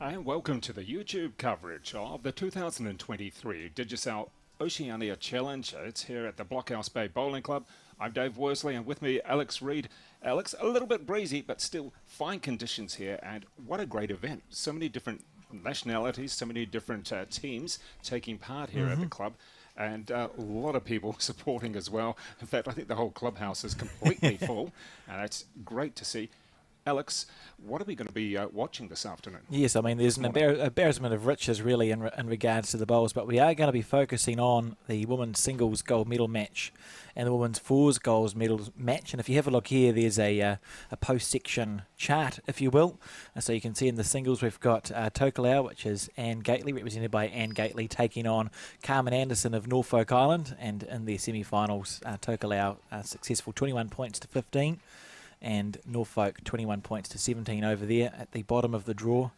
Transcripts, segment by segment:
And welcome to the YouTube coverage of the 2023 Digicel Oceania Challenge. It's here at the Blockhouse Bay Bowling Club. I'm Dave Worsley, and with me, Alex Reid. Alex, a little bit breezy, but still fine conditions here, and what a great event. So many different nationalities, so many different teams taking part here at the club, and a lot of people supporting as well. In fact, I think the whole clubhouse is completely full, and it's great to see. Alex, what are we going to be watching this afternoon? Yes, I mean, there's an embarrassment of riches really in regards to the bowls, but we are going to be focusing on the women's singles gold medal match and the women's fours gold medal match. And if you have a look here, there's a post-section chart, if you will. So you can see in the singles we've got Tokelau, which is Anne Gately, represented by Anne Gately, taking on Carmen Anderson of Norfolk Island. And in their semi-finals, Tokelau successful 21 points to 15. And Norfolk 21 points to 17 over there at the bottom of the draw.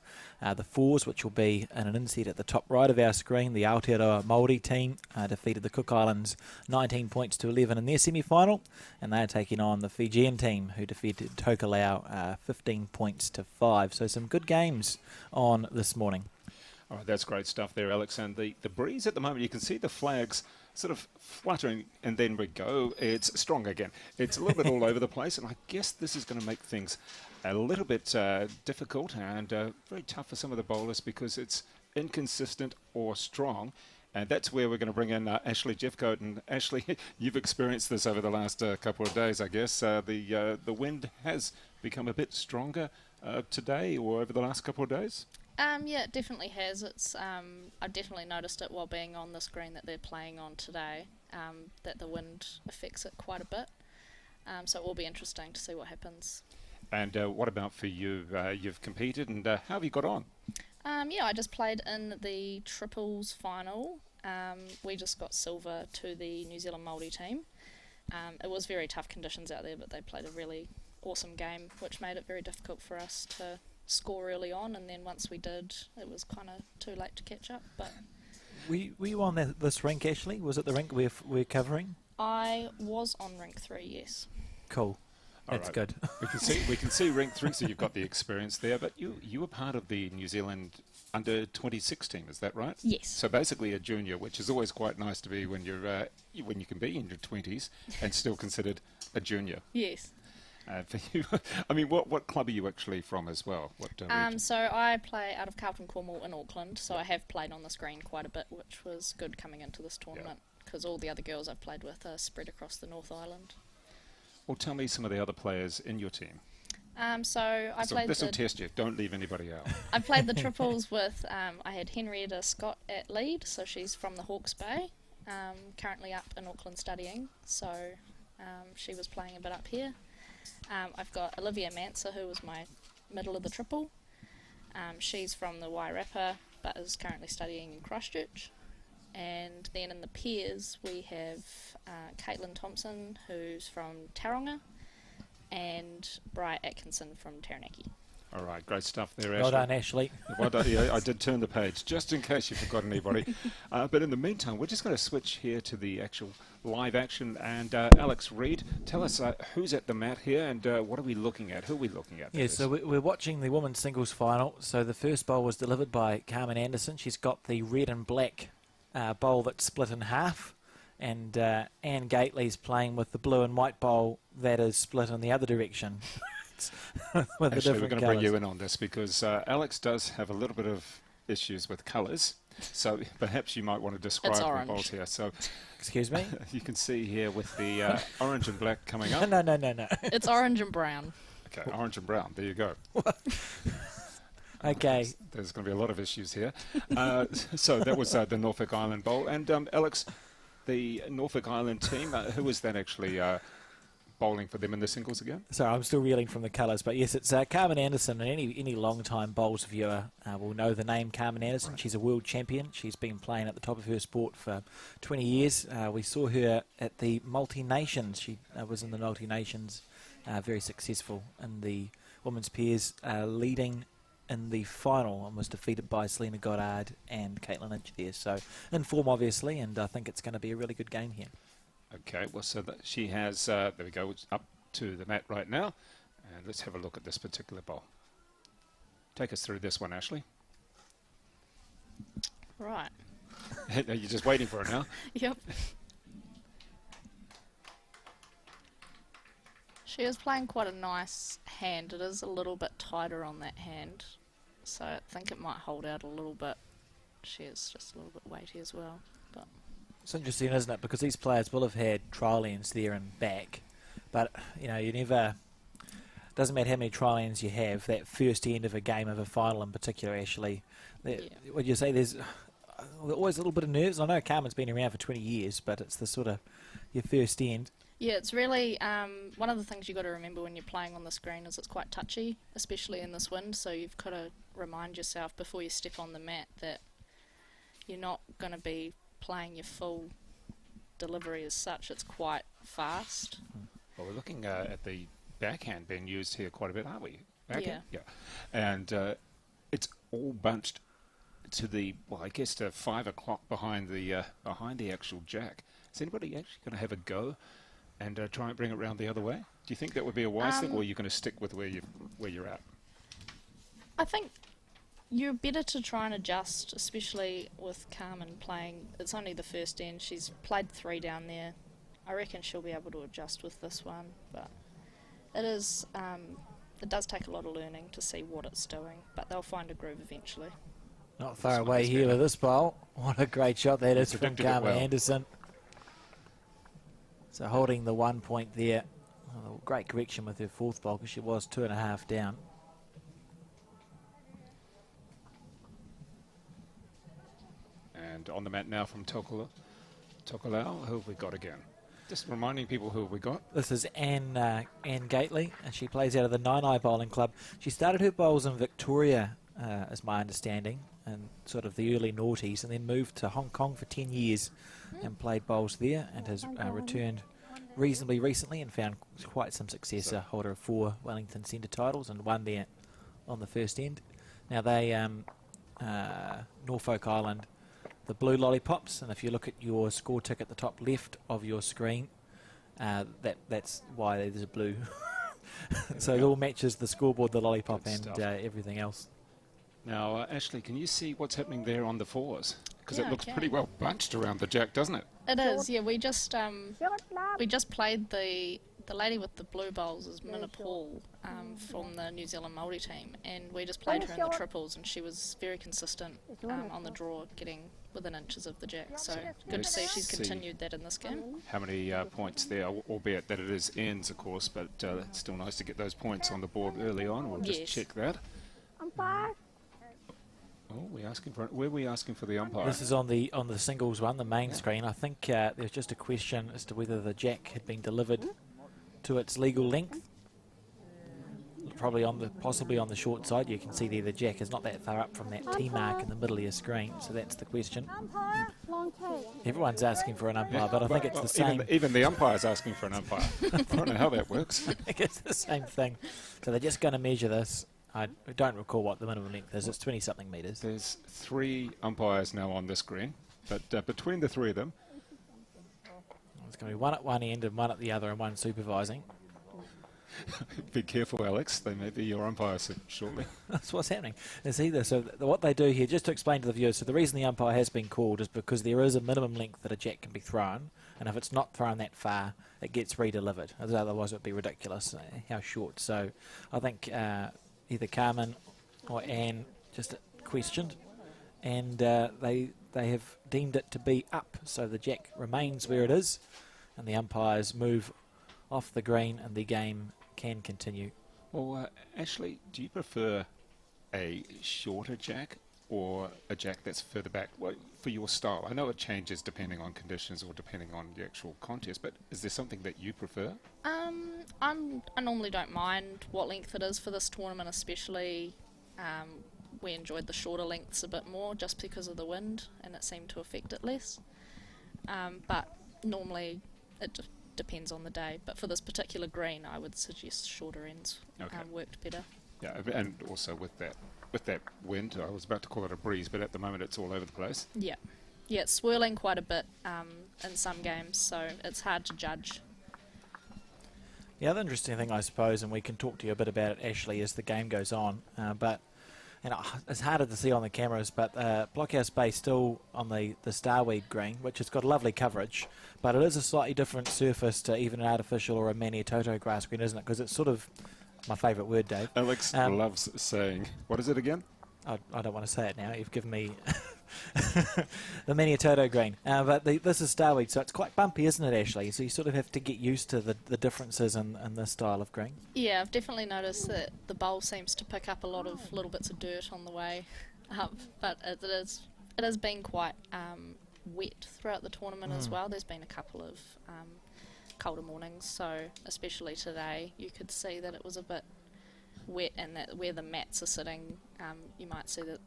The fours, which will be in an inset at the top right of our screen, the Aotearoa Māori team defeated the Cook Islands 19 points to 11 in their semi-final, and they are taking on the Fijian team, who defeated Tokelau 15 points to 5. So some good games on this morning. All right, that's great stuff there, Alex. And the breeze at the moment, you can see the flags sort of fluttering, and then we go. It's strong again. It's a little bit all over the place, and I guess this is going to make things a little bit difficult and very tough for some of the bowlers because it's inconsistent or strong. And that's where we're going to bring in Ashley Jeffcoat. And Ashley, you've experienced this over the last couple of days, I guess. The wind has become a bit stronger today or over the last couple of days. Yeah, it definitely has. It's I've definitely noticed it while being on the screen that they're playing on today, that the wind affects it quite a bit. So it will be interesting to see what happens. And what about for you? You've competed, and how have you got on? Yeah, I just played in the triples final. We just got silver to the New Zealand Māori team. It was very tough conditions out there, but they played a really awesome game, which made it very difficult for us to score early on, and then once we did, it was kind of too late to catch up. But Were you on this rink, Ashley? Was it the rink we're covering? I was on rink 3, yes. Cool. That's right. good. We can see rink 3, so you've got the experience there. But you were part of the New Zealand under 26 team, is that right? Yes. So basically a junior, which is always quite nice to be when you can be in your 20s and still considered a junior. Yes. For you, I mean, what club are you actually from as well? What region? So I play out of Carlton, Cornwall in Auckland, so I have played on the screen quite a bit, which was good coming into this tournament, because all the other girls I've played with are spread across the North Island. Well, tell me some of the other players in your team. So played this will test you. Don't leave anybody out. I played the triples with, I had Henrietta Scott at lead, so she's from the Hawke's Bay, currently up in Auckland studying, so she was playing a bit up here. I've got Olivia Manser, who was my middle of the triple. She's from the Wairarapa, but is currently studying in Christchurch. And then in the pairs, we have Caitlin Thompson, who's from Taronga, and Bri Atkinson from Taranaki. All right, great stuff there, Ashley. Well done, Ashley. Well done. Yeah, I did turn the page, just in case you forgot anybody. But in the meantime, we're just going to switch here to the actual live action. And Alex Reid, tell us who's at the mat here and what are we looking at? Who are we looking at? Yeah, so we're watching the women's singles final. So the first bowl was delivered by Carmen Anderson. She's got the red and black bowl that's split in half. And Anne Gately's playing with the blue and white bowl that is split in the other direction. With Actually, we're going to bring you in on this because Alex does have a little bit of issues with colours. So perhaps you might want to describe the bowls here. So, excuse me? You can see here with the orange and black coming up. No. It's orange and brown. Okay, orange and brown. There you go. Okay. There's going to be a lot of issues here. So that was the Norfolk Island Bowl. And Alex, the Norfolk Island team, who was that actually bowling for them in the singles again? Sorry, I'm still reeling from the colours, but yes, it's Carmen Anderson, and any long-time bowls viewer will know the name Carmen Anderson. Right. She's a world champion. She's been playing at the top of her sport for 20 years. We saw her at the Multi-Nations. She was in the Multi-Nations, very successful in the women's pairs, leading in the final and was defeated by Selena Goddard and Caitlin Inch there. So in form, obviously, and I think it's going to be a really good game here. Okay, well, so that she has, there we go, it's up to the mat right now. And let's have a look at this particular bowl. Take us through this one, Ashley. Right. You're just waiting for it now. Yep. She is playing quite a nice hand. It is a little bit tighter on that hand, so I think it might hold out a little bit. She is just a little bit weighty as well. But It's interesting, isn't it? Because these players will have had trial ends there and back, but you know, you never. Doesn't matter how many trial ends you have. That first end of a game, of a final in particular, actually, would you say there's always a little bit of nerves? I know Carmen's been around for 20 years, but it's the sort of your first end. yeah, it's really one of the things you've got to remember when you're playing on this green is it's quite touchy, especially in this wind. So you've got to remind yourself before you step on the mat that you're not going to be playing your full delivery as such. It's quite fast. Well, we're looking at the backhand being used here quite a bit, aren't we? Backhand? Yeah. And it's all bunched to the, well, I guess to 5 o'clock behind the actual jack. Is anybody actually going to have a go and try and bring it round the other way? Do you think that would be a wise thing, or are you going to stick with where you're at? I think you're better to try and adjust, especially with Carmen playing. It's only the first end. She's played 3 down there. I reckon she'll be able to adjust with this one, but it is. It does take a lot of learning to see what it's doing, but they'll find a groove eventually. Not far away here with this bowl. What a great shot that is from predicted it Carmen well. Anderson. So holding the 1 point there. Oh, great correction with her fourth bowl because she was 2.5 down. And on the mat now from Tokolau. Who have we got again? Just reminding people who have we got. This is Anne Gately, and she plays out of the Nine Eye Bowling Club. She started her bowls in Victoria, is my understanding, in sort of the early noughties, and then moved to Hong Kong for 10 years and played bowls there, and has returned reasonably recently and found quite some success. A holder of 4 Wellington Centre titles and 1 there on the first end. Now they Norfolk Island, the blue lollipops, and if you look at your score tick at the top left of your screen, that's why there's a blue. So it all matches the scoreboard, the lollipop, Good and stuff. Everything else. Now, Ashley, can you see what's happening there on the 4s? Because Yeah, it I looks can. pretty well bunched around the jack, doesn't it? It is, yeah. We just played the lady with the blue bowls is Minna Paul from the New Zealand Māori team, and we just played her in the triples, and she was very consistent on the draw, getting within inches of the jack. So good to see Let's she's see. continued that in this game. How many points there, albeit that it is ends, of course, but it's still nice to get those points on the board early on. We'll just Yes. check that. Oh, where are we asking for the umpire? This is on the singles one, the main screen. I think there's just a question as to whether the jack had been delivered to its legal length. Probably possibly on the short side. You can see there the jack is not that far up from that T mark in the middle of your screen, so that's the question. Everyone's asking for an umpire, but I think it's the same. Even the umpire's asking for an umpire. I don't know how that works. I think it's the same thing. So they're just going to measure this. I don't recall what the minimum length is. It's 20-something metres. There's 3 umpires now on this green, but between the 3 of them, It's going to be one at one end and one at the other, and one supervising. be careful, Alex. They may be your umpires shortly. That's what's happening. It's either. So what they do here, just to explain to the viewers, so the reason the umpire has been called is because there is a minimum length that a jack can be thrown, and if it's not thrown that far, it gets re-delivered. Otherwise, it would be ridiculous how short. So I think either Carmen or Anne just questioned, and they have deemed it to be up. So the jack remains where it is, and the umpires move off the green, and the game can continue. Well, Ashley, do you prefer a shorter jack or a jack that's further back? Well, for your style, I know it changes depending on conditions or depending on the actual contest, but is there something that you prefer? I normally don't mind what length it is for this tournament, especially. We enjoyed the shorter lengths a bit more just because of the wind, and it seemed to affect it less. But normally it just depends on the day. But for this particular green, I would suggest shorter ends worked better. Yeah, and also with that wind, I was about to call it a breeze, but at the moment it's all over the place. Yeah, it's swirling quite a bit in some games, so it's hard to judge. The other interesting thing, I suppose, and we can talk to you a bit about it, Ashley, as the game goes on, but And it's harder to see on the cameras, but Blockhouse Bay still on the Starweed green, which has got lovely coverage, but it is a slightly different surface to even an artificial or a Maniatoto grass green, isn't it? Because it's sort of my favourite word, Dave. Alex loves saying, what is it again? I don't want to say it now. You've given me the Maniatoto green. But this is Starweed, so it's quite bumpy, isn't it, Ashley? So you sort of have to get used to the differences in this style of green. Yeah, I've definitely noticed that the bowl seems to pick up a lot of little bits of dirt on the way up, but it has been quite wet throughout the tournament as well. There's been a couple of colder mornings, so especially today you could see that it was a bit wet, and that where the mats are sitting, you might see that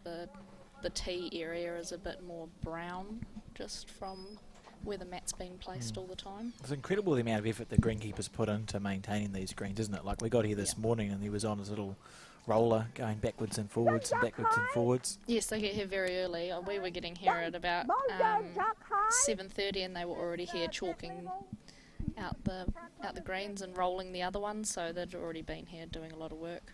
the tee area is a bit more brown just from where the mat's been placed all the time. It's incredible the amount of effort the greenkeepers put into maintaining these greens, isn't it? Like we got here this morning and he was on his little roller going backwards and forwards and backwards and forwards. Yes, they get here very early. We were getting here at about 7:30 and they were already here chalking out the greens and rolling the other ones, so they'd already been here doing a lot of work.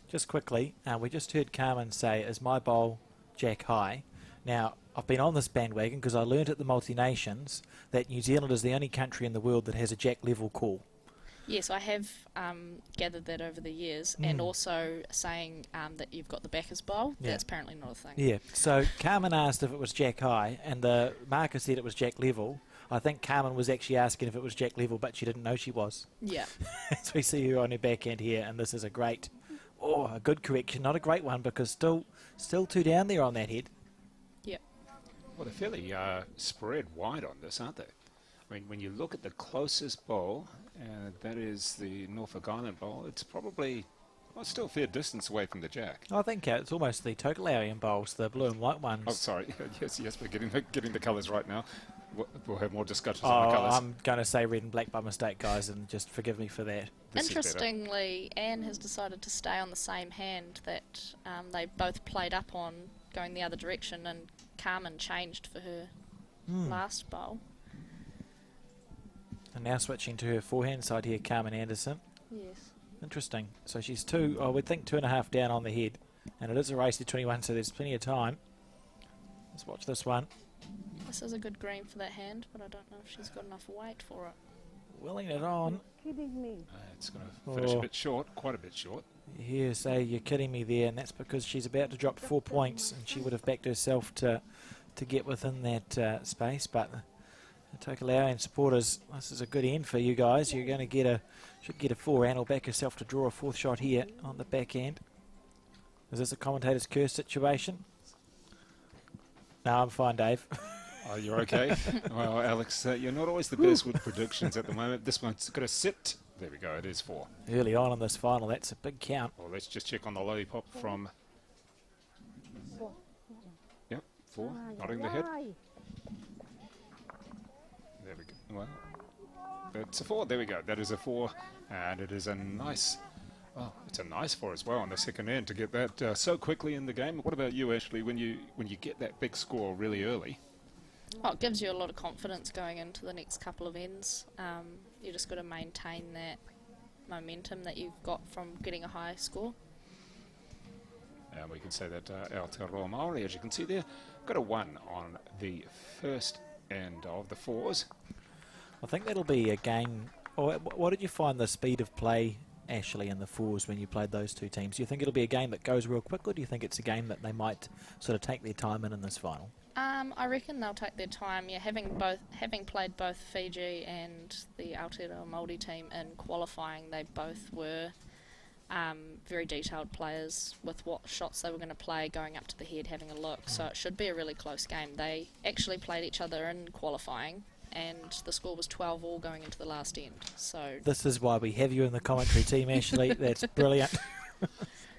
Just quickly, we just heard Carmen say, is my bowl jack high? Now, I've been on this bandwagon because I learnt at the Multi-Nations that New Zealand is the only country in the world that has a jack level call. Yes, I have gathered that over the years, and also saying that you've got the backers bowl. Yeah. That's apparently not a thing. Yeah, so Carmen asked if it was jack high, and the marker said it was jack level. I think Carmen was actually asking if it was jack level, but she didn't know she was. Yeah. So we see her on her backhand here, and this is a good correction. Not a great one, because still 2 down there on that head. Yep. Well, they're fairly spread wide on this, aren't they? I mean, when you look at the closest bowl, that is the Norfolk Island bowl, it's probably still a fair distance away from the jack. I think it's almost the Tokelauian bowls, the blue and white ones. Oh, sorry. Yes, we're getting the colours right now. We'll have more discussions on the colours. I'm going to say red and black by mistake, guys, and just forgive me for that. Interestingly, Anne has decided to stay on the same hand that they both played up on going the other direction, and Carmen changed for her last bowl. And now switching to her forehand side here, Carmen Anderson. Yes. Interesting. So she's we'd think 2.5 down on the head, and it is a race to 21, so there's plenty of time. Let's watch this one. This is a good green for that hand, but I don't know if she's got enough weight for it. Willing it on. It's going to finish a bit short, quite a bit short. You say you're kidding me there, and that's because she's about to drop 4 points, and she would have backed herself to get within that space. But the Tokelauian supporters, this is a good end for you guys. You're going to should get a 4, and will back yourself to draw a 4th shot here on the back end. Is this a commentator's curse situation? No, I'm fine, Dave. Oh, you're okay? Well, Alex, you're not always the best with predictions at the moment. This one's got to sit. There we go, it is 4. Early on in this final, that's a big count. Well, let's just check on the lollipop from... Yep, 4, nodding the head. There we go. Well, it's a 4. There we go. That is a 4, and it is a nice... Well, it's a nice 4 as well on the second end to get that so quickly in the game. What about you, Ashley, when you get that big score really early? Oh, it gives you a lot of confidence going into the next couple of ends. You just got to maintain that momentum that you've got from getting a high score. And we can say that Aotearoa Māori, as you can see there, got a 1 on the first end of the 4s. I think that'll be a game... what did you find the speed of play, Ashley, in the 4s when you played those two teams? Do you think it'll be a game that goes real quick, or do you think it's a game that they might sort of take their time in this final? I reckon they'll take their time. Yeah, having played both Fiji and the Aotearoa Māori team in qualifying, they both were very detailed players with what shots they were going to play, going up to the head, having a look. So it should be a really close game. They actually played each other in qualifying, and the score was 12-all going into the last end. So this is why we have you in the commentary team, Ashley. That's brilliant.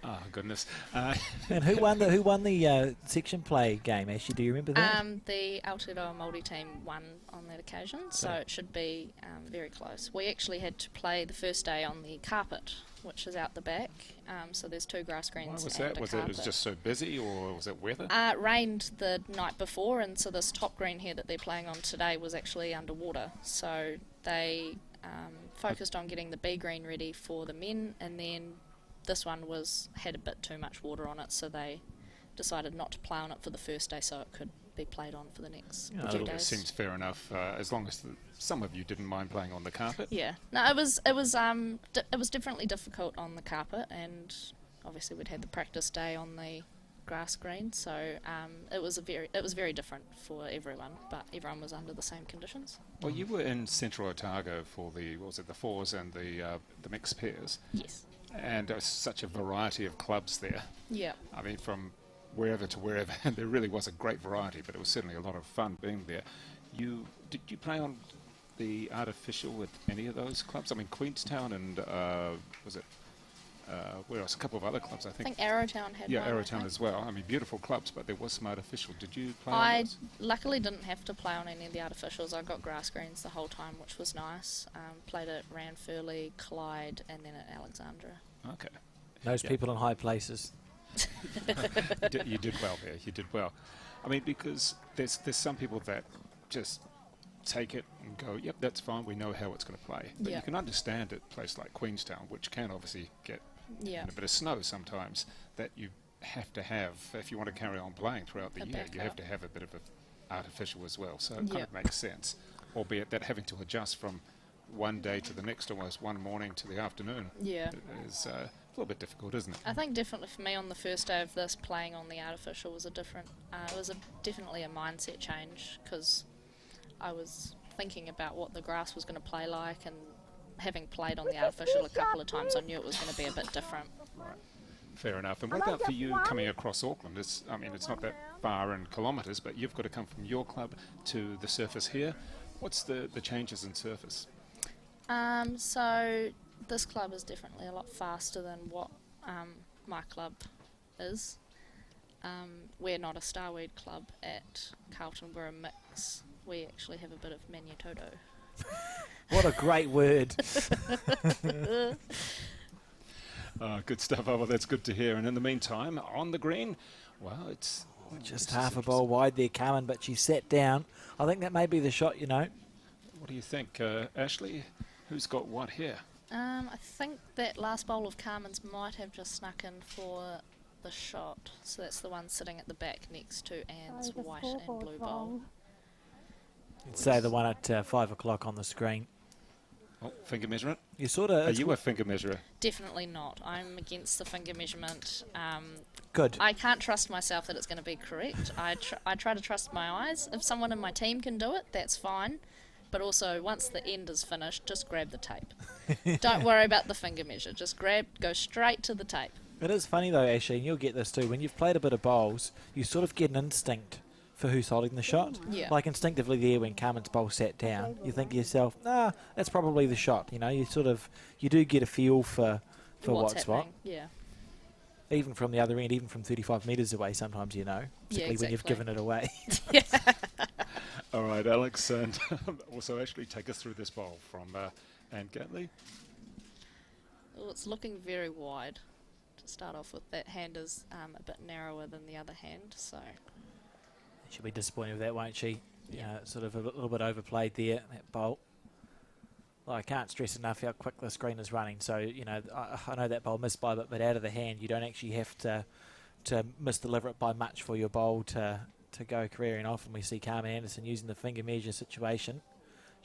Oh goodness! And who won the section play game? Ashley, do you remember that? The Aotearoa Māori team won on that occasion, so it should be very close. We actually had to play the first day on the carpet, which is out the back. So there's 2 grass greens. Why was and that? a Was carpet. it just so busy, or was it weather? It rained the night before, and so this top green here that they're playing on today was actually underwater. So they focused on getting the B green ready for the men, and then this one had a bit too much water on it, so they decided not to play on it for the first day so it could be played on for the next Yeah, few It days. seems fair enough, as long as some of you didn't mind playing on the carpet. Yeah, no, it was definitely difficult on the carpet, and obviously we'd had the practice day on the grass green, so it was very different for everyone, but everyone was under the same conditions. Well, you were in Central Otago for the fours and the mixed pairs, Yes. and there's such a variety of clubs there. Yeah. I mean, from wherever to wherever, and there really was a great variety, but it was certainly a lot of fun being there. Did you play on the artificial with any of those clubs? I mean, Queenstown and was it where else? A couple of other clubs, I I think. think Arrowtown had Yeah, one. I Arrowtown think. as well. I mean, beautiful clubs, but there was some artificial. Did you play on I those? luckily didn't have to play on any of the artificials. I got grass greens the whole time, which was nice. Played at Ranfurly, Clyde, and then at Alexandra. Okay. Those Yeah. people in high places. You did well there. You did well. I mean, because there's some people that just take it and go, yep, that's fine. We know how it's going to play. But Yeah. you can understand at a place like Queenstown, which can obviously get Yeah. a bit of snow sometimes, that you have to have, if you want to carry on playing throughout the A year, you backup. have to have a bit of artificial as well. So it kind Yeah. of makes sense. Albeit that having to adjust from one day to the next, almost one morning to the afternoon, Yeah. is a little bit difficult, isn't it? I think definitely for me on the first day of this, playing on the artificial was definitely a mindset change, because I was thinking about what the grass was going to play like, and having played on the artificial a couple of times, I knew it was going to be a bit different. Right. Fair enough. And what about for you coming across Auckland? It's not that far in kilometres, but you've got to come from your club to the surface here. What's the changes in surface? So this club is definitely a lot faster than what my club is. We're not a starweed club at Carlton, we're a mix. We actually have a bit of Manitoto. What a great word. Good stuff. Oh, well, that's good to hear. And in the meantime, on the green, well, it's Just half a bowl wide there, Carmen, but she sat down. I think that may be the shot, you know. What do you think, Ashley? Who's got what here? I think that last bowl of Carmen's might have just snuck in for the shot. So that's the one sitting at the back next to Anne's white and blue bowl. You'd say the one at 5 o'clock on the screen. Oh, finger measurement. You sort Are of... you a finger measurer? Definitely not. I'm against the finger measurement. Good. I can't trust myself that it's going to be correct. I try to trust my eyes. If someone in my team can do it, that's fine. But also, once the end is finished, just grab the tape. Don't worry about the finger measure. Just go straight to the tape. It is funny though, Ashley, and you'll get this too. When you've played a bit of bowls, you sort of get an instinct for who's holding the shot. Yeah. Like instinctively there when Carmen's bowl sat down, you think to yourself, that's probably the shot. You know, you do get a feel for what's what. happening. Yeah. Even from the other end, even from 35 metres away, sometimes you know, particularly when you've exactly. given it away. All right, Alex, and also Ashley, take us through this bowl from Anne Gatley. Well, it's looking very wide. To start off with, that hand is a bit narrower than the other hand, so She'll be disappointed with that, won't she? Yeah. Sort of a little bit overplayed there, that bowl. Well, I can't stress enough how quick the screen is running. So, you know, I know that bowl missed by a bit, but out of the hand, you don't actually have to misdeliver it by much for your bowl to go careering off. And we see Carmen Anderson using the finger measure situation.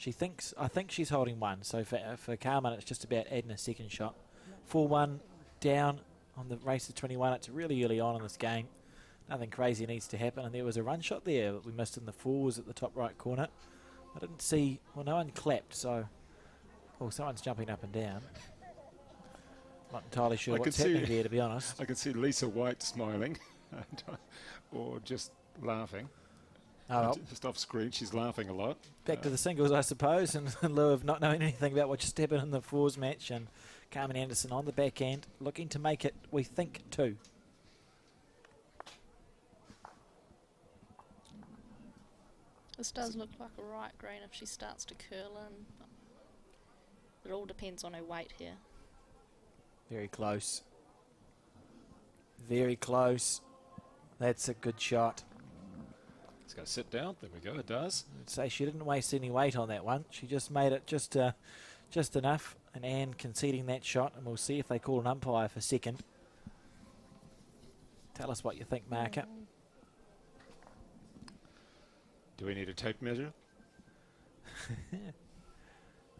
I think she's holding one. So for Carmen, it's just about adding a second shot. 4-1 down on the race to 21. It's really early on in this game. Nothing crazy needs to happen. And there was a run shot there that we missed in the fours at the top right corner. I didn't see, well, no one clapped, so, well, someone's jumping up and down. Not entirely sure I what's could see- happening there, to be honest. I can see Lisa White smiling, or just laughing. Oh, well, Just off screen, she's laughing a lot. back to the singles, I suppose, in lieu of not knowing anything about what just happened in the fours match. And Carmen Anderson on the back end, looking to make it, we think, 2. this does look like a right green if she starts to curl in. It all depends on her weight here. Very close. Very close. That's a good shot. It's going to sit down. There we go. It does. I'd say she didn't waste any weight on that one. She just made it just enough. And Anne conceding that shot, and we'll see if they call an umpire for second. Tell us what you think, marker. Do we need a tape measure?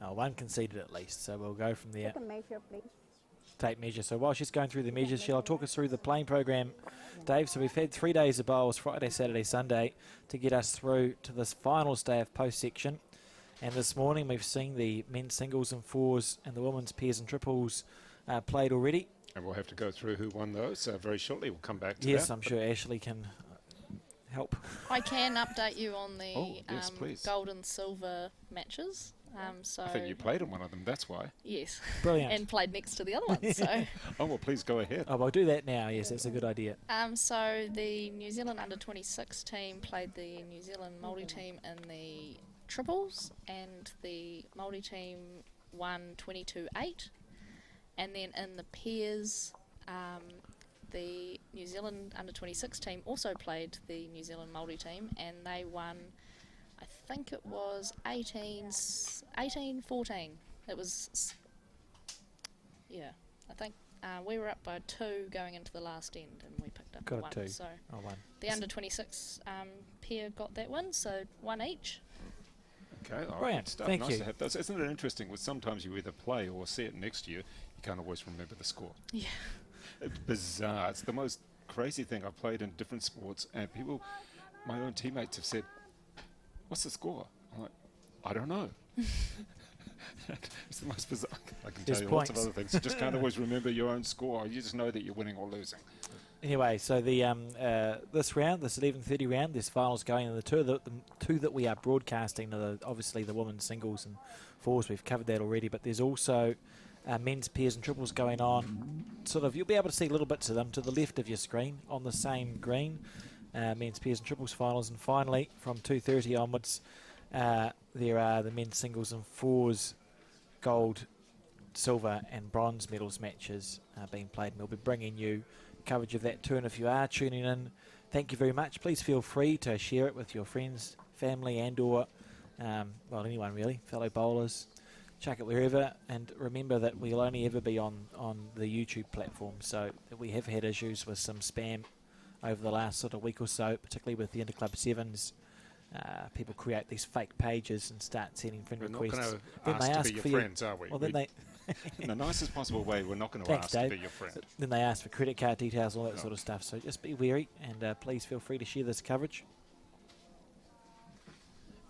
Oh, one conceded at least, so we'll go from there. Take a measure, please. Tape measure. So while she's going through the measures, she'll talk us through the playing program, Dave. So we've had 3 days of bowls, Friday, Saturday, Sunday, to get us through to this finals day of post section. And this morning we've seen the men's singles and fours and the women's pairs and triples played already. And we'll have to go through who won those very shortly. We'll come back to Yes, that. I'm sure Ashley can help. I can update you on the yes, please. gold and silver matches. So I think you played in one of them, that's why. yes, Brilliant. and played next to the other one. So. Oh, well, please go ahead. Oh, we'll do that now. Yes, that's a good idea. So the New Zealand under-26 team played the New Zealand Māori team in the triples, and the Māori team won 22-8. And then in the pairs, the New Zealand under-26 team also played the New Zealand Māori team, and they won, I think it was 18-14. It was, yeah, I think we were up by 2 going into the last end, and we picked up Got a 1. 2. So Oh, 1. the under-26 pair got that win, so 1 each. Okay, all right. Brilliant. Stuff. Thank Nice you. to have those. Isn't it interesting? With sometimes you either play or see it next to you, you can't always remember the score. Yeah. It's bizarre. It's the most crazy thing. I've played in different sports, and people, my own teammates, have said, "What's the score?" I'm like, "I don't know." It's the most bizarre. I can There's tell you lots of points. other things. You just can't always remember your own score. You just know that you're winning or losing. Anyway, so the this round, this 11:30 round, there's finals going, and the two that we are broadcasting are obviously the women's singles and fours. We've covered that already, but there's also men's pairs and triples going on. Sort of, you'll be able to see little bits of them to the left of your screen on the same green. Men's pairs and triples finals, and finally from 2:30 onwards, there are the men's singles and fours gold, silver, and bronze medals matches being played, and we'll be bringing you coverage of that too. And if you are tuning in, thank you very much. Please feel free to share it with your friends, family, and or well, anyone really, fellow bowlers. Chuck it wherever, and remember that we'll only ever be on the YouTube platform. So we have had issues with some spam over the last sort of week or so, particularly with the Interclub Sevens. People create these fake pages and start sending friend We're not requests. going to ask to be your friends, are we? Well, then they in the nicest possible way, we're not going to Thanks, ask Dave. to be your friend. Then they ask for credit card details, all that sort of stuff. So just be wary, and please feel free to share this coverage.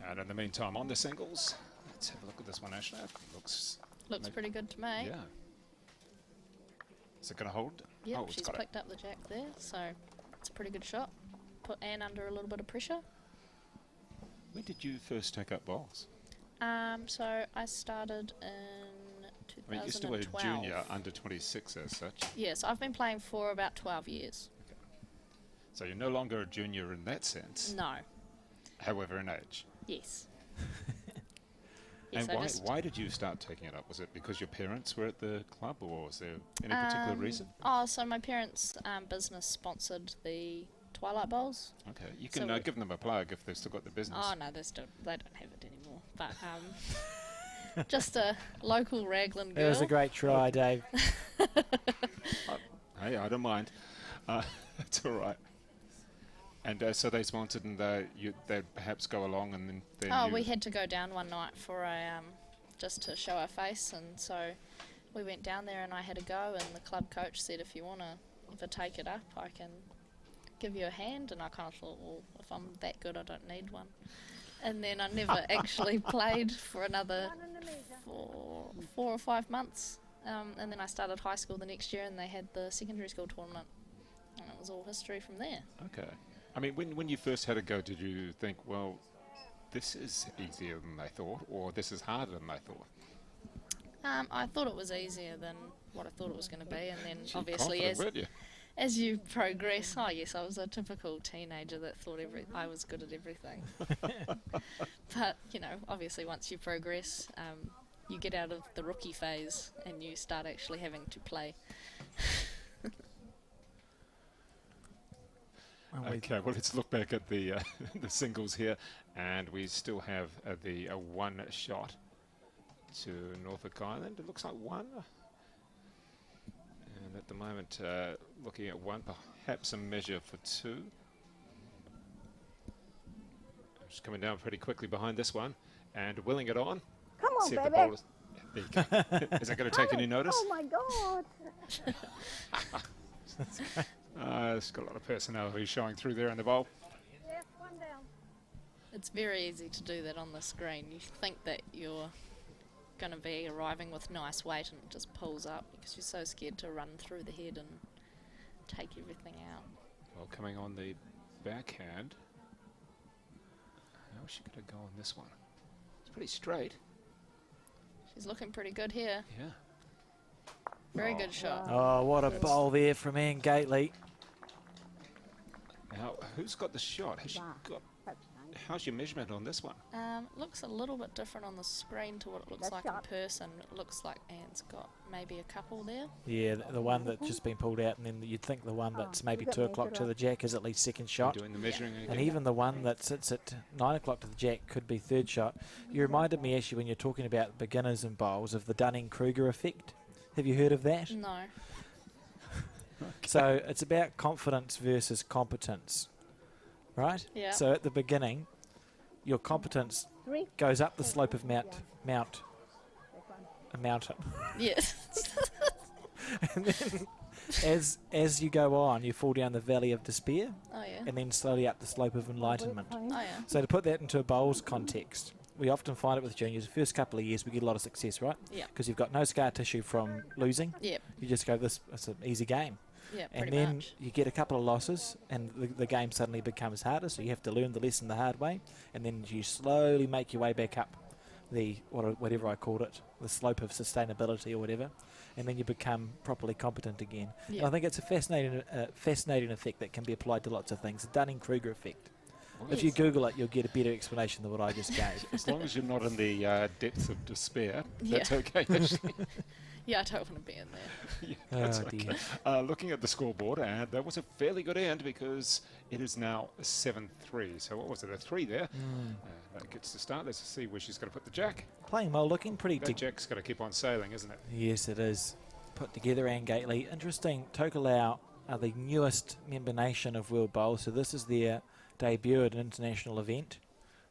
And in the meantime, on the singles, let's have a look at this one, Ashley. Looks Pretty good to me. Yeah. Is it going to hold? Yep, Oh, it's she's got picked up the jack there, so it's a pretty good shot. Put Anne under a little bit of pressure. When did you first take up bowls? So I started in 2012. I mean, you're still a junior under 26 as such. Yes, I've been playing for about 12 years. So you're no longer a junior in that sense. No. However, in age. Yes. And Yes, why did you start taking it up? Was it because your parents were at the club, or was there any particular reason? Oh, so my parents' business sponsored the Twilight Bowls. Okay, you So can give them a plug if they've still got the business. Oh no, they don't have it anymore. But just a local Raglan girl. That was a great try, Dave. Hey, I don't mind. It's all right. And so they sponsored, and they'd perhaps go along, and then We had to go down one night for a just to show our face, and so we went down there, and I had a go, and the club coach said, if you want to ever take it up, I can give you a hand. And I kind of thought, well, if I'm that good, I don't need one. And then I never actually played for another 4 or 5 months, and then I started high school the next year, and they had the secondary school tournament, and it was all history from there. Okay. I mean, when you first had a go, did you think, well, this is easier than I thought, or this is harder than I thought? I thought it was easier than what I thought it was going to be, and then Gee, obviously confident, weren't you? as you progress, oh yes, I was a typical teenager that thought I was good at everything. But obviously once you progress, you get out of the rookie phase and you start actually having to play. Okay, well, let's look back at the the singles here, and we still have the one shot to Norfolk Island. It looks like one. And at the moment, looking at one, perhaps a measure for two. Just coming down pretty quickly behind this one and willing it on. Come on, See if the baby. bowler's... There you go. Is that going to take any notice? Oh my God. It's got a lot of personality showing through there in the bowl. Yes, one down. It's very easy to do that on the screen. You think that you're going to be arriving with nice weight and it just pulls up because you're so scared to run through the head and take everything out. Well, coming on the backhand. How is she going to go on this one? It's pretty straight. She's looking pretty good here. Yeah. Very good shot. Oh, what a bowl there from Anne Gately. Now, who's got the shot? Has she got... How's your measurement on this one? Looks a little bit different on the screen to what it looks That's like in shot. person. It looks like Anne's got maybe a couple there. Yeah, the one that's just been pulled out, and then you'd think the one that's maybe you got 2 o'clock to measured the jack is at least second shot. Doing the measuring again? And even the one that sits at 9 o'clock to the jack could be third shot. You reminded me actually when you're talking about beginners and bowls of the Dunning-Kruger effect. Have you heard of that? No. So it's about confidence versus competence, right? Yeah. So at the beginning, your competence Three. goes up the slope of a mountain. Yes. And then as you go on, you fall down the valley of despair Oh yeah. and then slowly up the slope of enlightenment. Oh yeah. So to put that into a bowls context, we often find it with juniors, the first couple of years we get a lot of success, right? Yeah. Because you've got no scar tissue from losing. Yep. You just go, it's an easy game. Yeah. And Pretty then much. you get a couple of losses and the game suddenly becomes harder, so you have to learn the lesson the hard way, and then you slowly make your way back up the, whatever I called it, the slope of sustainability or whatever, and then you become properly competent again. And Yeah. I think it's a fascinating effect that can be applied to lots of things, the Dunning-Kruger effect. If you Google it, you'll get a better explanation than what I just gave. As long as you're not in the depths of despair, Yeah. that's okay. Actually. Yeah, I don't want to be in there. Yeah, that's Oh, okay. dear. Looking at the scoreboard, and that was a fairly good end because it is now 7-3. So what was it, a 3 there? That gets to start. Let's see where she's going to put the jack. Playing well, looking pretty That jack's going to keep on sailing, isn't it? Yes, it is. Put together Anne Gately. Interesting, Tokelau are the newest member nation of World Bowl, so this is their debut at an international event.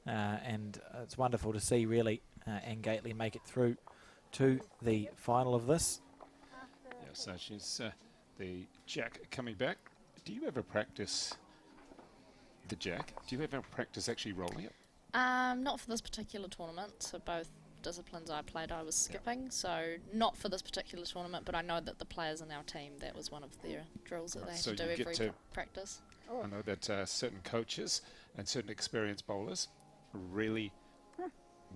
And it's wonderful to see, really, Anne Gately make it through to the final of this. Yeah, so she's the jack coming back. Do you ever practice the jack? Do you ever practice actually rolling it? Not for this particular tournament. So both disciplines I played, I was skipping. So not for this particular tournament, but I know that the players in our team, that was one of their drills that they had So to do you get every to- practice. I know that certain coaches and certain experienced bowlers really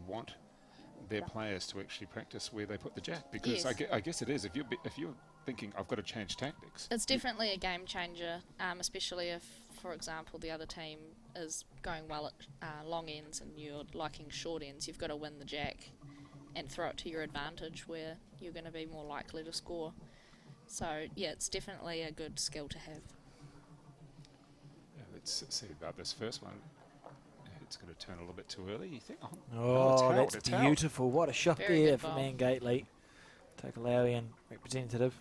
want their players to actually practice where they put the jack, because Yes. I guess it is, if you're thinking I've got to change tactics. It's definitely a game changer, especially if, for example, the other team is going well at long ends and you're liking short ends. You've got to win the jack and throw it to your advantage where you're going to be more likely to score. So, yeah, it's definitely a good skill to have. Yeah, let's see about this first one. It's going to turn a little bit too early, you think? Oh, it's held, that's it's held. beautiful. What a shot Very there good from bowl. Anne Gately. Tokelauian representative.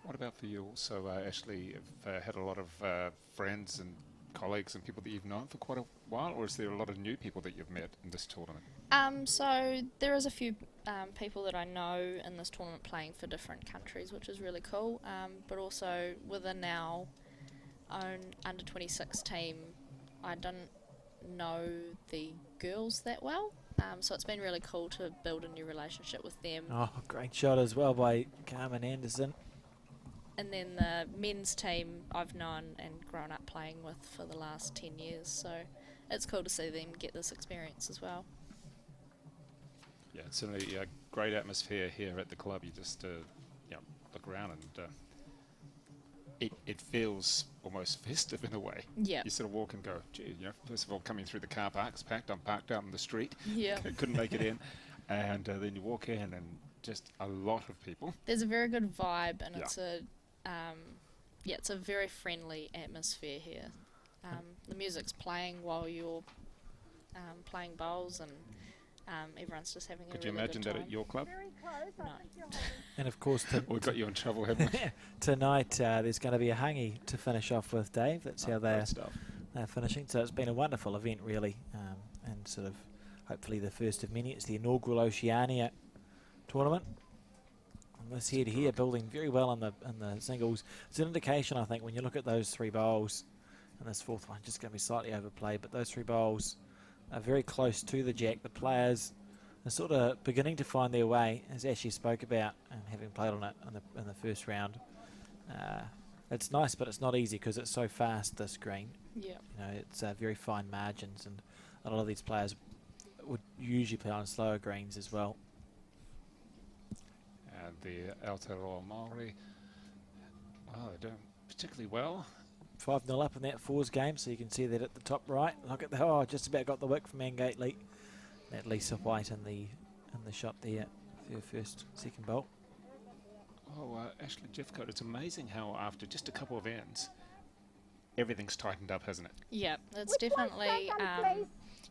What about for you also, Ashley? You've had a lot of friends and colleagues and people that you've known for quite a while, or is there a lot of new people that you've met in this tournament? So there is a few people that I know in this tournament playing for different countries, which is really cool. But also within our own under 26 team, I don't know the girls that well. So it's been really cool to build a new relationship with them. Oh, great shot as well by Carmen Anderson. And then the men's team I've known and grown up playing with for the last 10 years. So it's cool to see them get this experience as well. Yeah, it's certainly a great atmosphere here at the club. You just look around and it feels almost festive in a way. Yeah. You sort of walk and go, gee, first of all, coming through the car park, it's packed. I'm parked out in the street. Yeah. Couldn't make it in. And then you walk in and just a lot of people. There's a very good vibe, and Yeah. it's a very friendly atmosphere here. The music's playing while you're playing bowls, and Everyone's just having a Could really you imagine good that time. at your club? Very close. No. I think you're holding. And of course, We got you in trouble, haven't we? tonight there's going to be a hangi to finish off with, Dave. That's how Great stuff. they're finishing. So it's been a wonderful event, really, and sort of hopefully the first of many. It's the inaugural Oceania tournament. And this head here building very well in the singles. It's an indication, I think, when you look at those three bowls, and this fourth one just going to be slightly overplayed, but those three bowls are very close to the jack. The players are sort of beginning to find their way, as Ashley spoke about, and having played on it in the first round. It's nice, but it's not easy because it's so fast, this green. Yeah. You know, it's very fine margins, and a lot of these players would usually play on slower greens as well. And the Aotearoa Māori, they're doing particularly well. 5-0 up in that fours game, so you can see that at the top right. Look at the just about got the wick from Angate Lee. That Lisa White in the shot there for her second bowl. Ashley Jeffcoat, it's amazing how after just a couple of ends, everything's tightened up, hasn't it? Yeah, it's Which one's definitely. second, please?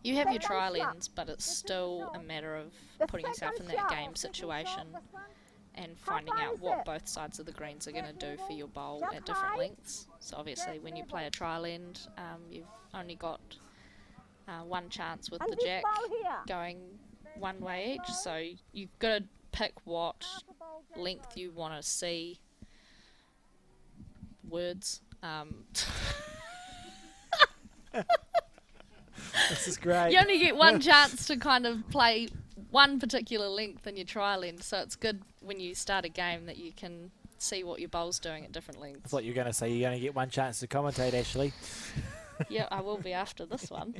You have your Second trial shot. ends, but it's The still second a shot. matter of The putting yourself in second that shot. game Second situation shot, this one. and How finding far out is what it? both sides of the greens are going to do for your bowl Jump at different high. lengths. So obviously, when you play a trial end, you've only got one chance with And the this jack bowl here. going one way each. So you've got to pick what length you want to see. Words. This is great. You only get one chance to kind of play one particular length in your trial end, so it's good when you start a game that you can see what your bowl's doing at different I lengths. thought you were going to say you only get one chance to commentate, Ashley. Yeah, I will be after this one.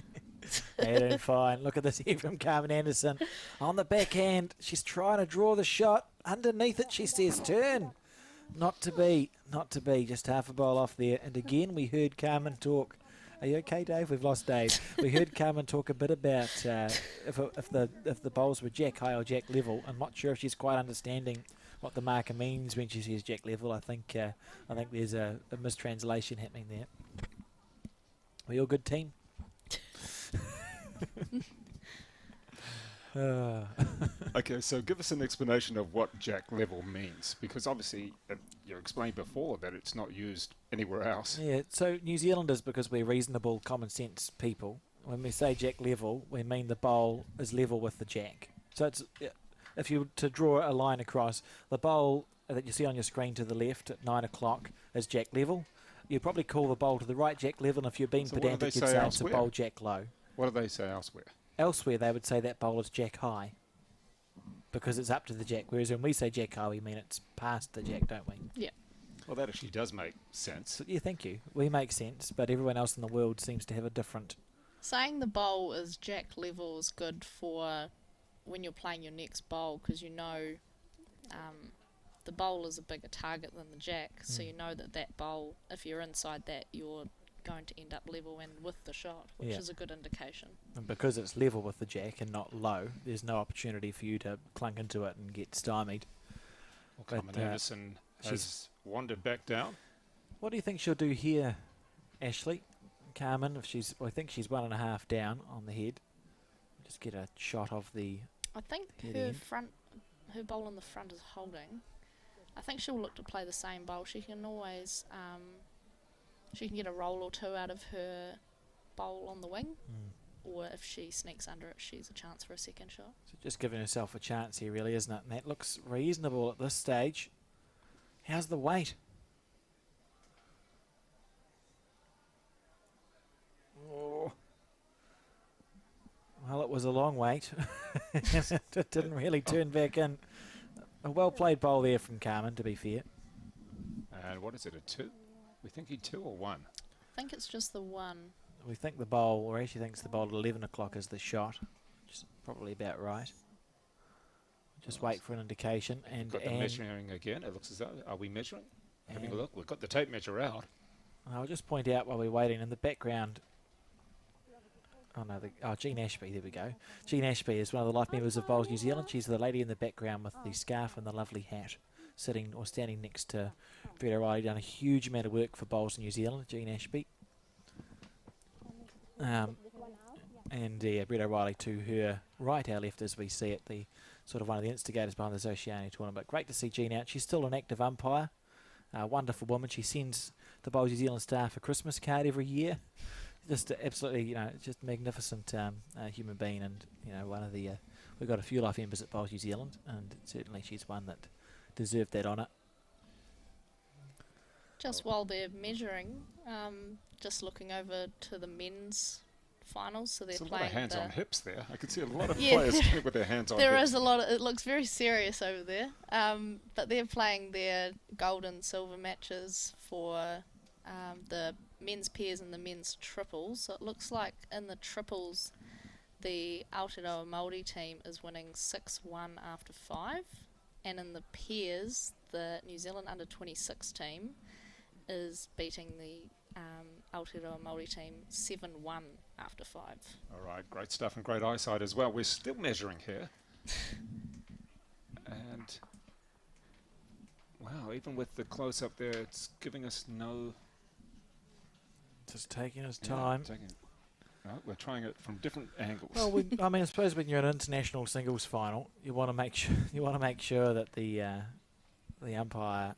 They're doing fine. Look at this here from Carmen Anderson. On the backhand, she's trying to draw the shot. Underneath it, she says, turn. Not to be. Just half a bowl off there. And again, we heard Carmen talk. Are you okay, Dave? We've lost Dave. We heard Carmen talk a bit about if the bowls were jack high or jack level. I'm not sure if she's quite understanding what the marker means when she says jack level. I think there's a mistranslation happening there. We all good, team? Okay, so give us an explanation of what jack level means, because obviously you explained before that it's not used anywhere else. Yeah, so New Zealanders, because we're reasonable, common sense people, when we say jack level, we mean the bowl is level with the jack. So it's if you were to draw a line across, the bowl that you see on your screen to the left at 9 o'clock is jack level. You'd probably call the bowl to the right jack level, and if you're being So what do they pedantic, you'd say say it's a elsewhere? bowl jack low. What do they say elsewhere? Elsewhere, they would say that bowl is jack high because it's up to the jack, whereas when we say jack high, we mean it's past the jack, don't we? Yeah. Well, that actually does make sense. So, yeah, thank you. We make sense, but everyone else in the world seems to have a different... Saying the bowl is jack level is good for when you're playing your next bowl, because you know the bowl is a bigger target than the jack, so you know that bowl, if you're inside that, you're going to end up level and with the shot, which Yeah. is a good indication. And because it's level with the jack and not low, there's no opportunity for you to clunk into it and get stymied. Well, But, Carmen Anderson has she's- wandered back down. What do you think she'll do here, Ashley? Carmen, I think she's 1.5 down on the head. Just get a shot of the... I think Head her end. her bowl in the front is holding. I think she'll look to play the same bowl. She can always, she can get a roll or two out of her bowl on the wing, or if she sneaks under it, she's a chance for a second shot. So just giving herself a chance here, really, isn't it? And that looks reasonable at this stage. How's the weight? Oh. Well, it was a long wait. It didn't really turn back in. A well-played bowl there from Carmen, to be fair. And what is it, a 2? We thinking 2 or 1? I think it's just the one. We think the bowl, or actually thinks the bowl at 11 o'clock is the shot, which is probably about right. Just wait for an indication. And Got the measuring again. It looks as though, are we measuring? Having a and look. We've got the tape measure out. I'll just point out while we're waiting, in the background, Jean Ashby, there we go. Jean Ashby is one of the life members of Bowls New Zealand. She's the lady in the background with the scarf and the lovely hat, sitting or standing next to Fred O'Reilly. Done a huge amount of work for Bowls New Zealand, Jean Ashby. And Brett O'Reilly to her right, our left, as we see it, the sort of one of the instigators behind this Oceania tournament. But great to see Jean out. She's still an active umpire. Wonderful woman. She sends the Bowls New Zealand staff a Christmas card every year. Just absolutely, just magnificent human being, and one of the we've got a few life members at Bowls New Zealand, and certainly she's one that deserved that honour. Just while they're measuring, just looking over to the men's finals, so they're There's a playing lot of hands the on hips there. I can see a lot of Yeah. players with their hands on There hips. is a lot of, it looks very serious over there. But they're playing their gold and silver matches for the men's pairs and the men's triples. So it looks like in the triples, the Aotearoa Māori team is winning 6-1 after 5. And in the pairs, the New Zealand under-26 team is beating the Aotearoa Māori team 7-1 after 5. All right, great stuff and great eyesight as well. We're still measuring here. And, wow, even with the close-up there, it's giving us no... Just taking his time. No, we're trying it from different angles. Well, I suppose when you're in an international singles final, you want to make sure that the umpire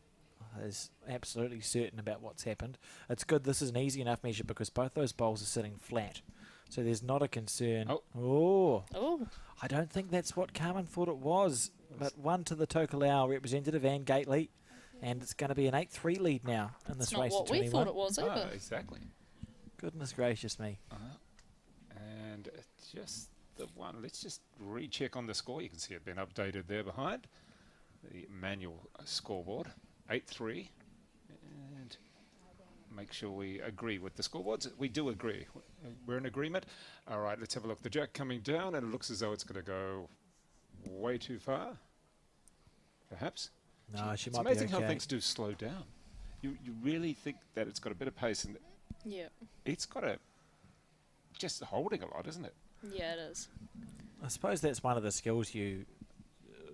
is absolutely certain about what's happened. It's good. This is an easy enough measure because both those bowls are sitting flat, so there's not a concern. Oh. I don't think that's what Carmen thought it was. But one to the Tokelau representative, Anne Gately, and it's going to be an 8-3 lead now in this It's not race. what to we 21. thought it was either. Exactly. Goodness gracious me. And just the one. Let's just recheck on the score. You can see it being updated there behind the manual scoreboard. 8-3. And make sure we agree with the scoreboards. We do agree. We're in agreement. All right, let's have a look. The jack coming down, and it looks as though it's going to go way too far. Perhaps. No, she It's might be amazing okay. how things do slow down. You really think that it's got a bit of pace, and Yeah. it's got a just holding a lot, isn't it? Yeah, it is. I suppose that's one of the skills you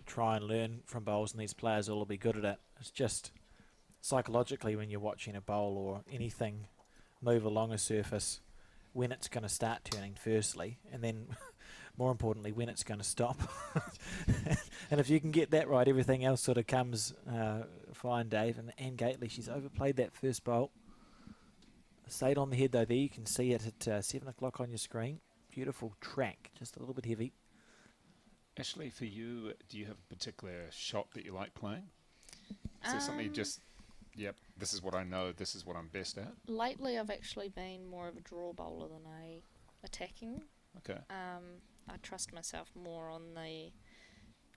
try and learn from bowls, and these players all will be good at it. It's just psychologically when you're watching a bowl or anything move along a surface, when it's going to start turning firstly, and then more importantly when it's going to stop. And if you can get that right, everything else sort of comes fine, Dave. And Anne Gately, she's overplayed that first bowl. Stayed on the head though. There you can see it at 7 o'clock on your screen. Beautiful track, just a little bit heavy. Ashley, for you, do you have a particular shot that you like playing? Is there something you just, yep, this is what I know, this is what I'm best at? Lately, I've actually been more of a draw bowler than a attacking. Okay. I trust myself more on the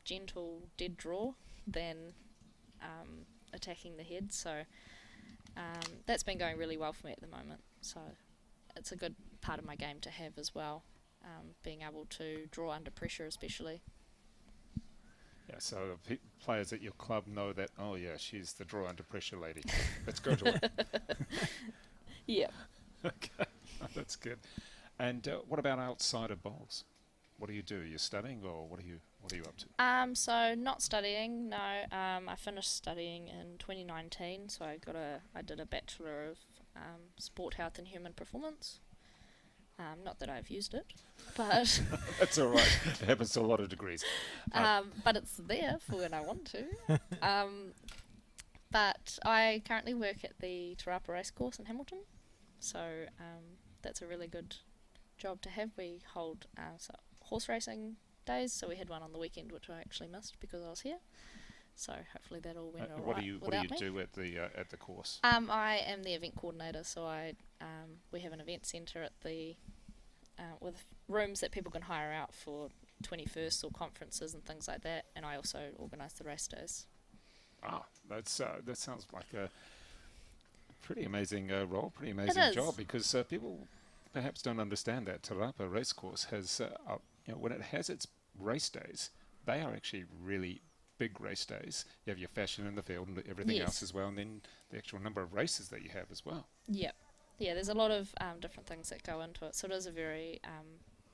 gentle dead draw than attacking the head. So that's been going really well for me at the moment. So it's a good part of my game to have as well, being able to draw under pressure especially. Yeah, so the players at your club know that, oh yeah, she's the draw under pressure lady. Let's go to her. Yeah. Okay, that's good. And what about outside of bowls? What do you do? Are you studying, or what are you up to? So not studying, no. I finished studying in 2019, so I did a Bachelor of Sport, Health and Human Performance. Not that I've used it, but That's all right. It happens to a lot of degrees. but it's there for when I want to. But I currently work at the Te Rapa Racecourse in Hamilton, so that's a really good job to have. We hold horse racing days, so we had one on the weekend which I actually missed because I was here. So hopefully that all went all What right do you without me. do at the course? I am the event coordinator, so we have an event centre at the with rooms that people can hire out for 21st or conferences and things like that, and I also organise the race days. Ah, that sounds like a pretty amazing role, pretty It amazing is. job, because people perhaps don't understand that Te Rapa Racecourse has, when it has its race days, they are actually really big race days. You have your fashion in the field and everything Yes. else as well, and then the actual number of races that you have as well. Yep. Yeah, there's a lot of different things that go into it, so it is a very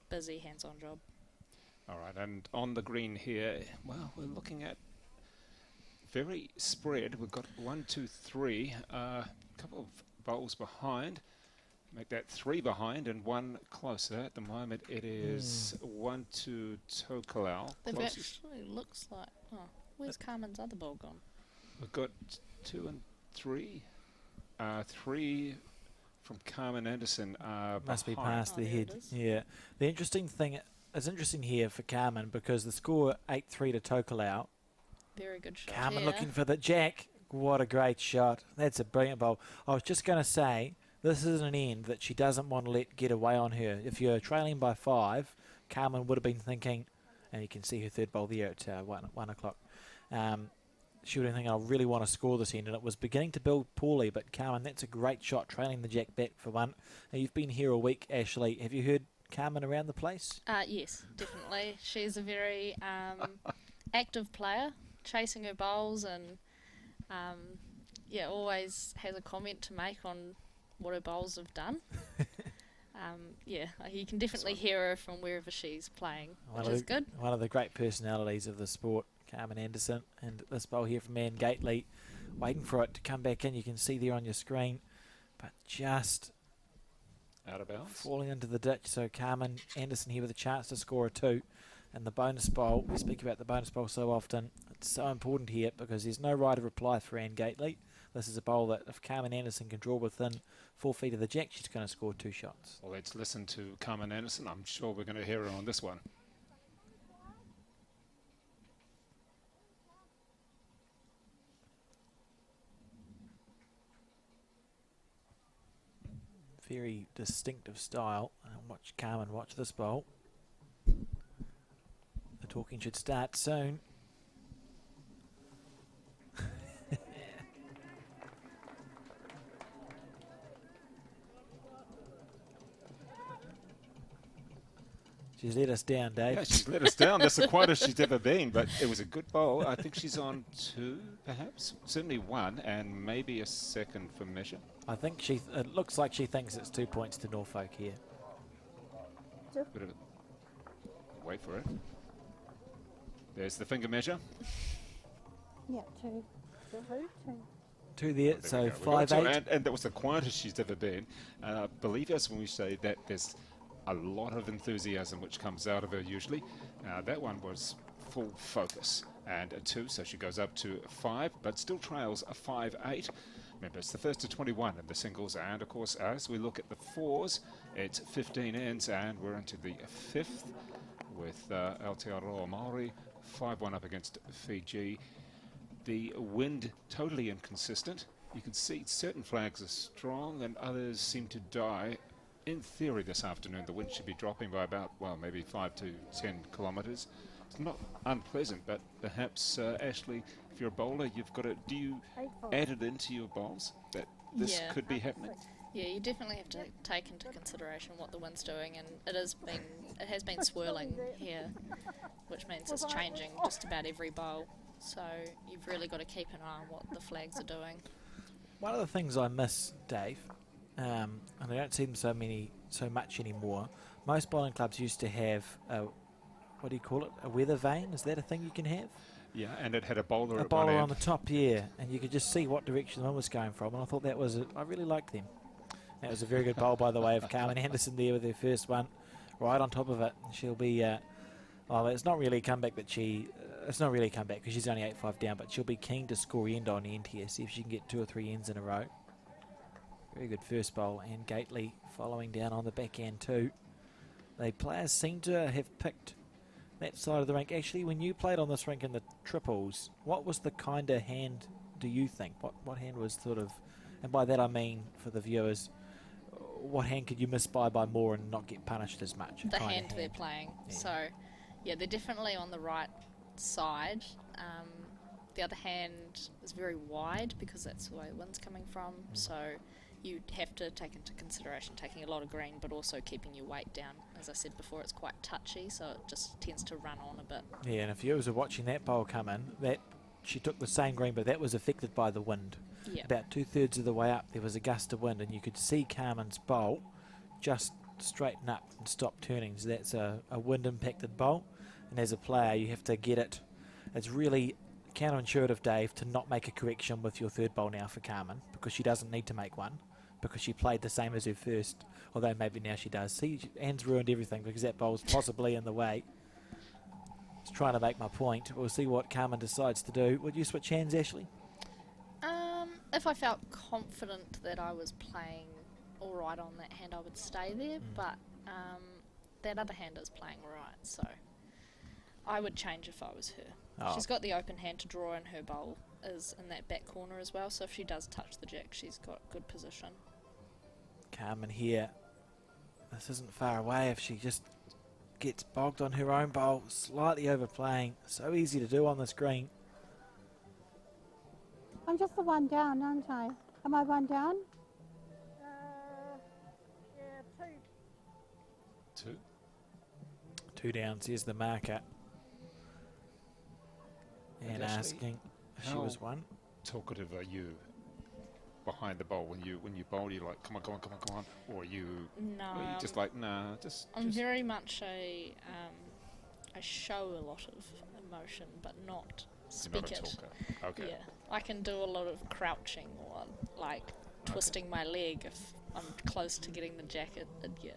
busy, hands-on job. All right, and on the green here, well, we're looking at very spread. We've got 1, 2, 3, a couple of bowls behind. make that 3 behind and 1 closer. At the moment, it is 1 to Tokelau. They've actually looks like. Oh, where's Carmen's other ball gone? We've got 2 and 3. 3 from Carmen Anderson. Must be behind. past the there head. it is. Yeah. The interesting thing, it's interesting here for Carmen because the score 8-3 to Tokelau. Very good shot. Carmen here. looking for the jack. What a great shot. That's a brilliant bowl. I was just going to say, this is an end that she doesn't want to let get away on her. If you're trailing by 5, Carmen would have been thinking, and you can see her third bowl there at 1 o'clock. She would have been thinking, I really want to score this end, and it was beginning to build poorly, but Carmen, that's a great shot, trailing the jack back for 1. Now, you've been here a week, Ashley. Have you heard Carmen around the place? Yes, definitely. She's a very active player, chasing her bowls and always has a comment to make on what her bowls have done. You can definitely hear her from wherever she's playing, which is good. One of the great personalities of the sport, Carmen Anderson, and this bowl here from Anne Gately, waiting for it to come back in. You can see there on your screen, but just Out of bounds. falling into the ditch. So Carmen Anderson here with a chance to score a 2. And the bonus bowl, we speak about the bonus bowl so often, it's so important here because there's no right of reply for Anne Gately. This is a bowl that if Carmen Anderson can draw within 4 feet of the jack, she's going to score 2 shots. Well, let's listen to Carmen Anderson. I'm sure we're going to hear her on this one. Very distinctive style. And watch Carmen watch this bowl. The talking should start soon. She's let us down, Dave. Yeah, she's let us down. That's the quietest she's ever been, but it was a good bowl. I think she's on 2, perhaps. Certainly 1, and maybe a second for measure. I think it looks like she thinks it's 2 points to Norfolk here. Bit of wait for it. There's the finger measure. Yeah, 2. 2 there, There so we go. We got 5-8. two, and that was the quietest she's ever been. Believe us when we say that there's a lot of enthusiasm which comes out of her usually. That one was full focus and a 2, so she goes up to 5, but still trails a 5-8. Remember, it's the first to 21 in the singles, and of course, as we look at the 4s, it's 15 ends, and we're into the 5th with Aotearoa Māori 5-1 up against Fiji. The wind totally inconsistent. You can see certain flags are strong and others seem to die. In theory this afternoon the wind should be dropping by about, well, maybe 5 to 10 kilometres. It's not unpleasant, but perhaps, Ashley, if you're a bowler, you've got to, do you add it into your bowls that this could be happening? Yeah, you definitely have to take into consideration what the wind's doing, and it has been swirling here, which means it's changing just about every bowl. So you've really got to keep an eye on what the flags are doing. One of the things I miss, Dave, and I don't see them so much anymore. Most bowling clubs used to have what do you call it? A weather vane? Is that a thing you can have? Yeah, and it had a bowler A at one bowler end. on the top, yeah, and you could just see what direction the wind was going from. And I thought that was I really liked them. That was a very good bowl, by the way, of Carmen Anderson there with her first one, right on top of it. She'll be, well, it's not really a comeback that it's not really a comeback because she's only 8-5 down, but she'll be keen to score end on end here, see if she can get 2 or 3 ends in a row. Very good first bowl, and Gately following down on the back end too. The players seem to have picked that side of the rink. Actually, when you played on this rink in the triples, what was the kind of hand do you think? What hand was sort of, and by that I mean for the viewers, what hand could you miss by more and not get punished as much? The hand they're playing. Yeah. So, yeah, they're definitely on the right side. The other hand is very wide because that's the way the wind's coming from. So you have to take into consideration taking a lot of green, but also keeping your weight down. As I said before, it's quite touchy, so it just tends to run on a bit. Yeah, and if viewers are watching that bowl come in, that she took the same green, but that was affected by the wind. Yeah. About 2/3 of the way up, there was a gust of wind, and you could see Carmen's bowl just straighten up and stop turning. So that's a wind-impacted bowl, and as a player, you have to get it. It's really counterintuitive, Dave, to not make a correction with your third bowl now for Carmen, because she doesn't need to make one. because she played the same as her first, although maybe now she does. See, Anne's ruined everything because that bowl's possibly in the way. Just trying to make my point. We'll see what Carmen decides to do. Would you switch hands, Ashley? If I felt confident that I was playing all right on that hand, I would stay there, but that other hand is playing right, so I would change if I was her. Oh. She's got the open hand to draw, and her bowl is in that back corner as well, so if she does touch the jack, she's got good position. Carmen here. This isn't far away if she just gets bogged on her own bowl, slightly overplaying. So easy to do on this green. I'm just the one down, aren't I? Am I one down? Yeah, two. 2. 2 downs, here's the marker. And Ashley, asking if she how was 1. talkative are you behind the bowl when you bowl? You're like, come on, or you? No, Are you just like, nah, just. I'm very much I show a lot of emotion, but not You're speak not a it. talker. Okay. Yeah, I can do a lot of crouching or like twisting my leg if I'm close to getting the jacket. Yeah,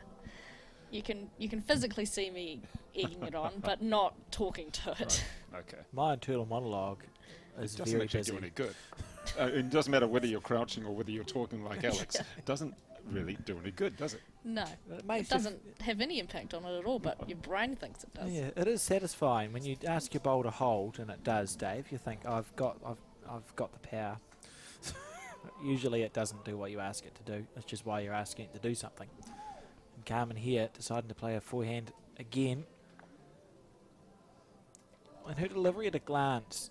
you can physically see me egging it on, but not talking to it. Right. Okay. My internal monologue is It doesn't very actually busy. do any good. It doesn't matter whether you're crouching or whether you're talking like Alex. It doesn't really do any good, does it? No, It it doesn't have any impact on it at all, but your brain thinks it does. Yeah, it is satisfying when you ask your bowl to hold, and it does, Dave. You think I've got the power. Usually, it doesn't do what you ask it to do. That's just why you're asking it to do something. And Carmen here deciding to play a forehand again, and her delivery at a glance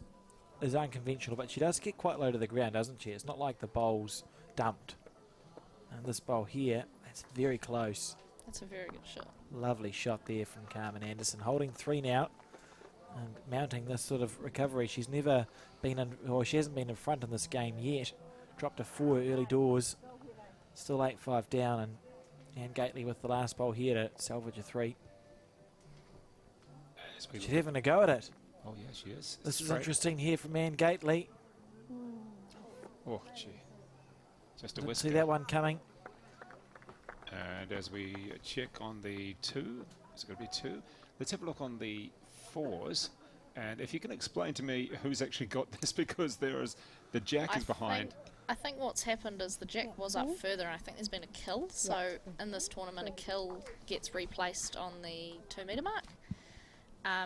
is unconventional, but she does get quite low to the ground, doesn't she? It's not like the bowl's dumped. And this bowl here, that's very close. That's a very good shot. Lovely shot there from Carmen Anderson, holding 3 now and mounting this sort of recovery. She's never been in, or she hasn't been in front in this game yet. Dropped a 4 early doors, still 8-5 down, and Anne Gately with the last bowl here to salvage a 3. She's having a go at it. Oh yeah, she is. This is Straight. interesting here from Anne Gately. Oh gee, just a Didn't whisker. see that one coming. And as we check on the 2, it's going to be 2. Let's have a look on the 4s. And if you can explain to me who's actually got this, because there is the jack is behind. I think what's happened is the jack was up further, and I think there's been a kill. So in this tournament, a kill gets replaced on the 2 metre mark.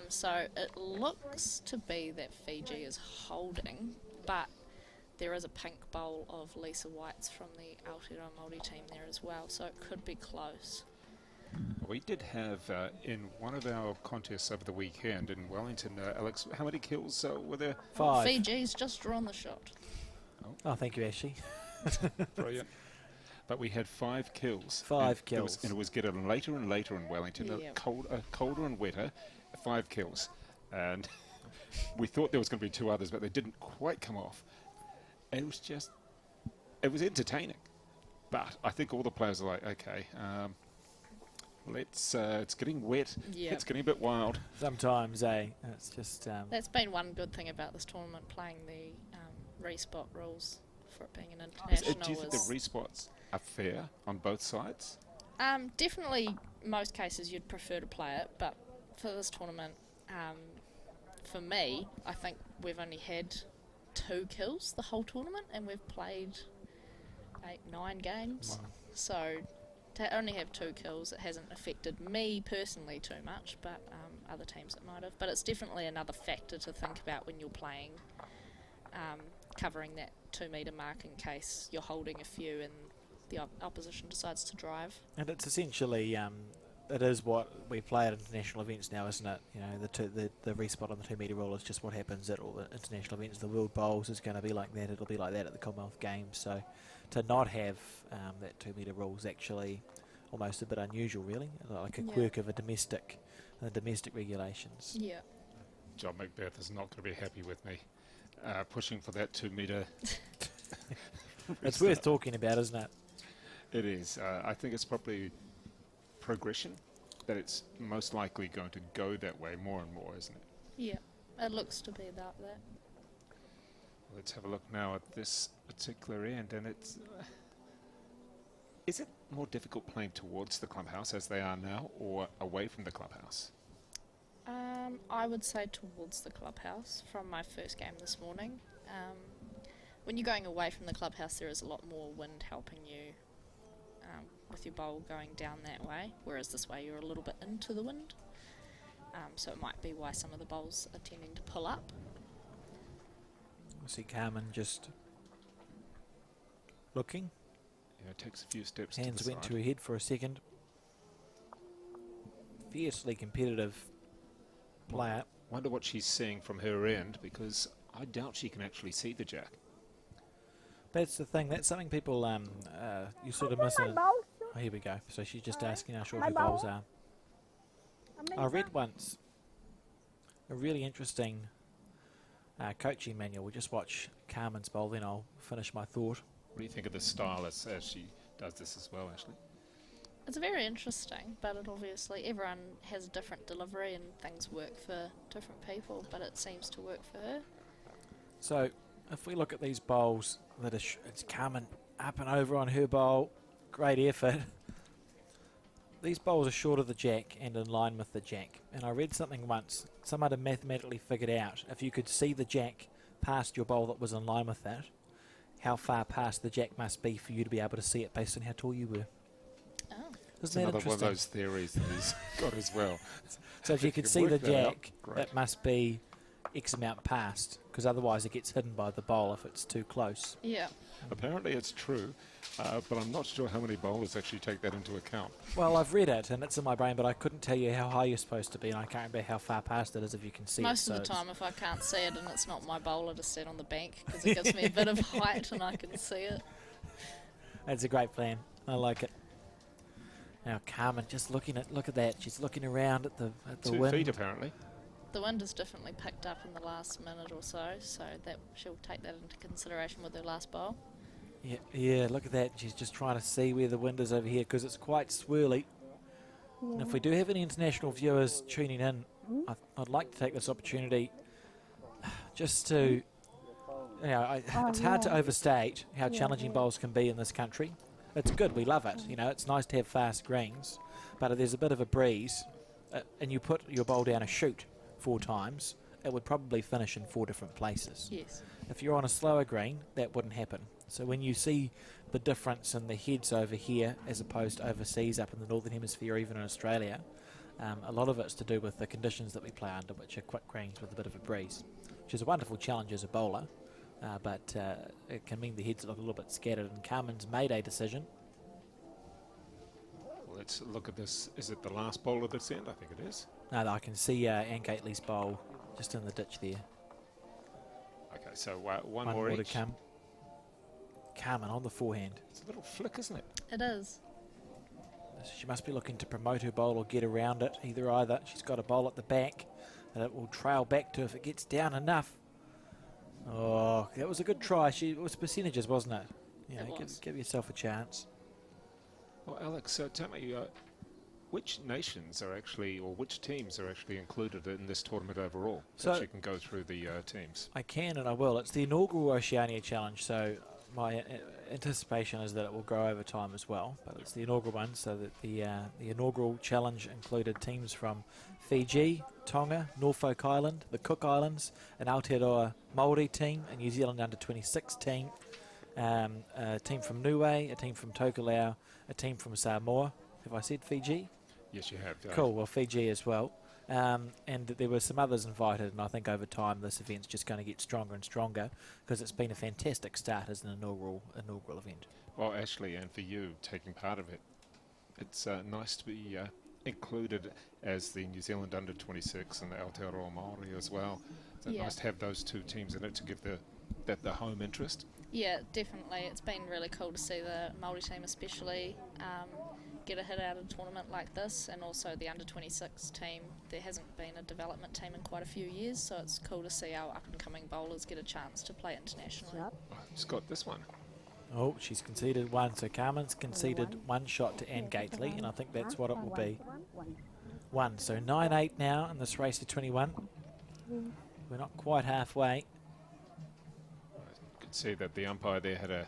So it looks to be that Fiji is holding, but there is a pink bowl of Lisa White's from the Aotearoa Māori team there as well, so it could be close. We did have in one of our contests over the weekend in Wellington, Alex, how many kills were there? 5. Fiji's just drawn the shot. Oh, thank you, Ashley. Brilliant. But we had 5 kills. 5 and kills. And it was getting later and later in Wellington, Yeah. colder and wetter, 5 kills. And we thought there was going to be 2 others, but they didn't quite come off. And it was entertaining. But I think all the players are like, okay, it's getting wet. Yeah. It's getting a bit wild. Sometimes, it's just... That's been one good thing about this tournament, playing the respot rules for it being an Do international. you think the respots are fair on both sides? Definitely, most cases you'd prefer to play it, but for this tournament, for me, I think we've only had 2 kills the whole tournament, and we've played 8-9 games. Wow. So to only have 2 kills, it hasn't affected me personally too much, but other teams it might have. But it's definitely another factor to think about when you're playing, covering that 2 metre mark in case you're holding a few and the opposition decides to drive. And it's essentially, it is what we play at international events now, isn't it? You know, the respot on the 2 metre rule is just what happens at all the international events. The World Bowls is going to be like that. It'll be like that at the Commonwealth Games. So to not have that 2 metre rule is actually almost a bit unusual, really, like a quirk of the domestic regulations. Yeah. John Macbeth is not going to be happy with me pushing for that 2 metre. It's worth talking about, isn't it? It is. I think it's probably progression, that it's most likely going to go that way more and more, isn't it? Yeah, it looks to be about that. Let's have a look now at this particular end, and it's Is it more difficult playing towards the clubhouse as they are now, or away from the clubhouse? I would say towards the clubhouse from my first game this morning. When you're going away from the clubhouse, there is a lot more wind helping you with your bowl going down that way, whereas this way you're a little bit into the wind. So it might be why some of the bowls are tending to pull up. I see Carmen just looking. Yeah, it takes a few steps Hands to the went side. to her head for a second. Fiercely competitive player. Wonder what she's seeing from her end, because I doubt she can actually see the jack. That's the thing. That's something people you sort of miss. My bowls. Oh, here we go. So she's just asking how short My her bowls bowl. are. I I read once a really interesting coaching manual. We'll just watch Carmen's bowl, then I'll finish my thought. What do you think of the style as she does this as well, Ashley? It's very interesting, but it obviously everyone has a different delivery and things work for different people, but it seems to work for her. So if we look at these bowls, that is, it's Carmen up and over on her bowl. Great effort. These bowls are short of the jack and in line with the jack. And I read something once. Someone had mathematically figured out if you could see the jack past your bowl that was in line with that, how far past the jack must be for you to be able to see it based on how tall you were. Oh, It's Isn't that another one of interesting? those theories that he's got as well. So if you If could you see the work that out, jack, great. it must be X amount past, because otherwise it gets hidden by the bowl if it's too close. yeah. Apparently it's true, but I'm not sure how many bowlers actually take that into account. Well, I've read it and it's in my brain, but I couldn't tell you how high you're supposed to be, and I can't remember how far past it is if you can see Most it. of the time, if I can't see it and it's not my bowl, I just sit on the bank because it gives me a bit of height and I can see it. It's a great plan. I like it. Now Carmen, just look at that. She's looking around at the 2 wind. feet apparently. The wind has definitely picked up in the last minute or so that she'll take that into consideration with her last bowl. Yeah, look at that. She's just trying to see where the wind is over here because it's quite swirly. And if we do have any international viewers tuning in, I'd like to take this opportunity just to, it's hard to overstate how challenging bowls can be in this country. It's good, we love it. It's nice to have fast greens, but if there's a bit of a breeze and you put your bowl down a chute 4 times, it would probably finish in 4 different places. Yes. If you're on a slower green, that wouldn't happen. So when you see the difference in the heads over here as opposed to overseas up in the Northern Hemisphere, even in Australia, a lot of it's to do with the conditions that we play under, which are quick greens with a bit of a breeze, which is a wonderful challenge as a bowler, but it can mean the heads look a little bit scattered, and Carmen's made a decision. Let's look at this. Is it the last bowl of this end? I think it is. No, I can see Anne Gately's bowl just in the ditch there. Okay, so one One more more to each. come. Carmen on the forehand. It's a little flick, isn't it? It is. She must be looking to promote her bowl or get around it. Either. She's got a bowl at the back and it will trail back to if it gets down enough. Oh, that was a good try. It was percentages, wasn't it? It was. Give yourself a chance. Well, Alex, tell me, which nations are actually, or which teams are actually included in this tournament overall? So So- you can go through the teams. I can and I will. It's the inaugural Oceania Challenge, so my anticipation is that it will grow over time as well. But it's the inaugural one, so that the inaugural challenge included teams from Fiji, Tonga, Norfolk Island, the Cook Islands, an Aotearoa Māori team, a New Zealand under-26 team, a team from Niue, a team from Tokelau, a team from Samoa. Have I said Fiji? Yes, you have. Cool, well Fiji as well. And there were some others invited, and I think over time this event's just going to get stronger and stronger because it's been a fantastic start as an inaugural event. Well, Ashley, and for you taking part of it, it's nice to be included as the New Zealand under-26 and the Aotearoa Māori as well. It's Yeah. nice to have those 2 teams in it to give the home interest. Yeah, definitely. It's been really cool to see the Māori team especially get a hit out of a tournament like this, and also the under-26 team. There hasn't been a development team in quite a few years, so it's cool to see our up-and-coming bowlers get a chance to play internationally. Oh, who's got this one? Oh, she's conceded 1, so Carmen's conceded 1 shot to Anne Gately, and I think that's what it will be. 1, so 9-8 now in this race to 21. We're not quite halfway. You could see that the umpire there had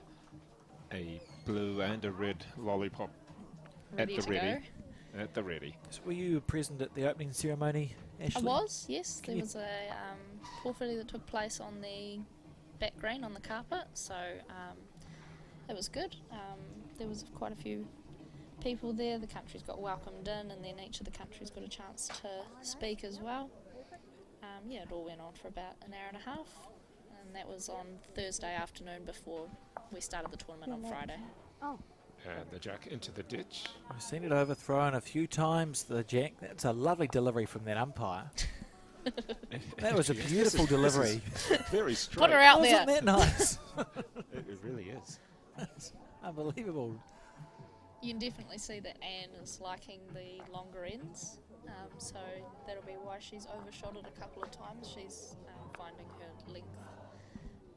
a blue and a red lollipop Ready at the to ready. go. At the ready. So were you present at the opening ceremony, Ashley? I was, yes. Can There you- was a porphyry that took place on the back green on the carpet, so it was good. There was quite a few people there. The countries got welcomed in, and then each of the countries got a chance to speak as well. Yeah, it all went on for about an hour and a half, and that was on Thursday afternoon before we started the tournament on Friday. Oh, And the jack into the ditch. I've seen it overthrown a few times, the jack. That's a lovely delivery from that umpire. That was a Yes, beautiful this is delivery. Very straight. Put her out Wasn't there. that nice? It really is. Unbelievable. You can definitely see that Anne is liking the longer ends, so that'll be why she's overshot it a couple of times. She's finding her length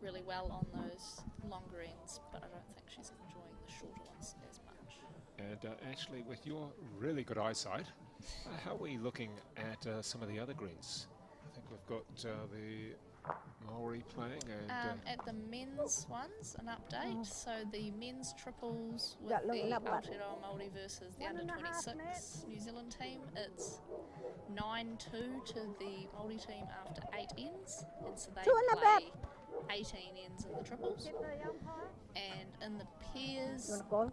really well on those longer ends, but I don't think she's enjoying the shorter ones as much. And Ashley, with your really good eyesight, how are we looking at some of the other greens? I think we've got the Maori playing and At the men's ones, an update. So the men's triples with Dạ, the lặp lại. Aotearoa Māori versus the under 26 New Zealand team, it's 9-2 to the Māori team after 8 ends, and so they Two and a play 18 ends in the triples. And in the pairs, you want to go?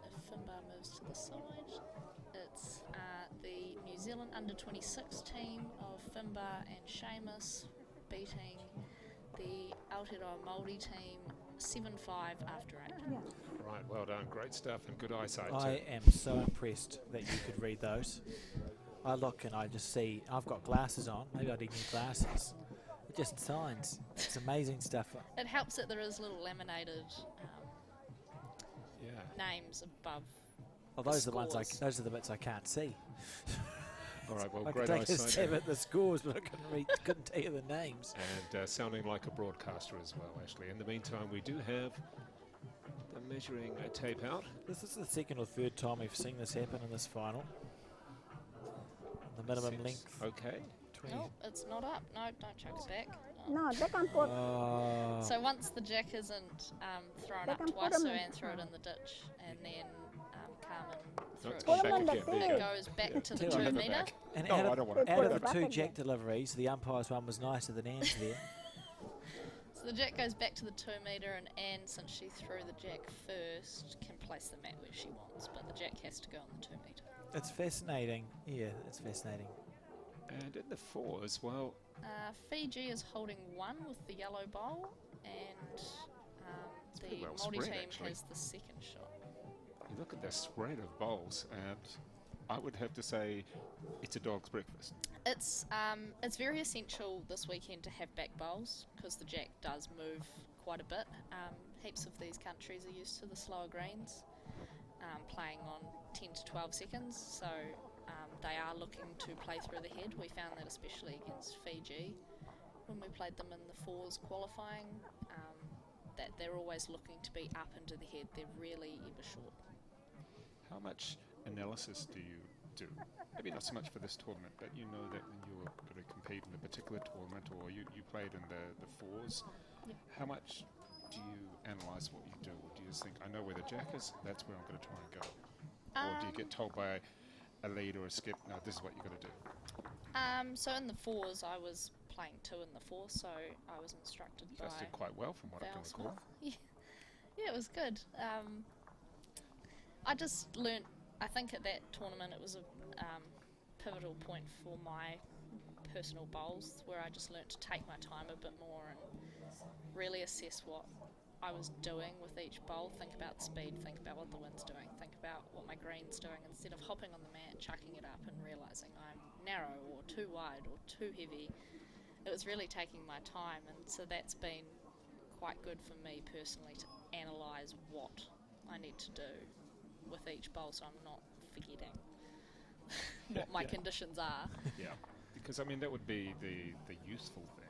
if Finbar moves to the side, it's the New Zealand under 26 team of Finbar and Seamus beating the Aotearoa Māori team 7-5 after 8. right, well done, great stuff and good eyesight I too. am so impressed that you could read those. I look and I just see, I've got glasses on. Maybe I need new glasses. It just signs. It's amazing stuff. It helps that there is little laminated Yeah. names above. Well, those are the ones Scores. those are the bits I can't see. All right, well, I could great take a eyesight. stab at the scores, but I couldn't tell you the names. And sounding like a broadcaster as well, Ashley. In the meantime, we do have the measuring tape out. This is the second or third time we've seen this happen in this final. The minimum Seems length. Okay. 20. No, it's not up. No, don't chuck it back. No, they can put. Oh. So once the jack isn't thrown They up can put twice, so 'em in. Anne threw it in the ditch, and then Carmen threw Let's it go Put 'em back in the again. There you thing. go. It goes back to the Tell 2 you Have it metre. back. And No, out I of, don't want They it. out put of it the back two again. jack deliveries, the umpire's one was nicer than Anne's there. So the jack goes back to the 2 metre, and Anne, since she threw the jack first, can place the mat where she wants, but the jack has to go on the 2 metre. It's fascinating. Yeah, it's fascinating. And in the fours, well, Fiji is holding 1 with the yellow bowl, and the pretty well Māori spread, team actually. has the second shot. you look at the spread of bowls, and I would have to say it's a dog's breakfast. It's very essential this weekend to have back bowls because the jack does move quite a bit. Heaps of these countries are used to the slower greens, playing on 10 to 12 seconds, so they are looking to play through the head. We found that especially against Fiji when we played them in the fours qualifying, that they're always looking to be up into the head. They're really ever short. How much analysis do you do? Maybe not so much for this tournament, but you know that when you're going to compete in a particular tournament or you played in the fours, Yep. how much do you analyse what you do? Or do you just think, I know where the jack is, that's where I'm going to try and go? Or do you get told by a lead or a skip, no, this is what you've got to do? So in the fours, I was playing 2 in the 4, so I was instructed You by guys did quite well from what I Val can Smith. recall. Yeah, it was good. I just learnt, I think at that tournament it was a pivotal point for my personal bowls where I just learnt to take my time a bit more and really assess what I was doing with each bowl, think about the speed, think about what the wind's doing, think about what my green's doing, instead of hopping on the mat, chucking it up and realising I'm narrow or too wide or too heavy. It was really taking my time, and so that's been quite good for me personally to analyse what I need to do with each bowl so I'm not forgetting what my Yeah. conditions are. Yeah, because I mean that would be the useful thing.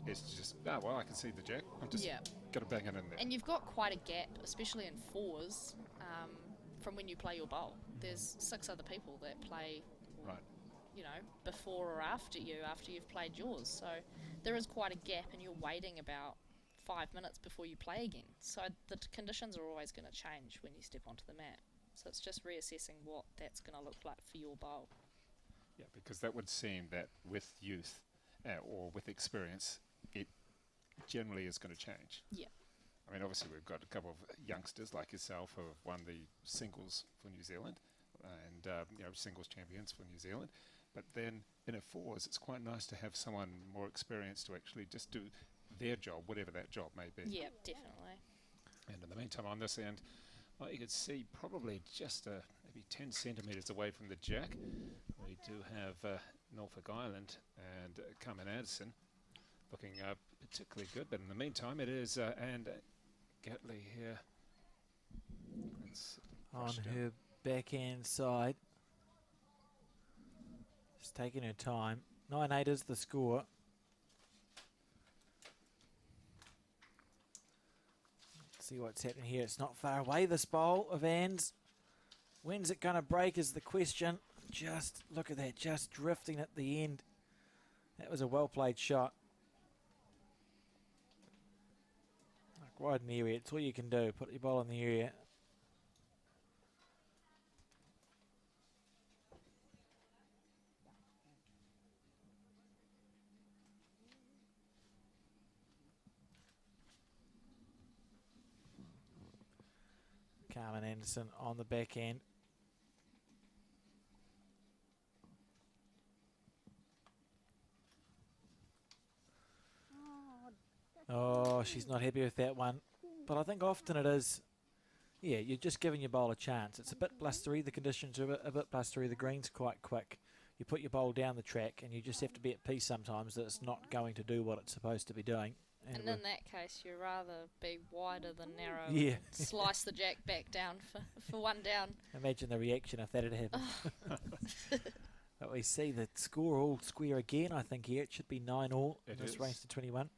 Is to just well I can see the jack. I'm just Yeah. gonna bang it in there. And you've got quite a gap, especially in fours, from when you play your bowl. There's 6 other people that play, Right. you know, before or after you've played yours. So there is quite a gap, and you're waiting about 5 minutes before you play again. So the conditions are always going to change when you step onto the mat. So it's just reassessing what that's going to look like for your bowl. Yeah, because that would seem that with youth or with experience, it generally is going to change. Yeah. I mean, obviously we've got a couple of youngsters like yourself who have won the singles for New Zealand and singles champions for New Zealand. But then in a fours, it's quite nice to have someone more experienced to actually just do their job, whatever that job may be. Yeah, definitely. And in the meantime, on this end, you can see probably just maybe 10 centimetres away from the jack, we do have Norfolk Island and Carmen Anderson looking particularly good. But in the meantime, it is and Gatley here. On her backhand side. Just taking her time. 9-8 is the score. Let's see what's happening here. It's not far away, this bowl of Anne's. When's it going to break is the question. Just look at that, just drifting at the end. That was a well-played shot. Like right in the area, it's all you can do. Put your ball in the area. Carmen Anderson on the back end. Oh, she's not happy with that one. But I think often it is, yeah, you're just giving your bowl a chance. It's a bit +3, the conditions are a bit +3, the green's quite quick. You put your bowl down the track and you just have to be at peace sometimes that it's not going to do what it's supposed to be doing. And in that case, you'd rather be wider than narrow. Yeah. And slice the jack back down for one down. Imagine the reaction if that had happened. But we see the score all square again, I think, here. It should be 9-all in this race to 21. And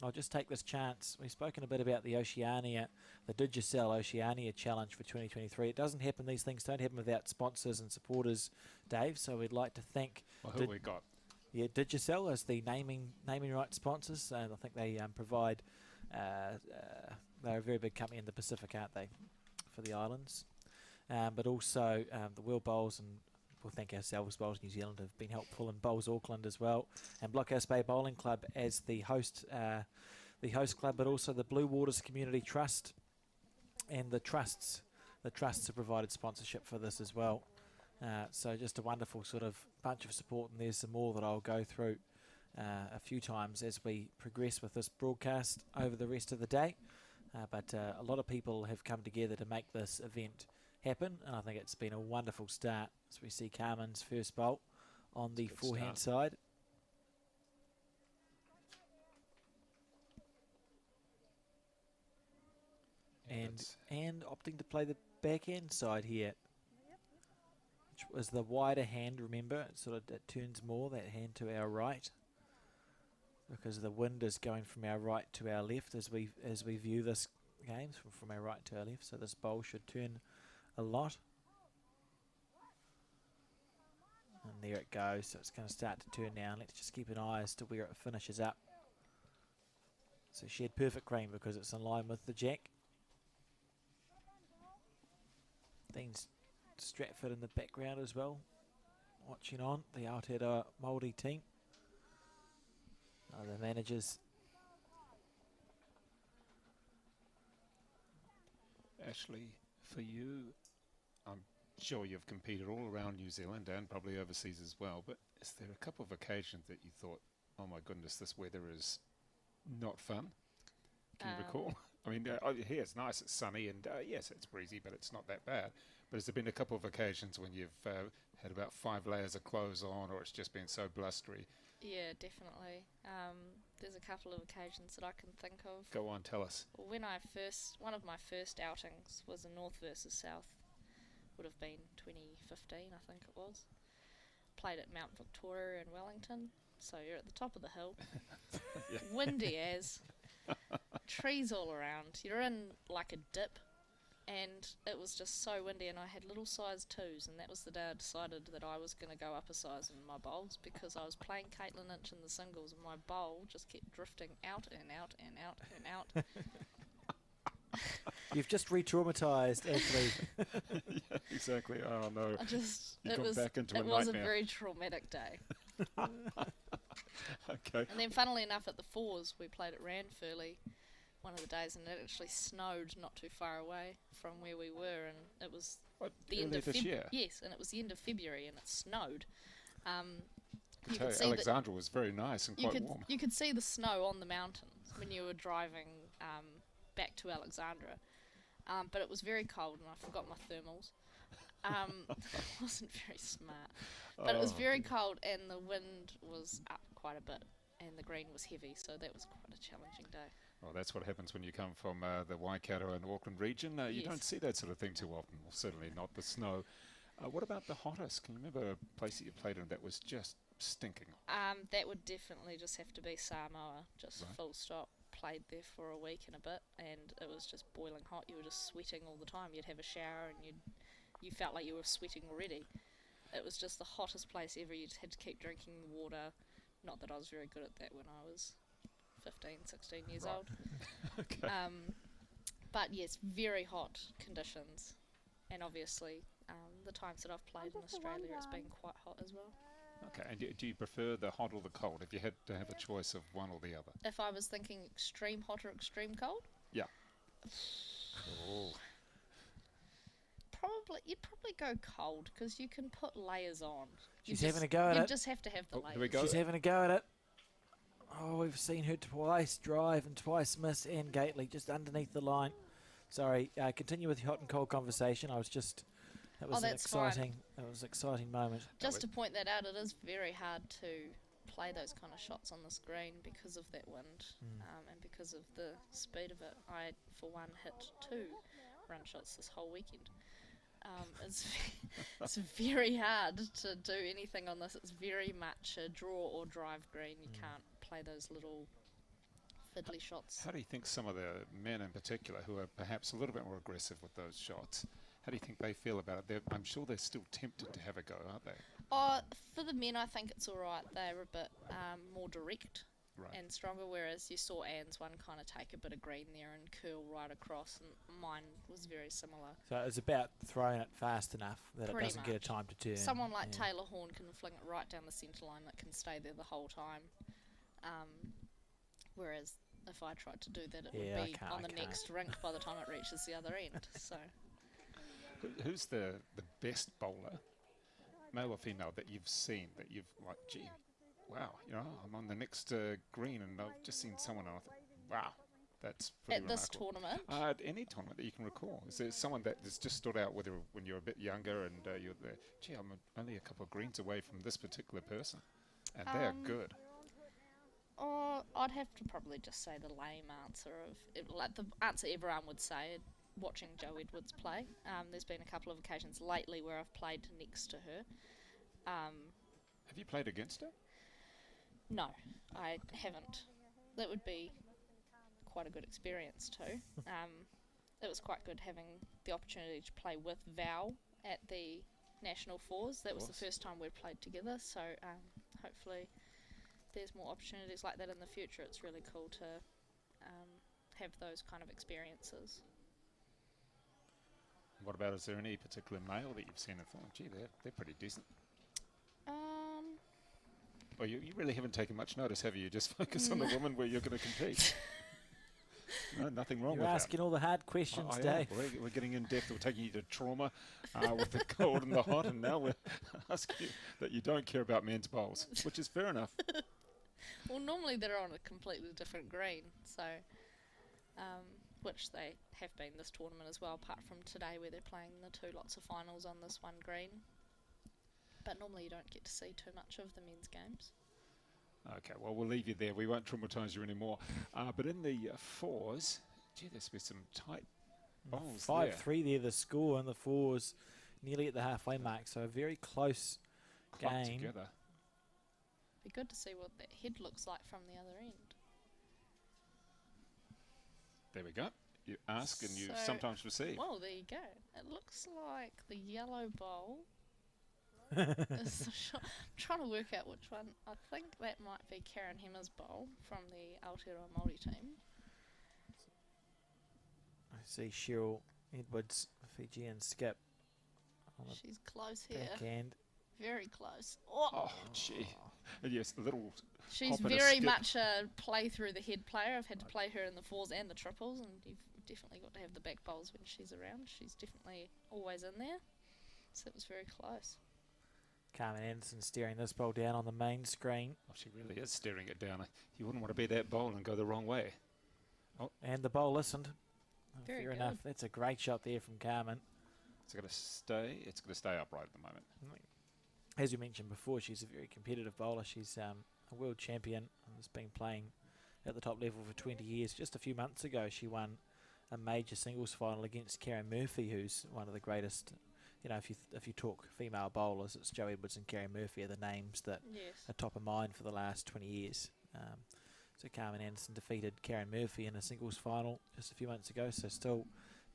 I'll just take this chance. We've spoken a bit about the Oceania, the Digicel Oceania Challenge for 2023. It doesn't happen, these things don't happen without sponsors and supporters, Dave. So we'd like to thank... Well, who we got? Yeah, Digicel as the naming rights sponsors. I think they provide... they're a very big company in the Pacific, aren't they, for the islands? But also the World Bowls, and we'll thank ourselves, Bowls New Zealand have been helpful, and Bowls Auckland as well, and Blockhouse Bay Bowling Club as the host club, but also the Blue Waters Community Trust and the trusts. The trusts have provided sponsorship for this as well. So just a wonderful sort of bunch of support, and there's some more that I'll go through a few times as we progress with this broadcast over the rest of the day. But a lot of people have come together to make this event happen, and I think it's been a wonderful start as we see Carmen's first bowl on the forehand side. And opting to play the backhand side here, which was the wider hand. Remember, it turns more, that hand to our right, because the wind is going from our right to our left as we view this game, from our right to our left. So this bowl should turn a lot. And there it goes. So it's going to start to turn now. Let's just keep an eye as to where it finishes up. So she had perfect green because it's in line with the jack. Dean Stratford in the background as well, watching on the Aotearoa Māori team. The managers. Ashley, for you, I'm sure you've competed all around New Zealand and probably overseas as well, but is there a couple of occasions that you thought, oh my goodness, this weather is not fun? Can you recall? I mean, here it's nice, it's sunny, and yes, it's breezy, but it's not that bad. But has there been a couple of occasions when you've had about 5 layers of clothes on, or it's just been so blustery? Yeah, definitely. There's a couple of occasions that I can think of. Go on, tell us. When one of my first outings was in North versus South. Would have been 2015, I think it was. Played at Mount Victoria in Wellington, so you're at the top of the hill. Yeah. Windy as. Trees all around. You're in like a dip, and it was just so windy, and I had little size 2s, and that was the day I decided that I was going to go up a size in my bowls, because I was playing Caitlin Inch in the singles, and my bowl just kept drifting out and out and out and out. You've just re-traumatised, actually. Yeah, exactly. Oh no. It was a was a very traumatic day. Okay. And then funnily enough, at the 4s we played at Ranfurly one of the days, and it actually snowed not too far away from where we were, and it was the end of February. Yes, and it was the end of February, and it snowed. I can tell you, Alexandra was very nice and quite warm. You could see the snow on the mountains when you were driving back to Alexandra, but it was very cold, and I forgot my thermals. I wasn't very smart, but it was very cold, and the wind was up quite a bit, and the green was heavy, so that was quite a challenging day. Well, that's what happens when you come from the Waikato and Auckland region. You don't see that sort of thing too often, well, certainly not the snow. What about the hottest? Can you remember a place that you played in that was just stinking? That would definitely just have to be Samoa, just right. Full stop. Played there for a week and a bit, and it was just boiling hot. You were just sweating all the time. You'd have a shower, and you felt like you were sweating already. It was just the hottest place ever. You had to keep drinking the water. Not that I was very good at that when I was 15, 16 years old. Okay. But yes, very hot conditions, and obviously the times that I've played in Australia, it's been quite hot as well. Okay, and do you prefer the hot or the cold, if you had to have a choice of one or the other? If I was thinking extreme hot or extreme cold? Yeah. Oh. You'd probably go cold, because you can put layers on. She's having a go at it. You just have to have the layers. Here we go. She's having a go at it. Oh, we've seen her twice drive and twice miss, and Gately just underneath the line. Sorry, continue with your hot and cold conversation. That was an exciting moment. Just to point that out, it is very hard to play those kind of shots on this green because of that wind and because of the speed of it. I, for one, hit 2 run shots this whole weekend. It's very hard to do anything on this. It's very much a draw or drive green. You can't play those little fiddly shots. How do you think some of the men in particular, who are perhaps a little bit more aggressive with those shots, how do you think they feel about it? I'm sure they're still tempted to have a go, aren't they? For the men, I think it's all right. They're a bit more direct Right. and stronger, whereas you saw Anne's one kind of take a bit of green there and curl right across, and mine was very similar. So it's about throwing it fast enough that Pretty it doesn't get a much. time to turn. Someone like Taylor Horn can fling it right down the centre line that can stay there the whole time. Whereas if I tried to do that, it would be on the next rink by the time it reaches the other end. So, Who's the best bowler, male or female, that you've seen that you've like, gee, wow, I'm on the next green and I've just seen someone and I thought, wow, that's pretty at this remarkable. tournament? At any tournament that you can recall. Is there someone that has just stood out, whether when you're a bit younger and you're there, gee, I'm only a couple of greens away from this particular person, and they're good? I'd have to probably just say the lame answer like the answer everyone would say, watching Jo Edwards play. There's been a couple of occasions lately where I've played next to her. Have you played against her? No, I haven't. That would be quite a good experience too. It was quite good having the opportunity to play with Val at the National Fours. That was the first time we'd played together, so hopefully there's more opportunities like that in the future. It's really cool to have those kind of experiences. What about, is there any particular male that you've seen and thought, gee, they're pretty decent? Well, you really haven't taken much notice, have you? You just focus on the woman where you're going to compete. No, nothing wrong with that. You're asking all the hard questions, Dave. We're getting in depth. We're taking you to trauma with the cold and the hot, and now we're asking you that you don't care about men's bowls, which is fair enough. Well, normally they're on a completely different green, so which they have been this tournament as well, apart from today where they're playing the 2 lots of finals on this one green. But normally you don't get to see too much of the men's games. Okay, well, we'll leave you there. We won't traumatise you anymore. But in the 4s, gee, there's been some tight bowls 5-3 there, the score, and the 4s nearly at the halfway mark, so a very close game. Together. Be good to see what that head looks like from the other end. There we go. You ask and you So- sometimes receive. Well, there you go. It looks like the yellow bowl. is the shot. I'm trying to work out which one. I think that might be Karen Hemmer's bowl from the Aotearoa Māori team. I see Cheryl Edwards, Fijian skip. On the She's close here. backhand. Very close. Oh, Oh, gee. And yes, a little she's hop and a very skip. much a play through the head player. I've had to play her in the fours and the triples, and you've definitely got to have the back bowls when she's around. She's definitely always in there. So it was very close. Carmen Anderson steering this bowl down on the main screen. Oh, she really is staring it down. You wouldn't want to be that bowl and go the wrong way. And the bowl listened. Very Fair good. enough. That's a great shot there from Carmen. It's going to stay. It's going to stay upright at the moment. As you mentioned before, she's a very competitive bowler. She's a world champion and has been playing at the top level for 20 years. Just a few months ago, she won a major singles final against Karen Murphy, who's one of the greatest. You know, if you talk female bowlers, it's Jo Edwards and Karen Murphy are the names that Yes. are top of mind for the last 20 years. So Carmen Anderson defeated Karen Murphy in a singles final just a few months ago, so still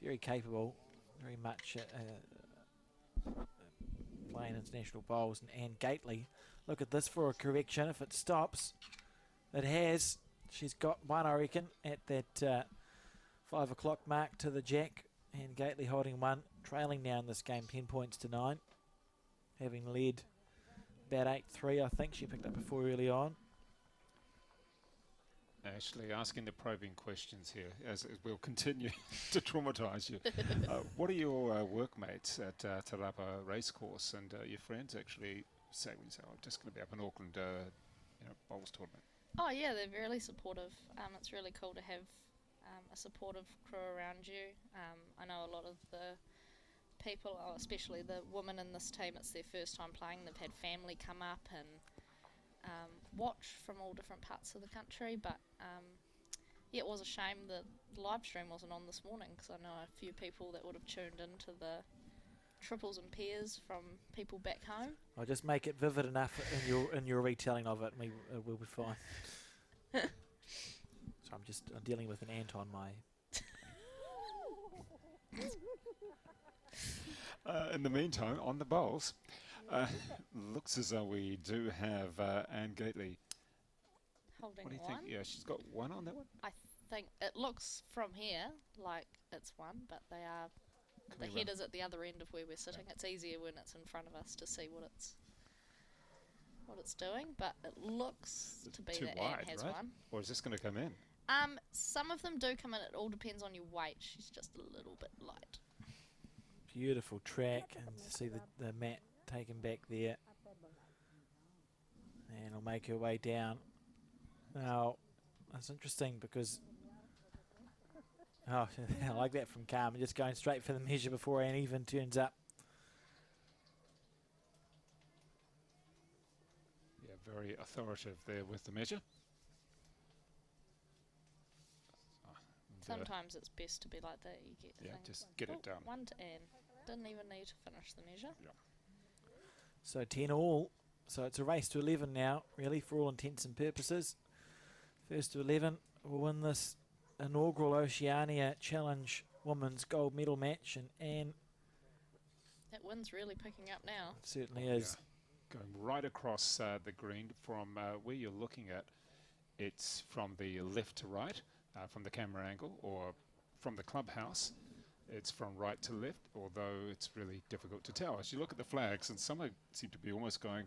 very capable, very much playing international bowls. And Anne Gately, look at this for a correction. If it stops, it has. She's got one, I reckon, at that 5 o'clock mark to the jack. Anne Gately holding one, trailing now in this game 10 points to 9, having led about 8-3, I think. She picked up a 4 early on. Ashley, asking the probing questions here as we'll continue to traumatise you. What are your workmates at Te Rapa Racecourse and your friends actually say when you say, I'm just going to be up in Auckland, bowls tournament? Oh yeah, they're really supportive. It's really cool to have a supportive crew around you. I know a lot of the people, especially the women in this team, it's their first time playing. They've had family come up and watch from all different parts of the country, but yeah, it was a shame the live stream wasn't on this morning, because I know a few people that would have tuned into the triples and pairs from people back home. I'll just make it vivid enough in your retelling of it, and we'll be fine. So I'm dealing with an ant on my. In the meantime, on the bowls, looks as though we do have Anne Gately. Holding What do you one. think? Yeah, she's got one on that one. I think it looks from here like it's one, but they are. The Coming head round. is at the other end of where we're sitting. It's easier when it's in front of us to see what it's doing, but it looks to be Too that wide, Anne has right? one. Or is this going to come in? Some of them do come in. It all depends on your weight. She's just a little bit light. Beautiful track, and you see the mat taken back there. And will make her way down. Now, that's interesting because... Oh, I like that from Carmen, just going straight for the measure before Anne even turns up. Yeah, very authoritative there with the measure. And, Sometimes it's best to be like that. You get the yeah, thing. just get it done. One to Anne. Didn't even need to finish the measure. So 10 all. So it's a race to 11 now, really, for all intents and purposes. First to 11 will win this inaugural Oceania Challenge Women's Gold Medal match, and Anne That wind's really picking up now. certainly is. Yeah. Going right across the green from where you're looking at. It's from the left to right, from the camera angle, or from the clubhouse. It's from right to left, although it's really difficult to tell. As you look at the flags, and some seem to be almost going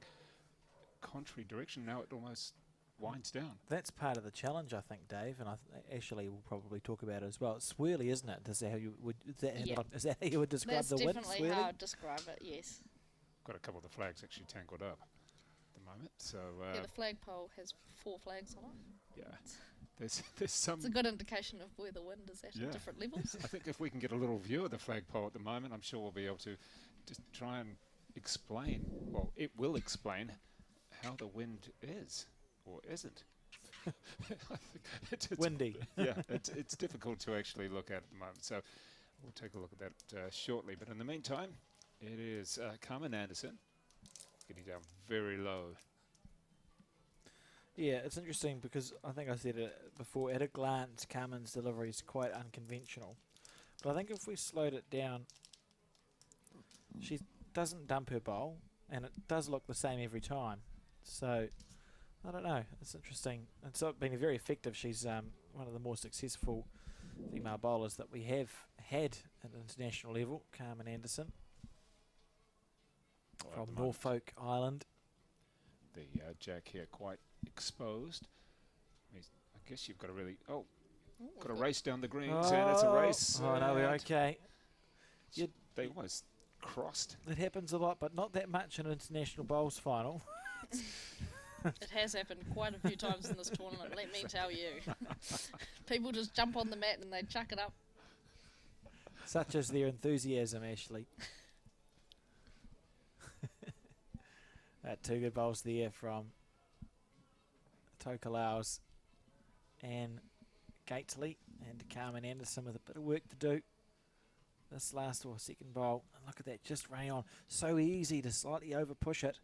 contrary direction. Now it almost winds down. That's part of the challenge, I think, Dave, and Ashley will probably talk about it as well. It's swirly, isn't it? Is that how you would? Yeah. Is that how you would describe That's the wind? definitely Swirly? how I'd describe it, yes. Got a couple of the flags actually tangled up at the moment. So Yeah, the flagpole has 4 flags on it. yeah, there's some. It's a good indication of where the wind is at Yeah. different levels. I think if we can get a little view of the flagpole at the moment, I'm sure we'll be able to just try and explain. Well, it will explain how the wind is or isn't. I think it's Windy. Yeah, it's difficult to actually look at the moment. So we'll take a look at that shortly. But in the meantime, it is Carmen Anderson getting down very low. Yeah, it's interesting because I think I said it before. At a glance, Carmen's delivery is quite unconventional. But I think if we slowed it down, she doesn't dump her bowl, and it does look the same every time. So, I don't know. It's interesting. It's been very effective. She's one of the more successful female bowlers that we have had at international level, Carmen Anderson, Well, at from the moment, Norfolk Island. the jack here quite exposed. I guess you've got to really... Oh, got to race down the greens, and it's a race. Oh, no, we're and okay. They almost crossed. It happens a lot, but not that much in an international bowls final. It has happened quite a few times in this tournament, let me tell you. People just jump on the mat and they chuck it up. Such as their enthusiasm, Ashley. Two good bowls there from Tokalaus and Gately, and Carmen Anderson with a bit of work to do. This last or second bowl, and look at that, just running on. So easy to slightly over push it.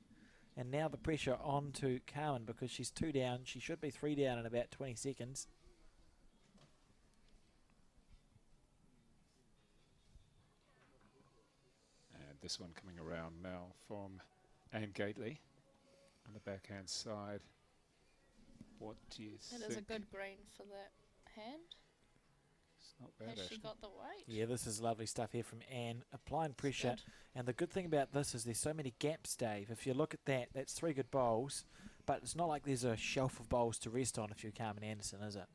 And now the pressure on to Carmen because she's 2 down. She should be 3 down in about 20 seconds. And this one coming around now from Anne Gately on the backhand side. What do you think? It is a good green for that hand. It's not bad, Has she actually. got the weight? Yeah, this is lovely stuff here from Anne. Applying pressure. Good. And the good thing about this is there's so many gaps, Dave. If you look at that, that's 3 good bowls. But it's not like there's a shelf of bowls to rest on if you're Carmen Anderson, is it?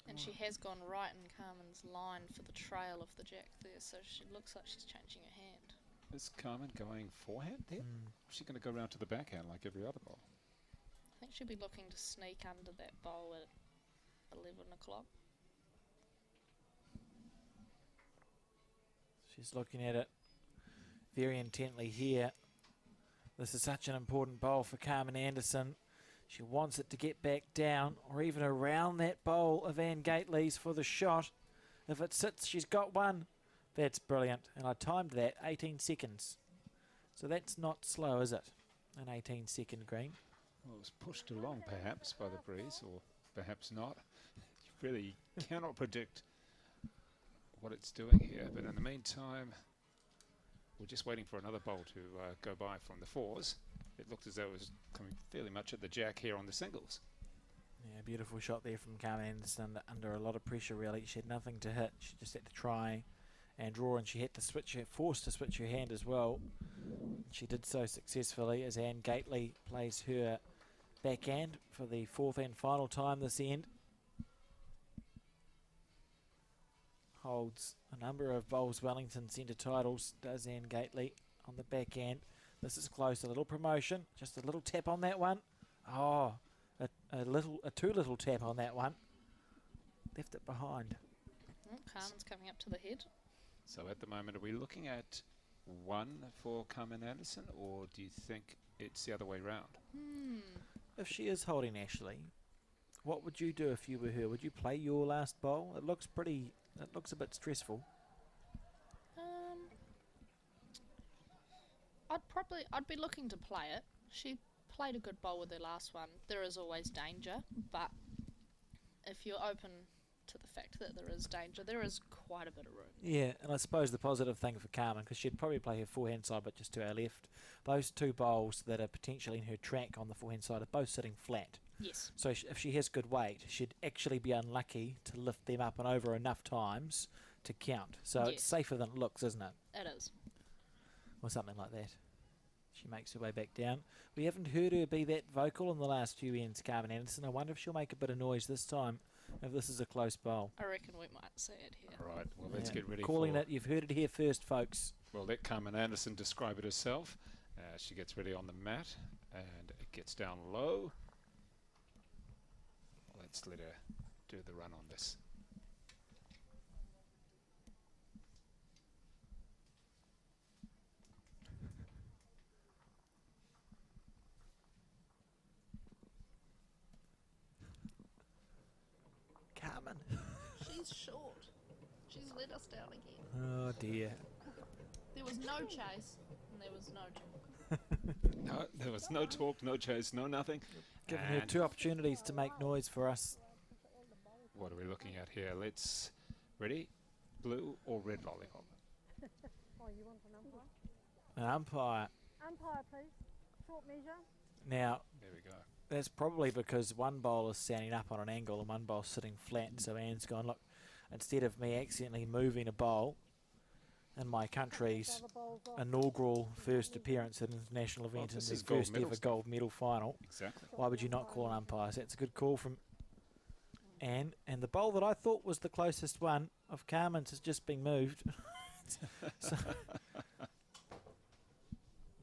And she has gone right in Carmen's line for the trail of the jack there, so she looks like she's changing her hand. Is Carmen going forehand there? Or is she going to go round to the backhand like every other bowl? I think she'll be looking to sneak under that bowl at 11 o'clock. She's looking at it very intently here. This is such an important bowl for Carmen Anderson. She wants it to get back down or even around that bowl of Anne Gately's for the shot. If it sits, she's got one. That's brilliant. And I timed that 18 seconds. So that's not slow, is it? An 18-second green. Well, it was pushed along perhaps by the breeze, or perhaps not. You really cannot predict what it's doing here, but in the meantime we're just waiting for another bowl to go by from the 4s. It looked as though it was coming fairly much at the jack here on the singles. Yeah, beautiful shot there from Carmen Anderson under a lot of pressure really. She had nothing to hit. She just had to try and draw, and she had to forced to switch her hand as well. She did so successfully as Anne Gately plays her backhand for the 4th and final time this end. Holds a number of Bowls Wellington centre titles, does Anne Gately on the backhand. This is close, a little promotion, just a little tap on that one. Oh, a too little tap on that one. Left it behind. Oh, Carmen's coming up to the head. So at the moment, are we looking at 1 for Carmen Anderson, or do you think it's the other way round? If she is holding Ashley, what would you do if you were her? Would you play your last bowl? It looks a bit stressful. I'd be looking to play it. She played a good bowl with her last one. There is always danger, but if you're open to the fact that there is danger, there is quite a bit of room. Yeah, and I suppose the positive thing for Carmen, because she'd probably play her forehand side but just to our left, those 2 bowls that are potentially in her track on the forehand side are both sitting flat. Yes. So if she has good weight, she'd actually be unlucky to lift them up and over enough times to count. So Yes. it's safer than it looks, isn't it? It is. Or something like that. She makes her way back down. We haven't heard her be that vocal in the last few ends, Carmen Anderson. I wonder if she'll make a bit of noise this time, if this is a close bowl. I reckon we might see it here. All right, well, let's Yeah. get ready Calling for... it, you've heard it here first, folks. Well, let Carmen Anderson describe it herself. She gets ready on the mat, and it gets down low. Let's let her do the run on this. Carmen. She's short. She's let us down again. Oh dear. There was no chase, and there was no talk. No, there was no talk, no chase, no nothing. Giving her And 2 opportunities to make noise for us. what are we looking at here? Let's... Ready? Blue or red lollipop? Oh, you want an umpire? An umpire. Umpire, please. Short measure. Now, There we go. that's probably because one bowl is standing up on an angle and one bowl's sitting flat. So Anne's gone, look, instead of me accidentally moving a bowl in my country's Other bowls off. inaugural first appearance at an international event this in is the gold first medal ever stuff. gold medal final, Exactly. why would you not call an umpire? So that's a good call from Anne. And the bowl that I thought was the closest one of Carmen's has just been moved. So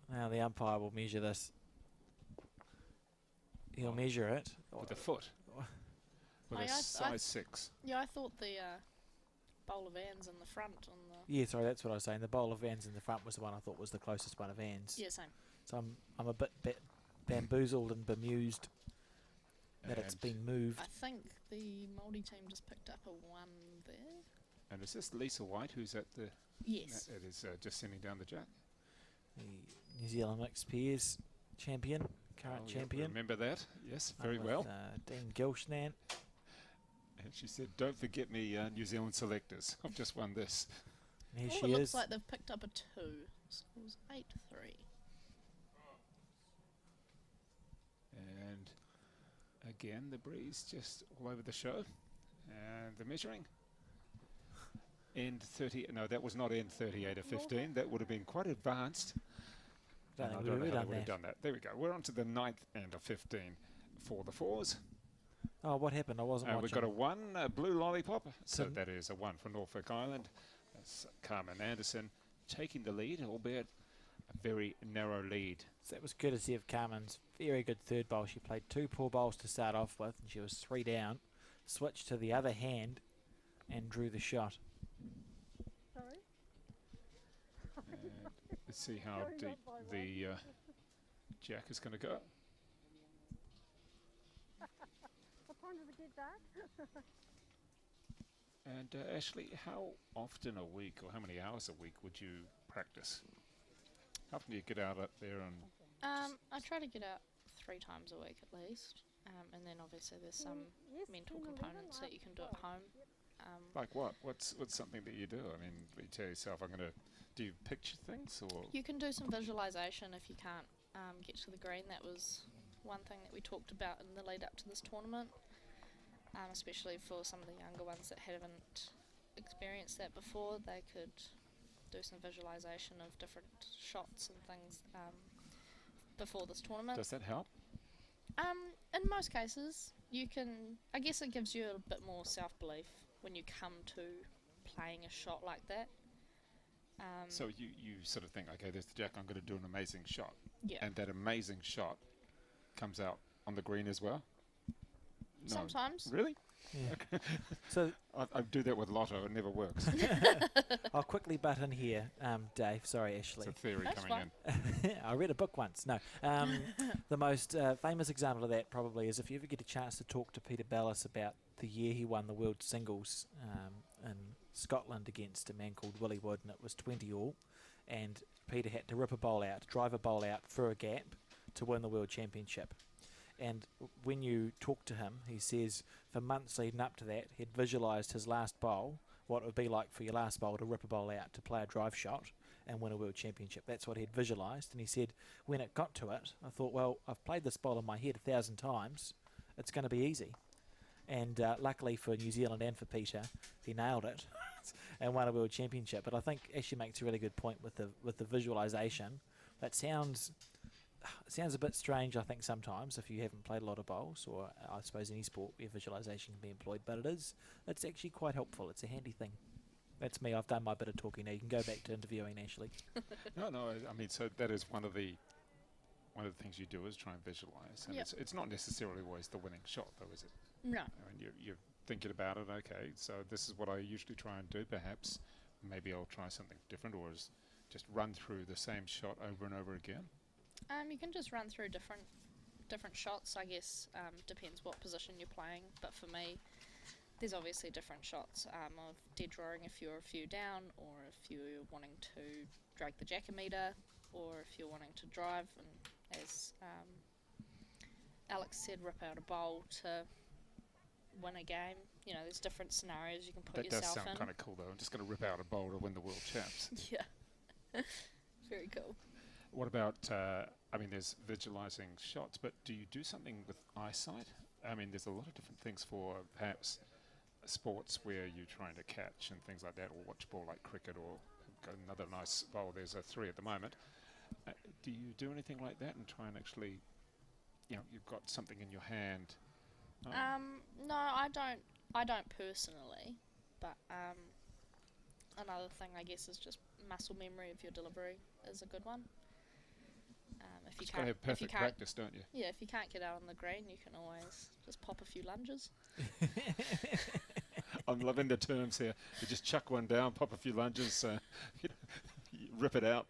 now the umpire will measure this. He'll Oh. measure it. With a foot. With I- a I- size 6. Yeah, I thought the bowl of Anne's in the front on the... Yeah, sorry, that's what I was saying. The bowl of Anne's in the front was the one I thought was the closest one of Anne's. Yeah, same. So I'm a bit bamboozled and bemused that it's And- been moved. I think the Māori team just picked up a 1 there. And is this Lisa White who's at the... Yes. It is just sending down the jack. The New Zealand mixed pairs champion, current Oh, yep, champion. remember that? Yes, very with, well. Dean Gilshnan. And she said, don't forget me, New Zealand selectors. I've just won this. Here Oh, she it looks is. like they've picked up a 2. Scores 8-3. And again, the breeze just all over the show. And the measuring. End 30. No, that was not end 38 of 15. That would have been quite advanced. Don't And think I we've don't know ever how they done would have that. done that. There we go. We're on to the 9th end of 15 for the 4s. Oh, what happened? I wasn't watching. We've got a 1, blue lollipop. So So- that is a 1 for Norfolk Island. That's Carmen Anderson taking the lead, albeit a very narrow lead. So that was courtesy of Carmen's very good third bowl. She played 2 poor bowls to start off with, and she was 3 down. Switched to the other hand and drew the shot. Sorry. And let's see how Going deep up by the jack is going to go. What time does it get dark? And Ashley, how often a week or how many hours a week would you practice? How often do you get out there and I try to get out 3 times a week at least. And then obviously there's some Yes, mental 10, 11, components that you can do at home. like what? What's something that you do? I mean, you tell yourself, I'm going to do you picture things or You can do some visualization if you can't get to the green. That was one thing that we talked about in the lead up to this tournament, especially for some of the younger ones that haven't experienced that before. They could do some visualization of different shots and things before this tournament. does that help? In most cases, you can. I guess it gives you a bit more self-belief when you come to playing a shot like that. So you sort of think, okay, there's the jack, I'm going to do an amazing shot. Yeah. And that amazing shot comes out on the green as well? No. Sometimes. Really? Yeah. So I do that with Lotto, it never works. I'll quickly butt in here, Dave. Sorry, Ashley. It's a theory That's coming fine. in. I read a book once. No. The most famous example of that probably is if you ever get a chance to talk to Peter Bellis about the year he won the World Singles in Scotland against a man called Willie Wood, and it was 20 all, and Peter had to rip a bowl out, drive a bowl out through a gap to win the World Championship. And when you talk to him, he says for months leading up to that, he'd visualised his last bowl, what it would be like for your last bowl to rip a bowl out, to play a drive shot and win a World Championship. That's what he'd visualised. And he said, when it got to it, I thought, well, I've played this bowl in my head 1,000 times. It's going to be easy. And luckily for New Zealand and for Peter, he nailed it and won a World Championship. But I think Ashley makes a really good point with the visualisation. That sounds a bit strange, I think, sometimes if you haven't played a lot of bowls, or I suppose any sport where visualisation can be employed, but it's actually quite helpful. It's a handy thing. That's me. I've done my bit of talking now. You can go back to interviewing Ashley. No, I mean, so that is one of the things you do is try and visualise. And Yep. it's not necessarily always the winning shot, though, is it? No. I mean, you're thinking about it, okay, so this is what I usually try and do, perhaps. Maybe I'll try something different, or just run through the same shot over and over again. You can just run through different shots, I guess. Depends what position you're playing. But for me, there's obviously different shots of dead drawing if you're a few down, or if you're wanting to drag the jack a metre, or if you're wanting to drive as Alex said, rip out a bowl to win a game. You know, there's different scenarios you can put That does yourself sound in. kind of cool, though. I'm just going to rip out a bowl to win the World Champs. Yeah. Very cool. What about, I mean, there's visualizing shots, but do you do something with eyesight? I mean, there's a lot of different things for perhaps sports where you're trying to catch and things like that, or watch ball like cricket, or got another nice bowl. There's a 3 at the moment. Do you do anything like that and try and actually, you know, you've got something in your hand? No, I don't personally, but another thing I guess is just muscle memory of your delivery is a good one. If you You've got to have perfect practice, don't you? Yeah, if you can't get out on the green, you can always just pop a few lunges. I'm loving the terms here. You just chuck one down, pop a few lunges, you rip it out.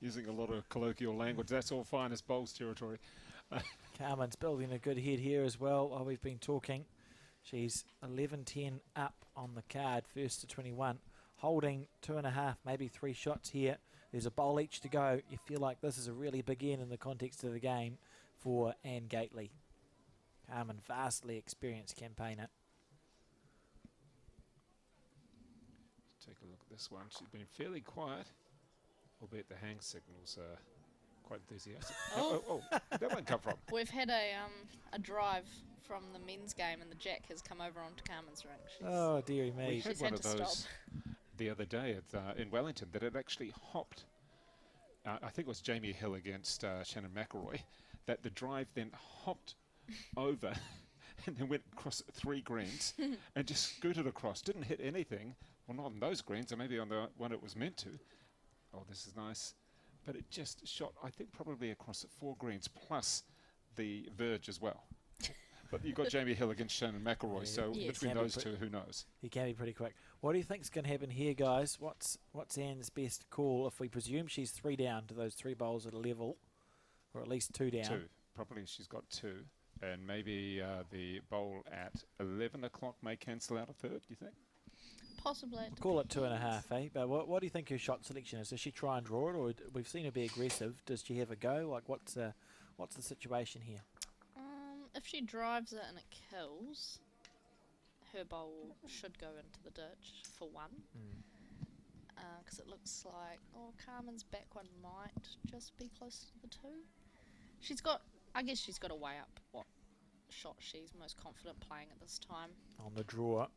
Using a lot of colloquial language. That's all fine as bowls territory. Carmen's building a good head here as well while we've been talking. She's 11-10 up on the card, first to 21. Holding 2.5, maybe 3 shots here. There's a bowl each to go. You feel like this is a really big end in the context of the game for Anne Gately. Carmen, vastly experienced campaigner. Take a look at this one. She's been fairly quiet, albeit the hang signals are quite enthusiastic. Oh, where'd that one come from? We've had a drive from the men's game, and the jack has come over onto Carmen's ring. Oh, dearie me. We had She's one had of to those stop. the other day in Wellington that had actually hopped. I think it was Jamie Hill against Shannon McElroy, that the drive then hopped over and then went across 3 greens and just scooted across. Didn't hit anything. Well, not on those greens, or maybe on the one it was meant to. Oh, this is nice. But it just shot, I think, probably across 4 greens plus the verge as well. But you've got Jamie Hill against Shannon McElroy, Yeah, so yes. between those two, who knows? He can be pretty quick. What do you think's going to happen here, guys? What's Anne's best call if we presume she's 3 down to those 3 bowls at a level, or at least 2 down? 2. Probably she's got 2. And maybe the bowl at 11 o'clock may cancel out a third, do you think? Possibly. We'll call it 2.5, eh? But what do you think her shot selection is? Does she try and draw it, or we've seen her be aggressive? Does she have a go? Like, what's the situation here? If she drives it and it kills, her bowl should go into the ditch for 1. Because it looks like, Carmen's back one might just be close to the 2. I guess she's got to weigh up what shot she's most confident playing at this time. On the draw.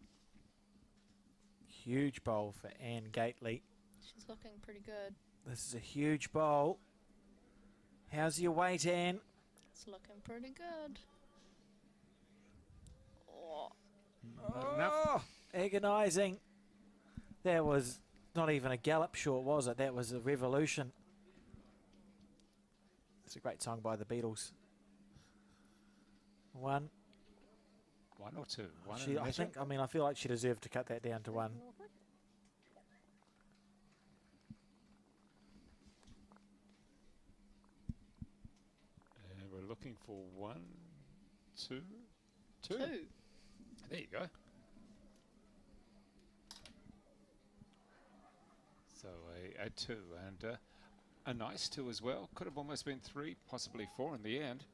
Huge bowl for Anne Gately. She's looking pretty good. This is a huge bowl. How's your weight, Anne? It's looking pretty good. Oh, Not enough. Agonising. That was not even a gallop shot, was it? That was a revolution. It's a great song by the Beatles. 1. 1 or 2? 1 I feel like she deserved to cut that down to 1. Norfolk? And we're looking for 1, 2, 2. 2. There you go. So a 2, and a nice 2 as well. Could have almost been 3, possibly 4 in the end.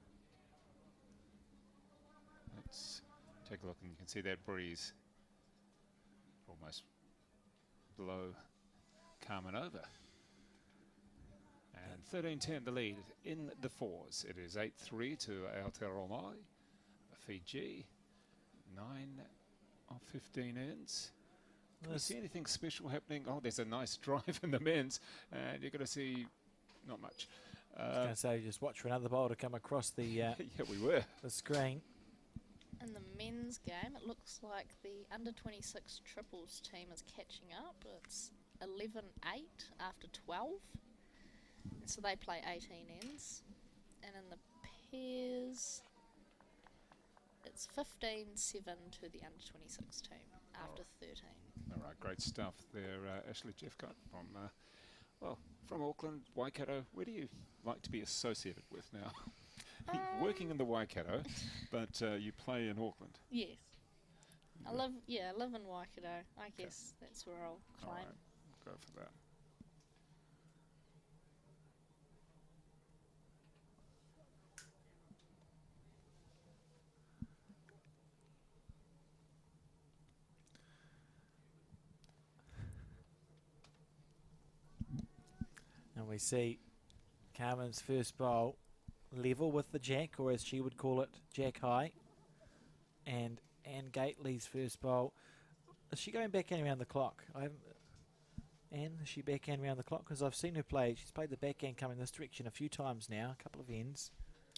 Let's take a look, and you can see that breeze almost blow Carmen over. And 13-10 the lead in the 4s. It is 8-3 to Aotearoa, Fiji. 9 of 15 ends. Can you see anything special happening? Oh, there's a nice drive in the men's, and you're going to see not much. I was going to say, just watch for another bowl to come across the Yeah, we were. the screen. In the men's game, it looks like the under-26 triples team is catching up. It's 11-8 after 12. And so they play 18 ends. And in the pairs, it's 15-7 to the under-26 team after 13. All right, great stuff there, Ashley Jeffcott from Auckland, Waikato. Where do you like to be associated with now? You're working in the Waikato, but you play in Auckland. Yes. I live in Waikato. I guess that's where I'll All claim. right, go for that. we see Carmen's first bowl level with the jack, or as she would call it, jack high. And Anne Gately's first bowl. Is she going backhand around the clock? Anne, is she backhand around the clock? Because I've seen her play. She's played the backhand coming this direction a few times now, a couple of ends.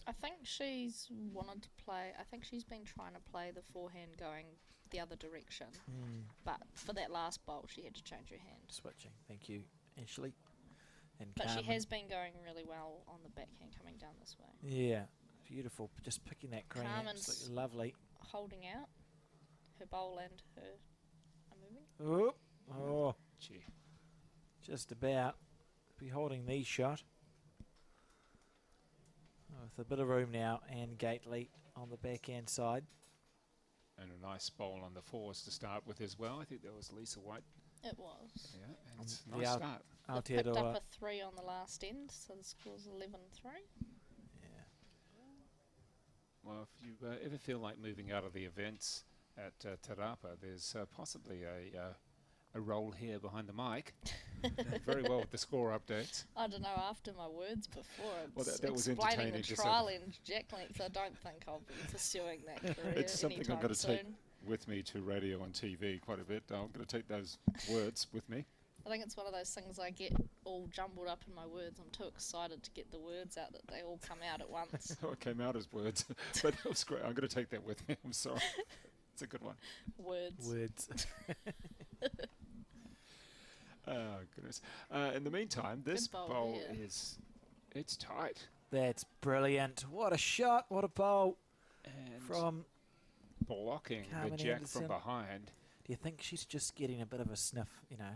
I think she's wanted to play. I think she's been trying to play the forehand going the other direction. But for that last bowl, she had to change her hand. Switching. Thank you, Ashley. And But Carmen. she has been going really well on the backhand coming down this way. Yeah, beautiful. Just picking that green. Carmen's Absolutely lovely. holding out. Her bowl and her are moving. Oh, oh, Gee. just about. Be holding the shot. With a bit of room now, and Gately on the backhand side. And a nice bowl on the fours to start with as well. I think that was Lisa White. It was. Yeah, and it's a The nice out- start. They picked up Aotearoa. a 3 on the last end, so the score's 11-3. Yeah. Well, if you ever feel like moving out of the events at Te Rapa, there's possibly a role here behind the mic. Very well with the score updates. I don't know, after my words before, Well, it's that was explaining entertaining the to trial say. end jack lengths, I don't think I'll be pursuing that career It's something I'm anytime going to take soon. with me to radio and TV quite a bit. I'm going to take those words with me. I think it's one of those things I get all jumbled up in my words. I'm too excited to get the words out that they all come out at once. So it came out as words, but that was great. I'm going to take that with me. I'm sorry. It's a good one. Words. Words. Oh, goodness. In the meantime, this Good bowl bowl there. it's tight. That's brilliant. What a shot. What a bowl And from... blocking the Carmen jack Anderson. from behind. Do you think she's just getting a bit of a sniff, you know?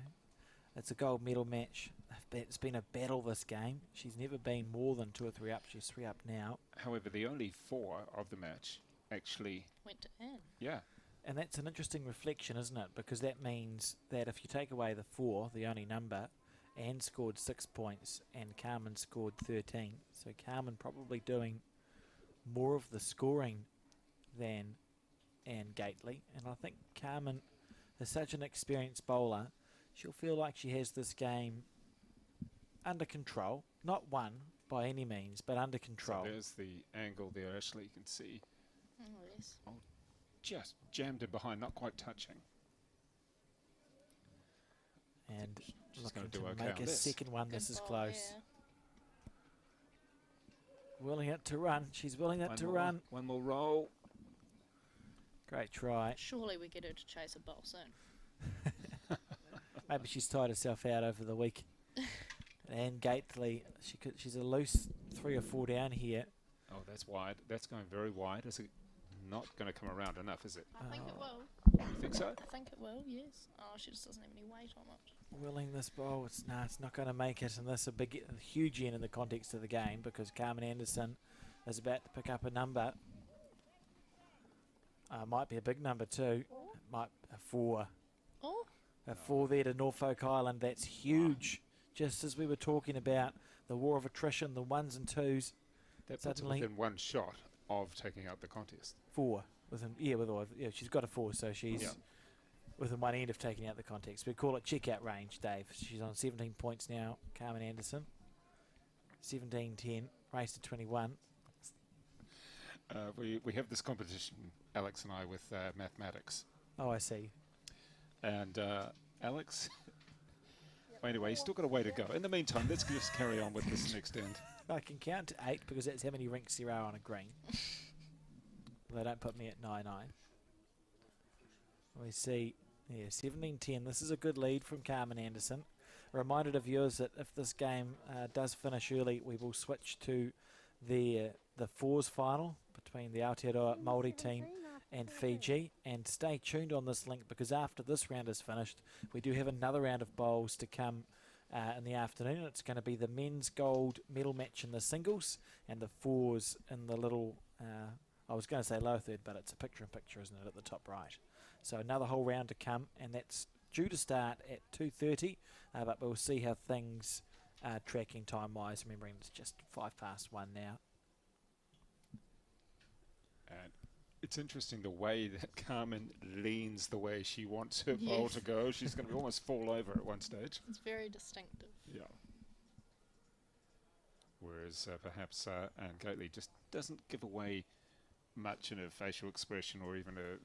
It's a gold medal match. It's been a battle this game. She's never been more than 2 or 3 up. She's 3 up now. However, the only 4 of the match actually, Went to Anne. yeah, And that's an interesting reflection, isn't it? Because that means that if you take away the 4, the only number, Anne scored 6 points and Carmen scored 13. So Carmen probably doing more of the scoring than Anne Gately. And I think Carmen is such an experienced bowler. She'll feel like she has this game under control. Not won by any means, but under control. so there's the angle there. Actually, you can see Oh, yes. just jammed in behind, not quite touching. And She's looking gonna do to okay make on a this. second one. Good This is bowl close. there. Willing it to run. She's willing it One to more, run. One more roll. Great try. Surely we get her to chase a bowl soon. Maybe she's tired herself out over the week. And Gately, she's a loose 3 or 4 down here. Oh, that's wide. That's going very wide. Is it not going to come around enough, is it? I think it will. You think so? I think it will, yes. Oh, she just doesn't have any weight on it. Willing this ball. It's not going to make it. And this is a huge end in the context of the game because Carmen Anderson is about to pick up a number. Might be a big number too. Might a 4. Oh, A 4 there to Norfolk Island. That's huge. Just as we were talking about the war of attrition, the 1s and 2s. That puts her Suddenly- within one shot of taking out the contest. 4 within she's got a 4, so she's Yeah. within one end of taking out the context. We call it checkout range, Dave. She's on 17 points now, Carmen Anderson. 17-10, race to 21. We have this competition, Alex and I, with mathematics. Oh, I see. And Alex, well, anyway, he's still got a way to go. In the meantime, let's just carry on with this next end. I can count to 8 because that's how many rinks there are on a green. They don't put me at 9-9. We see, 17-10. This is a good lead from Carmen Anderson. A reminder to viewers that if this game does finish early, we will switch to the 4s final between the Aotearoa Māori team and Fiji. And stay tuned on this link because after this round is finished, we do have another round of bowls to come in the afternoon. It's going to be the men's gold medal match in the singles and the 4s in the little, I was going to say lower third, but it's a picture-in-picture, isn't it, at the top right. So another whole round to come, and that's due to start at 2:30, but we'll see how things are tracking time-wise, remembering it's just 1:05 now. And it's interesting the way that Carmen leans the way she wants her bowl Yes. to go. She's going to almost fall over at one stage. it's very distinctive. Yeah. whereas perhaps Anne Gately just doesn't give away much in her facial expression or even her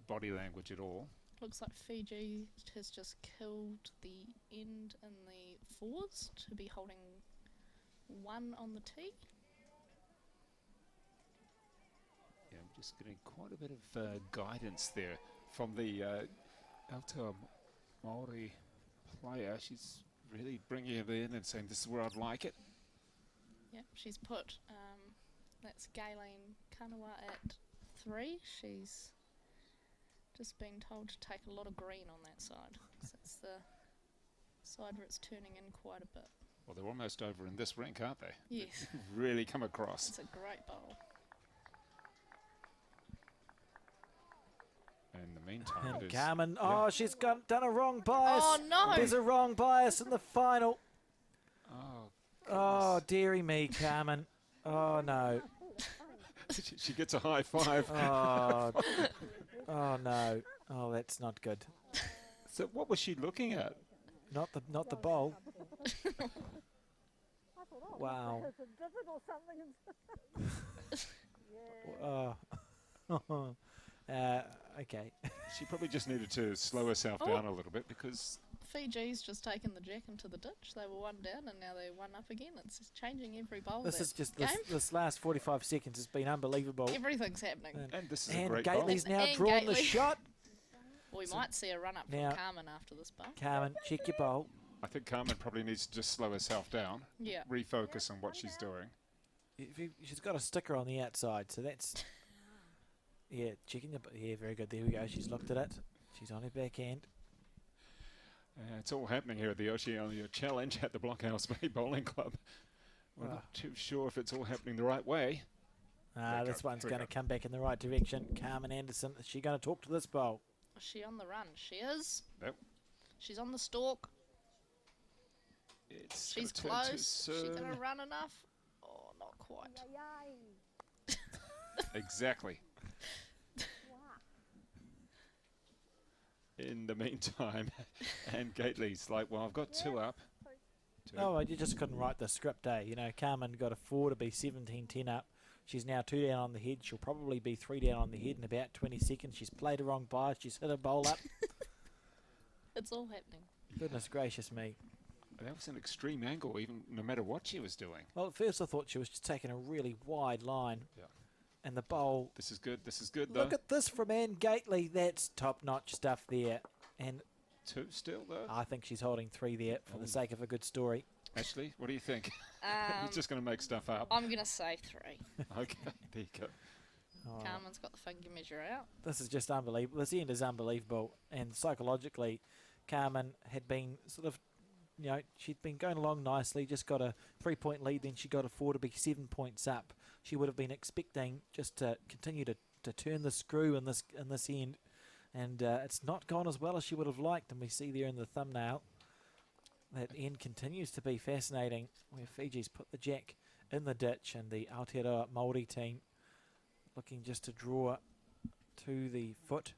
body language at all. Looks like Fiji has just killed the end in the fours to be holding 1 on the tee. Yeah, I'm just getting quite a bit of guidance there from the Aotearoa Māori player. She's really bringing it in and saying, this is where I'd like it. Yep, she's put, that's Galen Kanawa at 3. She's just been told to take a lot of green on that side. So that's the side where it's turning in quite a bit. Well, they're almost over in this rink, aren't they? Yes. Really come across. It's a great bowl. In the meantime, there's... Carmen, yeah. oh, she's done a wrong bias. Oh, no. There's a wrong bias in the final. Oh, Oh, dearie me, Carmen. Oh, no. she gets a high five. Oh, oh no. Oh, that's not good. So what was she looking at? Not the bowl. I thought, oh, Wow. there's a divot or something. Yeah. Oh. Okay. She probably just needed to slow herself down a little bit because... Fiji's just taken the jack into the ditch. They were 1 down and now they're 1 up again. It's just changing every bowl. This is just game. this last 45 seconds has been unbelievable. Everything's happening. And this is a And great bowl. Gately's now And drawn the Gately. shot. We might see a run up now- from Carmen after this bowl. Carmen, check your bowl. I think Carmen probably needs to just slow herself down, Yeah. refocus on what she's doing. She's got a sticker on the outside, so that's... Yeah, checking the... Yeah, very good. There we go. She's looked at it. She's on her backhand. It's all happening here at the Oceania Challenge at the Blockhouse Bay Bowling Club. We're not too sure if it's all happening the right way. This one's Here we going to go. come back in the right direction. Carmen Anderson, is she going to talk to this bowl? Is she on the run? She is. Nope. She's on the stalk. It's She's gonna turn too close. She's soon. going to run enough. Oh, not quite. Yay. Exactly. Wow. In the meantime, and Gately's like, well, I've got 2 up. Two. Oh, you just couldn't write the script, eh? You know, Carmen got a 4 to be 17-10 up. She's now 2 down on the head. She'll probably be 3 down on the head in about 20 seconds. She's played a wrong bias. She's hit a bowl up. It's all happening. Goodness gracious me. That was an extreme angle, even no matter what she was doing. Well, at first I thought she was just taking a really wide line. Yeah. And the bowl... This is good. This is good, though. Look at this from Anne Gately. That's top-notch stuff there. And 2 still, though. I think she's holding 3 there for the sake of a good story. Ashley, what do you think? You're just going to make stuff up. I'm going to say 3. Okay, there you go. Oh, Carmen's got the finger measure out. this is just unbelievable. This end is unbelievable. And psychologically, Carmen had been sort of, you know, she'd been going along nicely, just got a 3-point lead, then she got a 4 to be 7 points up. She would have been expecting just to continue to turn the screw in this end. And it's not gone as well as she would have liked. And we see there in the thumbnail that end continues to be fascinating, where Fiji's put the jack in the ditch and the Aotearoa Māori team looking just to draw to the foot.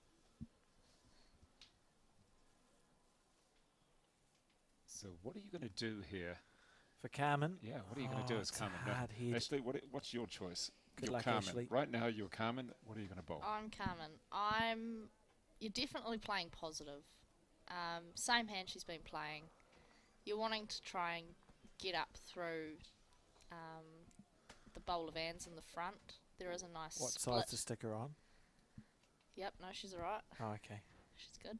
So what are you going to do here? For Carmen. Yeah, what are you going to do as it's Carmen? a hard head. Ashley, what's your choice? Good You're luck, Carmen. Ashley. Right now, you're Carmen. What are you going to bowl? I'm Carmen. You're definitely playing positive. Same hand she's been playing. You're wanting to try and get up through the bowl of Anne's in the front. There is a nice What split. side's the sticker on? Yep, no, she's alright. Oh, okay. She's good.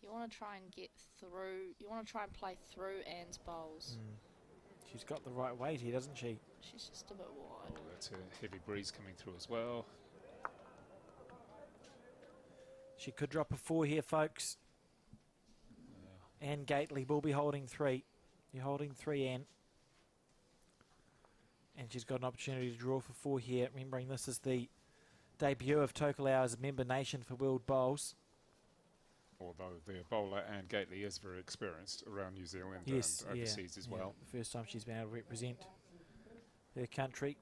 You want to try and get through. You want to try and play through Anne's bowls. She's got the right weight here, doesn't she? She's just a bit wide. Oh, that's a heavy breeze coming through as well. She could drop a 4 here, folks. Anne Gately will be holding 3. You're holding 3, Anne. And she's got an opportunity to draw for 4 here. Remembering this is the debut of Tokelau as a member nation for World Bowls. Although the bowler Anne Gately is very experienced around New Zealand Yes, and overseas as well. The first time she's been able to represent her country.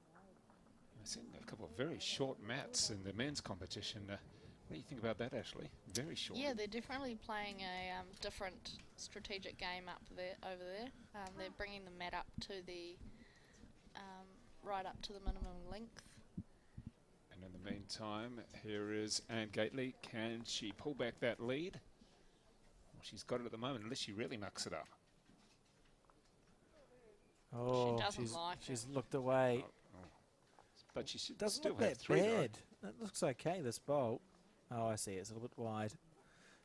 I've seen a couple of very short mats in the men's competition. What do you think about that, Ashley? Very short. Yeah, they're definitely playing a different strategic game over there. They're bringing the mat up to the right up to the minimum length. And in the meantime, here is Anne Gately. Can she pull back that lead? Well, she's got it at the moment, unless she really mucks it up. Oh, doesn't like she's it. looked away. Oh. But she should Doesn't still look have that 3. though. bad. It looks okay, this bowl. Oh, I see. It's a little bit wide.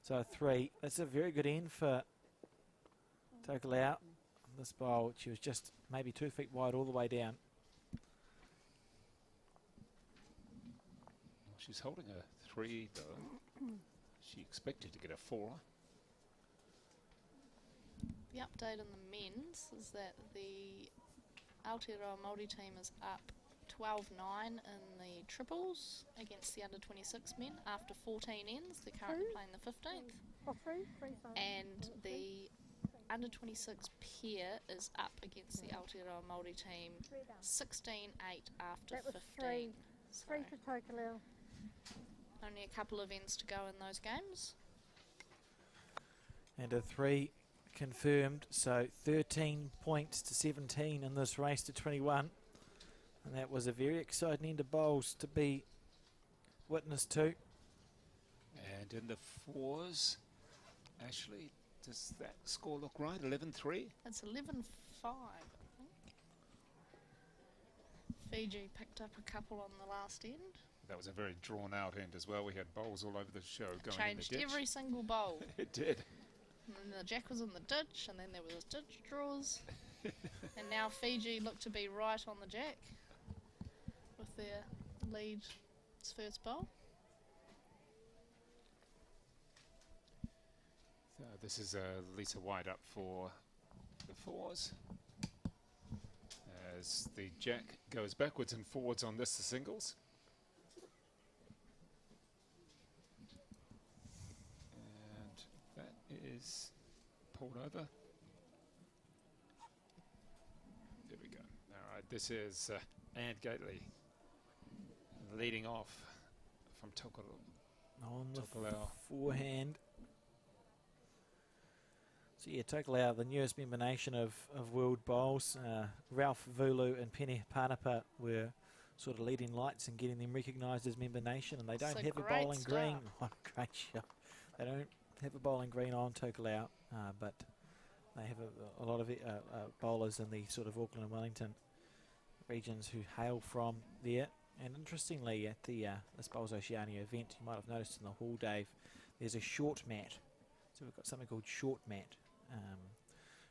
So 3. That's a very good end for Tokelau. This bowl, she was just maybe 2 feet wide all the way down. Well, she's holding a 3, though. She expected to get a 4. The update on the men's is that the Aotearoa Māori team is up 12-9 in the triples against the under-26 men after 14 ends. They're currently playing the 15th. Oh, three, sorry. And the under-26 pair is up against the Aotearoa Māori team 16-8 after That was 15. So Three to Tokelau. only a couple of ends to go in those games. And a 3 confirmed. So 13 points to 17 in this race to 21. And that was a very exciting end of bowls to be witness to. And in the 4s, Ashley, does that score look right? 11-3? It's 11-5, I think. Fiji picked up a couple on the last end. That was a very drawn-out end as well. We had bowls all over the show going Changed in the ditch. every single bowl. It did. And then the jack was in the ditch, and then there was ditch draws. And now Fiji look to be right on the jack with their lead first bowl. So this is Lisa White up for the 4s. As the jack goes backwards and forwards on this, the singles. And that is pulled over. There we go. All right, this is Anne Gately leading off from Tokelau. On the Tokelau. forehand. So yeah, Tokelau, the newest member nation of World Bowls. Ralph Vulu and Pene Panapa were sort of leading lights and getting them recognised as member nation, and they don't It's a have a great bowling start. green. What a great shot. They don't have a bowling green on Tokelau, but they have a lot of bowlers in the sort of Auckland and Wellington regions who hail from there. And interestingly, at the this Bowls Oceania event, you might have noticed in the hall, Dave, there's a short mat. So we've got something called short mat,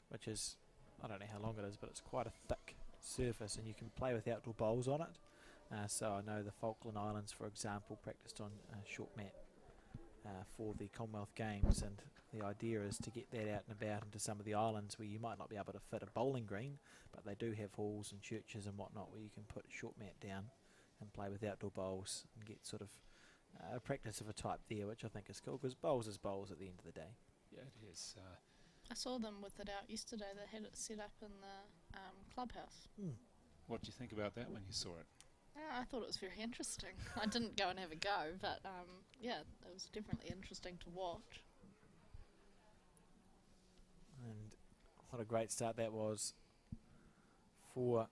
which is, I don't know how long it is, but it's quite a thick surface, and you can play with outdoor bowls on it. So I know the Falkland Islands, for example, practiced on short mat for the Commonwealth Games, and the idea is to get that out and about into some of the islands where you might not be able to fit a bowling green, but they do have halls and churches and whatnot where you can put a short mat down and play with outdoor bowls and get sort of a practice of a type there, which I think is cool, because bowls is bowls at the end of the day. Yeah, it is. I saw them with it out yesterday. They had it set up in the clubhouse. What did you think about that when you saw it? I thought it was very interesting. I didn't go and have a go, but yeah, it was definitely interesting to watch. And what a great start that was for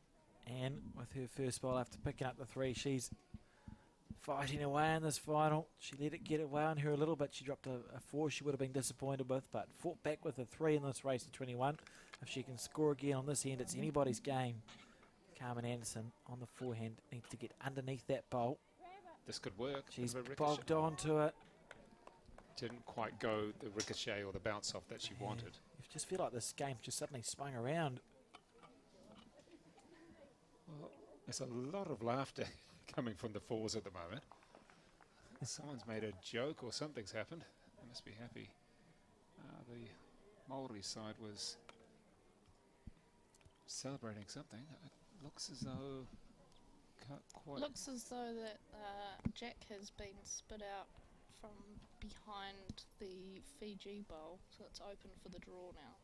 Anne with her first bowl after picking up the 3. She's fighting away in this final. She let it get away on her a little bit. She dropped a 4 she would have been disappointed with, but fought back with a 3 in this race to 21. If she can score again on this end, it's anybody's game. Carmen Anderson on the forehand needs to get underneath that bowl. This could work. She's Bit of a ricochet. bogged onto it. Didn't quite go the ricochet or the bounce off that she wanted. You just feel like this game just suddenly swung around. Well, there's a lot of laughter coming from the 4s at the moment. Someone's made a joke or something's happened. They must be happy. The Māori side was celebrating something. It looks as though can't quite. Looks as though that Jack has been spit out from behind the Fiji bowl, so it's open for the draw now.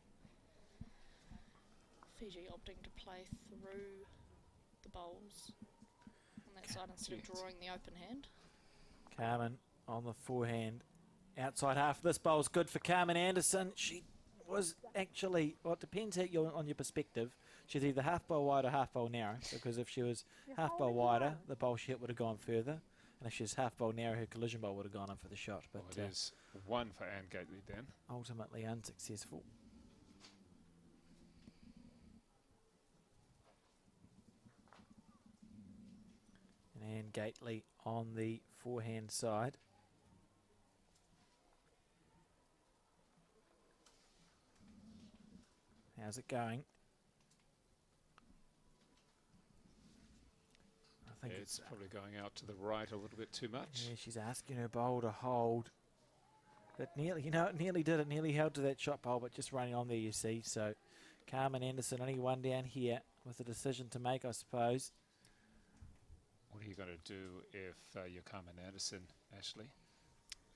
Fiji opting to play through the bowls on that side instead of drawing the open hand. Carmen on the forehand. Outside half. This bowl's good for Carmen Anderson. She was actually, well, it depends on your perspective. She's either half bowl wide or half bowl narrow, because if she was half bowl wider, the bowl she hit would have gone further. And if she was half bowl narrow, her collision bowl would have gone in for the shot. But Well, it is one for Anne Gately then. Ultimately unsuccessful. And Anne Gately on the forehand side. How's it going? I think It's probably going out to the right a little bit too much. Yeah, she's asking her bowl to hold. But nearly, it nearly did it. Nearly held to that shot bowl, but just running on there, you see. So Carmen Anderson only one down here with a decision to make, I suppose. What are you going to do if you're Carmen Anderson, Ashley?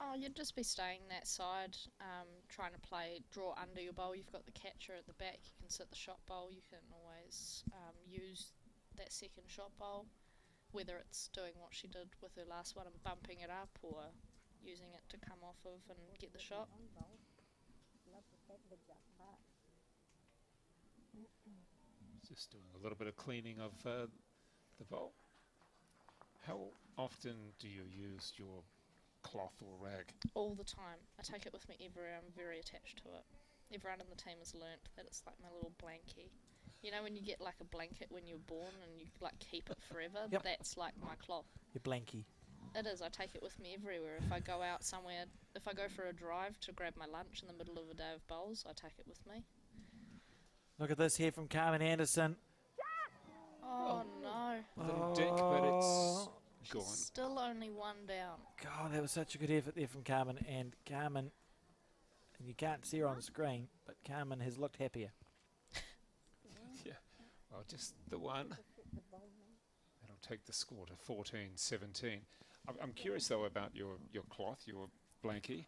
Oh, you'd just be staying that side, trying to draw under your bowl. You've got the catcher at the back. You can sit the shot bowl. You can always use that second shot bowl, whether it's doing what she did with her last one and bumping it up, or using it to come off of and get the shot. Just doing a little bit of cleaning of the bowl. How often do you use your cloth or rag? All the time. I take it with me everywhere. I'm very attached to it. Everyone in the team has learnt that it's like my little blankie. You know when you get like a blanket when you're born and you like keep it forever? Yep. That's like my cloth. Your blankie. It is. I take it with me everywhere. If I go out somewhere, if I go for a drive to grab my lunch in the middle of a day of bowls, I take it with me. Look at this here from Carmen Anderson. Oh no. Little dink, but it's gone. Still only one down. God, that was such a good effort there from Carmen. And Carmen, and you can't see her on the screen, but Carmen has looked happier. Yeah, well, just the one. That'll take the score to 14-17. I'm curious, though, about your cloth, your blankie.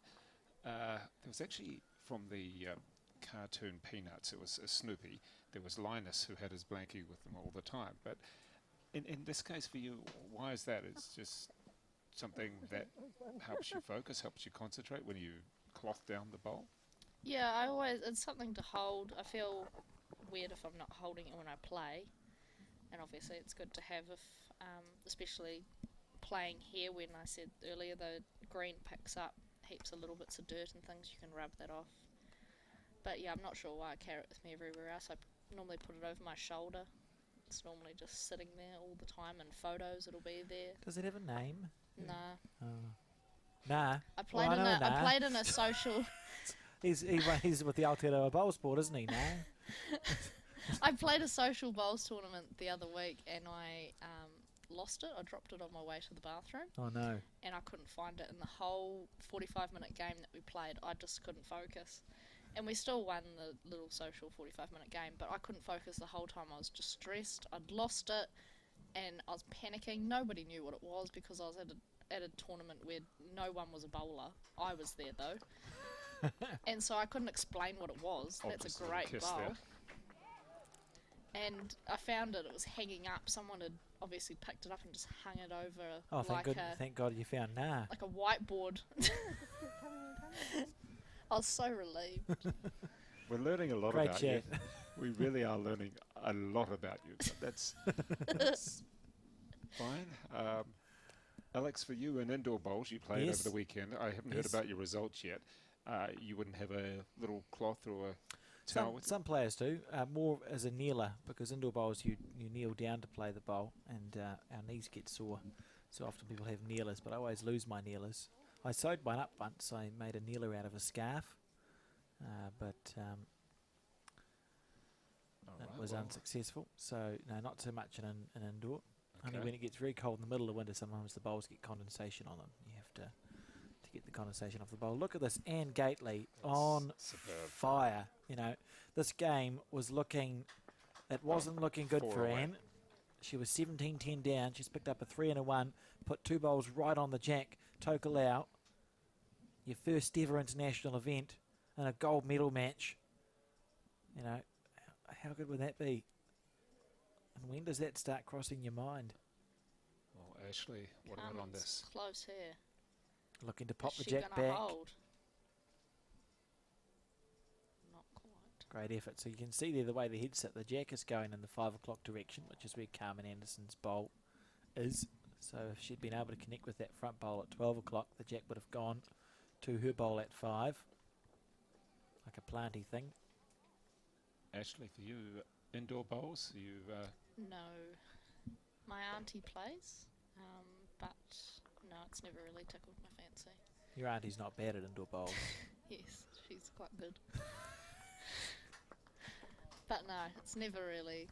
There was actually from the cartoon Peanuts, it was a Snoopy. There was Linus who had his blankie with him all the time. But in this case for you, why is that? It's just something that helps you focus, helps you concentrate when you cloth down the bowl? Yeah, it's something to hold. I feel weird if I'm not holding it when I play. And obviously it's good to have if, especially playing here, when I said earlier the green picks up heaps of little bits of dirt and things, you can rub that off. But yeah, I'm not sure why I carry it with me everywhere else. I normally put it over my shoulder. It's normally just sitting there all the time. In photos it'll be there. Does it have a name? Nah. Nah. I played in a social... He's with the Aotearoa Bowl Sport, isn't he? Nah. I played a social bowls tournament the other week and I lost it. I dropped it on my way to the bathroom. Oh no. And I couldn't find it in the whole 45-minute game that we played. I just couldn't focus. And we still won the little social 45-minute game, but I couldn't focus the whole time. I was just stressed. I'd lost it and I was panicking. Nobody knew what it was because I was at a tournament where no one was a bowler. I was there though. And so I couldn't explain what it was. That's a great bowl. There. And I found it was hanging up. Someone had obviously picked it up and just hung it over thank God you found nah. Like a whiteboard. I was so relieved. We're learning a lot Great about chat. you. We really are learning a lot about you. That's fine. Alex, for you in indoor bowls, you played over the weekend. I haven't heard about your results yet. You wouldn't have a little cloth or a towel with you? Some players do, more as a kneeler, because indoor bowls you kneel down to play the bowl, and our knees get sore. So often people have kneelers, but I always lose my kneelers. I sewed one up once. I made a kneeler out of a scarf, but that was unsuccessful. So no, not so much in indoor. Okay. Only when it gets very cold in the middle of winter, sometimes the bowls get condensation on them. You have to get the condensation off the bowl. Look at this, Anne Gately on fire. You know, this game was looking, it wasn't looking good for Anne. She was 17-10 down. She's picked up a 3 and a 1, put 2 bowls right on the jack. Tokelau, your first ever international event and a gold medal match. You know, how good would that be? And when does that start crossing your mind? Well, Ashley, what about on this? Close here. Looking to pop Is the she jack gonna back. hold? Not quite. Great effort. So you can see there the way the head set. The jack is going in the 5 o'clock direction, which is where Carmen Anderson's bowl is. So if she'd been able to connect with that front bowl at 12 o'clock, the jack would have gone to her bowl at 5. Like a planty thing. Ashley, for you, indoor bowls, No. My auntie plays, but no, it's never really tickled my fancy. Your auntie's not bad at indoor bowls. Yes, she's quite good. But no, it's never really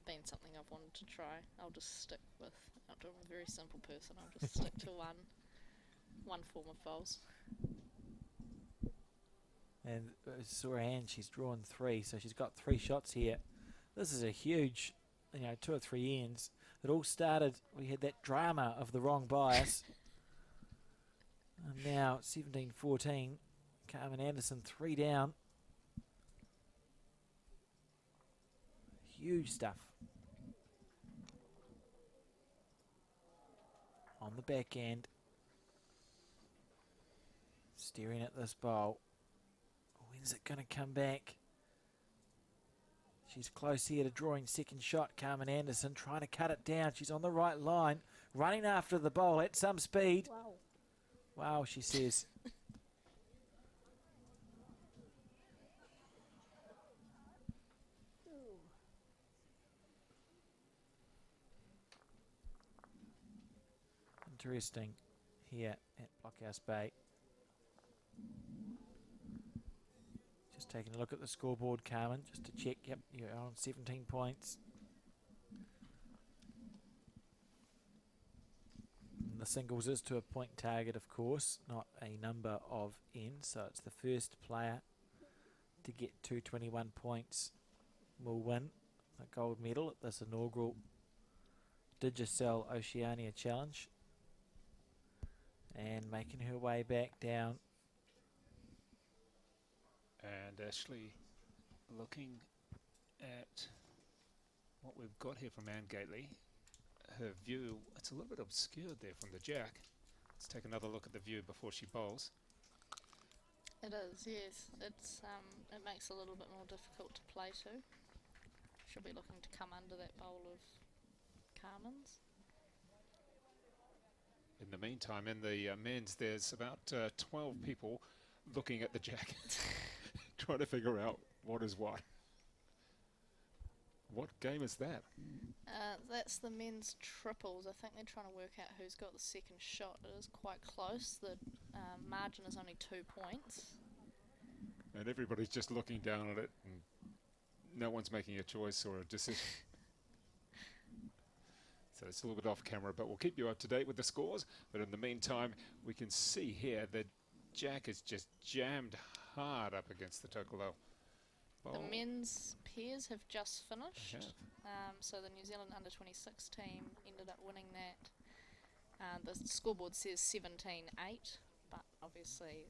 been something I've wanted to try. I'll just stick with, I'm a very simple person, I'll just stick to one form of bowls. And saw her hand, she's drawn 3, so she's got 3 shots here. This is a huge, 2 or 3 ends. It all started, we had that drama of the wrong bias. And now 17-14, Carmen Anderson 3 down. Huge stuff. On the back end. Staring at this bowl. When's it going to come back? She's close here to drawing second shot. Carmen Anderson trying to cut it down. She's on the right line. Running after the bowl at some speed. Wow. Wow, she says. Interesting here at Blockhouse Bay. Just taking a look at the scoreboard, Carmen, just to check. Yep, you're on 17 points. And the singles is to a point target, of course, not a number of ends. So it's the first player to get 221 points will win a gold medal at this inaugural Digicel Oceania Challenge. And making her way back down. and Ashley looking at what we've got here from Anne Gately. Her view, it's a little bit obscured there from the jack. Let's take another look at the view before she bowls. It is, yes. It makes it a little bit more difficult to play to. She'll be looking to come under that bowl of Carmen's. In the meantime, in the men's, there's about 12 people looking at the jack, trying to figure out what is what. What game is that? That's the men's triples. I think they're trying to work out who's got the second shot. It is quite close. The margin is only 2 points. And everybody's just looking down at it, and no one's making a choice or a decision. So it's a little bit off camera, but we'll keep you up to date with the scores. But in the meantime, we can see here that jack is just jammed hard up against the Tokolo. The men's pairs have just finished. So the New Zealand under-26 team ended up winning that. The scoreboard says 17-8, but obviously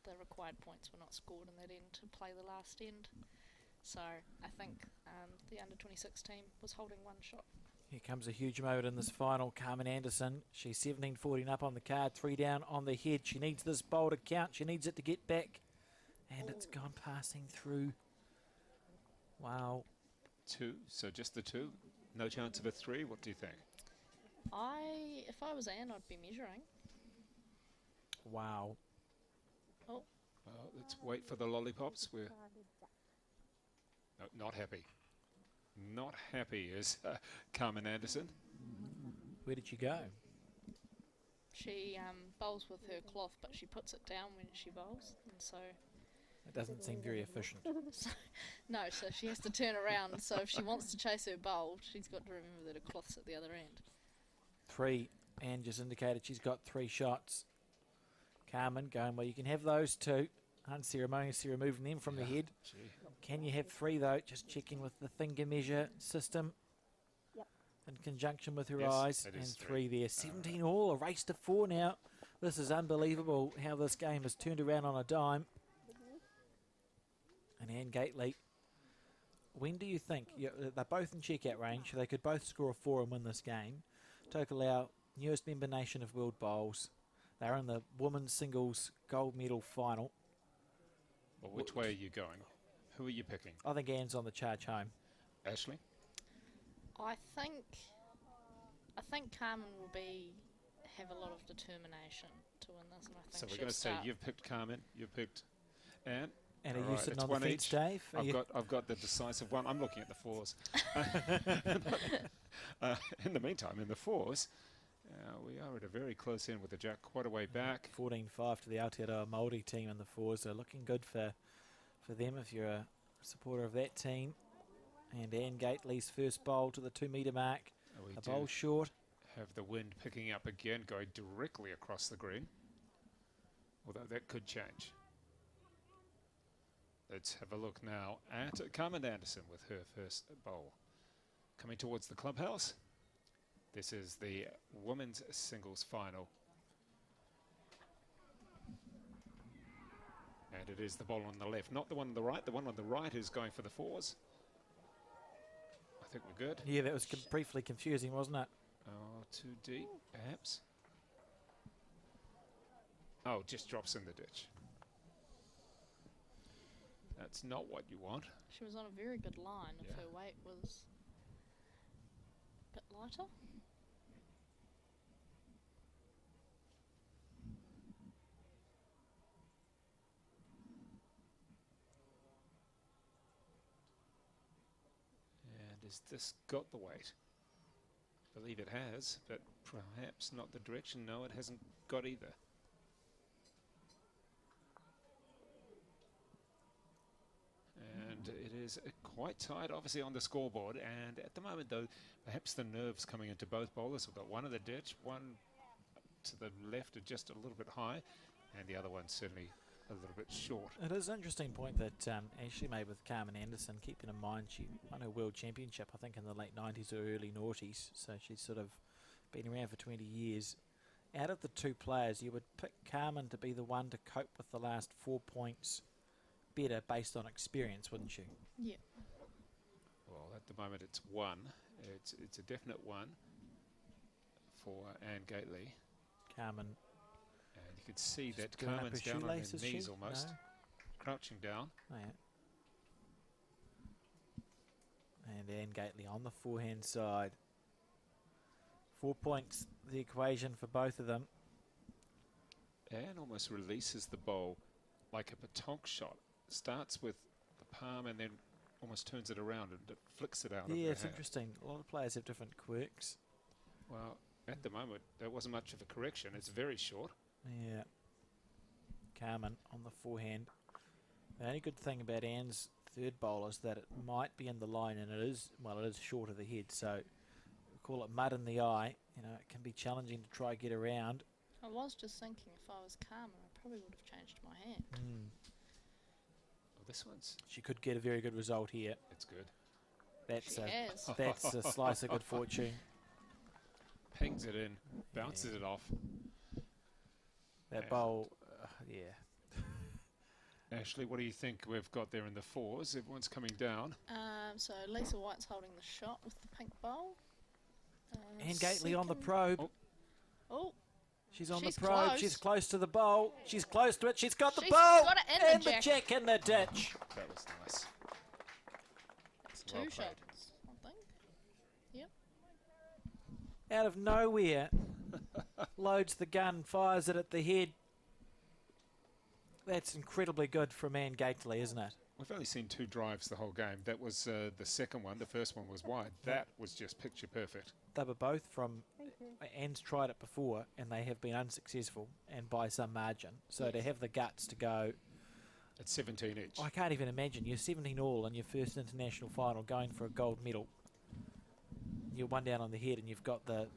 the required points were not scored in that end to play the last end. So I think the under-26 team was holding one shot. Here comes a huge moment in this final. Carmen Anderson, she's 17-14 up on the card, 3 down on the head. She needs this bowl to count. She needs it to get back. And it's gone passing through. Wow. 2, so just the 2. No chance of a 3. What do you think? If I was Anne, I'd be measuring. Wow. Oh. Well, let's wait for the lollipops. We're not happy. Not happy is Carmen Anderson. Where did she go? She bowls with her cloth, but she puts it down when she bowls, and so... It doesn't seem very efficient. No, so she has to turn around. So if she wants to chase her bowl, she's got to remember that her cloth's at the other end. 3. Anne just indicated she's got 3 shots. Carmen going, well, you can have those 2. Unceremoniously removing them from the head. Gee. Can you have 3, though? Just checking with the finger measure system. Yep. In conjunction with her Yes, eyes. it And is 3 3. there. 17 all. A race to 4 now. This is unbelievable how this game has turned around on a dime. And Anne Gately, when do you think, they're both in check-out range, they could both score a 4 and win this game. Tokelau newest member nation of World Bowls. They're in the women's singles gold medal final. Well, which way are you going? Who are you picking? I think Anne's on the charge home. Ashley? I think Carmen will have a lot of determination to win this, and I think So we're she'll going to say start. you've picked Carmen, you've picked Anne. And are All you right, sitting it's on the one fence, each. Dave? I've got the decisive one. I'm looking at the fours. In the meantime, in the fours, we are at a very close end with the jack quite a way back. 14-5 to the Aotearoa Māori team in the fours. So looking good for them if you're a supporter of that team. And Anne Gately's first bowl to the 2 metre mark. We A do bowl short. have the wind picking up again, going directly across the green. Although that could change. Let's have a look now at Carmen Anderson with her first bowl. Coming towards the clubhouse. This is the women's singles final. And it is the bowl on the left, not the one on the right. The one on the right is going for the fours. I think we're good. Yeah, that was briefly confusing, wasn't it? Oh, too deep, perhaps. Oh, just drops in the ditch. That's not what you want. She was on a very good line if Yeah. her weight was a bit lighter. And has this got the weight? I believe it has, but perhaps not the direction. No, it hasn't got either. And it is quite tight, obviously, on the scoreboard. And at the moment, though, perhaps the nerves coming into both bowlers. We've got one in the ditch, one to the left, just a little bit high, and the other one certainly a little bit short. It is an interesting point that Ashley made with Carmen Anderson, keeping in mind she won a world championship, I think, in the late 90s or early noughties, so she's sort of been around for 20 years. Out of the two players, you would pick Carmen to be the one to cope with the last 4 points better based on experience, wouldn't you? Yeah. Well, at the moment it's one. It's a definite one for Anne Gately. Carmen. And you can see Just that doing up Carmen's her down on her shoelaces, knees she? almost. No? Crouching down. Oh, yeah. And Anne Gately on the forehand side. 4 points, the equation for both of them. Anne almost releases the bowl like a petanque shot. Starts with the palm and then almost turns it around and it flicks it out of her Yeah, it's hand. interesting. A lot of players have different quirks. Well, at the moment, there wasn't much of a correction. It's very short. Yeah. Carmen on the forehand. The only good thing about Anne's third bowl is that it might be in the line, and it is short of the head, so we call it mud in the eye. You know, it can be challenging to try get around. I was just thinking if I was Carmen, I probably would have changed my hand. Well, this one's, She could get a very good result here. it's good. That's She has. that's a slice of good fortune. Hangs it in, bounces it off. That And- bowl, yeah. Ashley, what do you think we've got there in the fours? Everyone's coming down. So Lisa White's holding the shot with the pink bowl. Anne Gately on the second- probe. Oh. Oh, She's on She's the probe. close. She's close to the bowl. She's close to it. She's got the She's bowl. got it in the and jack. the jack in the ditch. That was nice. it's Well two played. shots, I think. Yep. Out of nowhere, loads the gun, fires it at the head. That's incredibly good from Anne Gately, isn't it? We've only seen two drives the whole game. That was the second one. The first one was wide. That was just picture perfect. They were both from... Thank you. Anne's tried it before, and they have been unsuccessful, and by some margin. So to have the guts to go... At 17 each. I can't even imagine. You're 17 all in your first international final going for a gold medal. You're one down on the head and you've got the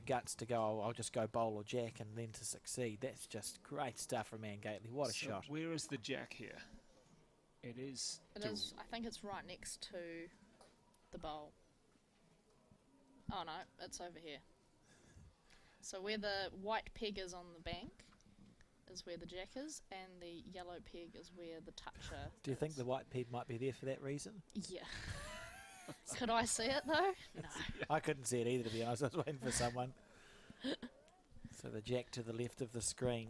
guts to go, I'll just go bowl or jack and then to succeed. That's just great stuff from Anne Gately. What a So shot. where is the jack here? It is... It is. I think it's right next to the bowl. Oh no, it's over here. So where the white peg is on the bank is where the jack is, and the yellow peg is where the toucher Do you think is. the white peg might be there for that reason? Yeah. Could I see it though? No. I couldn't see it either, to be honest. I was waiting for someone. So the jack to the left of the screen.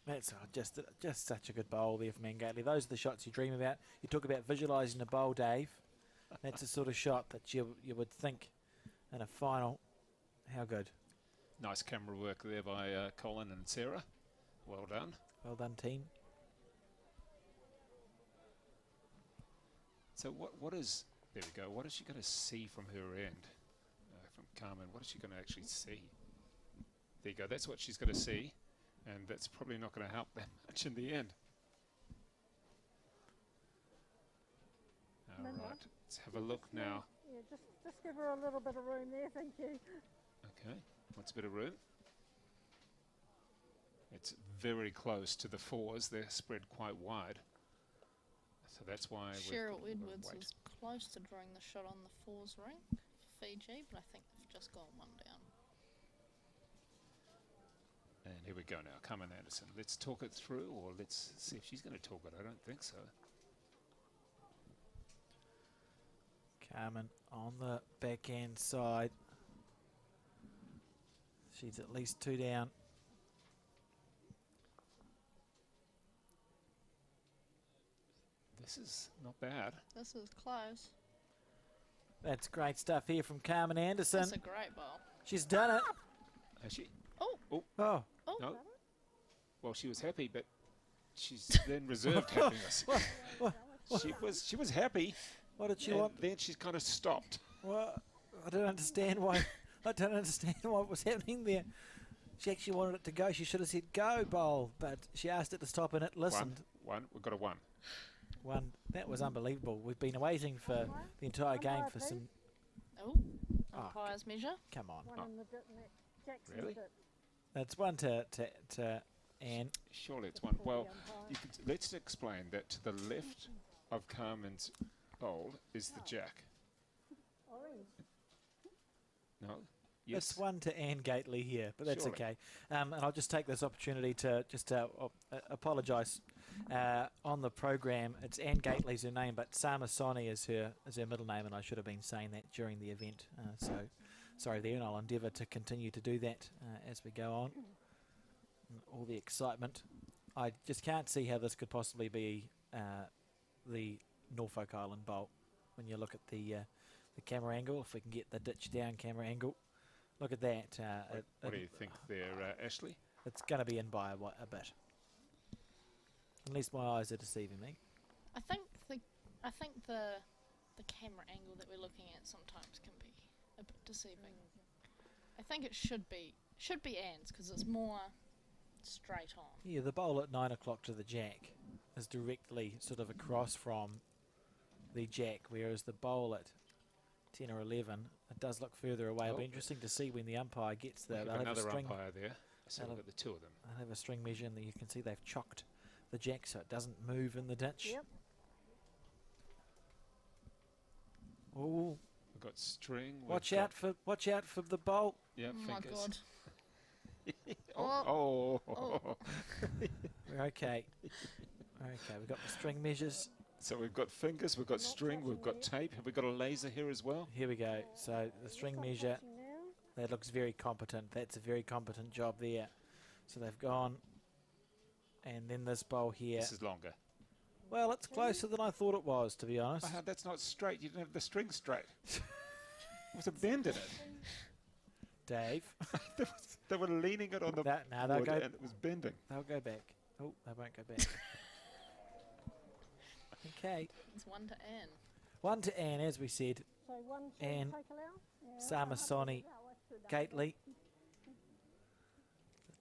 That's just such a good bowl there from Anne Gately. Those are the shots you dream about. You talk about visualising a bowl, Dave. That's the sort of shot that you would think in a final. How good. Nice camera work there by Colin and Sarah. Well done. Well done, team. So what is, there we go, what is she going to see from her end? From Carmen, what is she going to actually see? There you go, that's what she's going to see, and that's probably not going to help that much in the end. All right, let's have a look now. Yeah, just give her a little bit of room there, thank you. Okay, wants a bit of room. It's very close to the fours, they're spread quite wide. So that's why Cheryl Edwards was close to drawing the shot on the fours ring for Fiji, but I think they've just gone one down. And here we go now, Carmen Anderson. Let's talk it through, or let's see if she's going to talk it. I don't think so. Carmen on the backhand side. She's at least 2 down. This is not bad. This is close. That's great stuff here from Carmen Anderson. That's a great bowl. She's done it. Has she? Oh, Oh, Oh, oh. no. Well, she was happy, but she's then reserved happiness. She was happy, what did she and want? then she's kind of stopped. Well, I don't understand why. I don't understand what was happening there. She actually wanted it to go. She should have said go bowl, but she asked it to stop and it listened. One. We've got a one. One. That was unbelievable. We've been waiting for the entire game for some. Oh, Oh, umpire's measure. Come on. One in the dip net. Jackson Really? dip. That's one to Anne. Surely it's one. Before Well, the umpire. let's explain that to the left of Carmen's bowl is the jack. Orange. No? Yes. It's one to Anne Gately here, but that's Surely. okay. And I'll just take this opportunity to just apologise on the program. It's Anne Gately's her name, but Samasoni is her middle name, and I should have been saying that during the event. So sorry there, and I'll endeavour to continue to do that as we go on. And all the excitement. I just can't see how this could possibly be the Norfolk Island Bowl when you look at the camera angle. If we can get the ditch down camera angle. Look at that. What do you think there, Ashley? It's going to be in by a bit. Unless my eyes are deceiving me. I think the camera angle that we're looking at sometimes can be a bit deceiving. I think it should be Anne's because it's more straight on. Yeah, the bowl at 9 o'clock to the jack is directly sort of across from the jack, whereas the bowl at 10 or 11, it does look further away. It'll be interesting to see when the umpire gets there. We've got another umpire there. So they'll we've got the two of them. I'll have a string measure, and you can see they've chocked the jack so it doesn't move in the ditch. Yep. Oh, We've got string. watch out for the bowl. Yeah, Oh my fingers. god. Oh. We're okay. Okay, we've got the string measures. So we've got fingers, we've got string, we've got tape. Have we got a laser here as well? Here we go. So the string Stop measure, touching now. that looks very competent. That's a very competent job there. So they've gone, and then this bowl here. This is longer. Well, it's closer than I thought it was, to be honest. Oh, that's not straight. You didn't have the string straight. There was a bend in it. Dave, They were leaning it on the Now they'll wood go- and it was bending. they'll go back. Oh, they won't go back. Okay. It's 1 to Anne. One to Anne, as we said. So one should And take allow. Yeah. Samasoni Gately,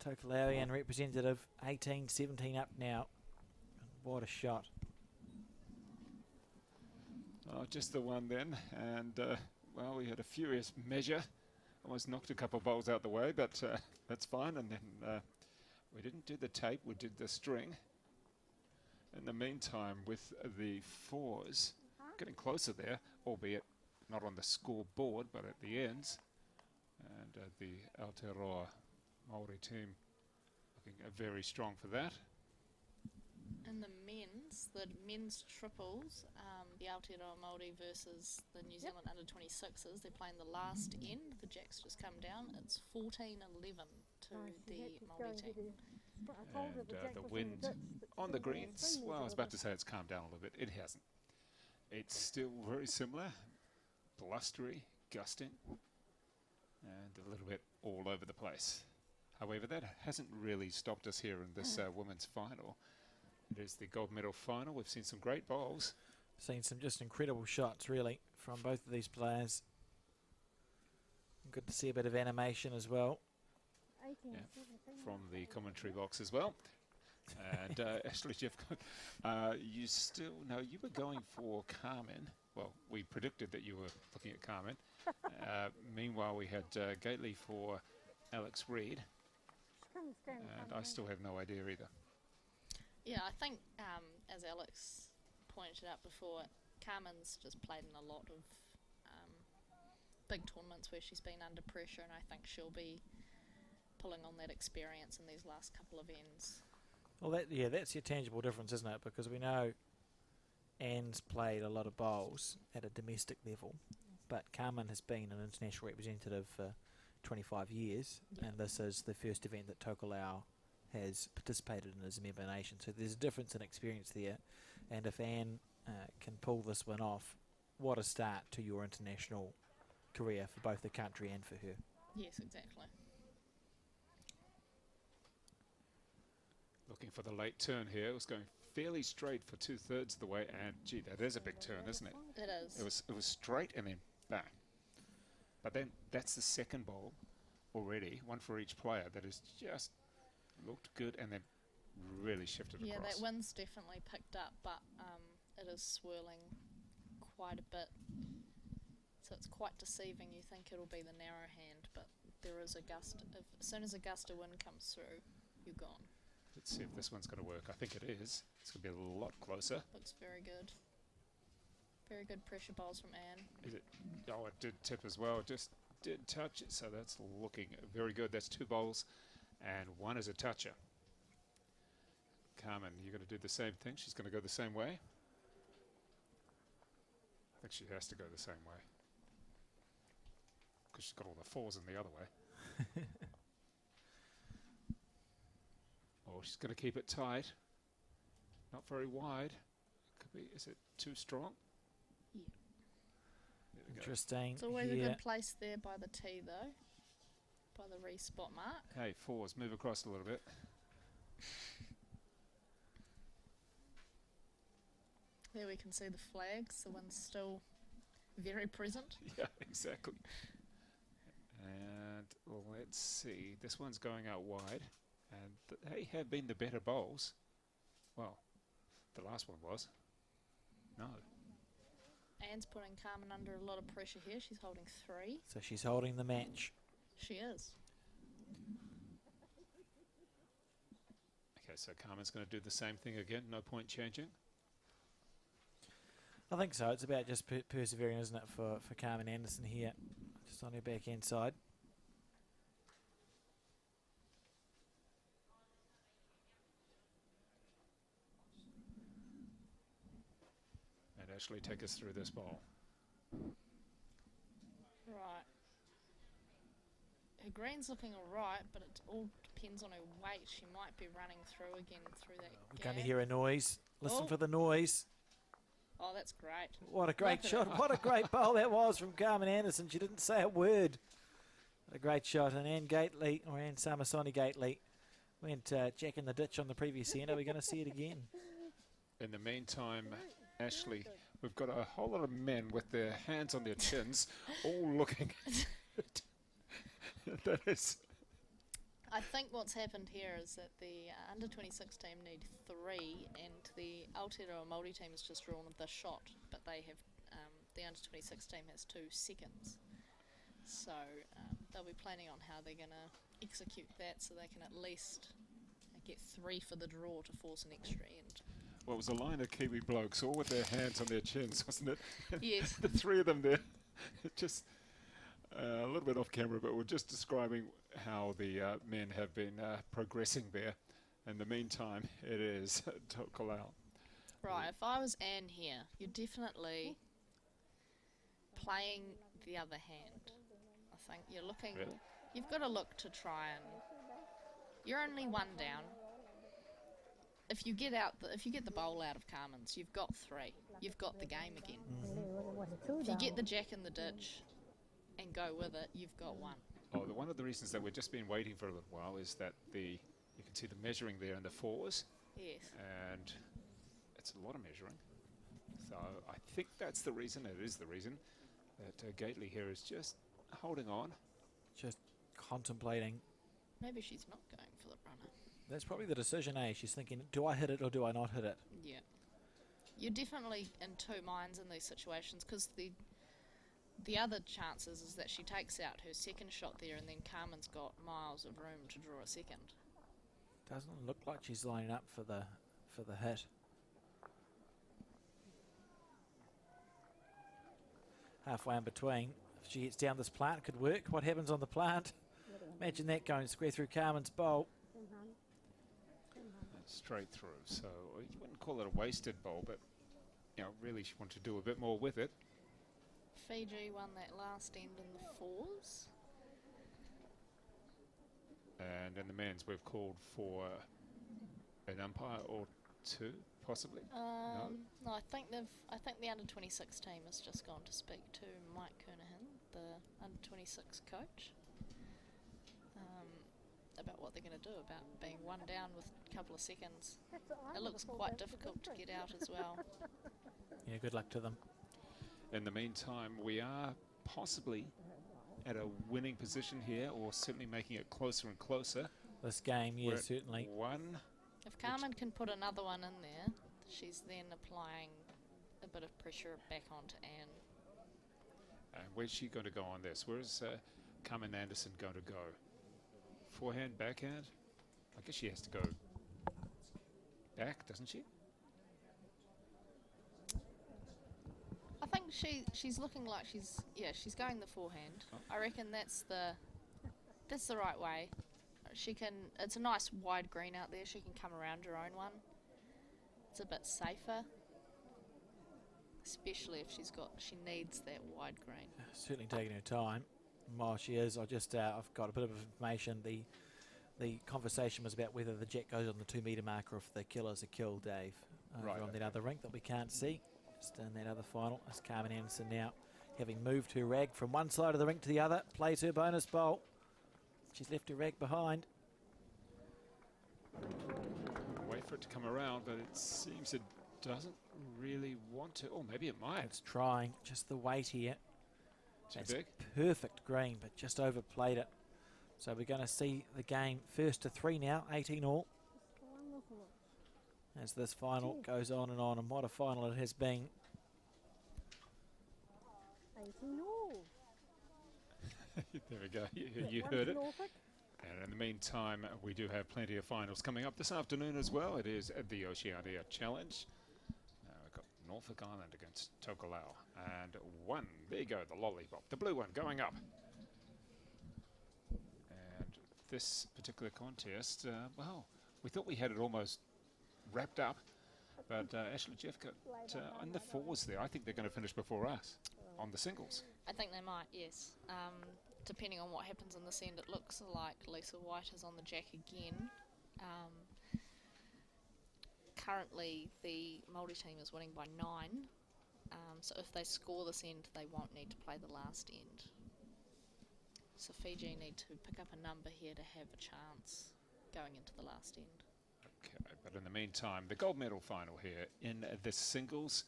the Tokelauian representative, 18-17 up now. What a shot. Oh, just the one then. And, well, we had a furious measure. Almost knocked a couple of bowls out the way, but that's fine. And then we didn't do the tape, we did the string. In the meantime, with the fours, getting closer there, albeit not on the scoreboard, but at the ends. And the Aotearoa Māori team looking very strong for that. In the men's triples, the Aotearoa Māori versus the New Zealand under-26s, they're playing the last end. The Jacks just come down. It's 14-11 to the Māori team. And the wind on the greens, well, I was about to say it's calmed down a little bit. It hasn't. It's still very similar, blustery, gusting, and a little bit all over the place. However, that hasn't really stopped us here in this women's final. It is the gold medal final. We've seen some great bowls. Seen some just incredible shots, really, from both of these players. Good to see a bit of animation as well. 18, Yeah, 17. from the commentary box as well. And Ashley, Jeff, you were going for Carmen. Well, we predicted that you were looking at Carmen. Meanwhile, we had Gately for Alex Reid. Come stand in front And of I me. still have no idea either. Yeah, I think, as Alex pointed out before, Carmen's just played in a lot of big tournaments where she's been under pressure, and I think she'll be pulling on that experience in these last couple of ends. Well, that's your tangible difference, isn't it? Because we know Anne's played a lot of bowls at a domestic level, but Carmen has been an international representative for 25 years, and this is the first event that Tokelau has participated in as a member nation. So there's a difference in experience there, and if Anne can pull this one off, what a start to your international career for both the country and for her. Yes, exactly. Looking for the late turn here. It was going fairly straight for 2/3 of the way, and gee, that is a big turn, isn't it? It is. It was straight and then bang. But then that's the second bowl already, one for each player, that has just looked good and then really shifted Yeah, across. that wind's definitely picked up, but it is swirling quite a bit. So it's quite deceiving. You think it'll be the narrow hand, but there is a gust. As soon as a gust of wind comes through, you're gone. Let's see if this one's going to work. I think it is. It's going to be a lot closer. Looks very good. Very good pressure bowls from Anne. Is it? Oh, it did tip as well. It just did touch it, so that's looking very good. That's 2 bowls, and 1 is a toucher. Carmen, you're going to do the same thing? She's going to go the same way? I think she has to go the same way, because she's got all the 4s in the other way. Oh, she's going to keep it tight. Not very wide. Could be. Is it too strong? Yeah. There we go. Interesting. It's always a here. good place there by the tee, though. By the re-spot mark. Okay, 4s. Move across a little bit. There we can see the flags. The one's still very present. Yeah, exactly. And well, let's see. This one's going out wide, and they have been the better bowls. Well, the last one was. No. Anne's putting Carmen under a lot of pressure here. She's holding 3. So she's holding the match. She is. Okay, so Carmen's going to do the same thing again. No point changing. I think so. It's about just persevering, isn't it, for Carmen Anderson here, just on her backhand side. And Ashley, take us through this bowl. Right. Her green's looking alright, but it all depends on her weight. She might be running through again through that We're gap. going to hear a noise. Listen Oh. for the noise. Oh, that's great. What a great Look at shot. it. What a great bowl that was from Carmen Anderson. She didn't say a word. What a great shot. And Anne Gately, or Anne Samasoni Gately, went jack in the ditch on the previous end. Are we going to see it again? In the meantime, Ashley, we've got a whole lot of men with their hands on their chins, all looking at that is. I think what's happened here is that the under-26 team need 3, and the Aotearoa Māori team has just drawn the shot, but they have the under-26 team has 2 seconds. So they'll be planning on how they're going to execute that, so they can at least get 3 for the draw to force an extra end. Well, it was a line of Kiwi blokes, all with their hands on their chins, wasn't it? Yes. The 3 of them there, just a little bit off camera, but we're just describing how the men have been progressing there. In the meantime, it is Tokelau. Right, if I was Anne here, you're definitely playing the other hand. I think you're looking. Really? You've got to look to try and. You're only one down. If you get the bowl out of Carmen's, you've got 3. You've got the game again. If you get the jack in the ditch and go with it, you've got 1. Oh, one of the reasons that we've just been waiting for a little while is that you can see the measuring there in the 4s. Yes. And it's a lot of measuring. So I think that's the reason, it is the reason, that Gately here is just holding on. Just contemplating. Maybe she's not going for the runner. That's probably the decision, eh? She's thinking, do I hit it or do I not hit it? Yeah. You're definitely in 2 minds in these situations because the other chances is that she takes out her second shot there and then Carmen's got miles of room to draw a second. Doesn't look like she's lining up for the hit. Halfway in between. If she gets down this plant, it could work. What happens on the plant? Imagine that going square through Carmen's bowl. Straight through. So you wouldn't call it a wasted bowl, but really she wanted to do a bit more with it. Fiji won that last end in the 4s. And in the men's, we've called for an umpire or 2, possibly. No, I think the under 26 team has just gone to speak to Mike Kernahan, the under 26 coach, about what they're going to do about being 1 down with a couple of seconds. It looks quite difficult to get out as well. Yeah, good luck to them. In the meantime, we are possibly at a winning position here, or certainly making it closer and closer. This game, yeah, We're at certainly. 1. If Carmen can put another one in there, she's then applying a bit of pressure back onto Anne. And where's she going to go on this? Where's Carmen Anderson going to go? Forehand, backhand? I guess she has to go back, doesn't she? I think she's looking like she's going the forehand. Oh. I reckon that's the right way. It's a nice wide green out there. She can come around her own one. It's a bit safer, especially if she needs that wide green. Certainly taking her time. While she is, I've got a bit of information. The conversation was about whether the jack goes on the 2 metre mark or if the killer's a kill, Dave. Right, on that other rink that we can't see. Just in that other final, as Carmen Anderson now, having moved her rag from one side of the rink to the other, plays her bonus bowl. She's left her rag behind. Wait for it to come around, but it seems it doesn't really want to. Oh, maybe it might. It's trying, just the weight here. Too That's big? perfect green, but just overplayed it. So we're going to see the game first to 3 now, 18 all. As this final goes on, and what a final it has been. 18 all. There we go. You heard it. And in the meantime, we do have plenty of finals coming up this afternoon as well. It is the Oceania Challenge. We've got Norfolk Island against Tokelau. And 1, there you go, the lollipop, the blue one going up. And this particular contest, well, we thought we had it almost wrapped up. But Ashley Jeff got in the 4s there. I think they're going to finish before us on the singles. I think they might, yes. Depending on what happens in this end, it looks like Lisa White is on the jack again. Currently, the Māori team is winning by 9. So if they score this end, they won't need to play the last end. So Fiji need to pick up a number here to have a chance going into the last end. Okay, but in the meantime, the gold medal final here in the singles.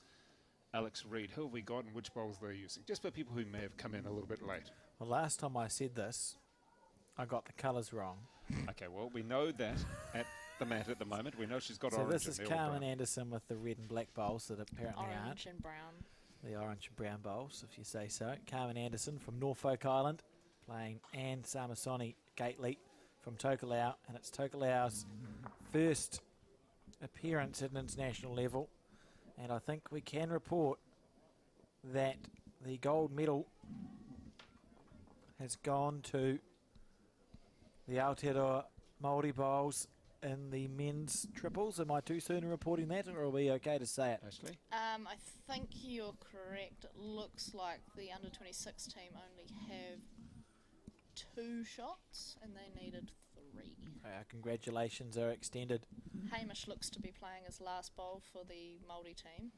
Alex Reid, who have we got and which bowls they're using? Just for people who may have come in a little bit late. Well, last time I said this, I got the colours wrong. Okay, well, we know that at the mat at the moment. We know she's got So orange. this is and Carmen Anderson with the red and black bowls that apparently Orange aren't. and brown. The orange and brown bowls, if you say so. Carmen Anderson from Norfolk Island playing Anne Samasoni Gately from Tokelau, and it's Tokelau's first appearance at an international level. And I think we can report that the gold medal has gone to the Aotearoa Māori Bowls in the men's triples. Am I too soon in reporting that, or are we okay to say it? Ashley? I think you're correct. It looks like the under-26 team only have 2 shots and they needed 3. Congratulations are extended. Hamish looks to be playing his last bowl for the Māori team.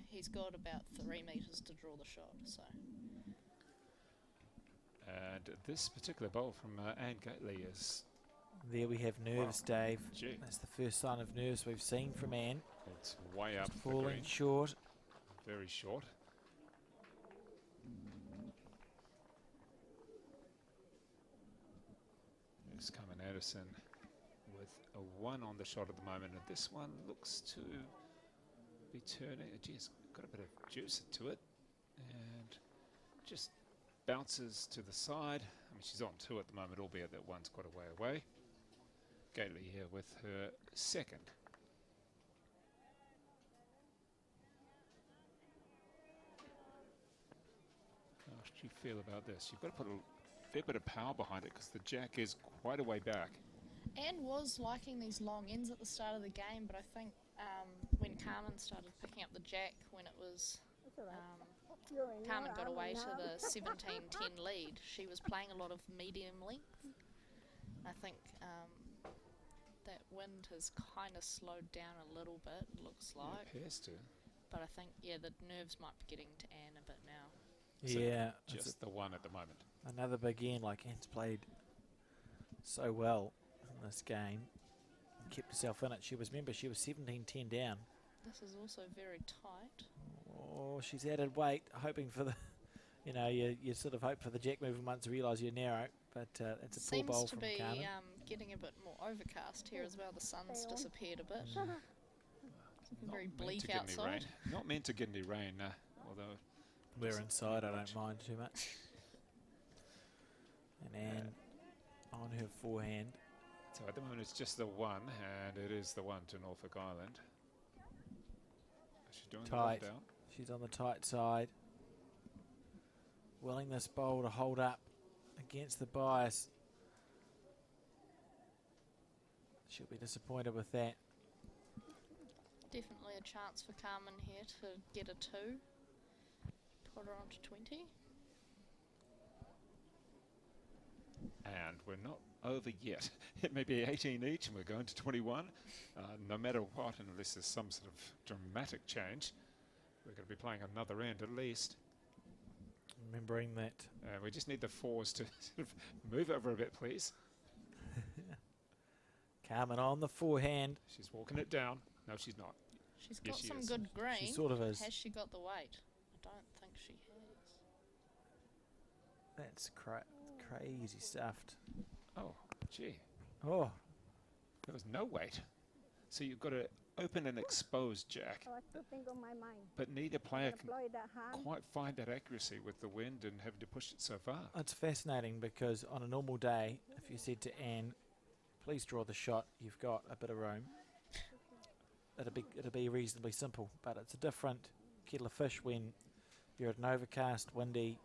He's got about 3 metres to draw the shot, so... And this particular bowl from Anne Gately is... There we have nerves, Wow. Dave. Gee. That's the first sign of nerves we've seen from Anne. It's way up the Falling green. short. Very short. It's Carmen Addison with a 1 on the shot at the moment, and this one looks to be turning. Gee, it's got a bit of juice to it, and just bounces to the side. I mean, she's on 2 at the moment, albeit that one's quite a way away. Gately here with her second. How should you feel about this? You've got to put a fair bit of power behind it because the jack is quite a way back. Anne was liking these long ends at the start of the game, but I think when Carmen started picking up the jack, when it was Carmen got away to the 17-10 lead, she was playing a lot of medium length. I think that wind has kind of slowed down a little bit, it looks like. It appears to. But I think, yeah, the nerves might be getting to Anne a bit now. So Yeah. just the 1 at the moment. Another big end, like Anne's played so well in this game. Kept herself in it. She was 17-10 down. This is also very tight. Oh, she's added weight, hoping for the, you sort of hope for the jack move and once realise you're narrow. But it's a poor bowl Seems to from be Carmen. getting a bit more overcast here as well. The sun's disappeared a bit. It's looking very Not meant bleak to get any outside. rain. Not meant to get any rain, although... We're inside, I don't mind too much. And Anne on her forehand. So at the moment it's just the 1, and it is the 1 to Norfolk Island. She's doing Tight. the down. She's on the tight side. Willing this bowl to hold up against the bias. She'll be disappointed with that. Definitely a chance for Carmen here to get a 2. Put her on to 20. And we're not over yet. It may be 18 each, and we're going to 21. No matter what, unless there's some sort of dramatic change, we're going to be playing another end at least. Remembering that. We just need the 4s to sort of move over a bit, please. Carmen on the forehand. She's walking it down. No, she's not. She's Yes, got she some is. good green. She sort of is. Has she got the weight? I don't think she has. That's crazy stuffed. Oh, gee. Oh, There was no weight. So you've got to open and expose jack, So I still think on my mind. but neither player Gonna can blow that hand. quite find that accuracy with the wind and having to push it so far. it's fascinating because on a normal day, if you said to Anne, please draw the shot, you've got a bit of room. It'll be reasonably simple, but it's a different kettle of fish when you're at an overcast, windy,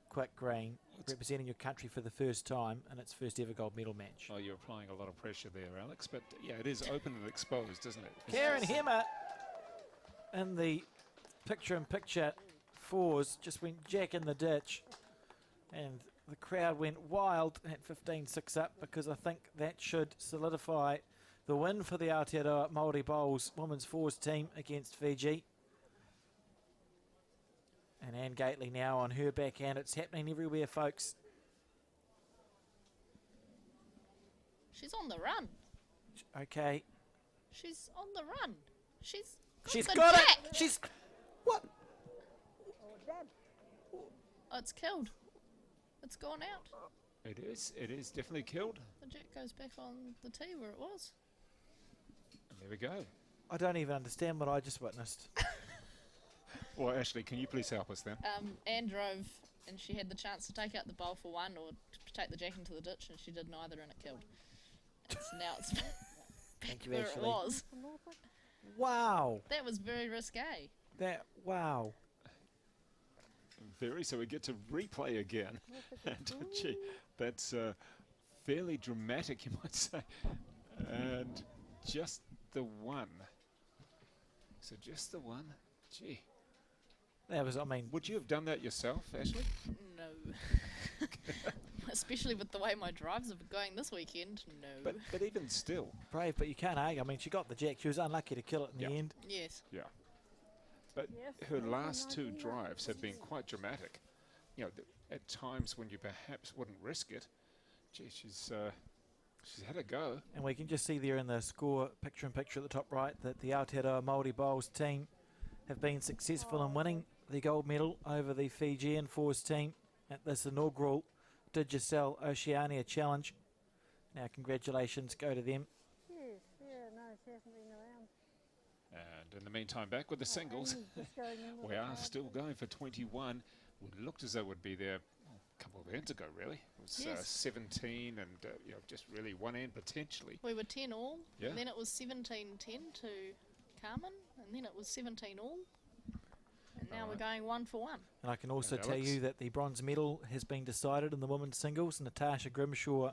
quick green, representing your country for the first time in its first ever gold medal match. Oh, you're applying a lot of pressure there, Alex, but yeah, it is open and exposed, isn't it? Karen Hemmer in the picture-in-picture 4s just went jack in the ditch, and the crowd went wild at 15-6 up because I think that should solidify the win for the Aotearoa Māori Bowls women's 4s team against Fiji. And Anne Gately now on her backhand. It's happening everywhere, folks. She's on the run. Okay. She's on the run. She's She's the got jack. it! She's... What? Oh, dead. Oh, it's killed. It's gone out. It is definitely killed. The jack goes back on the tee where it was. And there we go. I don't even understand what I just witnessed. Well, Ashley, can you please help us then? Anne drove and she had the chance to take out the bowl for 1 or to take the jack into the ditch, and she did neither and it killed. And so now it's Thank you, where Ashley. it was. Wow. That was very risque. Wow. Very, so we get to replay again. And gee, that's fairly dramatic, you might say. And just the one. So just the one. Gee. That was, I mean, Would you have done that yourself, Ashley? No. Especially with the way my drives have been going this weekend, no. But even still. brave, but you can't argue. I mean, she got the jack. She was unlucky to kill it in the Yeah. end. Yes. Yeah. But Yes, her yes, last two 99. drives have been quite dramatic. You know, at times when you perhaps wouldn't risk it. Gee, she's had a go. And we can just see there in the score picture-in-picture at the top right that the Aotearoa Māori Bowls team have been successful in winning the gold medal over the Fijian Fours team at this inaugural Digicel Oceania Challenge. Now, congratulations go to them. Yes, yeah, no, she hasn't been around. And in the meantime, back with the singles. Amy's just going in with We the are card. still going for 21. It looked as though it would be there a couple of events ago, really. It was Yes. 17 and just really one end potentially. We were 10 all. Yeah. And then it was 17-10 to Carmen. And then it was 17 all. And now we're Alright. going 1 for 1. And I can also And tell Alex? you that the bronze medal has been decided in the women's singles. Natasha Grimshaw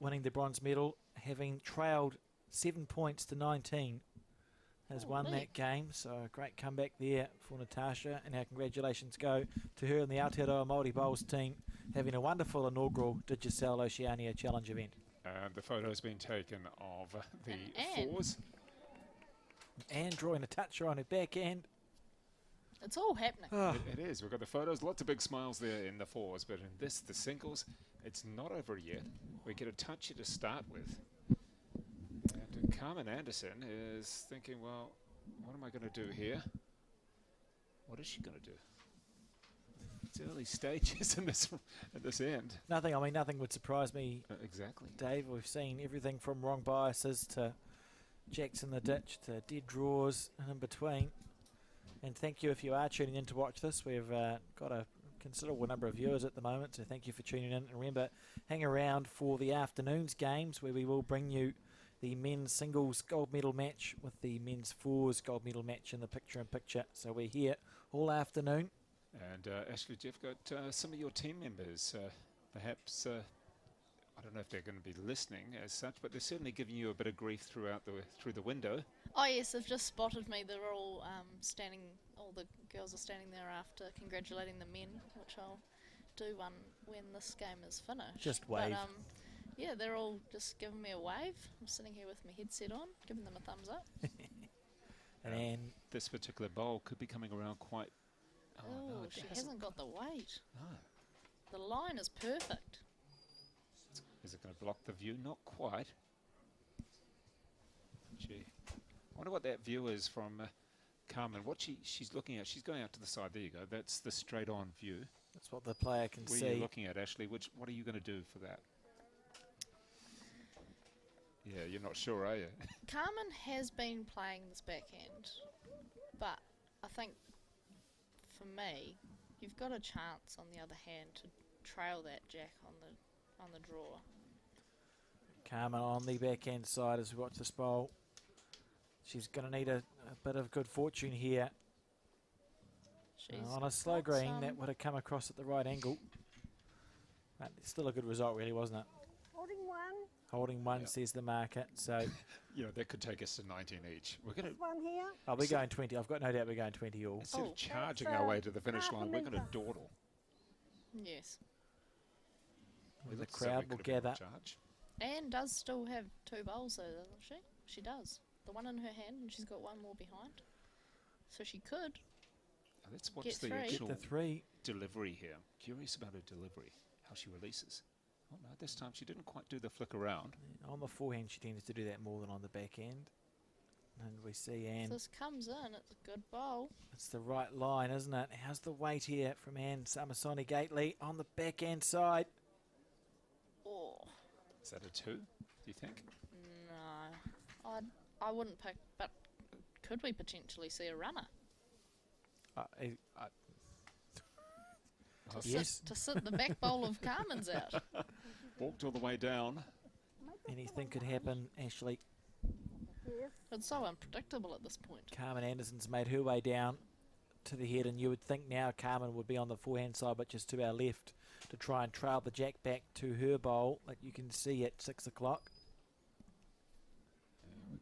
winning the bronze medal, having trailed 7 points to 19, has won Holy. that game. So a great comeback there for Natasha. And our congratulations go to her and the Aotearoa Māori Bowls team, having a wonderful inaugural Digicel Oceania Challenge event. And the photo's been taken of the And Anne. fours. And drawing a toucher on her backhand. It's all happening. Oh, It is. We've got the photos, lots of big smiles there in the fours, but in this, the singles, it's not over yet. We get a toucher to start with. And Carmen Anderson is thinking, well, what am I going to do here? What is she going to do? It's early stages in this end. nothing would surprise me, Exactly. Dave. We've seen everything from wrong biases to jacks in the ditch to dead draws and in between. And thank you if you are tuning in to watch this. We've got a considerable number of viewers at the moment, so thank you for tuning in. And remember, hang around for the afternoon's games where we will bring you the men's singles gold medal match with the men's fours gold medal match in the picture-in-picture. So we're here all afternoon. And Ashley, Jeff, got some of your team members, perhaps, I don't know if they're going to be listening as such, but they're certainly giving you a bit of grief through the window. Oh yes, they've just spotted me. They're all standing. All the girls are standing there after congratulating the men, which I'll do when this game is finished. Just wave. But, yeah, they're all just giving me a wave. I'm sitting here with my headset on, giving them a thumbs up. And This particular bowl could be coming around quite. Oh, no, it she hasn't got the weight. No. The line is perfect. Is it going to block the view? Not quite. Gee. I wonder what that view is from Carmen. What she's looking at. She's going out to the side. There you go. That's the straight-on view. that's what the player can Where see. are you looking at, Ashley? What are you going to do for that? Yeah, you're not sure, are you? Carmen has been playing this backhand, but I think for me, you've got a chance on the other hand to trail that jack on the draw. Carmen on the backhand side as we watch this bowl. She's going to need a bit of good fortune here. She's On a slow got green, some- that would have come across at the right angle. But it's still a good result, really, wasn't it? Holding one, Holding one, Yeah. says the market. So You know, that could take us to 19 each. We're going to, one here. I'll be going 20. I've got no doubt we're going 20 all. instead Oh, of charging that's, our way to the finish half a line, we're going to metre. dawdle. Yes. We The looked as though crowd we will could have been on gather. charge. Anne does still have 2 bowls though, doesn't she? She does. The one in her hand, and she's got one more behind. So she could. Let's watch Get the three. Get actual The 3. delivery here. Curious about her delivery, how she releases. Oh no, this time she didn't quite do the flick around. On the forehand, she tends to do that more than on the backhand. And we see If Anne. this comes in, it's a good bowl. It's the right line, isn't it? How's the weight here from Anne Summersonic Gately on the backhand side? Oh, Is that a 2, do you think? no. I wouldn't pick, but could we potentially see a runner? To Yes. Sit, to sit the back bowl of Carmen's out. Walked all the way down. Anything could happen, Ashley. Yes. It's so unpredictable at this point. Carmen Anderson's made her way down to the head, and you would think now Carmen would be on the forehand side, but just to our left to try and trail the jack back to her bowl, like you can see at 6 o'clock.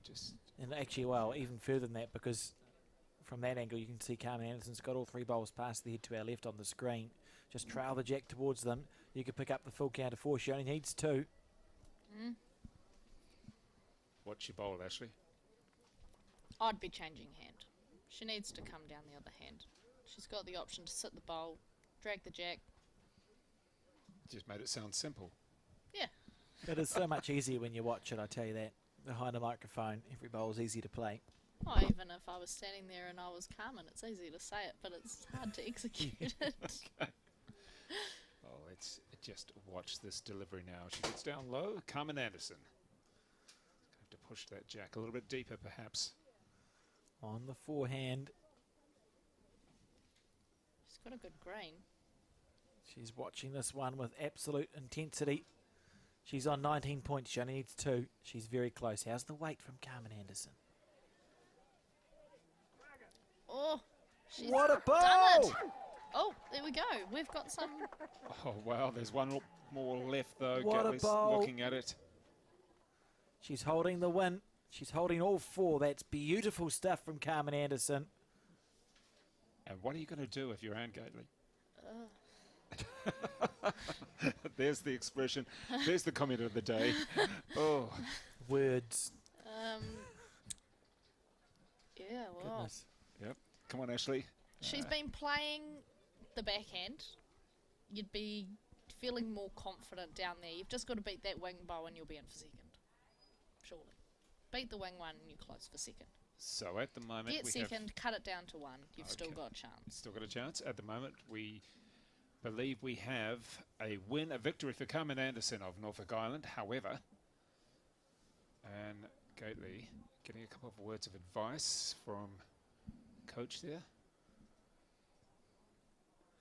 just And actually, well, even further than that, because from that angle you can see Carmen Anderson's got all 3 bowls past the head to our left on the screen. Just trail the jack towards them. You could pick up the full count of 4. She only needs 2. what's your bowl, Ashley? I'd be changing hand. She needs to come down the other hand. She's got the option to sit the bowl, drag the jack. Just made it sound simple. Yeah. It is so much easier when you watch it, I tell you that. Behind a microphone, every bowl's easy to play. Oh, even if I was standing there and I was Carmen, it's easy to say it, but it's hard to execute it. Okay. Oh, let's just watch this delivery now. She gets down low. Carmen Anderson. Have to push that jack a little bit deeper, perhaps. On the forehand, She's got a good green. she's watching this one with absolute intensity. She's on 19 points. She only needs 2. She's very close. How's the weight from Carmen Anderson? Oh, she's What a done bowl! it. Oh, there we go. We've got some. Oh, wow. There's one more left, though. What a Gately's bowl. looking at it. She's holding the win. She's holding all 4. That's beautiful stuff from Carmen Anderson. And what are you going to do if you're Anne Gately? There's the expression. There's the comment of the day. Oh, Words. Yeah, well, Goodness. yep. Come on, Ashley. she's been playing the backhand. You'd be feeling more confident down there. You've just got to beat that wing bow and you'll be in for second. Surely. Beat the wing one and you're close for second. So at the moment, Get we second, cut it down to 1. You've still Okay. got a chance. still got a chance. At the moment, we believe we have a win, a victory for Carmen Anderson of Norfolk Island. However, and Gately getting a couple of words of advice from coach there.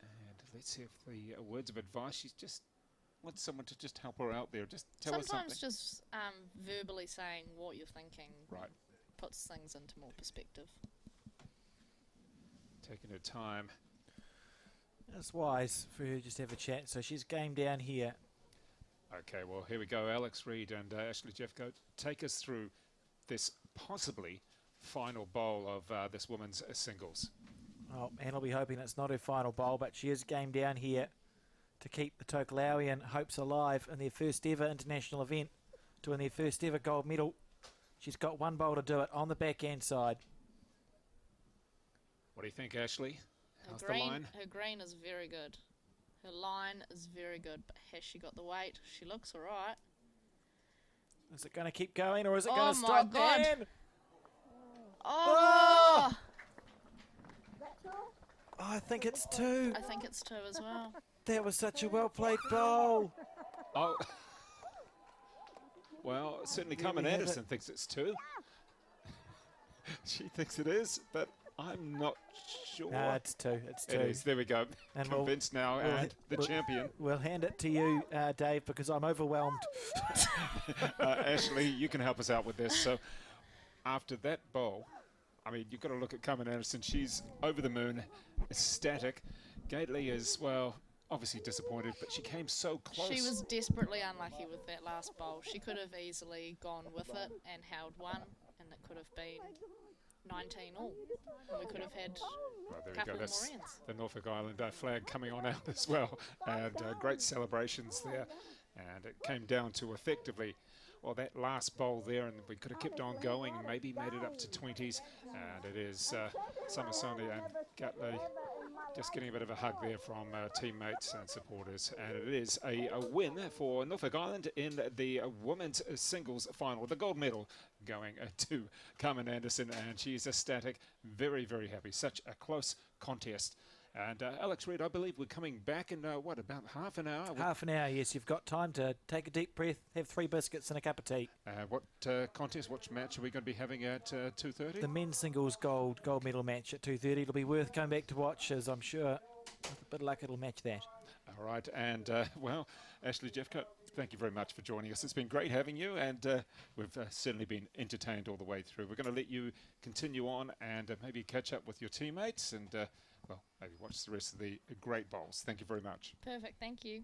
And let's see if the words of advice, she's just wants someone to just help her out there. Just tell her Sometimes something. just verbally saying what you're thinking Right. puts things into more perspective. Taking her time. It's wise for her to just have a chat. So she's game down here. Okay, well, here we go. Alex Reid and Ashley Jeffcoat, take us through this possibly final bowl of this women's singles. Oh, Anne will be hoping it's not her final bowl, but she is game down here to keep the Tokelauian hopes alive in their first ever international event, to win their first ever gold medal. She's got 1 bowl to do it on the backhand side. What do you think, Ashley? Her How's the green, line? her green is very good. Her line is very good, but has she got the weight? She looks alright. Is it going to keep going or is it Oh going to my stop? God. Anne? Oh! I think it's 2. I think it's 2 as well. That was such a well-played bowl. Oh. Well, certainly Carmen we have Anderson thinks it's 2. She thinks it is, but I'm not sure. No, it's 2. It's 2. It is. There we go. And we'll- Convinced now, we'll- and the we'll- champion. We'll hand it to you, Dave, because I'm overwhelmed. Ashley, you can help us out with this. So after that bowl, I mean, you've got to look at Carmen Anderson. She's over the moon, ecstatic. Gately is, well, obviously disappointed, but she came so close. She was desperately unlucky with that last bowl. She could have easily gone with it and held 1, and it could have been 19 all. And we could have had Well, there a we couple go. of That's more ends. the Norfolk Island flag coming on out as well. And great celebrations there. And it came down to effectively, well, that last bowl there, and we could have kept on going, maybe made it up to 20s. And it is Samasoni and Gatley just getting a bit of a hug there from teammates and supporters. And it is a win for Norfolk Island in the women's singles final. The gold medal going to Carmen Anderson, and she's ecstatic, very, very happy. Such a close contest. And Alex Reid, I believe we're coming back in, what, about half an hour? Half an hour, yes. You've got time to take a deep breath, have 3 biscuits and a cup of tea. What contest, what match are we going to be having at 2:30? The men's singles gold medal match at 2:30. It'll be worth coming back to watch, as I'm sure with a bit of luck it'll match that. All right, and well, Ashley Jeffcoat, thank you very much for joining us. It's been great having you, and we've certainly been entertained all the way through. We're going to let you continue on and maybe catch up with your teammates and, well, maybe watch the rest of the great bowls. Thank you very much. Perfect, thank you.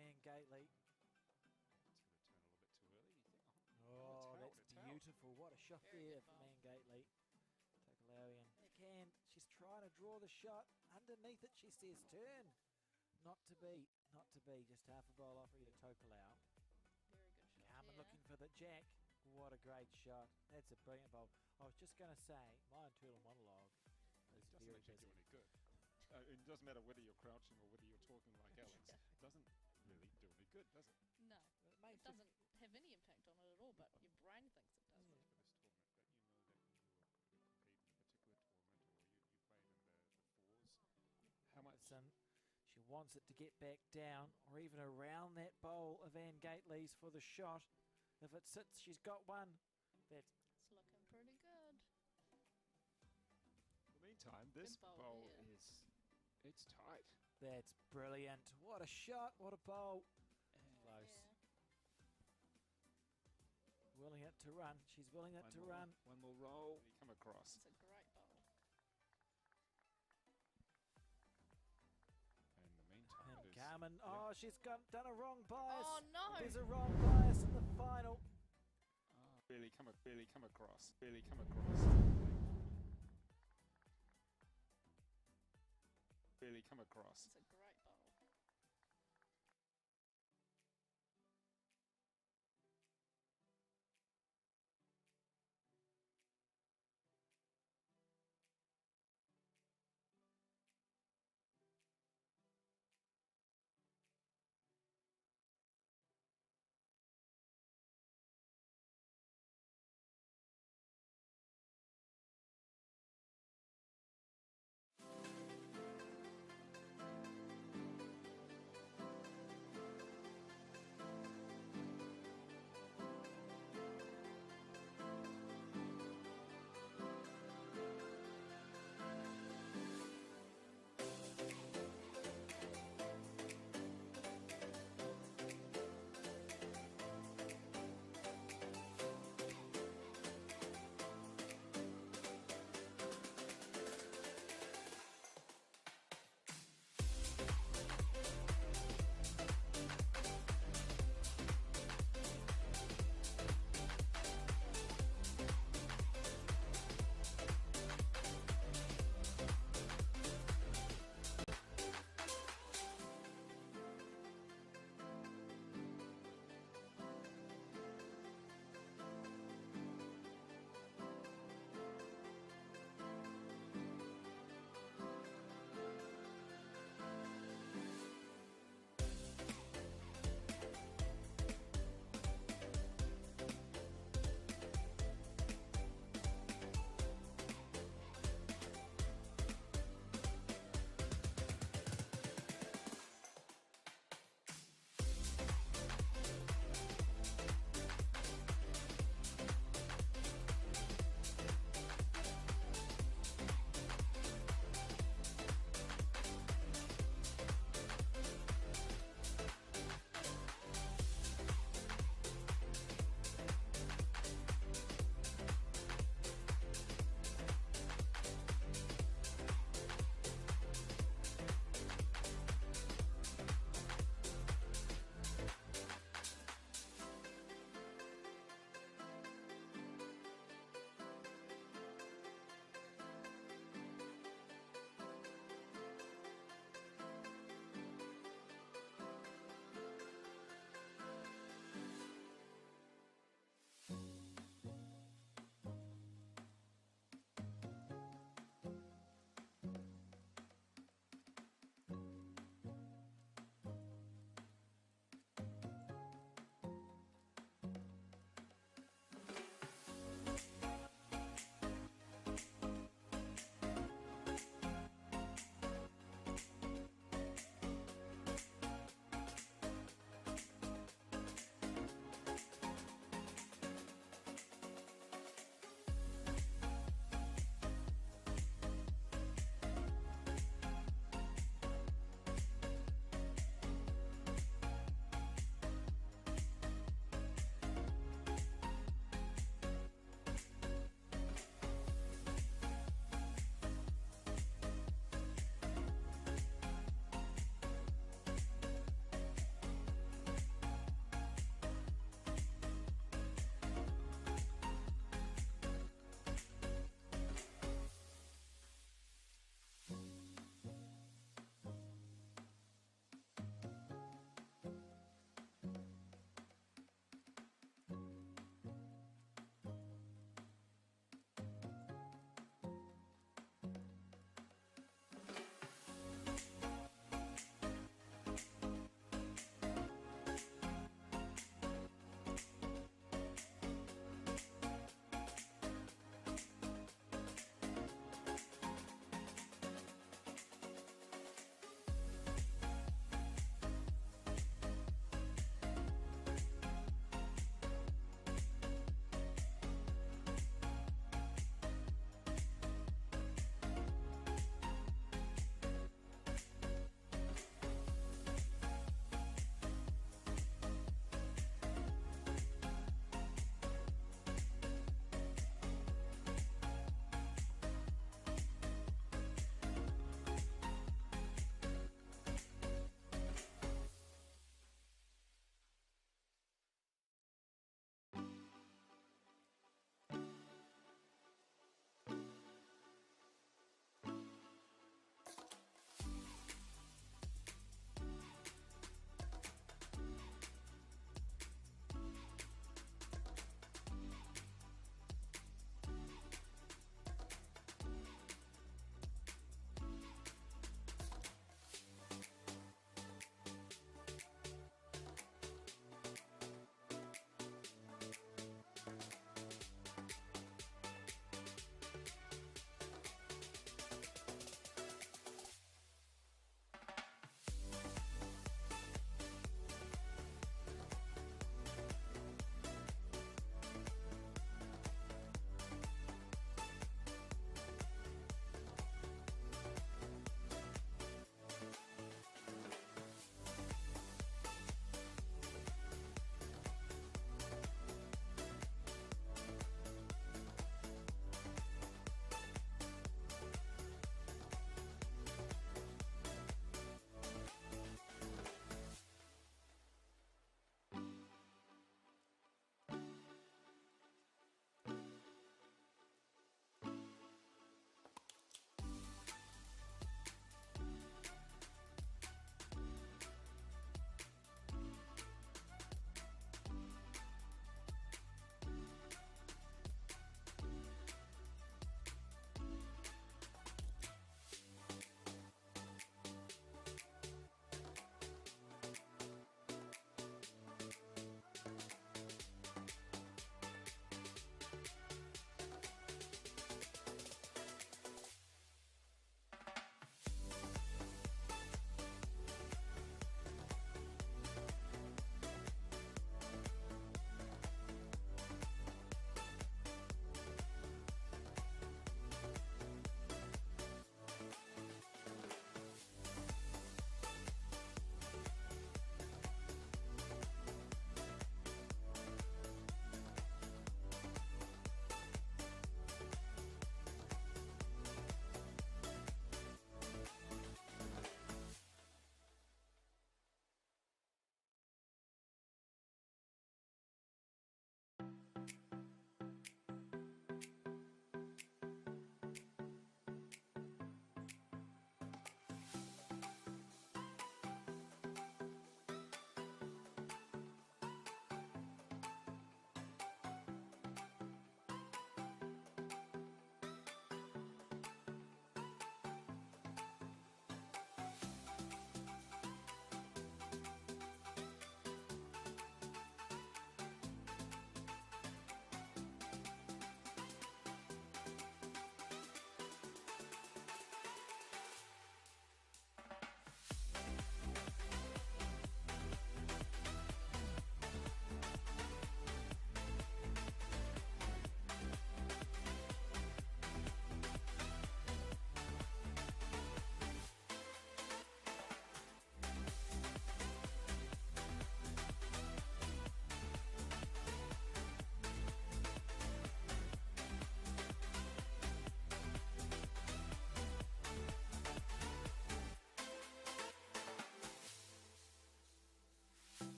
man Gately. It's going to turn a little bit too early. You think, Oh, it's out, that's it's out. beautiful. What a shot Very there good for ball. man Gately. Tokalarian. Backhand. She's trying to draw the shot. Underneath it, she says turn. Not to be. Not to be. Just half a bowl off to Tokalau. Very good shot. Carmen here. looking for the jack. What a great shot. That's a brilliant bowl. I was just going to say, my internal monologue is It doesn't very actually busy. do any good. It doesn't matter whether you're crouching or whether you're talking like Alex. It doesn't really do any good, does it? No, It makes it doesn't have any impact on it at all, but your brain thinks it does. For this tournament, that you know that when you were going to compete in a particular tournament or you played in the fours, how much... Listen, she wants it to get back down or even around that bowl of Anne Gately's for the shot. If it sits, she's got one. That's It's looking pretty good. In the meantime, this Good bowl bowl here. is... It's tight. That's brilliant. What a shot. What a bowl. Close. Yeah. Willing it to run. She's willing it to run. One more roll. And you come across. It's a great bowl. In the meantime, And it is... Carmen. Yeah. Oh, she's done a wrong bias. Oh, no. There's a wrong bias in the final. Really come across. Really come across. Really come across. It's a great bowl.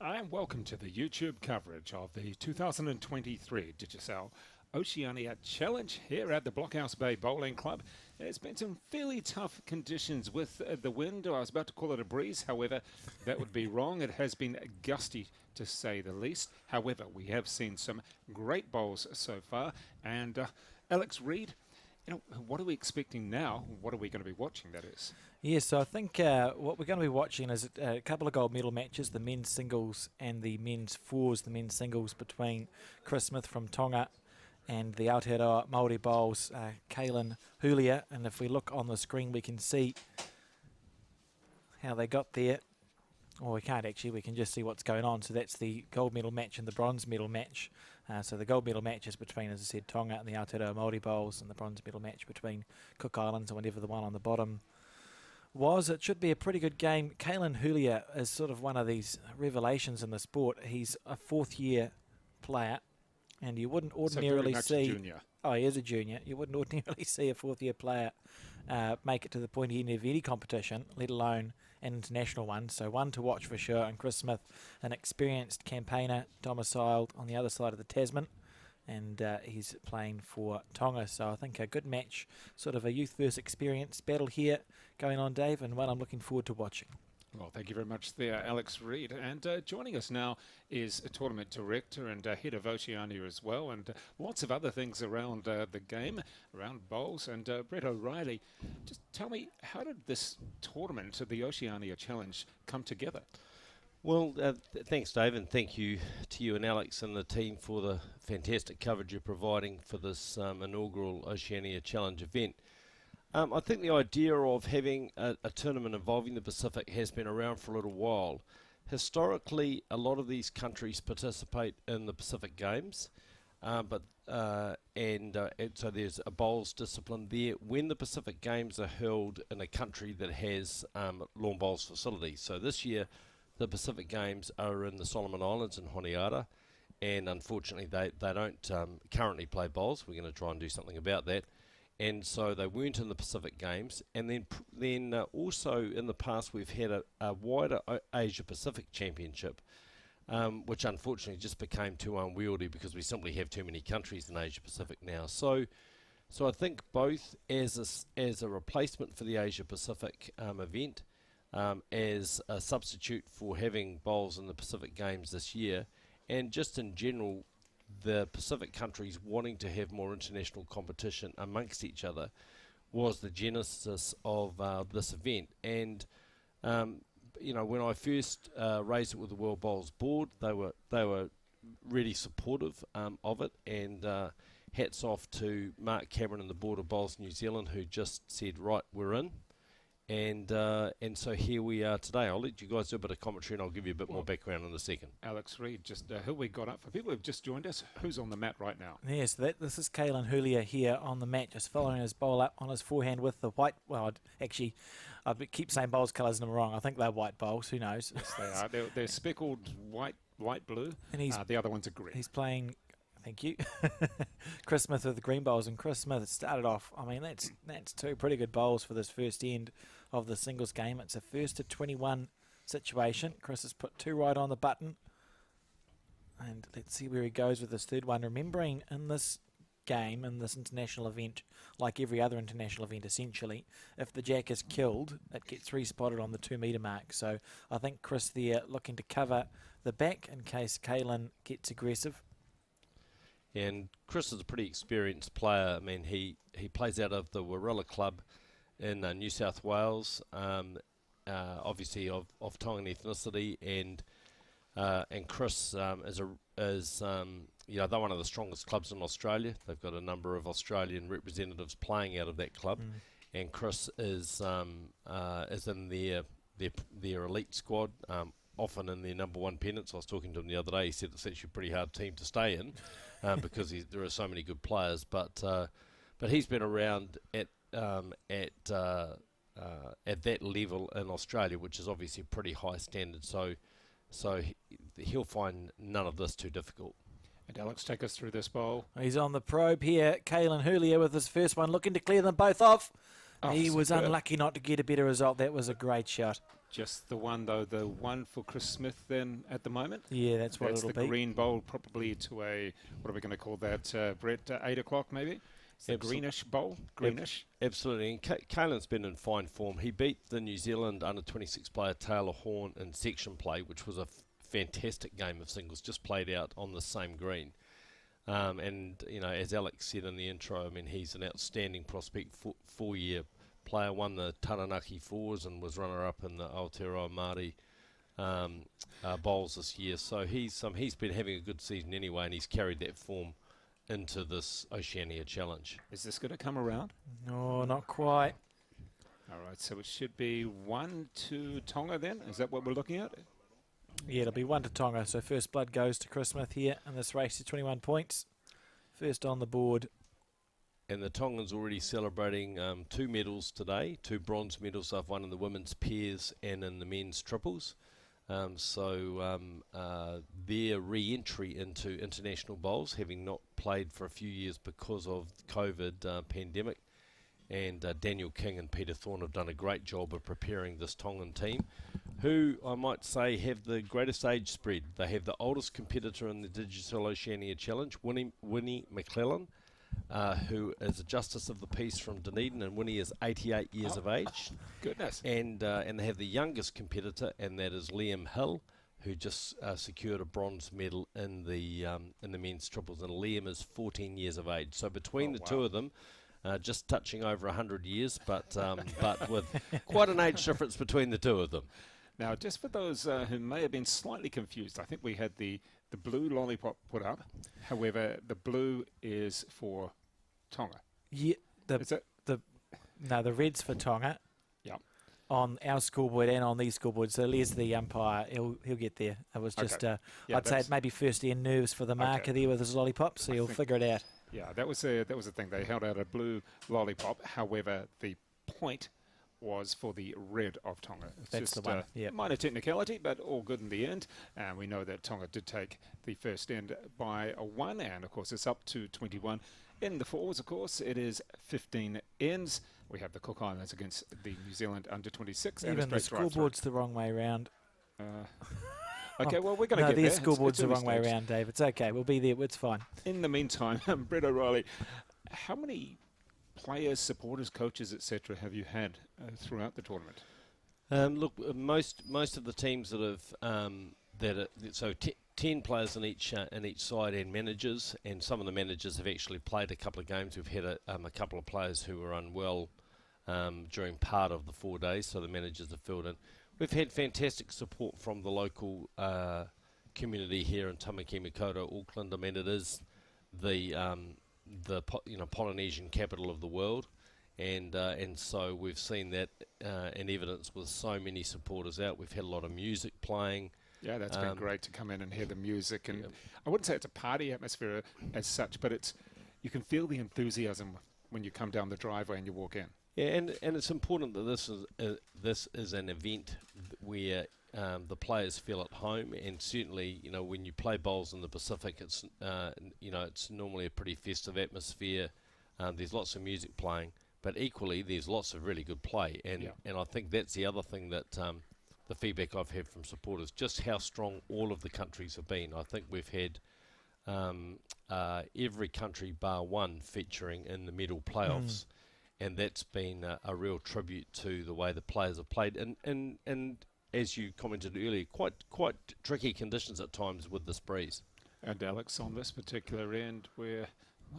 And welcome to the YouTube coverage of the 2023 Digicel Oceania Challenge here at the Blockhouse Bay Bowling Club. There's been some fairly tough conditions with the wind. I was about to call it a breeze, however, that would be wrong. It has been gusty to say the least. However, we have seen some great bowls so far. And Alex Reid, what are we expecting now? What are we going to be watching, that is? Yes, so I think what we're going to be watching is a couple of gold medal matches, the men's singles and the men's fours, the men's singles between Chris Smith from Tonga and the Aotearoa Māori bowls, Kaylin Hulia. And if we look on the screen, we can see how they got there. Well, we can't actually, we can just see what's going on. So that's the gold medal match and the bronze medal match. So the gold medal match is between, as I said, Tonga and the Aotearoa Māori bowls, and the bronze medal match between Cook Islands and whatever the one on the bottom was. It should be a pretty good game. Kaylin Hulia is sort of one of these revelations in the sport. He's a fourth-year player, and you wouldn't ordinarily see... Junior. Oh, he is a junior. You wouldn't ordinarily see a fourth-year player make it to the point end of any competition, let alone an international one. So one to watch for sure. And Chris Smith, an experienced campaigner, domiciled on the other side of the Tasman, and he's playing for Tonga. So I think a good match, sort of a youth versus experience battle here going on, Dave, and one I'm looking forward to watching. Well, thank you very much there, Alex Reid. And joining us now is a tournament director and head of Oceania as well, and lots of other things around the game, around bowls. And Brett O'Reilly, just tell me, how did this tournament, the Oceania Challenge, come together? Well, thanks, Dave, and thank you to you and Alex and the team for the fantastic coverage you're providing for this inaugural Oceania Challenge event. I think the idea of having a tournament involving the Pacific has been around for a little while. Historically, a lot of these countries participate in the Pacific Games, and so there's a bowls discipline there when the Pacific Games are held in a country that has lawn bowls facilities. So this year, the Pacific Games are in the Solomon Islands in Honiara, and unfortunately they don't currently play bowls. We're going to try and do something about that. And so they weren't in the Pacific Games. And then also in the past we've had a wider Asia-Pacific Championship, which unfortunately just became too unwieldy because we simply have too many countries in Asia-Pacific now. So I think both as a replacement for the Asia-Pacific event, as a substitute for having bowls in the Pacific Games this year, and just in general, the Pacific countries wanting to have more international competition amongst each other was the genesis of this event. And when I first raised it with the World Bowls Board, they were really supportive of it, and hats off to Mark Cameron and the Board of Bowls New Zealand, who just said, right, we're in. And so here we are today. I'll let you guys do a bit of commentary and I'll give you a bit more background in a second. Alex Reid, just who we got up for people who've just joined us, who's on the mat right now? Yes, this is Kaylin Hulia here on the mat, just following his bowl up on his forehand with the white. Well, actually, I keep saying bowls colours and I'm wrong. I think they're white bowls. Who knows? Yes, they are. They're speckled white, light blue. And the other ones are green. He's playing. Thank you. Chris Smith with the green bowls, and Chris Smith started off, I mean, that's two pretty good bowls for this first end of the singles game. It's a first to 21 situation. Chris has put two right on the button. And let's see where he goes with this third one. Remembering in this game, in this international event, like every other international event essentially, if the jack is killed, it gets respotted on the 2 metre mark. So I think Chris there looking to cover the back in case Kaylin gets aggressive. And Chris is a pretty experienced player. I mean, he plays out of the Warilla Club in New South Wales, obviously of Tongan ethnicity, and Chris is they're one of the strongest clubs in Australia. They've got a number of Australian representatives playing out of that club, and Chris is in their elite squad. Often in their number one pennants. I was talking to him the other day. He said it's actually a pretty hard team to stay in because there are so many good players. But he's been around at that level in Australia, which is obviously a pretty high standard. So he'll find none of this too difficult. And Alex, take us through this bowl. He's on the probe here. Kaylin Hulia with his first one, looking to clear them both off. Oh, He was superb. unlucky not to get a better result. That was a great shot. Just the one, though, the one for Chris Smith then at the moment. Yeah, that's what That's it'll the be. green bowl, probably to a, what are we going to call that, Brett, 8 o'clock maybe? It's the greenish bowl, greenish. Absolutely, and Caelan's been in fine form. He beat the New Zealand under-26 player Taylor Horn in section play, which was a fantastic game of singles, just played out on the same green. And, you know, as Alex said in the intro, I mean, he's an outstanding prospect, four-year player, won the Taranaki Fours and was runner-up in the Aotearoa Māori bowls this year. So he's been having a good season anyway, and he's carried that form into this Oceania Challenge. Is this going to come around? No, not quite. All right, so it should be 1-2 Tonga then? Is that what we're looking at? Yeah, it'll be 1 to Tonga. So first blood goes to Chris Smith here, and this race is 21 points. First on the board. And the Tongans already celebrating 2 medals today, 2 bronze medals. They've won in the women's pairs and in the men's triples. So their re-entry into international bowls, having not played for a few years because of the COVID pandemic. And Daniel King and Peter Thorne have done a great job of preparing this Tongan team, who I might say have the greatest age spread. They have the oldest competitor in the Digicel Oceania Challenge, Winnie McClellan, who is a Justice of the Peace from Dunedin, and Winnie is 88 years of age. Goodness. And they have the youngest competitor, and that is Liam Hill, who just secured a bronze medal in the men's triples, and Liam is 14 years of age. So between the two of them, just touching over 100 years, but with quite an age difference between the two of them. Now, just for those who may have been slightly confused, I think we had the blue lollipop put up. However, the blue is for Tonga. Yeah, Is it? the red's for Tonga. Yep. On our scoreboard and on these scoreboards. So Les the umpire, he'll get there. It was just, Okay. Yeah, I'd say it maybe first end nerves for the marker there with his lollipop, so he'll figure it out. Yeah, that was the thing. They held out a blue lollipop. However, the point was for the red of Tonga. It's That's just the one, yep. minor technicality, but all good in the end. And we know that Tonga did take the first end by a 1, and of course it's up to 21. In the fours, of course, it is 15 ends. We have the Cook Islands against the New Zealand under-26. Even the scoreboard's the wrong way round. Okay, well, we're going to No, get there. their scoreboard's It's the wrong way early stage. round, Dave. It's okay. We'll be there. It's fine. In the meantime, Brett O'Reilly, how many players, supporters, coaches, etc. have you had throughout the tournament? Look, most of the teams that have 10 players in each side and managers, and some of the managers have actually played a couple of games. We've had a couple of players who were unwell during part of the 4 days, so the managers have filled in. We've had fantastic support from the local community here in Tamaki Makaurau, Auckland. I mean, it is the Polynesian capital of the world, and so we've seen that in evidence with so many supporters out. We've had a lot of music playing. Yeah, that's been great to come in and hear the music. And I wouldn't say it's a party atmosphere as such, but you can feel the enthusiasm when you come down the driveway and you walk in. Yeah, and it's important that this is an event where the players feel at home, and certainly, you know, when you play bowls in the Pacific, it's it's normally a pretty festive atmosphere. There's lots of music playing, but equally there's lots of really good play, and I think that's the other thing that the feedback I've had from supporters, just how strong all of the countries have been. I think we've had every country bar one featuring in the medal playoffs. And that's been a real tribute to the way the players have played, and as you commented earlier, quite tricky conditions at times with this breeze. And Alex, on this particular end, where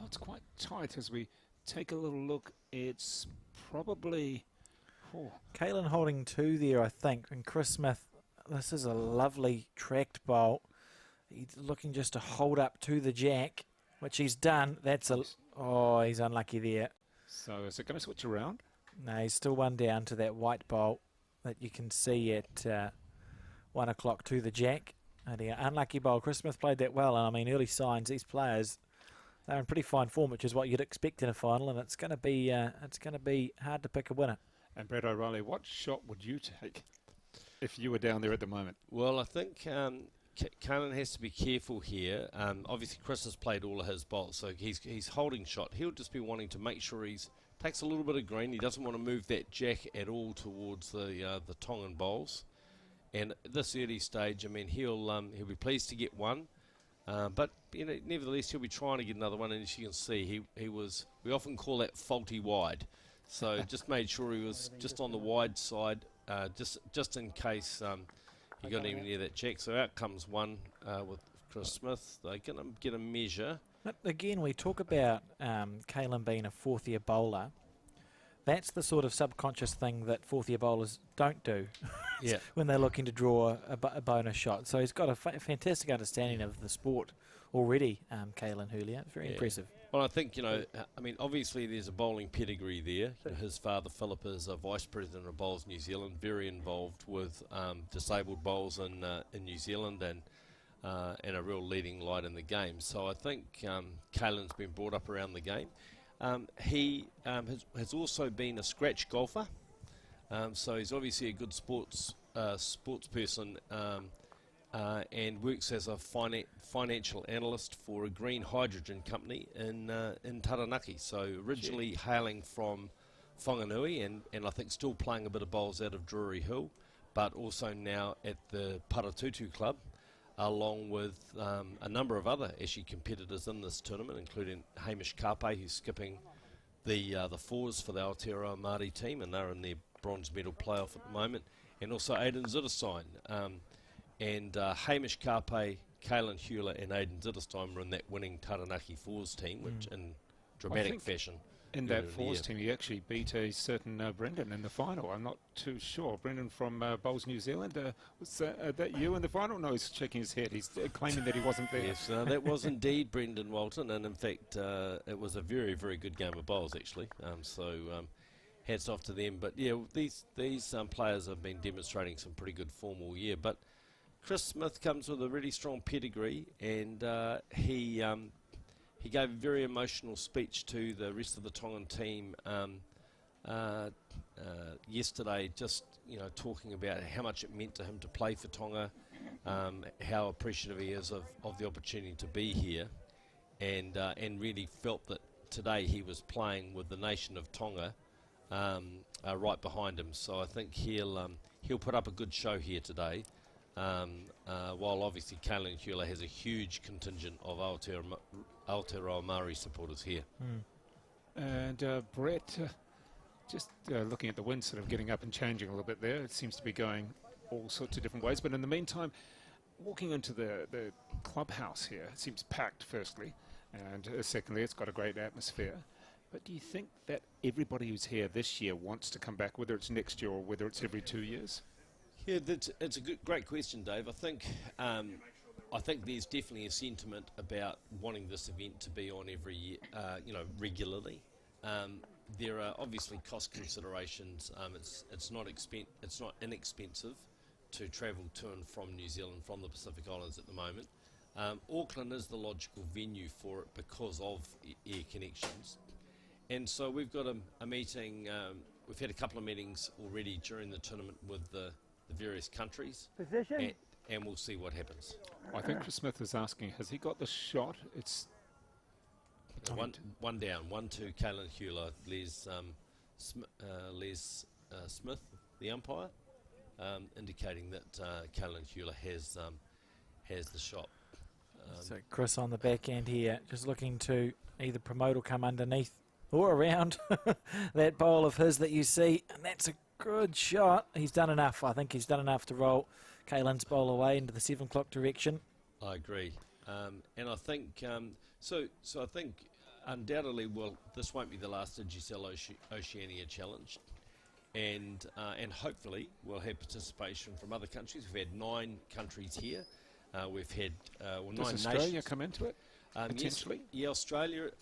it's quite tight as we take a little look. It's probably Caitlin holding 2 there, I think, and Chris Smith. This is a lovely tracked bowl. He's looking just to hold up to the jack, which he's done. He's unlucky there. So is it going to switch around? No, he's still 1 down to that white bowl that you can see at 1 o'clock to the jack. And unlucky bowl. Chris Smith played that well, and I mean, early signs, these players, they're in pretty fine form, which is what you'd expect in a final, and it's going to be hard to pick a winner. And Brett O'Reilly, what shot would you take if you were down there at the moment? Well, I think Caelan has to be careful here. Obviously, Chris has played all of his bowls, so he's holding shot. He'll just be wanting to make sure he's takes a little bit of green. He doesn't want to move that jack at all towards the Tongan bowls. And at this early stage, I mean, he'll be pleased to get one. But nevertheless, he'll be trying to get another one. And as you can see, he was. We often call that faulty wide. So just made sure he was just on the wide side, just in case he got even near that check. So out comes one with Chris Smith. They're going to get a measure. But again, we talk about Kalen being a fourth-year bowler. That's the sort of subconscious thing that fourth-year bowlers don't do when they're looking to draw a bonus shot. So he's got a fantastic understanding of the sport already, Kalen Julia. Very impressive. Well, I think, obviously there's a bowling pedigree there. His father, Philip, is a vice president of Bowls New Zealand, very involved with disabled bowls in New Zealand and a real leading light in the game. So I think Kalen's been brought up around the game. He has also been a scratch golfer, so he's obviously a good sports person and works as a financial analyst for a green hydrogen company in Taranaki. So originally hailing from Whanganui and I think still playing a bit of bowls out of Drury Hill, but also now at the Paratutu Club, along with a number of other actually competitors in this tournament, including Hamish Karpe, who's skipping the fours for the Aotearoa Māori team, and they're in their bronze medal playoff at the moment, and also Aidan Zitterstein. And Hamish Karpe, Kalen Hewler and Aidan Zitterstein were in that winning Taranaki fours team, which in dramatic fashion. In that fours team, he actually beat a certain Brendan in the final. I'm not too sure. Brendan from Bowls New Zealand, was that you in the final? No, he's shaking his head. He's claiming that he wasn't there. Yes, that was indeed Brendan Walton, and in fact, it was a very, very good game of bowls, actually. So hats off to them. But yeah, these players have been demonstrating some pretty good form all year. But Chris Smith comes with a really strong pedigree, and he gave a very emotional speech to the rest of the Tongan team yesterday, just talking about how much it meant to him to play for Tonga, how appreciative he is of the opportunity to be here, and really felt that today he was playing with the nation of Tonga right behind him. So I think he'll put up a good show here today. While obviously Kalen Hewler has a huge contingent of Aotearoa Māori supporters here. And Brett, just looking at the wind, sort of getting up and changing a little bit there. It seems to be going all sorts of different ways. But in the meantime, walking into the clubhouse here, it seems packed, firstly. And secondly, it's got a great atmosphere. But do you think that everybody who's here this year wants to come back, whether it's next year or whether it's every 2 years? Yeah, it's a great question, Dave. I think there's definitely a sentiment about wanting this event to be on every year, regularly. There are obviously cost considerations. It's not inexpensive to travel to and from New Zealand from the Pacific Islands at the moment. Auckland is the logical venue for it because of air connections, and so we've got a meeting. We've had a couple of meetings already during the tournament with the various countries, and we'll see what happens. I think Chris Smith is asking, has he got the shot? It's one down, 1-2. Kalen Hewler, Les Smith, the umpire, indicating that Kalen Hewler has the shot. So Chris on the back end here, just looking to either promote or come underneath or around that bowl of his that you see, and that's a good shot. He's done enough. I think he's done enough to roll Kalen's bowl away into the 7 o'clock direction. I agree, and I think so. I think undoubtedly, this won't be the last Digicel Oceania challenge, and hopefully we'll have participation from other countries. We've had 9 countries here. We've had 9 Does Australia nations come into it? Potentially? Yes,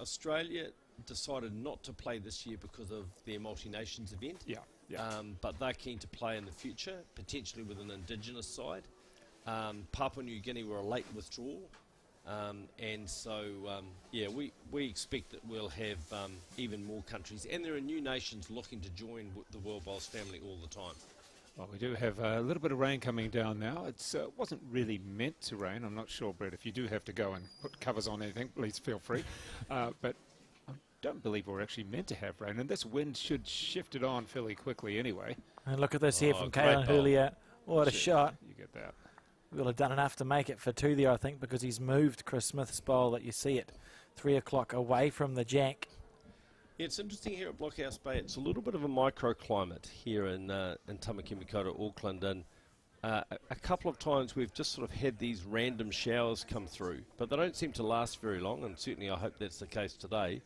Australia decided not to play this year because of their multi-nations event. Yeah. But they're keen to play in the future, potentially with an indigenous side. Papua New Guinea were a late withdrawal, and so we expect that we'll have even more countries, and there are new nations looking to join the World Bowls family all the time. Well, we do have a little bit of rain coming down now. It wasn't really meant to rain. I'm not sure, Brett. If you do have to go and put covers on anything, please feel free. But don't believe we're actually meant to have rain, and this wind should shift it on fairly quickly anyway. And look at this here from great Kalen bowl. Julia. What a Shit, shot. You get that. Will have done enough to make it for 2 there, I think, because he's moved Chris Smith's bowl that you see at 3 o'clock away from the jack. Yeah, it's interesting here at Blockhouse Bay. It's a little bit of a microclimate here in Tamakimikota, Auckland, and a couple of times we've just sort of had these random showers come through, but they don't seem to last very long, and certainly I hope that's the case today.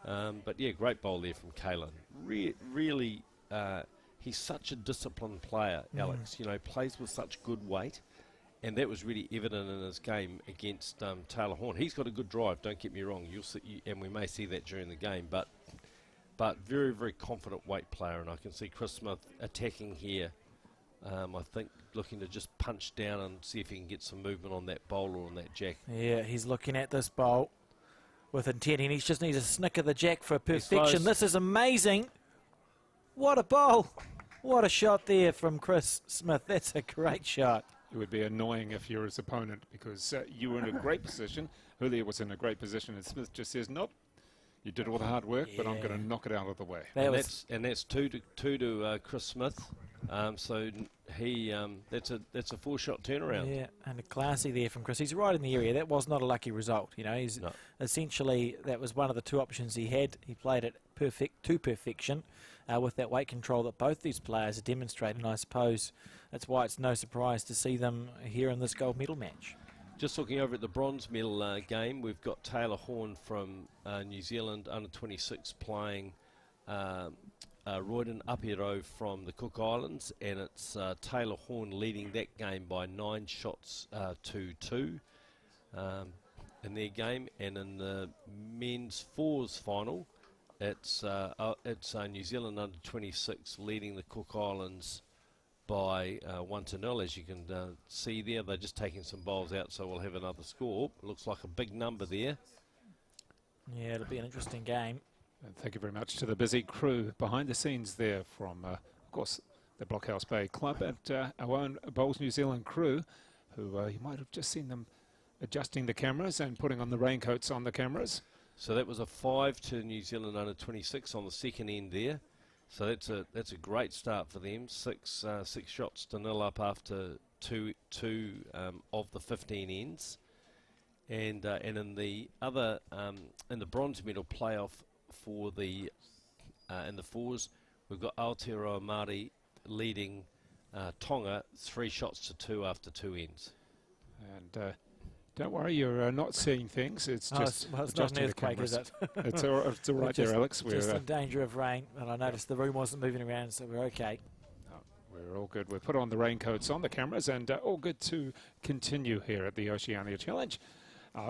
But yeah, great bowl there from Kalen. Really, he's such a disciplined player, Alex. You know, plays with such good weight, and that was really evident in his game against Taylor Horn. He's got a good drive, don't get me wrong. You'll see, and we may see that during the game, but very, very confident weight player, and I can see Chris Smith attacking here. I think looking to just punch down and see if he can get some movement on that bowl or on that jack. Yeah, he's looking at this bowl with intent, and he just needs to snicker the jack for close. perfection. This is amazing. What a bowl. What a shot there from Chris Smith. That's a great shot. It would be annoying if you're his opponent because you were in a great position. Julia was in a great position, and Smith just says, nope, you did all the hard work, but I'm going to knock it out of the way. That's two to Chris Smith. So he that's a 4-shot turnaround. Yeah, and classy there from Chris. He's right in the area. That was not a lucky result. You know, he's essentially, that was one of the two options he had. He played it to perfection with that weight control that both these players are demonstrating. And I suppose that's why it's no surprise to see them here in this gold medal match. Just looking over at the bronze medal game, we've got Taylor Horn from New Zealand, under 26, playing Royden Apiro from the Cook Islands, and it's Taylor Horn leading that game by 9 shots to 2 in their game. And in the men's fours final, it's New Zealand under 26 leading the Cook Islands by 1-0. As you can see there, they're just taking some bowls out, so we'll have another score. Looks like a big number there. Yeah, it'll be an interesting game. And thank you very much to the busy crew behind the scenes there from, of course, the Blockhouse Bay Club and our own Bowls New Zealand crew, who you might have just seen them adjusting the cameras and putting on the raincoats on the cameras. So that was a 5 to New Zealand under 26 on the second end there. So that's a great start for them. 6 shots to 0 up after two of the 15 ends, and in the other in the bronze medal playoff for the in the fours, we've got Aotearoa Māori leading Tonga 3 shots to 2 after 2 ends. And don't worry, you're not seeing things. It's just it's not an earthquake, is it? It's all right there, Alex. We're just in danger of rain, and I noticed the room wasn't moving around, so we're okay. We're all good. We've put on the raincoats on the cameras, and all good to continue here at the Oceania Challenge.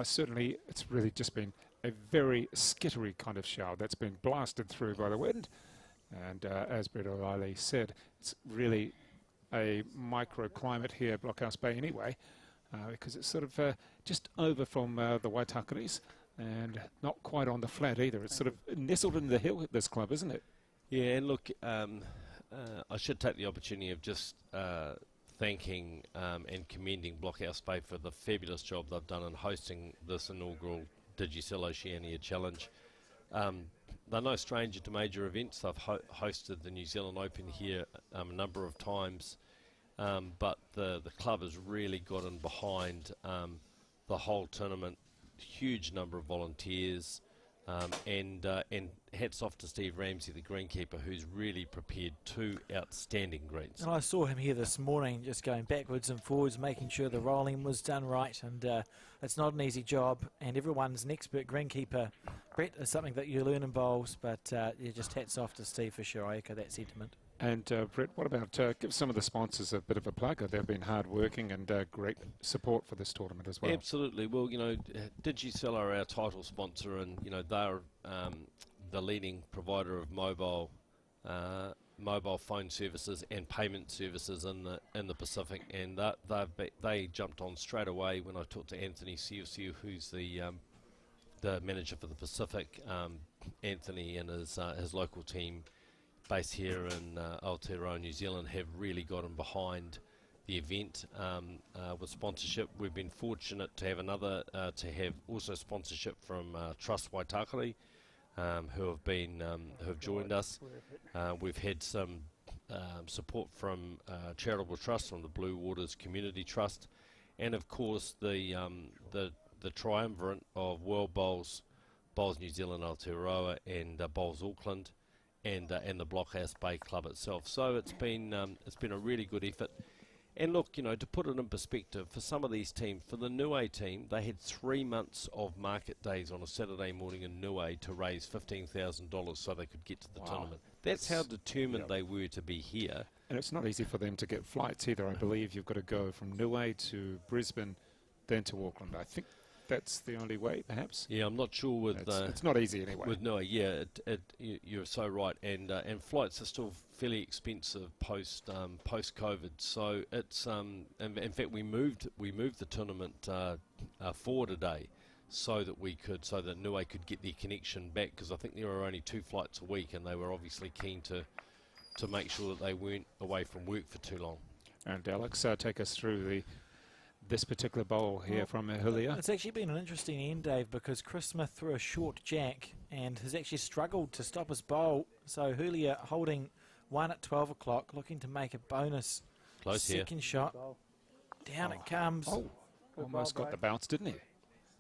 Certainly, it's really just been a very skittery kind of shower that's been blasted through by the wind. And as Brett O'Reilly said, it's really a microclimate here at Blockhouse Bay anyway, because it's sort of just over from the Waitakaris and not quite on the flat either. It's sort of nestled in the hill at this club, isn't it? Yeah, and look, I should take the opportunity of just thanking and commending Blockhouse Bay for the fabulous job they've done in hosting this inaugural Digicel Oceania Challenge. They're no stranger to major events. They've hosted the New Zealand Open here a number of times, but the club has really gotten behind the whole tournament. Huge number of volunteers, and hats off to Steve Ramsey, the greenkeeper, who's really prepared 2 outstanding greens. And I saw him here this morning just going backwards and forwards, making sure the rolling was done right, and it's not an easy job, and everyone's an expert greenkeeper. Brett, is something that you learn in bowls, but yeah, just hats off to Steve for sure. I echo that sentiment. And Brett, what about give some of the sponsors a bit of a plug? They've been hard working and great support for this tournament as well. Absolutely. Well, you know, Digicel are our title sponsor, and you know they're the leading provider of mobile phone services and payment services in the Pacific, and they jumped on straight away when I talked to Anthony Siu, who's the manager for the Pacific. Anthony and his local team based here in Aotearoa, New Zealand, have really gotten behind the event with sponsorship. We've been fortunate to have also sponsorship from Trust Waitakere, who have joined us. We've had some support from charitable trusts, from the Blue Waters Community Trust, and of course the triumvirate of World Bowls, Bowls New Zealand Aotearoa, and Bowls Auckland, and the Blockhouse Bay Club itself. So it's been a really good effort. And look, to put it in perspective, for some of these teams, for the Niue team, they had 3 months of market days on a Saturday morning in Niue to raise $15,000 so they could get to the tournament. That's how determined they were to be here. And it's not easy for them to get flights either. I believe you've got to go from Niue to Brisbane, then to Auckland. I think that's the only way, perhaps. Yeah, I'm not sure with... it's not easy anyway. With Niue, yeah, you're so right. And flights are still fairly expensive post-COVID. So it's... in fact, we moved the tournament forward a day so that Niue could get their connection back, because I think there were only 2 flights a week, and they were obviously keen to make sure that they weren't away from work for too long. And Alex, take us through this particular bowl here from Hulia. It's actually been an interesting end, Dave, because Chris Smith threw a short jack and has actually struggled to stop his bowl. So Hulia holding 1 at 12 o'clock, looking to make a bonus second shot. Down it comes. Oh, almost got the bounce, didn't he?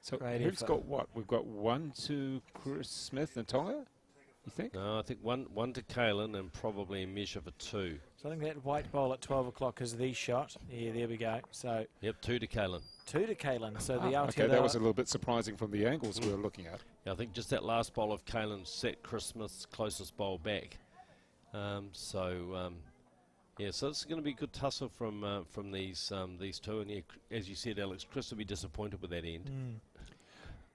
So Great who's effort. got what? We've got 1 to Chris Smith and Tonga, you think? No, I think one to Kaylin and probably a measure for 2. So I think that white bowl at 12 o'clock is the shot. Yeah, there we go. So Yep, 2 to Kaylin. 2 to Kaylin. So the Aotearoa... Okay, that was a little bit surprising from the angles we were looking at. Yeah, I think just that last bowl of Kaylin set Chris Smith's closest bowl back. Yeah, so it's going to be a good tussle from these two. And yeah, as you said, Alex, Chris will be disappointed with that end.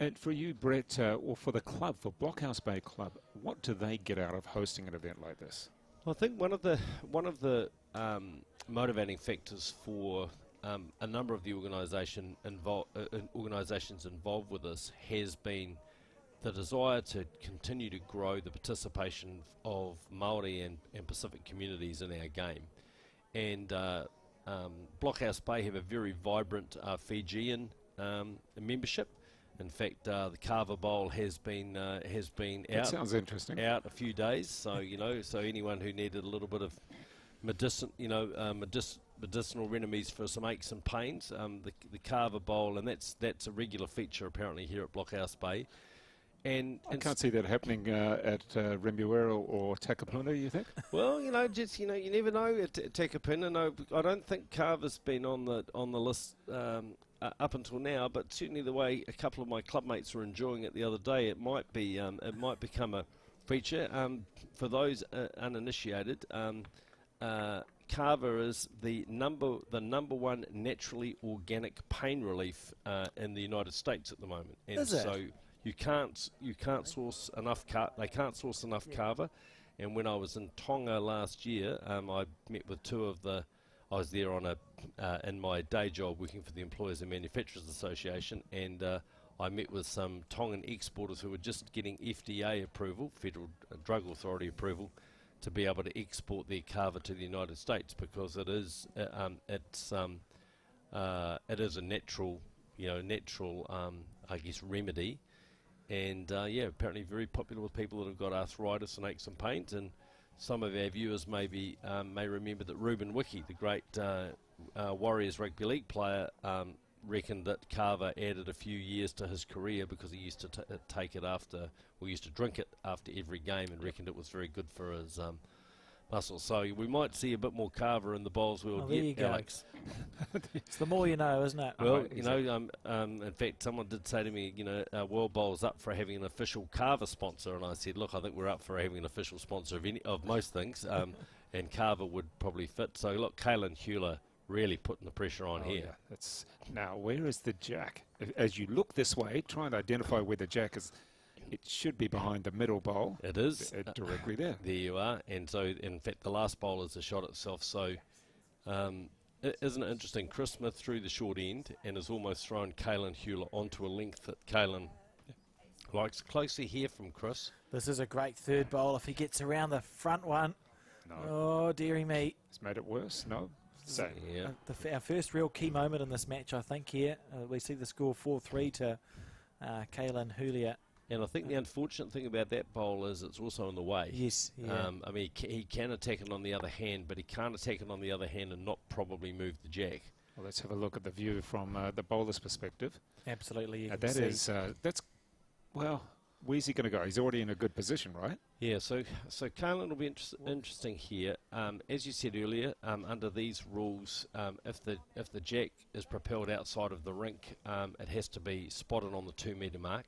And for you, Brett, or for the club, for Blockhouse Bay Club, what do they get out of hosting an event like this? Well, I think one of the motivating factors for a number of the organisations involved with this has been the desire to continue to grow the participation of Māori and Pacific communities in our game. And Blockhouse Bay have a very vibrant Fijian membership. In fact, the Carver Bowl has been That sounds interesting. out a few days. So so anyone who needed a little bit of medicinal remedies for some aches and pains, the Carver Bowl, and that's a regular feature apparently here at Blockhouse Bay. And I can't see that happening at Remuera or Takapuna, you think? Well, you never know at Takapuna. No, I don't think Carver's been on the list up until now, but certainly the way a couple of my clubmates were enjoying it the other day, it might become a feature. For those uninitiated, Carver is the number 1 naturally organic pain relief in the United States at the moment, and Is it? so you can't source enough. They can't source enough Carver. And when I was in Tonga last year, I met with 2 of the. I was there on in my day job working for the Employers and Manufacturers Association, and I met with some Tongan exporters who were just getting FDA approval, Federal Drug Authority approval, to be able to export their Carver to the United States, because it is a natural I guess remedy, and apparently very popular with people that have got arthritis and aches and pains. And some of our viewers may remember that Ruben Wiki, the great Warriors Rugby League player, reckoned that Carver added a few years to his career because he used to drink it after every game, and reckoned it was very good for his muscles. So we might see a bit more Carver in the bowls we'll there you get, go. Alex. It's the more you know, isn't it? Well, Exactly. in fact, someone did say to me, World Bowl's up for having an official Carver sponsor, and I said, look, I think we're up for having an official sponsor of most things, and Carver would probably fit. So look, Kaylin Hewler really putting the pressure on here. Yeah. Now, where is the jack? As you look this way, try and identify where the jack is. It should be behind the middle bowl. It is. Directly there. There you are. And so, in fact, the last bowl is the shot itself. So, isn't it interesting? Chris Smith threw the short end and has almost thrown Kaylin Hewler onto a length that Kaylin likes. Closely here from Chris. This is a great third bowl if he gets around the front one. No. Oh, dearie me. It's made it worse. No. Same. Yeah. Our first real key moment in this match, I think, here. We see the score 4-3 to Kaylin Hulia. And I think the unfortunate thing about that bowl is it's also in the way. Yes, yeah. I mean, he can attack it on the other hand, but he can't attack it on the other hand and not probably move the jack. Well, let's have a look at the view from the bowler's perspective. Absolutely. You can That see. is, well, where's he going to go? He's already in a good position, right? Yeah, so Kaelan will be interesting here. As you said earlier, under these rules, if the jack is propelled outside of the rink, it has to be spotted on the 2 metre mark.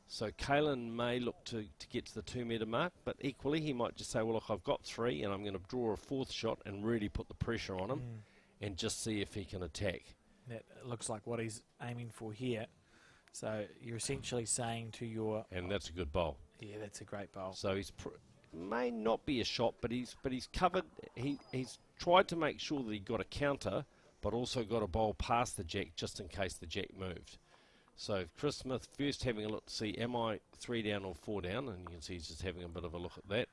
So Kaelan may look to get to the 2 metre mark, but equally he might just say, well, look, I've got 3 and I'm going to draw a 4th shot and really put the pressure on him and just see if he can attack. That looks like what he's aiming for here. So you're essentially saying to your... And that's a good bowl. Yeah, that's a great bowl. So he's may not be a shot, but he's covered. He's tried to make sure that he got a counter, but also got a bowl past the jack just in case the jack moved. So Chris Smith first having a look to see, am I 3 down or 4 down? And you can see he's just having a bit of a look at that.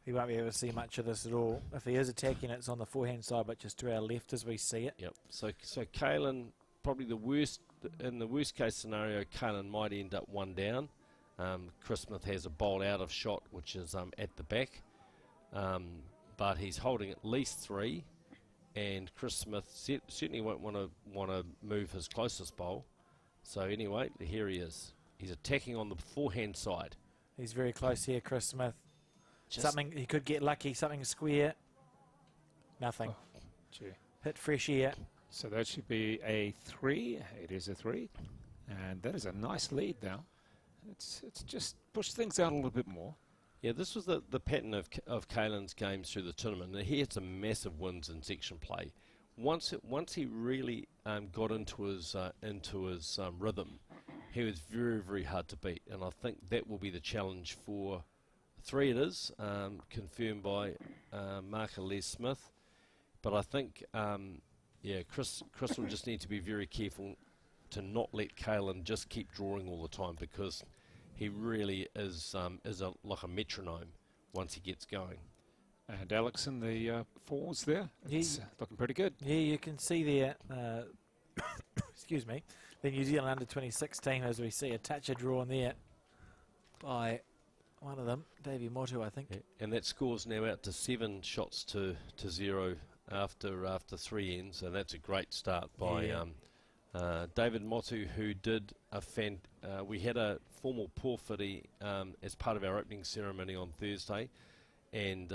He won't be able to see much of this at all. If he is attacking, it's on the forehand side, but just to our left as we see it. Yep. So Kaelan, probably in the worst case scenario, Kaelan might end up 1 down. Chris Smith has a bowl out of shot, which is at the back. But he's holding at least 3. And Chris Smith certainly won't want to move his closest bowl. So anyway, here he is. He's attacking on the forehand side. He's very close here, Chris Smith. Just Something he could get lucky, something square. Nothing. Oh, gee. Hit fresh air. So that should be a 3. It is a 3. And that is a nice lead now. It's just pushed things out a little bit more. Yeah, this was the pattern of Kaelan's games through the tournament. He had some massive wins in section play. Once he really got into his rhythm, he was very, very hard to beat. And I think that will be the challenge for 3 it is, confirmed by marker Les Smith. But I think, Chris will just need to be very careful to not let Kaelan just keep drawing all the time, because he really is like a metronome once he gets going. And Alex in the 4s there. It's looking pretty good. Yeah, you can see there, excuse me, the New Zealand under-26 team, as we see a touch of drawn there by one of them, Davey Motu, I think. Yeah. And that score's now out to 7 shots to 0 after 3 ends, and that's a great start by David Motu, who did we had a formal porphyry as part of our opening ceremony on Thursday, and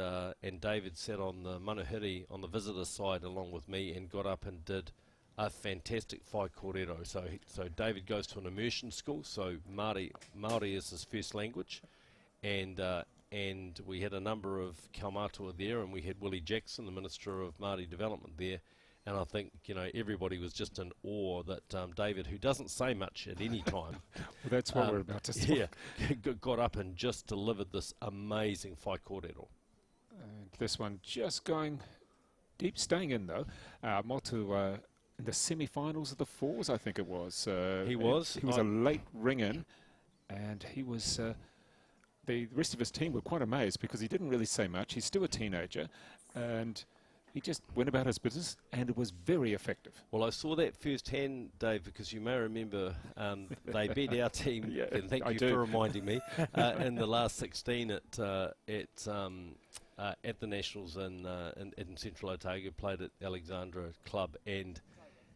David sat on the manuhiri on the visitor side along with me and got up and did a fantastic whai kōrero. So David goes to an immersion school, so Māori is his first language, and we had a number of kaumātua there, and we had Willie Jackson, the Minister of Māori Development, there. And I think, everybody was just in awe that David, who doesn't say much at any time... Well, that's what we're about to see. Yeah, got up and just delivered this amazing whai kōrero. This one just going deep, staying in though. Motu in the semi-finals of the 4s, I think it was. He was a late ring-in, and he was... the rest of his team were quite amazed because he didn't really say much. He's still a teenager, and... he just went about his business, and it was very effective. Well, I saw that firsthand, Dave, because you may remember they beat our team, and thank you for reminding me, in the last 16 at the Nationals in Central Otago, played at Alexandra Club, and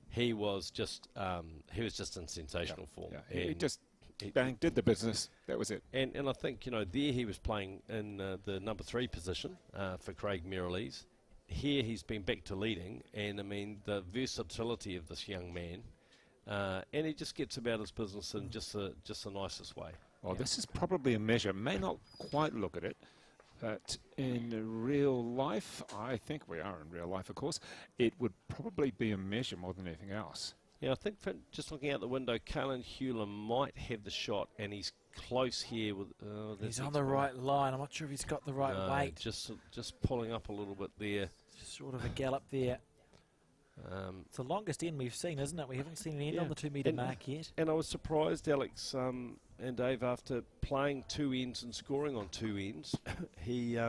he was just in sensational form. Yeah. He just did the business. That was it. And I think there he was playing in the number 3 position for Craig Merrilees. Here he's been back to leading, and I mean the versatility of this young man, and he just gets about his business in just the nicest way. Well, this is probably a measure. May not quite look at it, but in real life, I think we are in real life, of course, it would probably be a measure more than anything else. Yeah, I think just looking out the window, Kaelan Hewler might have the shot, and he's close here with. He's on the right line. I'm not sure if he's got the right weight. Just pulling up a little bit there. Just sort of a gallop there. It's the longest end we've seen, isn't it? We haven't seen an end on the 2 metre mark yet. And I was surprised, Alex and Dave, after playing 2 ends and scoring on 2 ends, he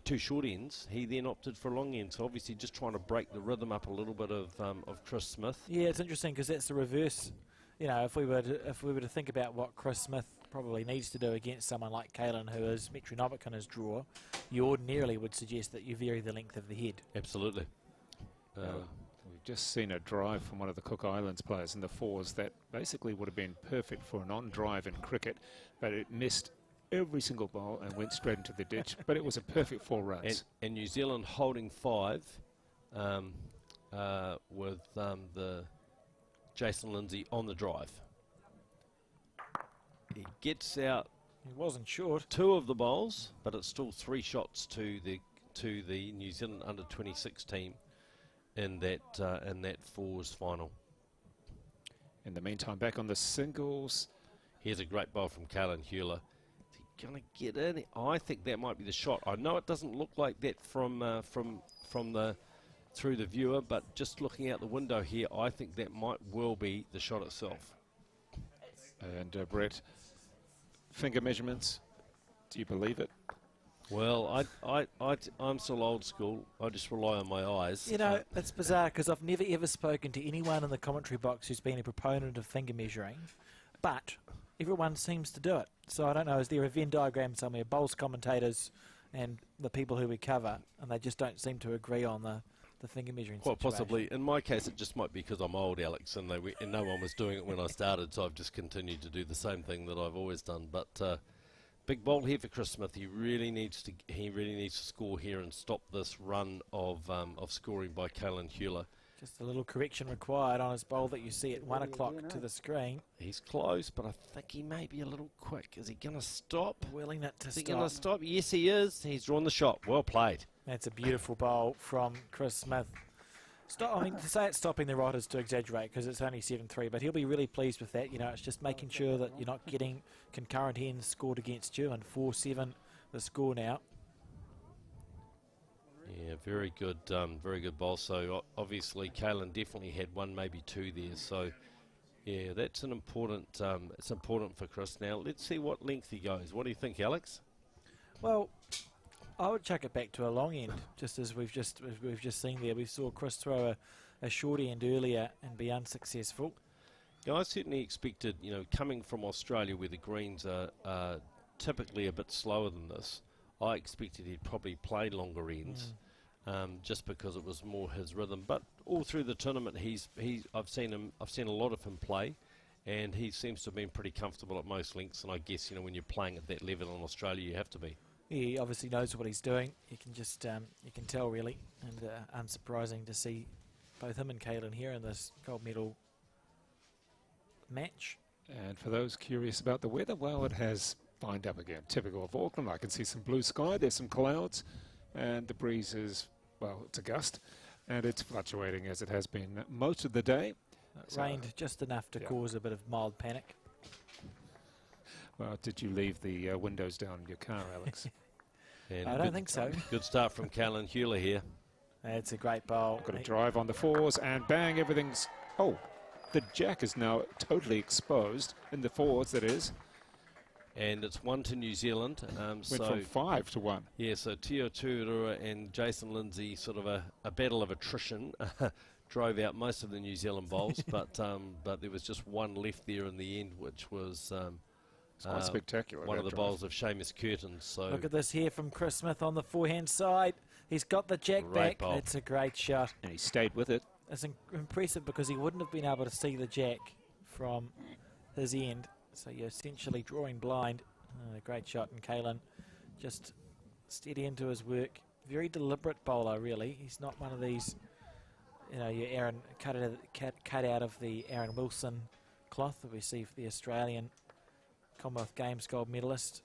2 short ends. He then opted for a long end. So obviously just trying to break the rhythm up a little bit of Chris Smith. Yeah, it's interesting because that's the reverse. If we were to think about what Chris Smith probably needs to do against someone like Kaylin, who is metronomic in his draw, you ordinarily would suggest that you vary the length of the head. Absolutely. We've just seen a drive from one of the Cook Islands players in the fours that basically would have been perfect for an on-drive in cricket, but it missed every single ball and went straight into the ditch. But it was a perfect 4 runs. And New Zealand holding 5 with the Jason Lindsay on the drive. He gets out. He wasn't short. 2 of the bowls, but it's still 3 shots to the New Zealand under-26 team in that fours final. In the meantime, back on the singles. Here's a great bowl from Kaylin Hewler. Is he going to get in? I think that might be the shot. I know it doesn't look like that from the through the viewer, but just looking out the window here, I think that might well be the shot itself. And Brett, finger measurements, do you believe it? Well, I'm still old school. I just rely on my eyes. You know, it's bizarre because I've never ever spoken to anyone in the commentary box who's been a proponent of finger measuring, but everyone seems to do it. So I don't know, is there a Venn diagram somewhere, bowls commentators and the people who we cover, and they just don't seem to agree on the finger measuring Quite situation. possibly. In my case, it just might be because I'm old, Alex, and no one was doing it when I started, so I've just continued to do the same thing that I've always done. But big bowl here for Chris Smith. He really needs to score here and stop this run of scoring by Kaylin Hewler. Just a little correction required on his bowl that you see at 1 o'clock to the screen. He's close, but I think he may be a little quick. Is he going to stop? Willing it to Is he stop. going to stop? Yes, he is. He's drawn the shot. Well played. That's a beautiful bowl from Chris Smith. I mean, to say it's stopping the rod is to exaggerate because it's only 7-3, but he'll be really pleased with that. You know, it's just making sure that you're not getting concurrent ends scored against you, and 4-7 the score now. Yeah, very good bowl. So obviously, Kaylin definitely had 1, maybe 2 there. So yeah, that's an important. It's important for Chris. Now let's see what length he goes. What do you think, Alex? Well, I would chuck it back to a long end, just as we've just seen there. We saw Chris throw a short end earlier and be unsuccessful. Yeah, I certainly expected, coming from Australia where the greens are typically a bit slower than this, I expected he'd probably play longer ends, just because it was more his rhythm. But all through the tournament, I've seen a lot of him play, and he seems to have been pretty comfortable at most lengths. And I guess when you're playing at that level in Australia, you have to be. He obviously knows what he's doing. You can just you can tell really, and unsurprising to see both him and Kaylin here in this gold medal match. And for those curious about the weather, well, it has lined up again. Typical of Auckland. I can see some blue sky. There's some clouds, and the breeze is, well, it's a gust, and it's fluctuating as it has been most of the day. It rained just enough to cause a bit of mild panic. Well, did you leave the windows down in your car, Alex? And I don't think so. Good start from Kaylin Hewler here. It's a great bowl. Got a drive on the 4s, and bang, everything's... Oh, the jack is now totally exposed in the 4s, that is. And it's 1 to New Zealand. Went from 5 to 1. Yeah, so Tio Tuarua and Jason Lindsay, sort of a battle of attrition, drove out most of the New Zealand bowls, but there was just 1 left there in the end, which was... It's quite spectacular. One of the drive. bowls of Seamus Curtin. So look at this here from Chris Smith on the forehand side. He's got the jack Great back. bowl. It's a great shot. And he stayed with it. It's impressive because he wouldn't have been able to see the jack from his end. So you're essentially drawing blind. Great shot. And Kaylin just steady into his work. Very deliberate bowler, really. He's not one of these, your Aaron cut out of the Aaron Wilson cloth that we see for the Australian Commonwealth Games gold medalist.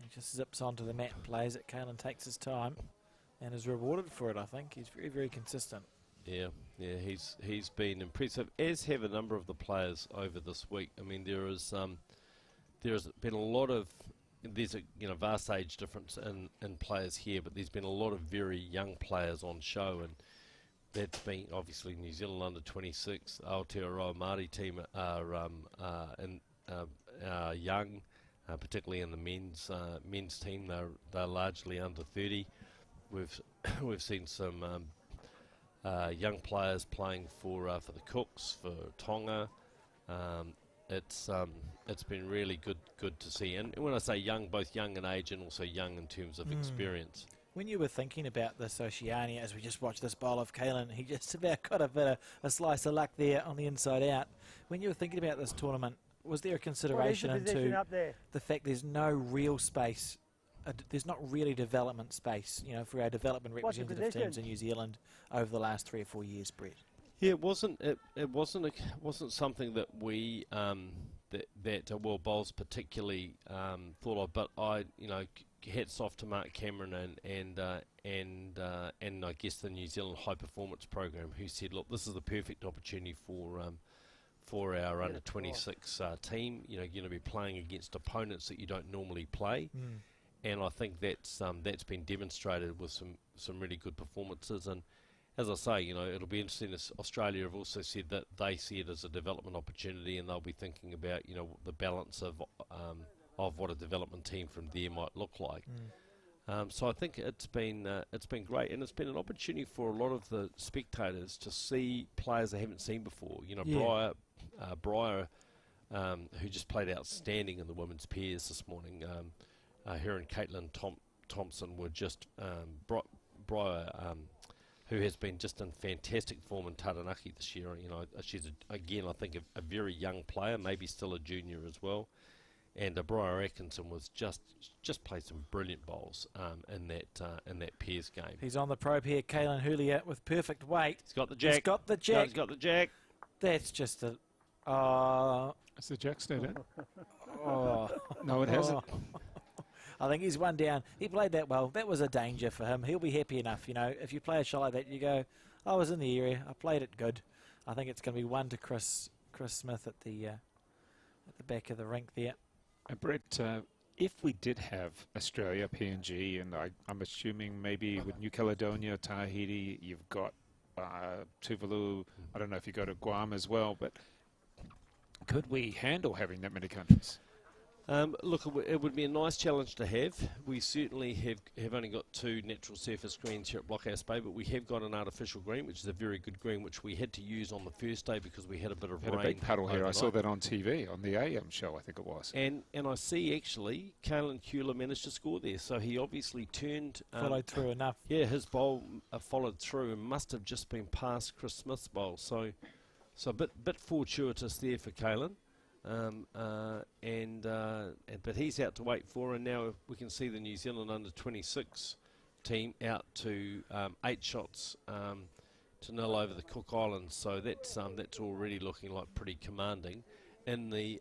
He just zips onto the mat and plays it. Kaylin takes his time and is rewarded for it, I think. He's very, very consistent. Yeah, he's been impressive, as have a number of the players over this week. I mean, there's been a lot of, there's a vast age difference in players here, but there's been a lot of very young players on show, and that's been obviously New Zealand under 26, Aotearoa Māori team are young, particularly in the men's team. They're largely under 30. We've seen some young players playing for the Cooks, for Tonga, it's been really good to see. And when I say young, both young in age and also young in terms of experience. When you were thinking about this Oceania, as we just watched this bowl of Kalen, he just about got a bit of a slice of luck there on the inside out. When you were thinking about this tournament, was there a consideration into up there? the fact there's no real space, there's not really development space, you know, for our development What's the representative teams position? in New Zealand over the last 3 or 4 years, Brett? Yeah, it wasn't something that we that World Bowls particularly thought of. But hats off to Mark Cameron and I guess the New Zealand High Performance Program, who said, look, this is the perfect opportunity for our under 26 team. You know, you're going to be playing against opponents that you don't normally play. And I think that's been demonstrated with some really good performances. And as I say, you know, it'll be interesting. As Australia have also said that they see it as a development opportunity, and they'll be thinking about, you know, the balance of what a development team from there might look like. So I think it's been great, and it's been an opportunity for a lot of the spectators to see players they haven't seen before. You know, Breyer, who just played outstanding in the women's pairs this morning. Her and Caitlin Thompson were just Breyer, who has been just in fantastic form in Taranaki this year. You know, she's again, I think, a very young player, maybe still a junior as well. And Briar Atkinson was just played some brilliant bowls in that pairs game. He's on the probe here, Kalen Hulia, with perfect weight. He's got the jack. He's got the jack. He's got the jack. That's just a... Has the jack stayed in? oh. No, it hasn't. I think he's one down. He played that well. That was a danger for him. He'll be happy enough, you know. If you play a shot like that, you go, I was in the area. I played it good. I think it's going to be one to Chris Smith at the back of the rink there. And Brett, if we did have Australia, PNG, and I'm assuming maybe with New Caledonia, Tahiti, you've got Tuvalu, I don't know if you go to Guam as well, but could we handle having that many countries? Look, it would be a nice challenge to have. We certainly have only got 2 natural surface greens here at Blockhouse Bay, but we have got an artificial green, which is a very good green, which we had to use on the first day because we had a bit of rain. Had a big puddle here. I overnight. saw that on TV, on the AM show, I think it was. And I see, actually, Kalen Hewler managed to score there, so he obviously turned... Followed through enough. Yeah, his bowl followed through and must have just been past Chris Smith's bowl. So a bit fortuitous there for Kalen. But he's out to wait for, and now we can see the New Zealand under 26 team out to 8 shots to 0 over the Cook Islands. So that's already looking like pretty commanding. In the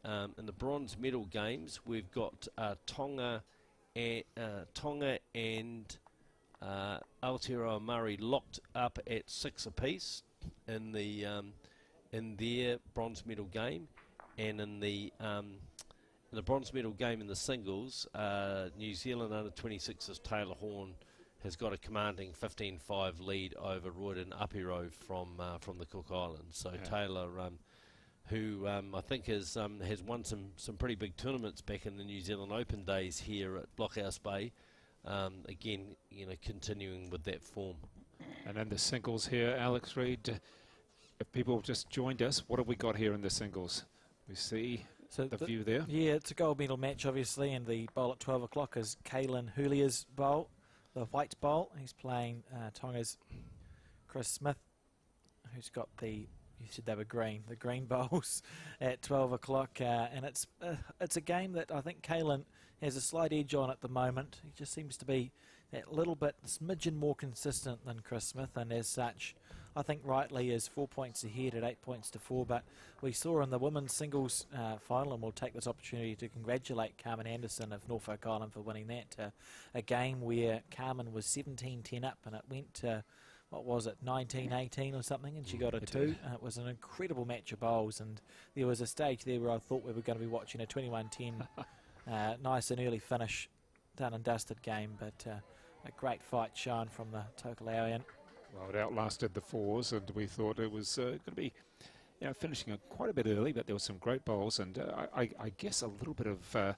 bronze medal games, we've got Tonga and Aotearoa Murray locked up at 6 apiece in their bronze medal game. And in the bronze medal game in the singles, New Zealand under 26's Taylor Horn has got a commanding 15-5 lead over Royden Apiro from the Cook Islands. So yeah. Taylor, who I think has won some pretty big tournaments back in the New Zealand Open days here at Blockhouse Bay, again, you know, continuing with that form. And then the singles here, Alex Reid. If people have just joined us, what have we got here in the singles? We see the view there. Yeah, it's a gold medal match, obviously, and the bowl at 12 o'clock is Kalen Hulia's bowl, the white bowl. He's playing Tonga's Chris Smith, who's got you said they were green, the green bowls at 12 o'clock. And it's a game that I think Kalen has a slight edge on at the moment. He just seems to be that little bit, smidgen more consistent than Chris Smith, and as such, I think rightly is 4 points ahead at 8 points to 4, but we saw in the women's singles final, and we'll take this opportunity to congratulate Carmen Anderson of Norfolk Island for winning that, a game where Carmen was 17-10 up, and it went to, what was it, 19-18 or something, and she got a 2. It was an incredible match of bowls, and there was a stage there where I thought we were going to be watching a 21-10 nice and early finish, done and dusted game, but a great fight shown from the Tokelauian. Well, it outlasted the 4s, and we thought it was going to be, you know, finishing quite a bit early, but there were some great bowls, and I guess a little bit of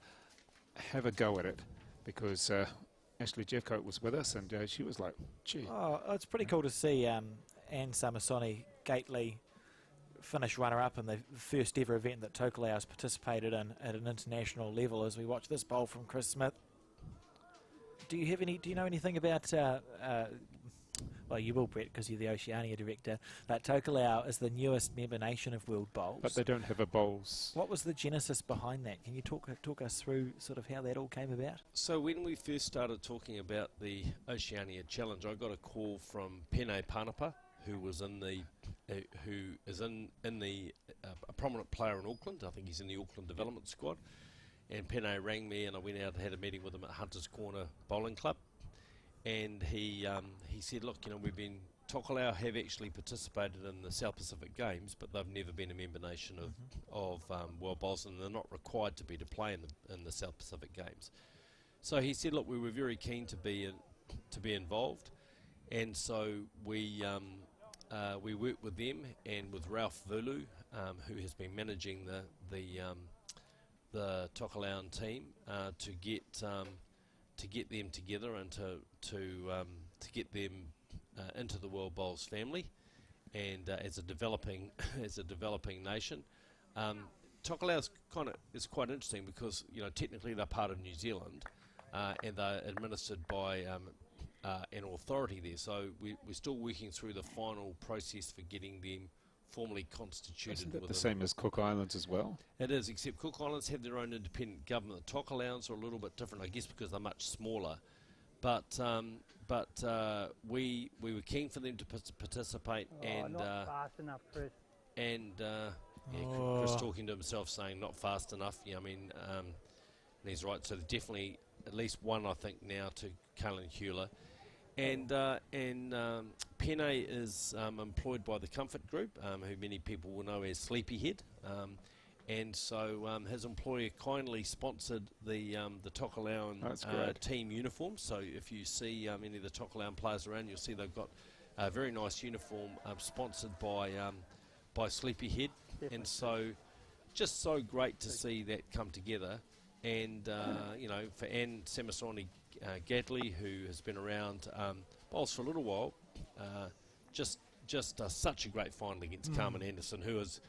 have a go at it, because Ashley Jeffcoat was with us, and she was like, gee. Oh, it's pretty cool to see Anne Samasoni, Gately, finished runner-up in the first ever event that Tokelau's participated in at an international level as we watch this bowl from Chris Smith. Do you know anything about, well, you will, Brett, because you're the Oceania director, but Tokelau is the newest member nation of World Bowls. But they don't have a bowls. What was the genesis behind that? Can you talk us through sort of how that all came about? So when we first started talking about the Oceania Challenge, I got a call from Pene Panapa, who was in the, who is in the a prominent player in Auckland. I think he's in the Auckland development squad. And Pene rang me, and I went out and had a meeting with him at Hunters Corner Bowling Club. And he said, look, Tokelau have actually participated in the South Pacific Games, but they've never been a member nation of World Bowls, and they're not required to be to play in the South Pacific Games. So he said, look, we were very keen to be involved, and so we worked with them and with Ralph Vulu, who has been managing the Tokelauan team to get them together and to get them into the World Bowls family, and as a developing nation. Tokelau is quite interesting because technically they're part of New Zealand, and they're administered by an authority there. So we're still working through the final process for getting them formally constituted. Isn't that the same as Cook Islands as well? It is, except Cook Islands have their own independent government. The Tokelauans are a little bit different, I guess, because they're much smaller. But we were keen for them to participate, and not fast enough, Chris. Chris talking to himself, saying not fast enough. And he's right. So there's definitely at least one, I think, now to Kalen Hewler. And Pene is employed by the Comfort Group, who many people will know as Sleepyhead. And so his employer kindly sponsored the Tokelauan team uniforms. So if you see any of the Tokelauan players around, you'll see they've got a very nice uniform sponsored by Sleepyhead. And so just so great to see that come together. And, for Anne Samasoni Gadley, who has been around bowls for a little while, just such a great final against Carmen Anderson, who is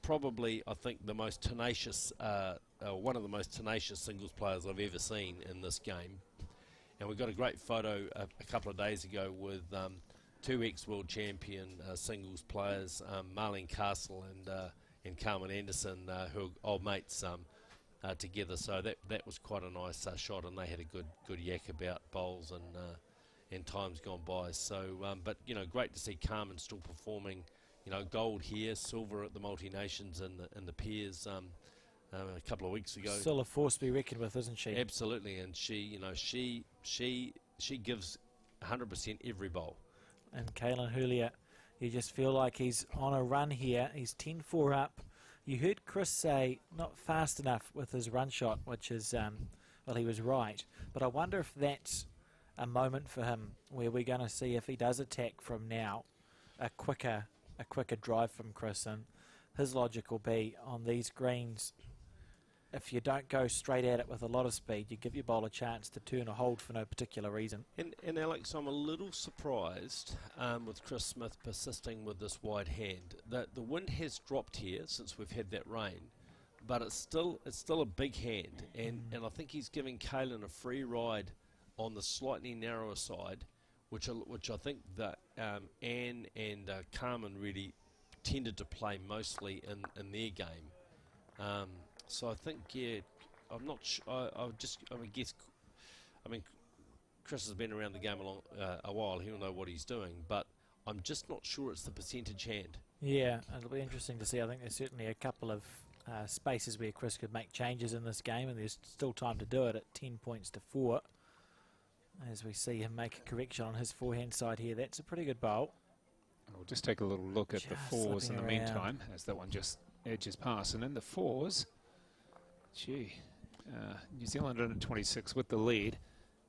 probably, I think, the most tenacious, one of the most tenacious singles players I've ever seen in this game. And we got a great photo a couple of days ago with two ex-world champion singles players, Marlene Castle and Carmen Anderson, who are old mates together. So that was quite a nice shot, and they had a good yak about bowls and times gone by. So, but great to see Carmen still performing. Gold here, silver at the multi-nations and the pairs a couple of weeks ago. Still a force to be reckoned with, isn't she? Absolutely, and she gives 100% every bowl. And Kalen Hewler, you just feel like he's on a run here. He's 10-4 up. You heard Chris say not fast enough with his run shot, which is, well, he was right. But I wonder if that's a moment for him where we're going to see, if he does attack from now, a quicker drive from Chris, and his logic will be on these greens, if you don't go straight at it with a lot of speed, you give your bowler a chance to turn or hold for no particular reason. And Alex, I'm a little surprised with Chris Smith persisting with this wide hand. The wind has dropped here since we've had that rain, but it's still a big hand, and I think he's giving Kalen a free ride on the slightly narrower side, which I think that Anne and Carmen really tended to play mostly in their game. So I think, I'm not sure. I mean, Chris has been around the game a while. He'll know what he's doing, but I'm just not sure it's the percentage hand. Yeah, it'll be interesting to see. I think there's certainly a couple of spaces where Chris could make changes in this game, and there's still time to do it at 10 points to 4. As we see him make a correction on his forehand side here. That's a pretty good bowl. We'll just take a little look at the fours in the meantime, as that one just edges past. And in the fours, New Zealand under 26 with the lead,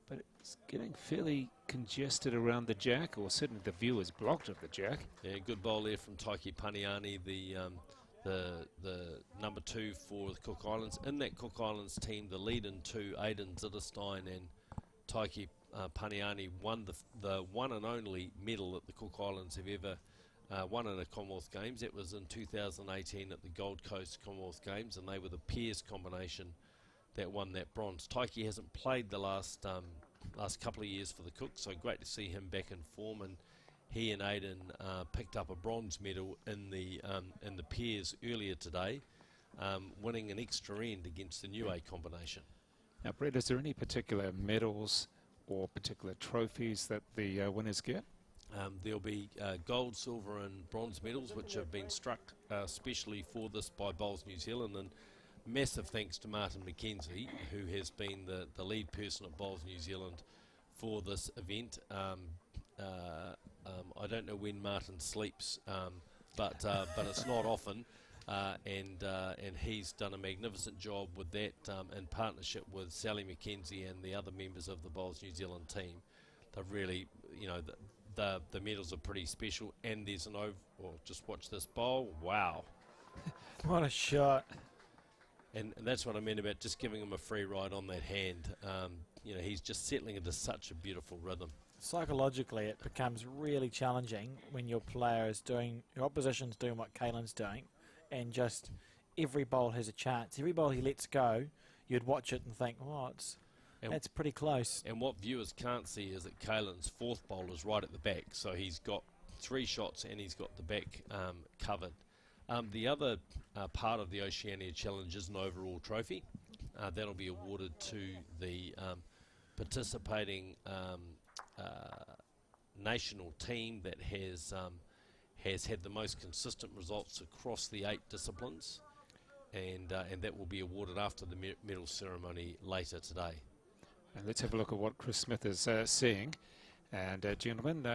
but it's getting fairly congested around the jack, or certainly the view is blocked of the jack. Yeah, good bowl there from Taiki Paniani, the number 2 for the Cook Islands. In that Cook Islands team, the lead in 2, Aidan Zitterstein and Taiki Paniani won the one and only medal that the Cook Islands have ever won in the Commonwealth Games. That was in 2018 at the Gold Coast Commonwealth Games, and they were the pairs combination that won that bronze. Taiki hasn't played the last couple of years for the Cooks, so great to see him back in form, and he and Aidan picked up a bronze medal in the pairs earlier today, winning an extra end against the New A combination. Now, Brett, is there any particular medals or particular trophies that the winners get? There'll be gold, silver and bronze medals which have been struck specially for this by Bowls New Zealand, and massive thanks to Martin McKenzie, who has been the lead person at Bowls New Zealand for this event. I don't know when Martin sleeps, but it's not often, and he's done a magnificent job with that in partnership with Sally McKenzie and the other members of the Bowls New Zealand team. They've really, the medals are pretty special, and there's just watch this bowl. Wow. What a shot. And that's what I meant about just giving him a free ride on that hand. He's just settling into such a beautiful rhythm. Psychologically, it becomes really challenging when your opposition's doing what Caelan's doing, and just every bowl has a chance. Every bowl he lets go, you'd watch it and think, that's pretty close. And what viewers can't see is that Caelan's fourth bowl is right at the back, so he's got 3 shots and he's got the back covered. The other part of the Oceania Challenge is an overall trophy. That'll be awarded to the participating national team that has had the most consistent results across the 8 disciplines, and that will be awarded after the medal ceremony later today. And let's have a look at what Chris Smith is seeing. And gentlemen,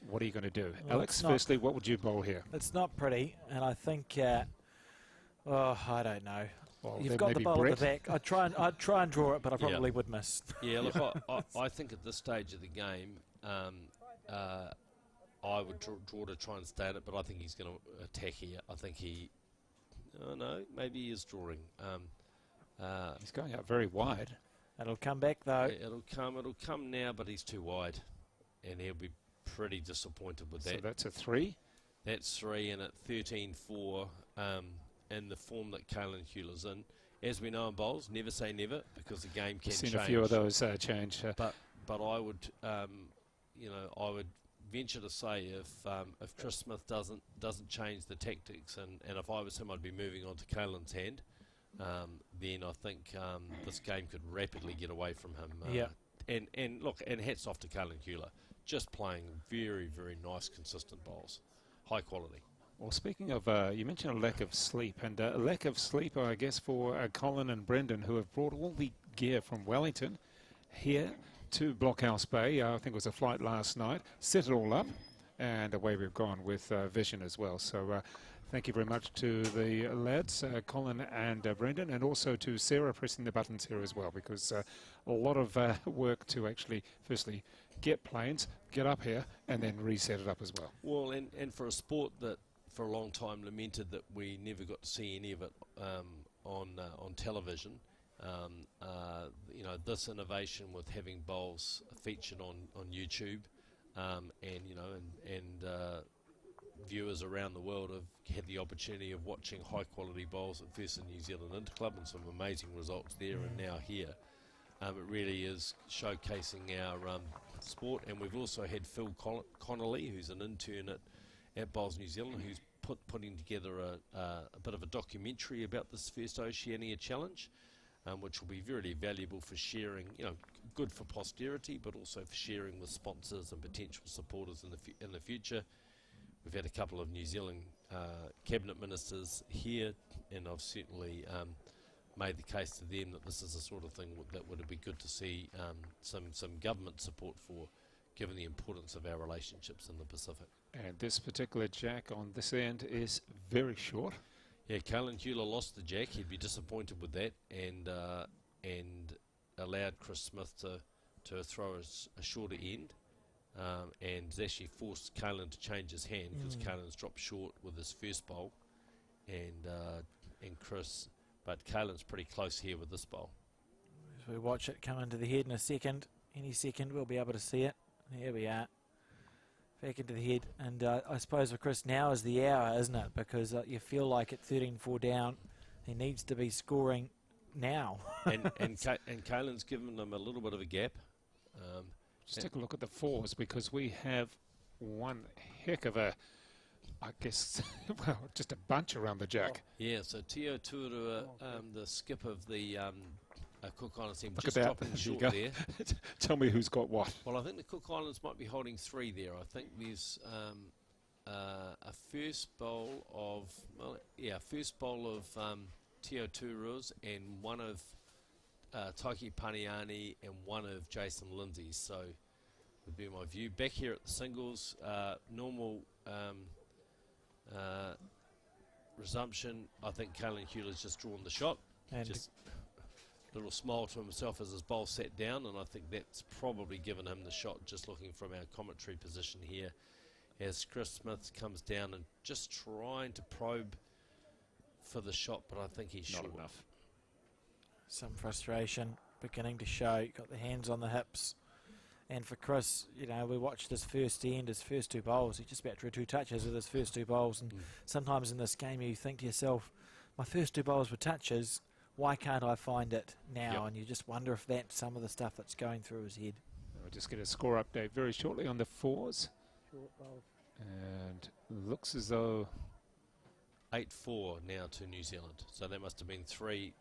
what are you going to do? Well, Alex, firstly, what would you bowl here? It's not pretty, and I think, I don't know. Well, You've got the bowl at the back. I'd try and draw it, but I probably would miss. Yeah, look, I think at this stage of the game, I would draw to try and stay at it, but I think he's going to attack here. I think maybe he is drawing. He's going out very wide. It'll come back, though. Yeah, it'll come now, but he's too wide, and he'll be pretty disappointed with that. So that's a 3? That's 3, and at 13-4, in the form that Caelan Hewler's in. As we know in bowls, never say never, because the game can change. Seen a few of those change. But I would, I would venture to say if Chris Smith doesn't change the tactics, and if I was him, I'd be moving on to Caelan's hand. Then I think this game could rapidly get away from him. And look, and hats off to Caelan Hewler, just playing very, very nice, consistent bowls, high quality. Well, speaking of, you mentioned a lack of sleep, and a lack of sleep, I guess, for Colin and Brendan, who have brought all the gear from Wellington here to Blockhouse Bay. I think it was a flight last night. Set it all up, and away we've gone with Vision as well. So thank you very much to the lads, Colin and Brendan, and also to Sarah pressing the buttons here as well, because a lot of work to actually, firstly, get planes, get up here, and then reset it up as well. Well, and for a sport that for a long time lamented that we never got to see any of it on television, this innovation with having bowls featured on YouTube, and viewers around the world have had the opportunity of watching high quality bowls at first in New Zealand Interclub, and some amazing results there and now here. It really is showcasing our sport, and we've also had Phil Connolly, who's an intern at Bowls New Zealand, who's putting together a bit of a documentary about this first Oceania Challenge, which will be very valuable for sharing, good for posterity, but also for sharing with sponsors and potential supporters in the future. We've had a couple of New Zealand cabinet ministers here, and I've certainly made the case to them that this is the sort of thing that would be good to see some government support for, given the importance of our relationships in the Pacific. And this particular jack on this end is very short. Yeah, Caelan Hewler lost the jack. He'd be disappointed with that, and allowed Chris Smith to throw a shorter end, and has actually forced Caelan to change his hand, because Caelan's dropped short with his first bowl, and Chris, but Caelan's pretty close here with this bowl. As we watch it come into the head in a second, any second we'll be able to see it. Here we are. Back into the head, and I suppose for Chris now is the hour, isn't it? Because you feel like at 13-4 down, he needs to be scoring now. and Kaylin's given them a little bit of a gap. Just take a look at the fours, because we have one heck of a, I guess, well, just a bunch around the jack. Yeah, so Tio Tuarua, the skip of the Cook Islands team, Look just at that. dropping short There there. you go. Tell me who's got what. Well, I think the Cook Islands might be holding 3 there. I think there's a first bowl of, Tio Tuarua's and one of Taiki Paniani and one of Jason Lindsay's. So would be my view. Back here at the singles, normal resumption. I think Caelan Hewler's just drawn the shot. And Just a little smile to himself as his bowl sat down, and I think that's probably given him the shot, just looking from our commentary position here, as Chris Smith comes down and just trying to probe for the shot, but I think he's Not short. enough. some frustration beginning to show. Got the hands on the hips. And for Chris, you know, we watched his first end, his first 2 bowls. He just about drew 2 touches with his first 2 bowls. And sometimes in this game you think to yourself, my first 2 bowls were touches. Why can't I find it now? Yep. And you just wonder if that's some of the stuff that's going through his head. We'll just get a score update very shortly on the fours. Short bowls. And looks as though 8-4 now to New Zealand. So that must have been 3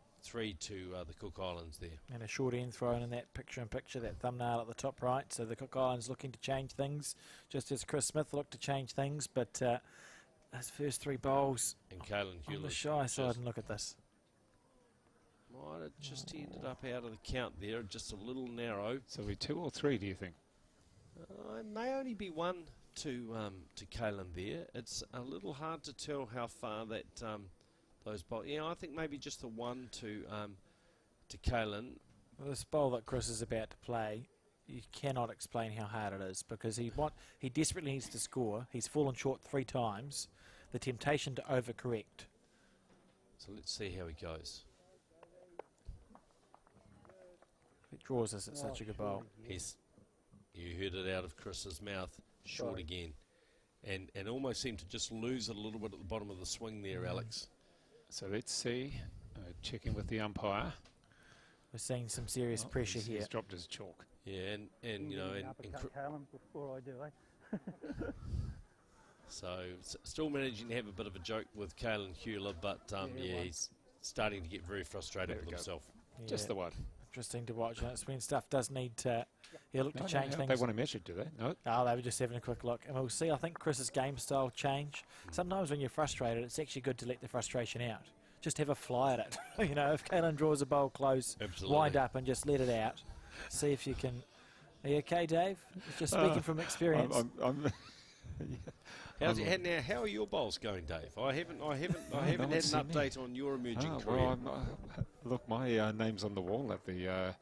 to the Cook Islands there. And a short end thrown in that picture-in-picture, that thumbnail at the top right. So the Cook Islands looking to change things, just as Chris Smith looked to change things. But his first 3 bowls And Caelan on the Hewler shy side, and look at this. might have just ended up out of the count there, just a little narrow. so we 2 or 3, do you think? It may only be 1 to Caelan there. It's a little hard to tell how far that those bowls. Yeah, I think maybe just the 1 to Caelan. Well, this bowl that Chris is about to play, you cannot explain how hard it is, because he desperately needs to score. He's fallen short 3 times. The temptation to overcorrect. So let's see how he goes. It draws us at such a good bowl. You heard it out of Chris's mouth, short Sorry. again, and almost seemed to just lose it a little bit at the bottom of the swing there, Alex. So let's see. Checking with the umpire. We're seeing some serious pressure he's here. dropped his chalk. Yeah, and you know, and Uppercut Caelan before I do, so still managing to have a bit of a joke with Caelan Hewler, but he's starting to get very frustrated There with we go. himself. Yeah, Just the one. interesting to watch. And it's when stuff does need to look to change They things. want to measure, do they? No. Oh, they were just having a quick look. And we'll see, I think, Chris's game style change. Sometimes when you're frustrated, it's actually good to let the frustration out. Just have a fly at it. You know, if Caelan draws a bowl close, Absolutely. wind up and just let it out. See if you can... Are you okay, Dave? Just speaking from experience. Now, how are your bowls going, Dave? I haven't had an one's seen me. update on your emerging career. Look, my name's on the wall at the,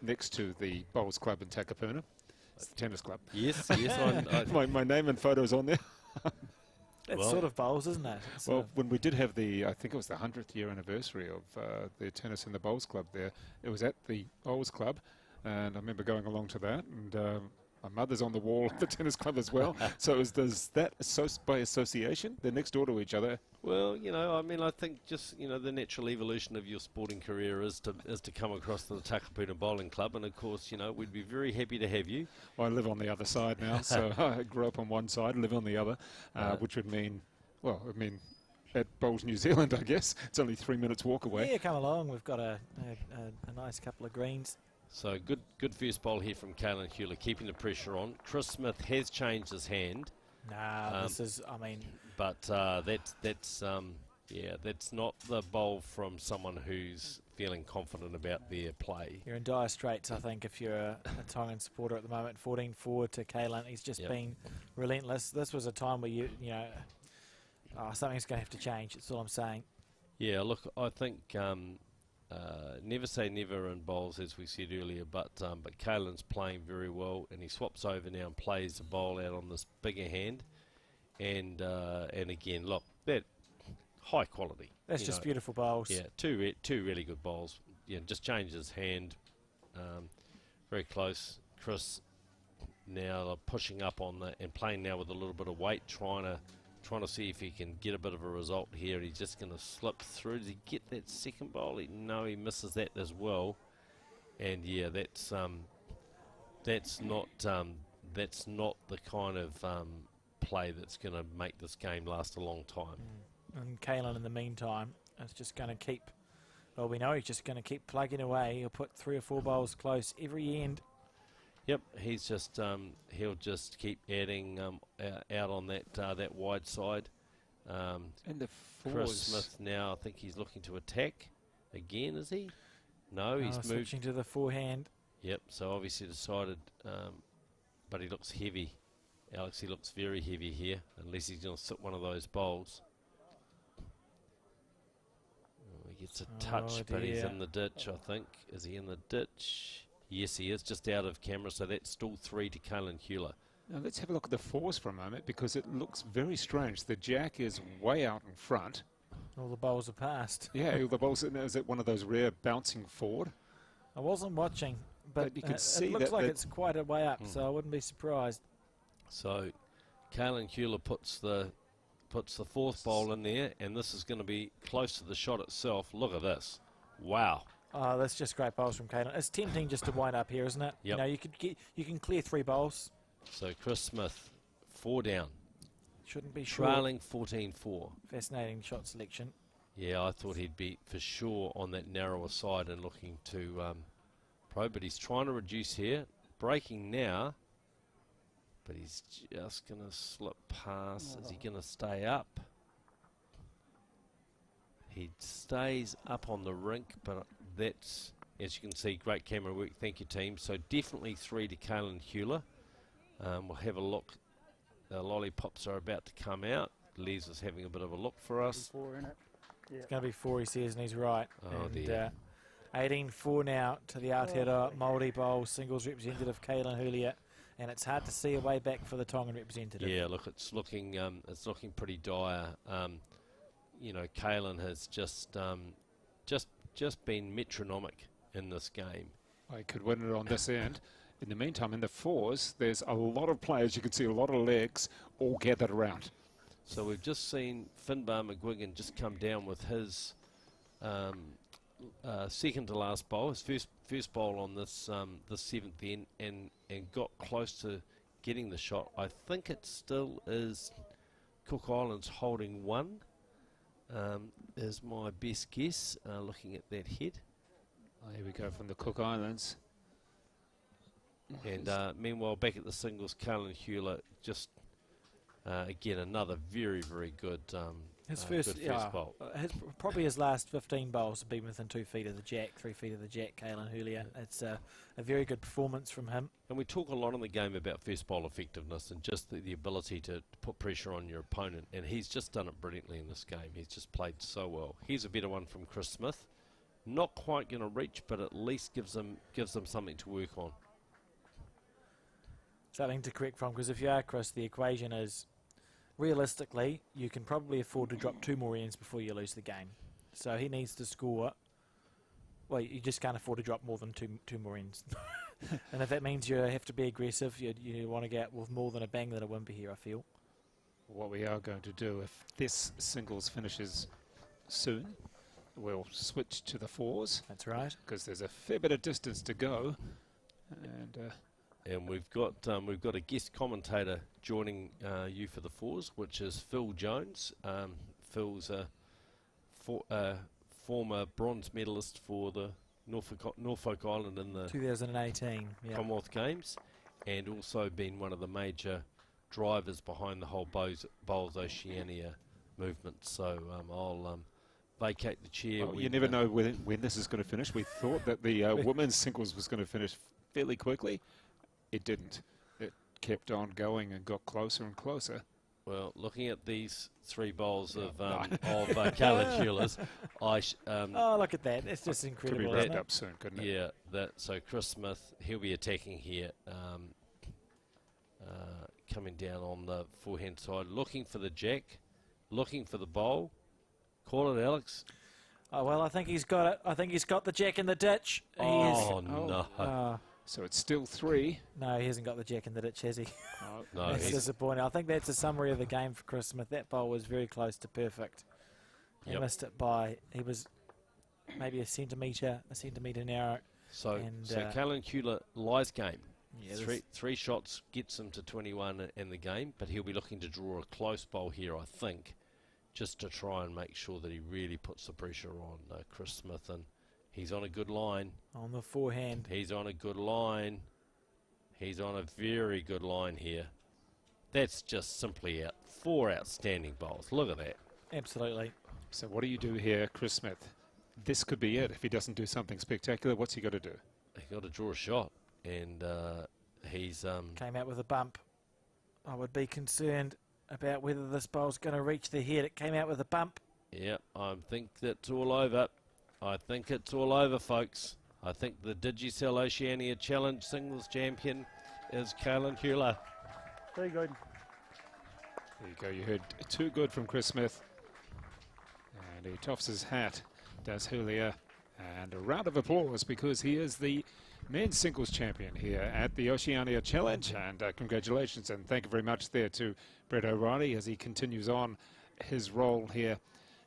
next to the Bowls Club in Takapuna. It's the tennis club. Yes, I My name and photos on there. That's well- sort of bowls, isn't it? It's sort Well, of- when we did have I think it was the 100th year anniversary of the tennis in the Bowls Club there, it was at the Bowls Club, and I remember going along to that, and my mother's on the wall at the tennis club as well. So does that by association? They're next door to each other. Well, you know, I mean, I think just, you know, the natural evolution of your sporting career is to come across to the Takapuna Bowling Club, and of course, you know, we'd be very happy to have you. I live on the other side now, so I grew up on one side, live on the other, which would mean, at Bowls New Zealand, I guess. It's only 3 minutes walk away. yeah, come along. We've got a nice couple of greens. So good first bowl here from Caelan Hewler, keeping the pressure on. Chris Smith has changed his hand, Nah, this is, I mean... but that's not the bowl from someone who's feeling confident about their play. You're in dire straits, I think, if you're a Tongan supporter at the moment. 14-4 to Caelan. He's just Yep. been relentless. This was a time where something's going to have to change. That's all I'm saying. Yeah, look, I think never say never in bowls, as we said earlier, but Caelan's playing very well, and he swaps over now and plays the bowl out on this bigger hand, and again, look, that high quality. That's you just know. beautiful bowls. Yeah, two really good bowls. Yeah, just changes his hand, very close. Chris now pushing up on the and playing now with a little bit of weight, trying to see if he can get a bit of a result here. He's just going to slip through. Does he get that second bowl? No, he misses that as well. And yeah, that's not the kind of play that's going to make this game last a long time. And Kalen, in the meantime, is just going to keep. Well, we know he's just going to keep plugging away. He'll put 3 or 4 bowls close every end. Yep, he's just he'll just keep adding out on that wide side. And the Chris fours. Smith now, I think he's looking to attack again, is he? No, he's moved. Switching to the forehand. Yep, so obviously decided, but he looks heavy. Alex, he looks very heavy here, unless he's going to sit one of those bowls. Oh, he gets a touch, but he's in the ditch, I think. Is he in the ditch? Yes, he is, just out of camera, so that's still 3 to Kalen Hewler. Now let's have a look at the fours for a moment, because it looks very strange. The jack is way out in front. All the bowls are passed. Yeah, all the balls. Is it one of those rare bouncing forward? I wasn't watching, but You can see it looks that like the- it's quite a way up, so I wouldn't be surprised. So Kalen Hewler puts the 4th bowl in there, and this is going to be close to the shot itself. Look at this. Wow. Oh, that's just great bowls from Kalen. It's tempting just to wind up here, isn't it? Yep. You know, you can clear 3 bowls. So Chris Smith, 4 down. Shouldn't be short. Trailing 14-4. Fascinating shot selection. Yeah, I thought he'd be for sure on that narrower side and looking to probe, but he's trying to reduce here. Breaking now, but he's just going to slip past. Is he going to stay up? He stays up on the rink, but that's, as you can see, great camera work. Thank you, team. So definitely 3 to Kalen Hewler. We'll have a look. The lollipops are about to come out. Les is having a bit of a look for us. 4 in it. Yeah. It's going to be 4, he says, and he's right. Oh, and, dear. 18-4 now to the Aotearoa Māori Bowl singles representative Kalen Hewler, and it's hard to see a way back for the Tongan representative. Yeah, look, it's looking pretty dire. You know, Kalen has just been metronomic in this game. I could win it on this end. In the meantime, in the fours, there's a lot of players. You can see a lot of legs all gathered around. So we've just seen Finbar McGuigan just come down with his second to last bowl, his first bowl on this 7th end, and got close to getting the shot. I think it still is Cook Islands holding 1, is my best guess, looking at that head. Oh, here we go from the Cook Islands. And meanwhile, back at the singles, Kalen Hewler just, again, another very, very good, His good first, bowl. probably his last 15 bowls have been within 2 feet of the jack, 3 feet of the jack, Kalen Hewler. It's a very good performance from him. And we talk a lot in the game about first bowl effectiveness and just the ability to put pressure on your opponent. And he's just done it brilliantly in this game. He's just played so well. Here's a better one from Chris Smith. Not quite going to reach, but at least gives them something to work on. Something to correct from, because if you are Chris, the equation is, realistically, you can probably afford to drop 2 more ends before you lose the game. So he needs to score. Well, you just can't afford to drop more than two more ends. And if that means you have to be aggressive, you want to get with more than a bang than a whimper here, I feel. What we are going to do, if this singles finishes soon, we'll switch to the fours, That's right. because there's a fair bit of distance to go. And we've got a guest commentator joining you for the fours, which is Phil Jones. Phil's a former bronze medalist for the Norfolk Island in the 2018. Yeah. Commonwealth Games, and also been one of the major drivers behind the whole Bowls Oceania movement. So I'll vacate the chair. Well, you never know when this is going to finish. We thought that the women's singles was going to finish fairly quickly. It didn't. It kept on going and got closer and closer. Well, looking at these 3 bowls of Kalen Hewler's, Oh, look at that. It's just Could be incredible, wrapped isn't it? up soon, couldn't it? yeah. So Chris Smith, he'll be attacking here, coming down on the forehand side, looking for the jack, looking for the bowl. Call it, Alex. Oh, well, I think he's got it. I think he's got the jack in the ditch. Oh, no. So it's still 3. No, he hasn't got the jack in the ditch, has he? No, That's he's, disappointing. I think that's a summary of the game for Chris Smith. That bowl was very close to perfect. He Yep. missed it by, he was maybe a centimetre narrow. so And, Kalen Hewler lies game. Yeah, Three shots gets him to 21 in the game, but he'll be looking to draw a close bowl here, I think, just to try and make sure that he really puts the pressure on Chris Smith. And he's on a good line. on the forehand. He's on a good line. He's on a very good line here. That's just simply 4 outstanding bowls. Look at that. Absolutely. So what do you do here, Chris Smith? This could be it. If he doesn't do something spectacular, what's he got to do? He got to draw a shot, and he's Came out with a bump. I would be concerned about whether this bowl's going to reach the head. It came out with a bump. yeah. I think that's all over. I think it's all over, folks. I think the Digicel Oceania Challenge singles champion is Kalen Hewler. Too good. There you go. You heard too good from Chris Smith. And he toffs his hat, does Julia. And a round of applause because he is the men's singles champion here at the Oceania Challenge. And congratulations and thank you very much there to Brett O'Reilly as he continues on his role here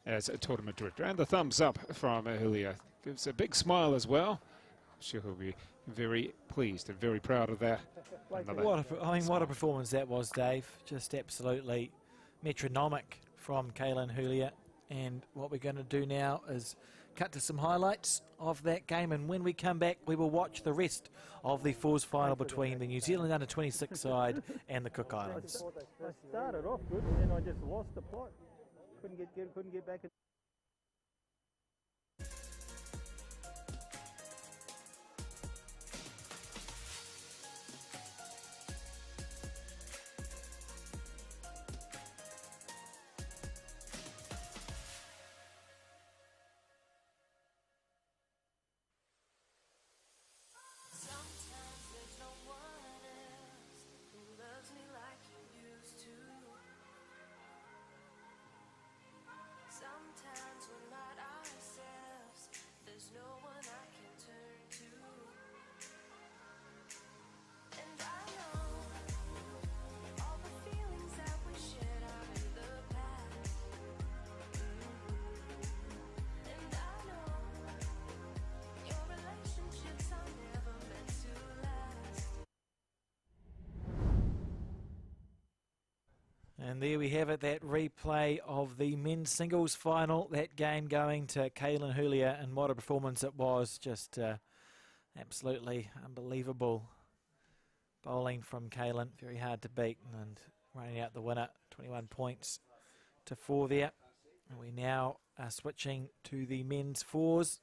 as a tournament director. And the thumbs up from Julia. Gives a big smile as well. I'm sure he'll be very pleased and very proud of that. Another What a performance that was, Dave. Just absolutely metronomic from Kalen Hewler. And what we're going to do now is cut to some highlights of that game, and when we come back we will watch the rest of the fours final between the New Zealand under-26 side and the Cook Islands. I started off good and then I just lost the plot. Couldn't get back. Sometimes there's no one else who loves me like you used to. Sometimes we're not ourselves. There's no one I can turn to. And I know all the feelings that we shared are in the past. And I know your relationships are never meant to last. And there we have it, that replay of the men's singles final, that game going to Kalen Hewler, and what a performance it was. Just absolutely unbelievable bowling from Kalen, very hard to beat, and running out the winner, 21 points to 4 there. And we now are switching to the men's fours,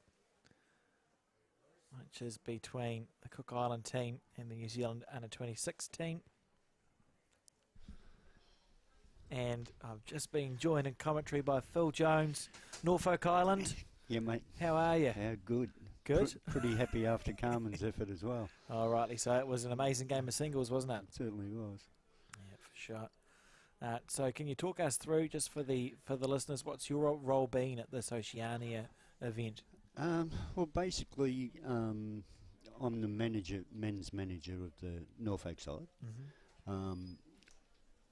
which is between the Cook Island team and the New Zealand under-26 team. And I've just been joined in commentary by Phil Jones, Norfolk Island. Yeah, mate. How are you? Yeah, good. Good? Pretty happy after Carmen's effort as well. Oh, rightly so. It was an amazing game of singles, wasn't it? It certainly was. Yeah, for sure. So can you talk us through, just for the listeners, what's your role been at this Oceania event? Well, basically, I'm the men's manager of the Norfolk side.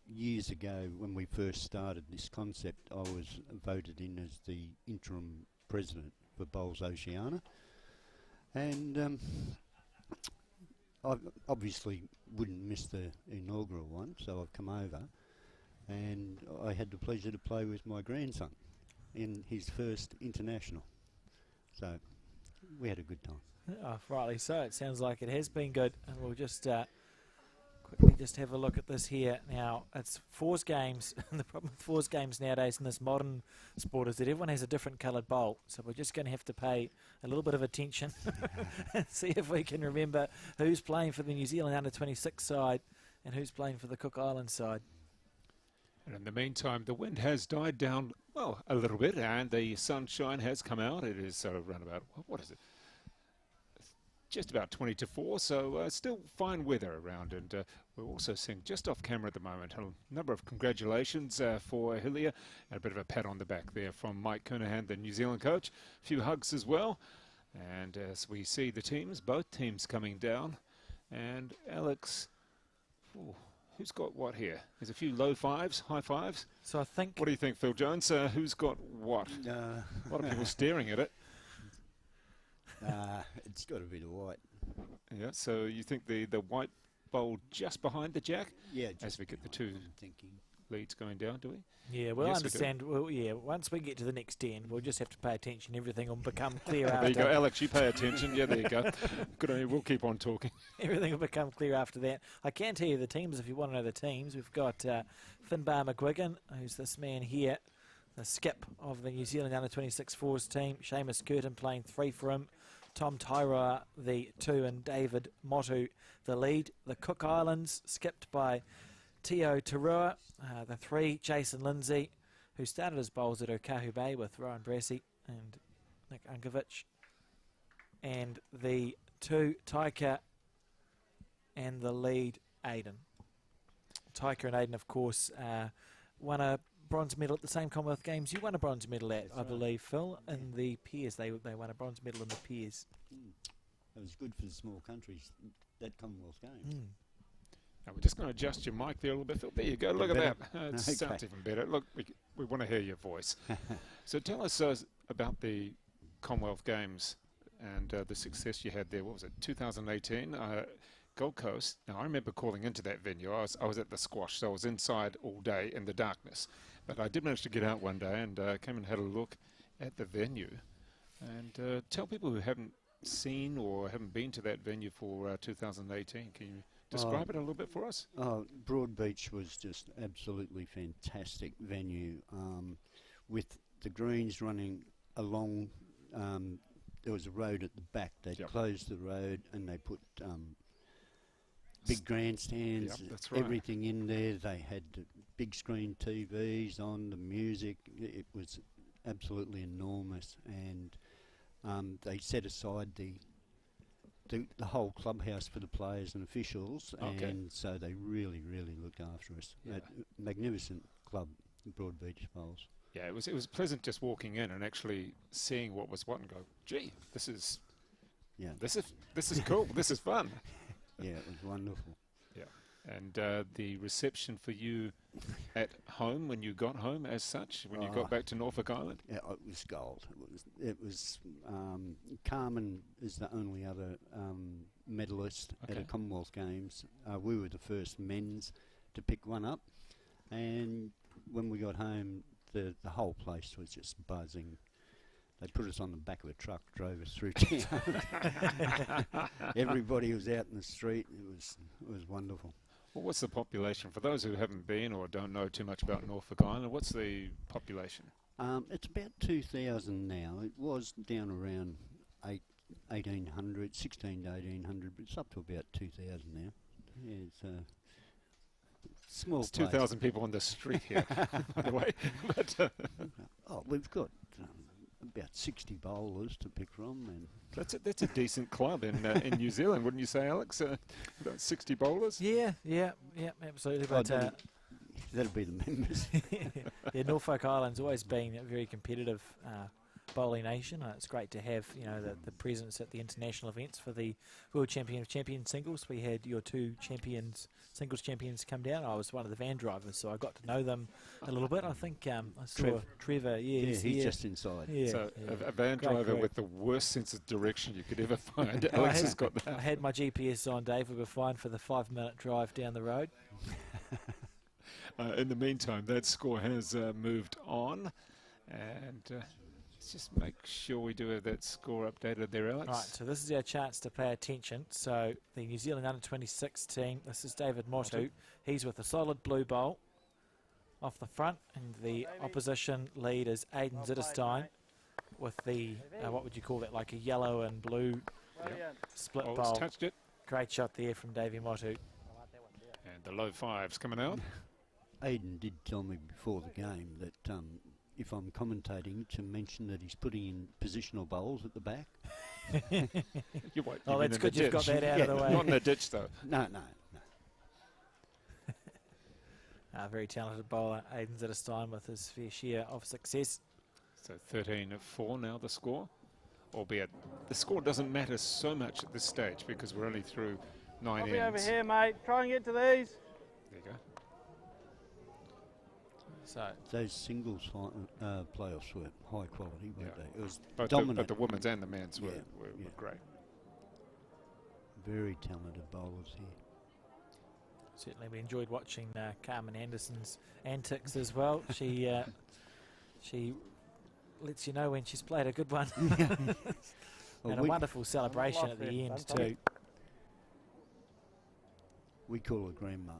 Years ago, when we first started this concept, I was voted in as the interim president for Bowls Oceania. And I obviously wouldn't miss the inaugural one, so I've come over. And I had the pleasure to play with my grandson in his first international. So we had a good time. Oh, rightly so. It sounds like it has been good. And we'll just quickly just have a look at this here. Now, it's fours games. And the problem with fours games nowadays in this modern sport is that everyone has a different coloured bowl. So we're just going to have to pay a little bit of attention and see if we can remember who's playing for the New Zealand under-26 side and who's playing for the Cook Islands side. And in the meantime, the wind has died down, well, a little bit, and the sunshine has come out. It is around about, what is it? Just about 20 to 4, so still fine weather around. And we're also seeing, just off camera at the moment, a number of congratulations for Hillier, and a bit of a pat on the back there from Mike Kernahan, the New Zealand coach. A few hugs as well. And as we see the teams, both teams coming down And Alex, ooh, who's got what here? There's a few low fives, high fives. So I think... What do you think, Phil Jones? Who's got what? A lot of people staring at it. It's got to be the white. Yeah, so you think the white bowl just behind the jack? Yeah, as we get the two I'm thinking. leads going down, do we? Yeah, we'll Yes, we do. understand. Well, yeah, once we get to the next 10, we'll just have to pay attention. Everything will become clear There after. you go, Alex, you pay attention. Yeah, there you go. Good on you. We'll keep on talking. Everything will become clear after that. I can tell you the teams if you want to know the teams. We've got Finbar McGuigan, who's this man here, the skip of the New Zealand Under-26 Fours team. Seamus Curtin playing 3 for him. Tom Tyra, the 2, and David Motu, the lead. The Cook Islands, skipped by Tio Tarua. The 3, Jason Lindsay, who started his bowls at Okahu Bay with Rowan Brassey and Nick Unkovic. And the 2, Taika, and the lead, Aiden. Taika and Aiden, of course, won a bronze medal at the same Commonwealth Games you won a bronze medal at, I believe, Phil, in the pairs. They won a bronze medal in the pairs. It was good for the small countries, that Commonwealth Games. Now we're just going to adjust your mic there a little bit, Phil. There you go. Look at Better? that. It Okay. sounds even better. Look, we want to hear your voice. So tell us about the Commonwealth Games and the success you had there. What was it, 2018? Gold Coast. Now, I remember calling into that venue. I was at the squash, so I was inside all day in the darkness. But I did manage to get out one day and came and had a look at the venue. And tell people who haven't seen or haven't been to that venue for 2018. Can you describe it a little bit for us? Broadbeach was just absolutely fantastic venue, with the greens running along. There was a road at the back. They closed the road and they put big grandstands, that's right. everything in there. They had the big screen TVs on, the music. It was absolutely enormous, and they set aside the whole clubhouse for the players and officials, and so they really looked after us. Magnificent club, Broadbeach Bowls. Yeah, it was pleasant just walking in and actually seeing what was what and go, gee, this is cool. This is fun. Yeah, it was wonderful. Yeah, and the reception for you at home when you got home, as such, when you got back to Norfolk Island. Yeah, it was gold. It was. Carmen is the only other medalist at a Commonwealth Games. We were the first men's to pick one up, and when we got home, the whole place was just buzzing. They put us on the back of a truck, drove us through town. Everybody was out in the street. It was wonderful. Well, what's the population? For those who haven't been or don't know too much about Norfolk Island, what's the population? It's about 2,000 now. It was down around 1,800, 16 to 1,800, but it's up to about 2,000 now. Yeah, it's a small It's place. 2,000 people on the street here, by the way. But, We've got about 60 bowlers to pick from, and that's a decent club in New Zealand, wouldn't you say, Alex? About 60 bowlers. Yeah, absolutely. But that'll be the members. yeah, Norfolk Island's always been a very competitive bowling nation. It's great to have the presence at the international events for the World Champion of Champions singles. We had your 2 singles champions come down. I was one of the van drivers, so I got to know them a little bit. I think I saw Trevor. He's just inside. Yeah, So a van driver group. with the worst sense of direction you could ever find. Alex has got that. I had my GPS on, Dave. We were fine for the 5-minute drive down the road. In the meantime, that score has moved on, and let's just make sure we do have that score updated there, Alex. Right, so this is our chance to pay attention. So the New Zealand Under-26 team, this is David Motu. He's with a solid blue bowl off the front, and the opposition lead is Aidan Zitterstein with the, what would you call that, like a yellow and blue split Oh, bowl. it's touched it. Great shot there from Davey Motu. And the low fives coming out. Aidan did tell me before the game that if I'm commentating, to mention that he's putting in positional bowls at the back. You won't. Oh, that's good you've got that out of the way. Not in the ditch, though. No. Very talented bowler, Aidan Zitterstein, with his fair share of success. So 13-4 now the score. Albeit the score doesn't matter so much at this stage because we're only through 9 I'll be over ends. here, mate. Try and get to these. There you go. So Those singles playoffs were high quality, weren't Yeah. they? It was But dominant. the women's and the men's were, Yeah, were yeah. great. Very talented bowlers here. certainly we enjoyed watching Carmen Anderson's antics as well. She lets you know when she's played a good one. Well, And a wonderful celebration at the there, end don't too. we call her grandma.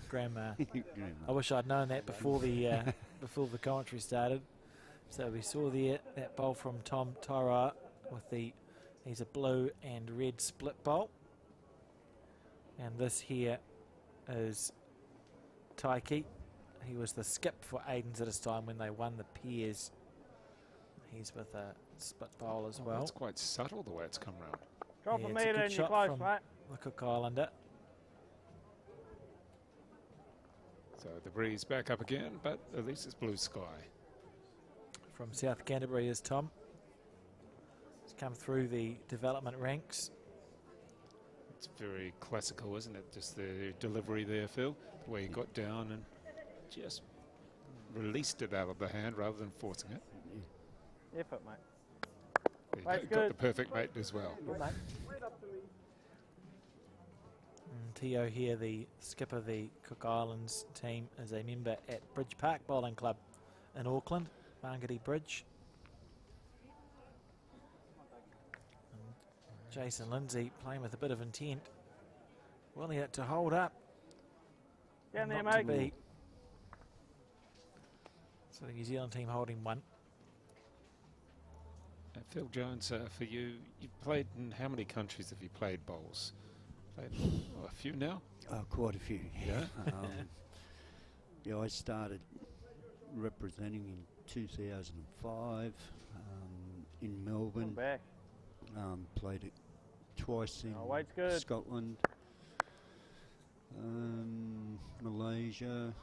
Grandma. I Grandma. wish I'd known that before the commentary started. So we saw there that bowl from Tom Tyra with he's a blue and red split bowl. And this here is Taiki. He was the skip for Aiden's at his time when they won the pairs. He's with a split bowl as well. It's quite subtle the way it's come round. Drop Yeah, a it's a metre good and you're shot close, from- mate. The Cook Islander. So the breeze back up again, but at least it's blue sky. From South Canterbury is Tom. He's come through the development ranks. It's very classical, isn't it? Just the delivery there, Phil. The way he got down and just released it out of the hand rather than forcing it. Effort, mate. There you That's go. Got good. the perfect mate as well. Good, mate. And Tio here, the skipper of the Cook Islands team, is a member at Bridge Park Bowling Club in Auckland, Mangere Bridge. And Jason Lindsay playing with a bit of intent, wanting it to hold up. Down there, not to mate. be. So the New Zealand team holding one. Phil Jones, for you, you've played in how many countries have you played bowls? Played a few now? Quite a few. Yeah? Yeah, I started representing in 2005 in Melbourne. Back. Played it twice in Oh, weight's good. Scotland, Malaysia,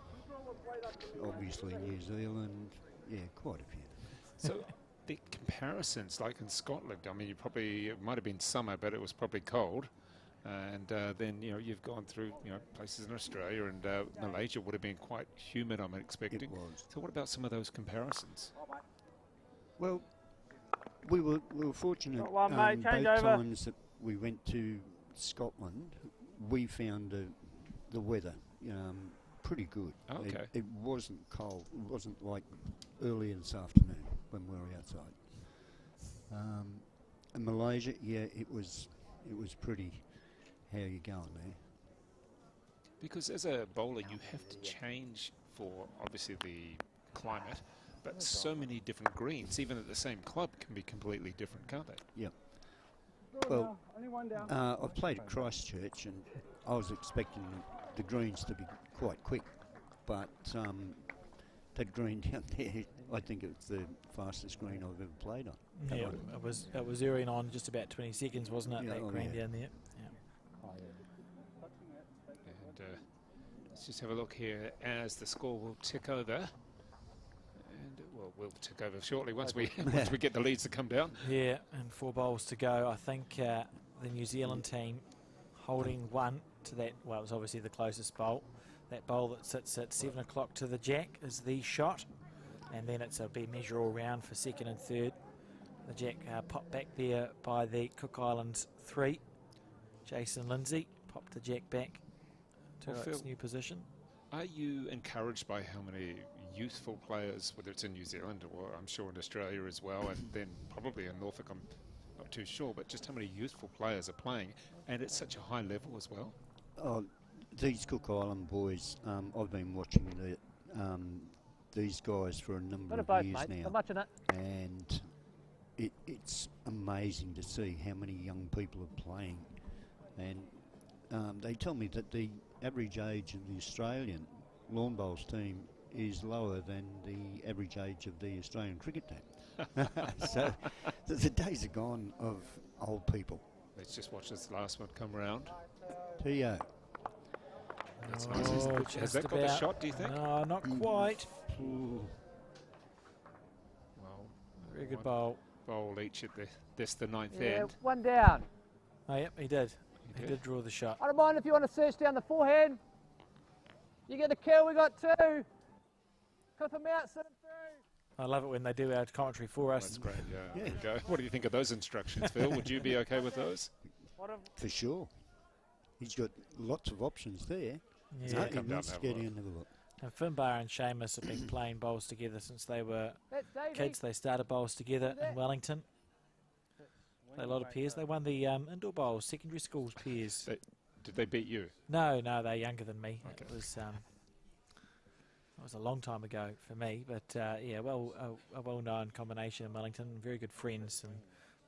obviously New Zealand. Yeah, quite a few. So the comparisons, like in Scotland, I mean, it might have been summer, but it was probably cold. And then, you've gone through, places in Australia, and Malaysia would have been quite humid, I'm expecting. It was. So what about some of those comparisons? Well, we were fortunate. Got one, mate, change both over. times that we went to Scotland, we found the weather pretty good. Okay. It wasn't cold. It wasn't like earlier this afternoon when we were outside. In Malaysia, yeah, it was pretty. How you going there? Because as a bowler, you have to change for, obviously, the climate, but so many different greens, even at the same club, can be completely different, can't they? Yeah. Well, Only one down. I played at Christchurch, and I was expecting the greens to be quite quick, but that green down there, I think it's the fastest green I've ever played on. Yeah, it was earning on just about 20 seconds, wasn't it? Yeah, that oh, green yeah. down there. And let's just have a look here as the score will tick over. And we'll tick over shortly once we get the leads to come down. Yeah, and 4 bowls to go. I think the New Zealand team holding one to that. Well, it was obviously the closest bowl. That bowl that sits at 7 o'clock to the jack is the shot, and then it's a big measure all round for second and third. The jack popped back there by the Cook Islands 3. Jason Lindsay popped the jack back to Well, its Phil, new position. Are you encouraged by how many youthful players, whether it's in New Zealand or I'm sure in Australia as well, and then probably in Norfolk, I'm not too sure, but just how many youthful players are playing, and at such a high level as well? Oh, these Cook Island boys, I've been watching these guys for a number Bit of of both, years mate. now, Not much in it. and it's amazing to see how many young people are playing. And they tell me that the average age of the Australian lawn bowls team is lower than the average age of the Australian cricket team. So the days are gone of old people. Let's just watch this last one come round. T.O. That's nice. Has just that got the about. shot, do you think? No, not quite. Ooh. Well, Very good one bowl. bowl each at the ninth Yeah, end. one down. Oh, yep, he did. He did draw the shot. I don't mind if you want to search down the forehand. You get the kill, we got 2. Clip him out, sit him through. I love it when they do our commentary for us. That's great. Yeah. There we go. What do you think of those instructions, Phil? Would you be okay with those? For sure. He's got lots of options there. Yeah. He Come down wants to and have a get look. in and have a look. And Finbar and Seamus have been playing bowls together since they were That's Davey. kids. They started bowls together in Wellington. Played a lot of pairs. They won the indoor bowls, secondary schools pairs. Did they beat you? No, they're younger than me. Okay. It was a long time ago for me, but yeah, well, a well-known combination in Wellington. Very good friends and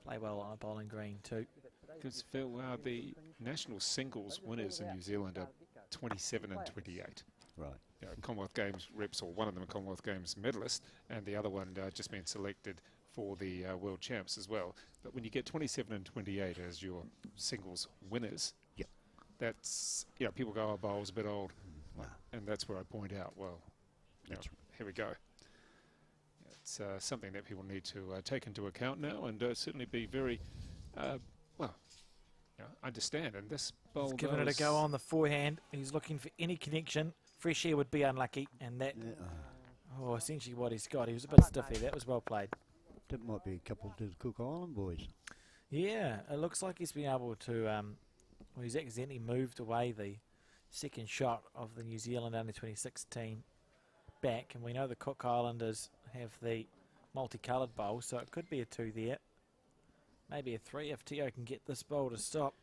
play well on a bowling green too. Because Phil, the national singles winners in New Zealand are 27 and 28. Right. You know, Commonwealth Games reps, or one of them a Commonwealth Games medalist, and the other one just been selected for the World Champs as well. But when you get 27 and 28 as your singles winners, Yep. that's, people go, oh, bowl's a bit old. Wow. And that's where I point out, well, That's here we go. It's something that people need to take into account now, and certainly be very, understand. And this bowl He's given it a go on the forehand. He's looking for any connection. Fresh air would be unlucky, and that, essentially what he's got. He was a bit stiff there. That was well played. That might be a couple to the Cook Island boys. Yeah, it looks like he's been able to, he's accidentally moved away the second shot of the New Zealand under-26 team back, and we know the Cook Islanders have the multicoloured bowl, so it could be a 2 there. Maybe a 3 if Teo can get this bowl to stop.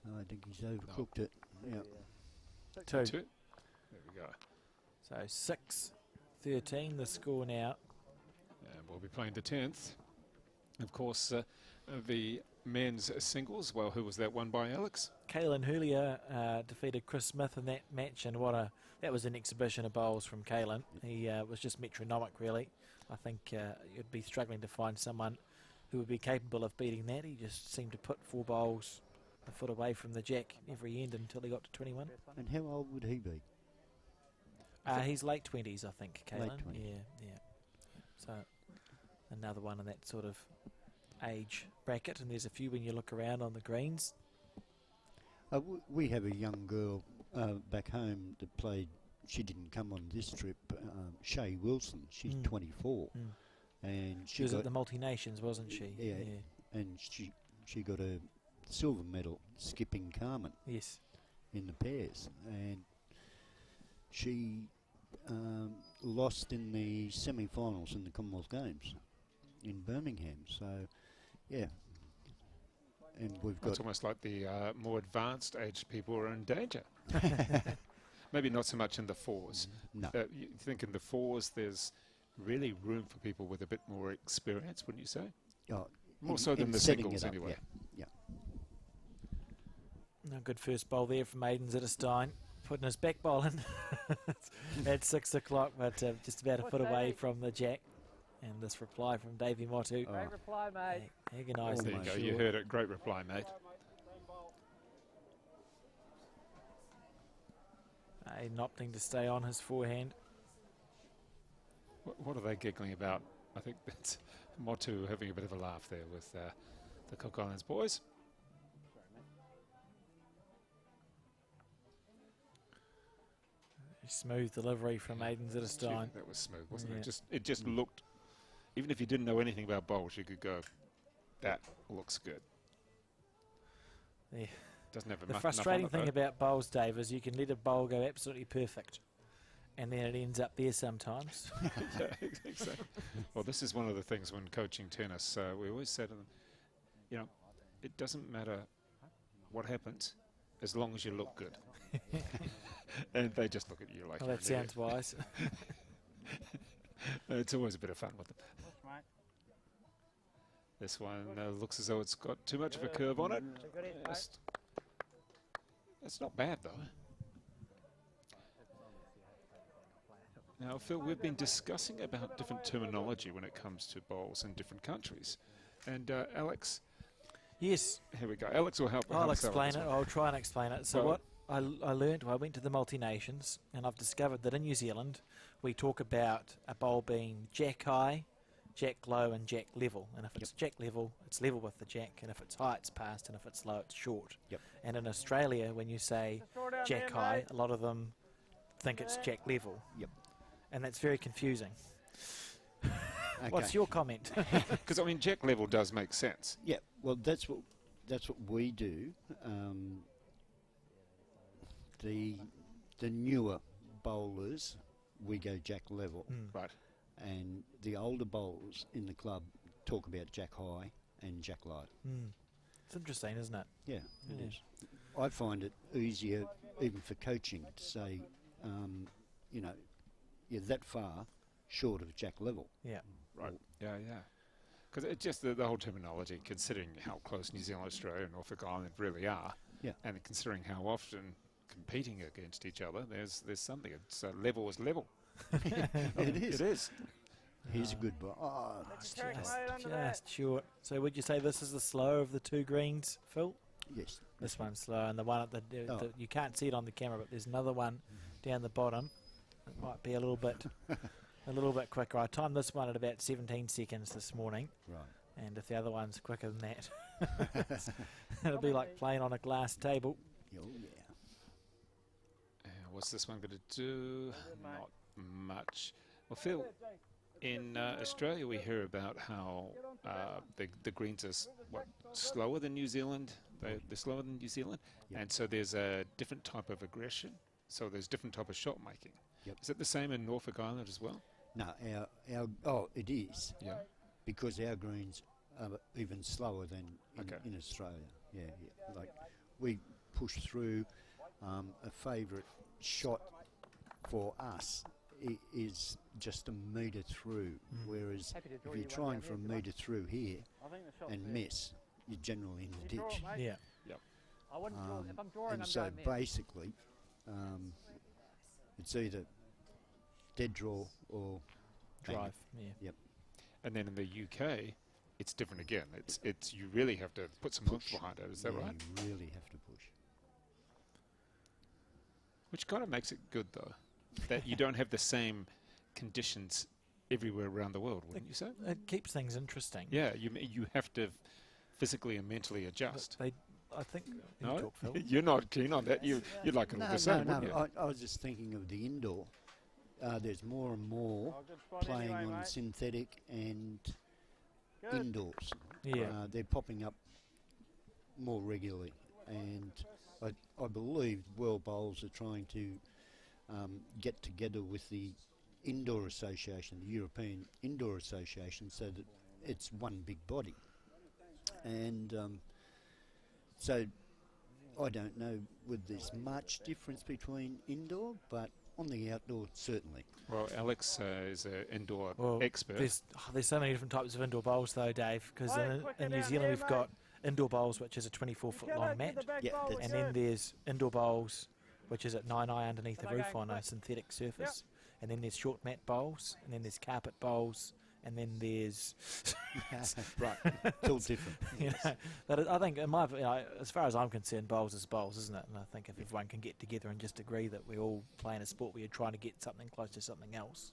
I think he's overcooked it. Yeah. 2. There we go. So 6-13 the score now. And we'll be playing the 10th. Of course, the men's singles, well, who was that won by, Alex? Kalen Hulia defeated Chris Smith in that match, and that was an exhibition of bowls from Kalen. He was just metronomic, really. I think you'd be struggling to find someone who would be capable of beating that. He just seemed to put 4 bowls a foot away from the jack every end until he got to 21. And how old would he be? He's late 20s, I think, Kalen. Late 20s. Yeah. So another one in that sort of age bracket, and there's a few when you look around on the greens. We have a young girl back home that played. She didn't come on this trip. Shay Wilson. She's 24, and She was at the multi-nations, wasn't she? Yeah. And she got a silver medal skipping Carmen. Yes. In the pairs, and she lost in the semi-finals in the Commonwealth Games in Birmingham. So, yeah. And we've got... It's almost like the more advanced age people are in danger. Maybe not so much in the 4s. No. You think in the 4s there's really room for people with a bit more experience, wouldn't you say? More so than the singles, anyway. Yeah. A good first bowl there from Aiden Zitterstein, putting his back bowl in at 6 o'clock, but just about a foot away from the jack. And this reply from Davey Motu. Great reply, mate. Agonised. There you go. You heard it. Great reply, mate. Aiden opting to stay on his forehand. What are they giggling about? I think that's Motu having a bit of a laugh there with the Cook Islands boys. Smooth delivery from Aiden Zitterstein. That was smooth, wasn't it? It just looked, even if you didn't know anything about bowls, you could go, that looks good. Yeah. Doesn't have The frustrating thing about bowls, Dave, is you can let a bowl go absolutely perfect, and then it ends up there sometimes. Yeah, exactly. Well, this is one of the things when coaching tennis, we always say to them, it doesn't matter what happens as long as you look good. And they just look at you like, well, that sounds wise. It's always a bit of fun with them. This one looks as though it's got too much of a curve on it. It's not bad, though. Now, Phil, we've been discussing about different terminology when it comes to bowls in different countries. And Alex... Yes. Here we go. Alex will help. I'll explain it. I'll try and explain it. So what I learned, I went to the multi-nations, and I've discovered that in New Zealand, we talk about a bowl being jack high, jack low and jack level. And if it's jack level, it's level with the jack. And if it's high, it's passed. And if it's low, it's short. Yep. And in Australia, when you say jack high, a lot of them think it's jack level. Yep. And that's very confusing. Okay. What's your comment? Because I mean, jack level does make sense. Yeah, well, that's what we do. The newer bowlers, we go jack level, Right. and the older bowlers in the club talk about jack high and jack low. It's interesting, isn't it? Yeah, it is. I find it easier, even for coaching, to say, you're that far short of jack level. Yeah. Right. Yeah, yeah. Because it's just the whole terminology, considering how close New Zealand, Australia, and Norfolk Island really are, Yeah. and considering how often competing against each other, there's something. It's level is level. It is. It is. Here's a good ball. Oh, it's Just short. So would you say this is the slower of the two greens, Phil? yes. This one's slower, and the one at the you can't see it on the camera, but there's another one down the bottom. It might be a little bit quicker. I timed this one at about 17 seconds this morning, Right. and if the other one's quicker than that, it'll be like playing on a glass table. Oh, yeah. What's this one going to do? Not much. Well, Phil, in Australia we hear about how the greens are slower than New Zealand. They're slower than New Zealand, Yep. and so there's a different type of aggression. So there's different type of shot making. Yep. Is it the same in Norfolk Island as well? No, it is, Yeah. because our greens are even slower than in Australia. Yeah, yeah. Like, we push through. A favourite shot for us is just a metre through, whereas if you're trying for a metre through here and miss, you're generally in the ditch. Yeah. Yep. And so basically, it's either dead draw or bang. Drive. Yeah. Yep. And then in the UK, it's different again. It's you really have to put some oomph behind it. Is that Yeah, right? You really have to push. Which kind of makes it good, though, that you don't have the same conditions everywhere around the world, wouldn't you say? It keeps things interesting. Yeah, you have to physically and mentally adjust. But I think. You No, talk, Phil. you're not keen on that. You'd like it all the same, wouldn't you? I was just thinking of the indoor. There's more and more playing on synthetic and indoors. Yeah. They're popping up more regularly, and I believe World Bowls are trying to get together with the Indoor Association, the European Indoor Association, so that it's one big body. And so I don't know whether there's much difference between indoor, but on the outdoor, certainly. Well, Alex is an indoor Well, expert. There's so many different types of indoor bowls, though, Dave, because in New Zealand we've got indoor bowls, which is a 24-foot long mat, Yeah, that's and then there's indoor bowls, which is at 9i underneath the roof on a synthetic surface, and then there's short mat bowls, and then there's carpet bowls, and then there's right. It's all different. you know, but I think as far as I'm concerned, bowls is bowls, isn't it? And I think if everyone can get together and just agree that we're all playing a sport where you're trying to get something close to something else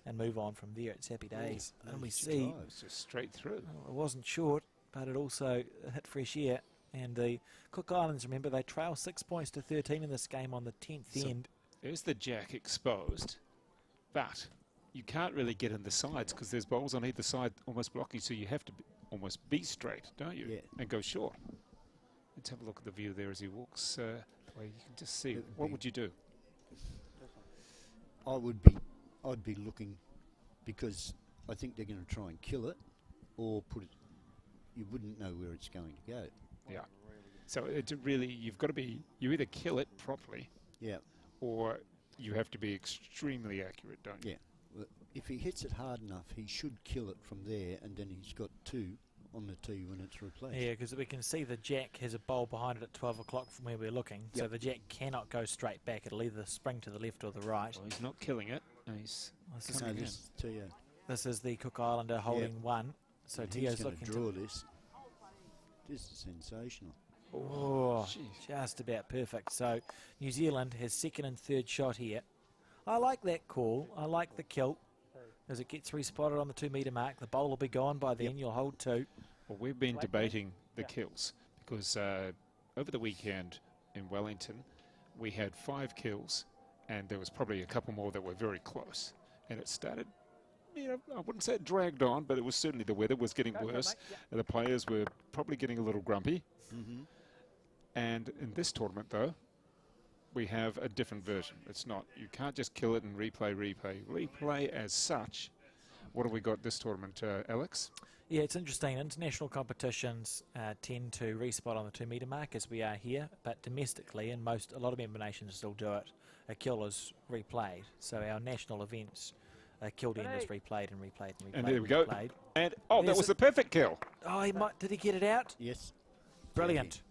and move on from there, it's happy days. And we see It's just straight through. it wasn't short, but it also hit fresh air. And the Cook Islands, remember, they trail 6 points to 13 in this game on the 10th So- end. There's the jack exposed, but you can't really get in the sides because there's bowls on either side almost blocking, so you have to almost be straight, don't you? Yeah. And go short. Let's have a look at the view there as he walks away. You can just see. It would What be- would you do? I'd be looking, because I think they're going to try and kill it, or put it. You wouldn't know where it's going to go. Yeah. So it really, you've got to be, you either kill it properly Yeah, or you have to be extremely accurate, don't you? yeah. Well, if he hits it hard enough, he should kill it from there, and then he's got two on the tee when it's replaced. Yeah, because we can see the jack has a bowl behind it at 12 o'clock from where we're looking. So Yep. the jack cannot go straight back. It'll either spring to the left or the right. Well, he's not killing it. No, he's This is, No, this is Tio. this is the Cook Islander holding one. So And Tio's he's going looking to draw this. This is sensational. Oh, Jeez. just about perfect. So New Zealand has second and third shot here. I like that call. I like the kilt. As it gets respotted on the 2 metre mark, the bowl will be gone by then. You'll hold 2. Well, we've been debating the kills because over the weekend in Wellington, we had 5 kills, and there was probably a couple more that were very close. And it started, I wouldn't say it dragged on, but it was certainly the weather was getting worse. And the players were probably getting a little grumpy. And in this tournament, though, we have a different version. It's not, you can't just kill it and replay. Replay as such. What have we got this tournament, Alex? Yeah, it's interesting. International competitions tend to respot on the 2 metre mark as we are here, but domestically, and a lot of member nations still do it, a kill is replayed. So our national events, a killed end is replayed and replayed and replayed. And there we go. Replayed. And that was the perfect kill. Oh, did he get it out? Yes. Brilliant.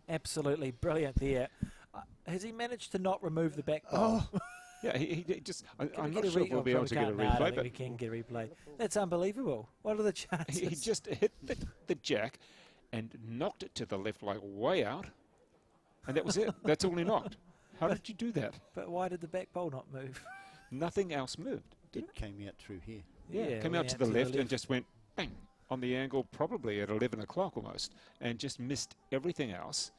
Absolutely brilliant there. Has he managed to not remove the back bowl? Yeah, he just. I'm not Get sure if we'll be able to get a No, I don't replay, think but we can get a replay. That's unbelievable. What are the chances? he just hit the jack and knocked it to the left, like way out, and that was it. That's all he knocked. How did you do that? But why did the back bowl not move? Nothing else moved. It came out through here. Yeah, came out to the left and just went bang on the angle, probably at 11 o'clock almost, and just missed everything else.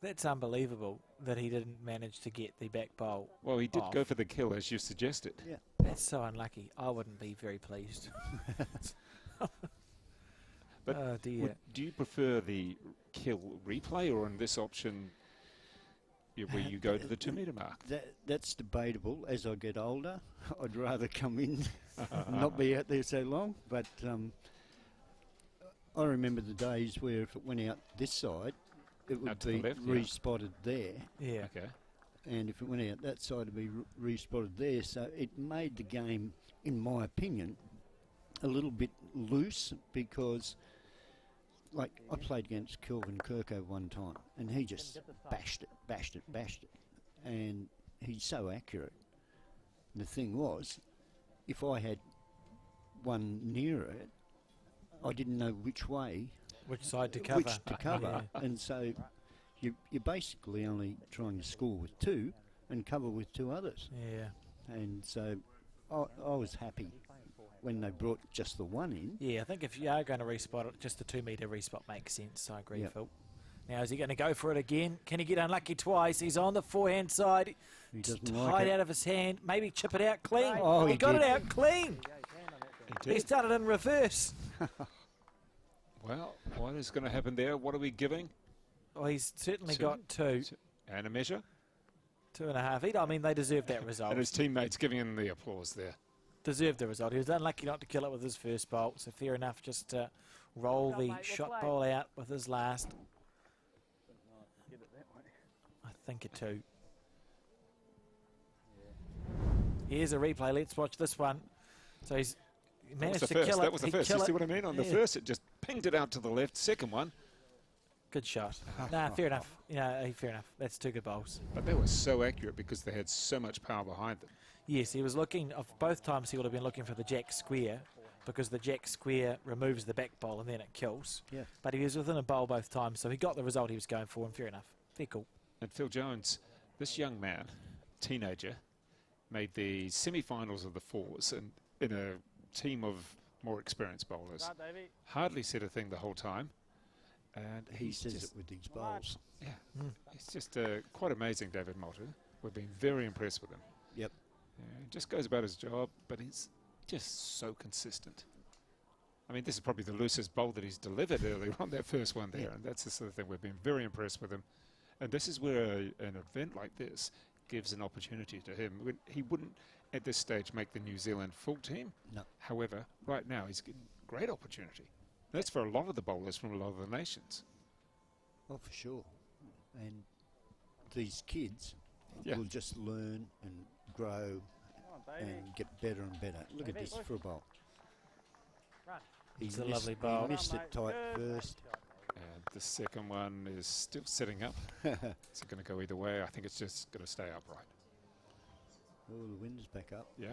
That's unbelievable that he didn't manage to get the back bowl. Well, he did off. go for the kill, as you suggested. Yeah. That's so unlucky. I wouldn't be very pleased. But oh dear. do you prefer the kill replay, or in this option where you go to the 2 metre mark? That's debatable. As I get older, I'd rather come in, not be out there so long. But I remember the days where if it went out this side, it would Out to be the left, respotted there. Yeah. Okay. And if it went out that side, it'd be respotted there. So it made the game, in my opinion, a little bit loose because, like, I played against Kelvin Kirko one time, and he just bashed it. And he's so accurate. The thing was, if I had one nearer it, I didn't know which way, Which side to cover? yeah. And so you're basically only trying to score with 2 and cover with 2 others. Yeah. And so I was happy when they brought just the 1 in. Yeah, I think if you are going to respot it, just the 2 metre respot makes sense. I agree, Yep. Phil. Now, is he going to go for it again? Can he get unlucky twice? He's on the forehand side. He doesn't Tied like it. out of his hand. Maybe chip it out clean. Oh, he he got did. it out clean. He's done it in reverse. Well, what is going to happen there? What are we giving? Well, he's certainly 2. got 2. And a measure? 2.5. I mean, they deserve that result. And his teammates giving him the applause there. Deserved the result. He was unlucky not to kill it with his first bolt, so fair enough just to roll the shot bowl out with his last. I think a 2. Here's a replay. Let's watch this one. So he's managed to kill it. That was the He'd first. kill You see it. what I mean? On the Yeah. first, it just pinged it out to the left. Second one, Good shot. Nah, fair enough. Yeah, fair enough. That's 2 good bowls. but they were so accurate because they had so much power behind them. Yes, he was looking, of both times he would have been looking for the jack square because the jack square removes the back bowl and then it kills. Yeah. But he was within a bowl both times, so he got the result he was going for, and fair enough. Fair cool. And Phil Jones, this young man, teenager, made the semi-finals of the fours and in a team of more experienced bowlers. Hardly said a thing the whole time. And He he's says just, it with these bowls. yeah, it's just quite amazing, David Malter. We've been very impressed with him. Yep. Yeah, he just goes about his job, but he's just so consistent. I mean, this is probably the loosest bowl that he's delivered earlier on that first one there, Yeah. and that's the sort of thing we've been very impressed with him. And this is where an event like this gives an opportunity to him. He wouldn't, at this stage, make the New Zealand full team. No. However, right now, he's getting great opportunity. That's for a lot of the bowlers from a lot of the nations. Oh, for sure. And these kids Yeah. will just learn and grow and get better and better. Look at this for a bowl. It's a lovely bowl. He missed it tight first. And the second one is still sitting up. It's going to go either way. I think it's just going to stay upright. Oh, the wind's back up. Yeah,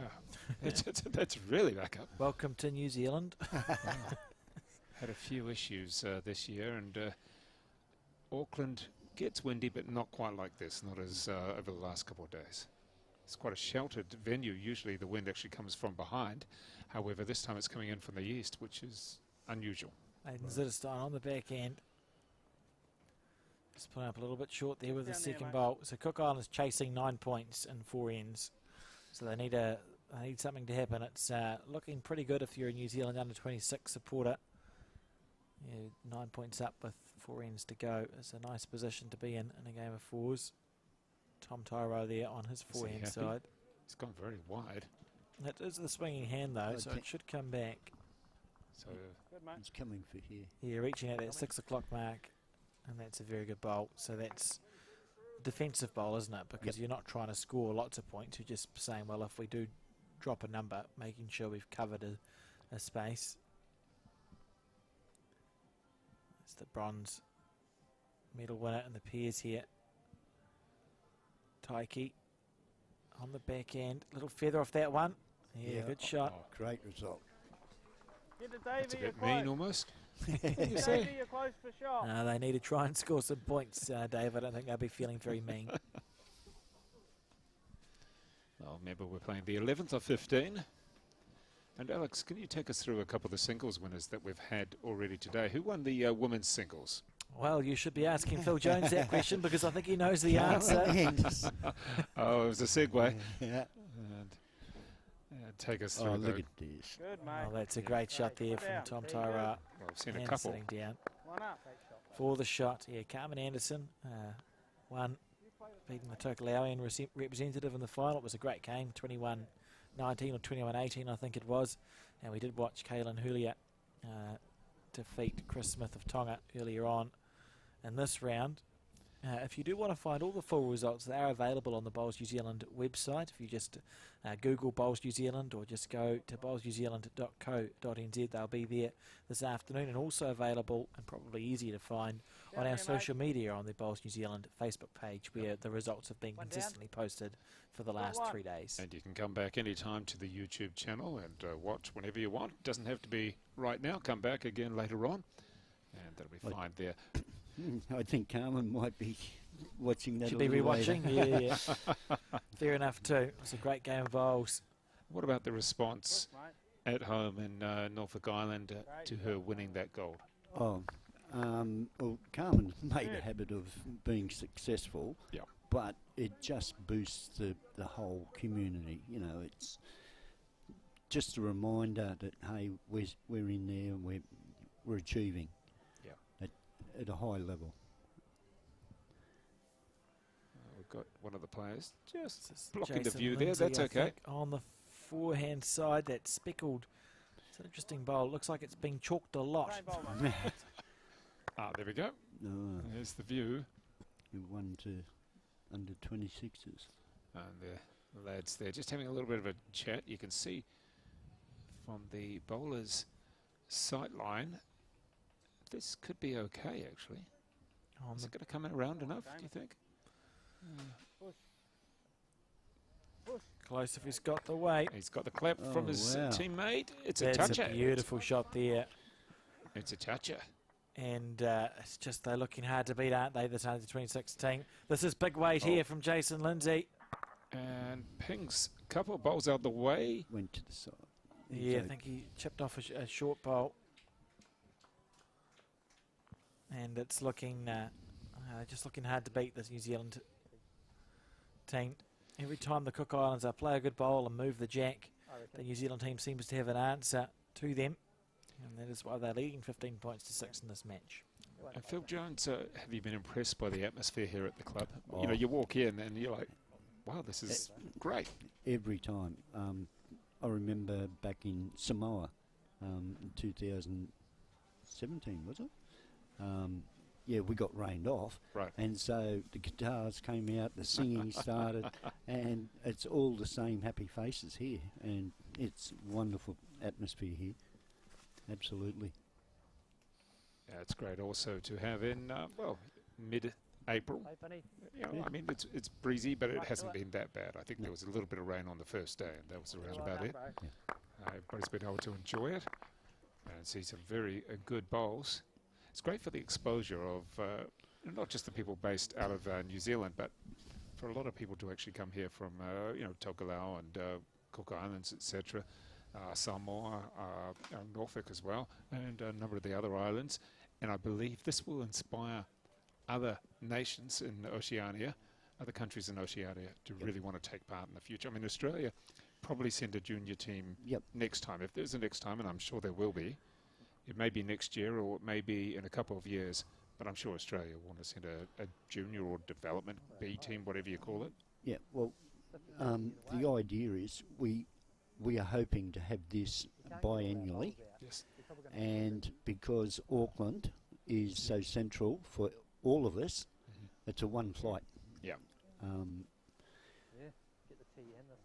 that's really back up. Welcome to New Zealand. Had a few issues this year, and Auckland gets windy, but not quite like this, not as over the last couple of days. It's quite a sheltered venue. Usually the wind actually comes from behind. However, this time it's coming in from the east, which is unusual. Aiden Zitterstein on the back end. Just putting up a little bit short there with the second bowl. So Cook Island's chasing 9 points in 4 ends. So they need something to happen. It's looking pretty good if you're a New Zealand under-26 supporter. Yeah, 9 points up with 4 ends to go. It's a nice position to be in a game of fours. Tom Tyro there on his Is he forehand happy? side. It's gone very wide. It is the swinging hand though, so it should come back. So It's coming for here. Yeah, reaching at that 6 o'clock mark, and that's a very good bowl. So that's a defensive bowl, isn't it? Because you're not trying to score lots of points. You're just saying, well, if we do drop a number, making sure we've covered a space. It's the bronze medal winner in the pairs here. Taiki on the back end. Little feather off that one. Yeah, good shot. Oh, Great result. Get the that's a Davey, you're bit mean close. almost. Davey, you're close for shot. They need to try and score some points, Dave. I don't think they'll be feeling very mean. Well, remember we're playing the 11th of 15. And Alex, can you take us through a couple of the singles winners that we've had already today? Who won the women's singles? Well, you should be asking Phil Jones that question because I think he knows the answer. Oh, it was a segue. Yeah. And take us through. Oh, look the, at this. Good, mate. Oh, that's a great shot there from Tom Tyra. well, I've seen a And couple. sitting down One up, take shot. for the shot. Yeah, Carmen Anderson won, beating the Tokelauian representative in the final. It was a great game, 21-19 or 21-18, I think it was. And we did watch Kaylin Hulia defeat Chris Smith of Tonga earlier on in this round. If you do want to find all the full results, they are available on the Bowls New Zealand website. If you just Google Bowls New Zealand or just go to bowlsnewzealand.co.nz, they'll be there this afternoon, and also available and probably easier to find on our social media on the Bowls New Zealand Facebook page, where the results have been consistently posted for the last 3 days. And you can come back anytime to the YouTube channel and watch whenever you want. It doesn't have to be right now. Come back again later on, and that'll be fine there. I think Carmen might be watching that. Should a be little rewatching. later. Yeah. Fair enough too. It's a great game of bowls. What about the response at home in Norfolk Island to her winning that gold? Oh, well, Carmen's made a habit of being successful, Yeah. but it just boosts the whole community. You know, it's just a reminder that, hey, we're in there and we're achieving at a high level. We've got one of the players just Just blocking the Jason view there. Lindsay, That's I okay. think, on the forehand side, that speckled. It's an interesting bowl. Looks like it's been chalked a lot. Same bowl, mate. There we go. No, There's the view. you won to under 26s. And the lads there just having a little bit of a chat. You can see from the bowler's sight line, this could be okay, actually. On Is the it going to come around enough, do you think? close if he's got the weight. He's got the clap from Oh, his wow. teammate. It's a That's toucher. a beautiful shot there. It's a toucher. And it's just they're looking hard to beat, aren't they, this under 26 team? This is big weight here from Jason Lindsay. And Ping's couple of bowls out the way. Went to the side. Yeah, I So- think he chipped off a short bowl. And it's looking just looking hard to beat this New Zealand team. Every time the Cook Islands play a good bowl and move the jack, the New Zealand team seems to have an answer to them. And that is why they're leading 15 points to 6 in this match. And Phil Jones, have you been impressed by the atmosphere here at the club? Oh. You know, you walk in and you're like, wow, this is great. Every time. I remember back in Samoa in 2017, was it? Yeah, we got rained off. Right. And so the guitars came out, the singing started, and it's all the same happy faces here. And it's wonderful atmosphere here. Absolutely. Yeah, it's great also to have in, mid-April. Hey, Penny. You know, I mean, it's breezy, but it hasn't been that bad. I think there was a little bit of rain on the first day, and that was around about it. Everybody's been able to enjoy it and see some very good bowls. It's great for the exposure of not just the people based out of New Zealand, but for a lot of people to actually come here from, Tokelau and Cook Islands, etc., Samoa, Norfolk as well, and a number of the other islands. And I believe this will inspire other nations in Oceania, other countries in Oceania, to really want to take part in the future. I mean, Australia probably send a junior team next time. If there's a next time, and I'm sure there will be, it may be next year or it may be in a couple of years, but I'm sure Australia will want to send a junior or development B team, whatever you call it. Yeah, well, the idea is we are hoping to have this biannually, Yes. and because Auckland is so central for all of us, it's a one flight. Yeah.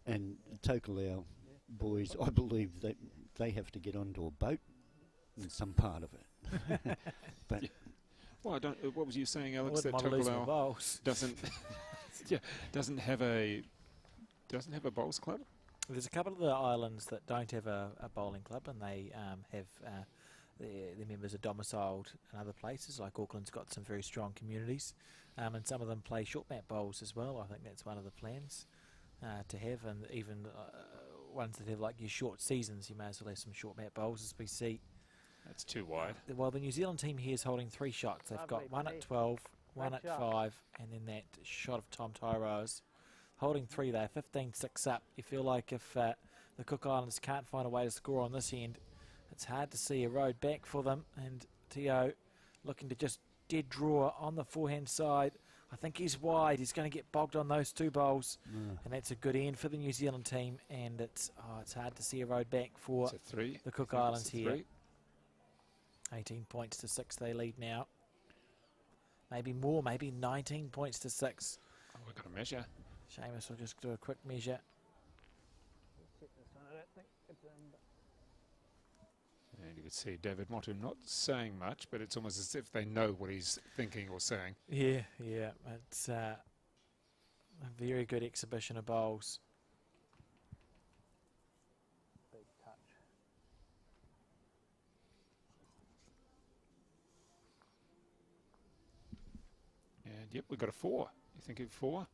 And the Tokelau boys, I believe that they have to get onto a boat in some part of it. But Well, I don't. What was you saying, I Alex? wouldn't That mind losing the Tokelau bowls. doesn't, doesn't have a bowls club. There's a couple of the islands that don't have a bowling club, and they have their members are domiciled in other places. Like Auckland's got some very strong communities, and some of them play short mat bowls as well. I think that's one of the plans to have, and even ones that have like your short seasons, you may as well have some short mat bowls, as we see. That's too wide. Well, the New Zealand team here is holding 3 shots. They've got one at 12, one at 5, and then that shot of Tom Tyro's. Holding 3 there, 15-6 up. You feel like if the Cook Islands can't find a way to score on this end, it's hard to see a road back for them. And Teo looking to just dead draw on the forehand side. I think he's wide. He's going to get bogged on those 2 bowls, and that's a good end for the New Zealand team. And it's hard to see a road back for the Cook Islands here. 18 points to 6 they lead now. Maybe more, maybe 19 points to 6. Oh, we've got a measure. Seamus will just do a quick measure. And you can see David Motu not saying much, but it's almost as if they know what he's thinking or saying. Yeah. It's a very good exhibition of bowls. Big touch. And yep, we've got a 4. You thinking 4?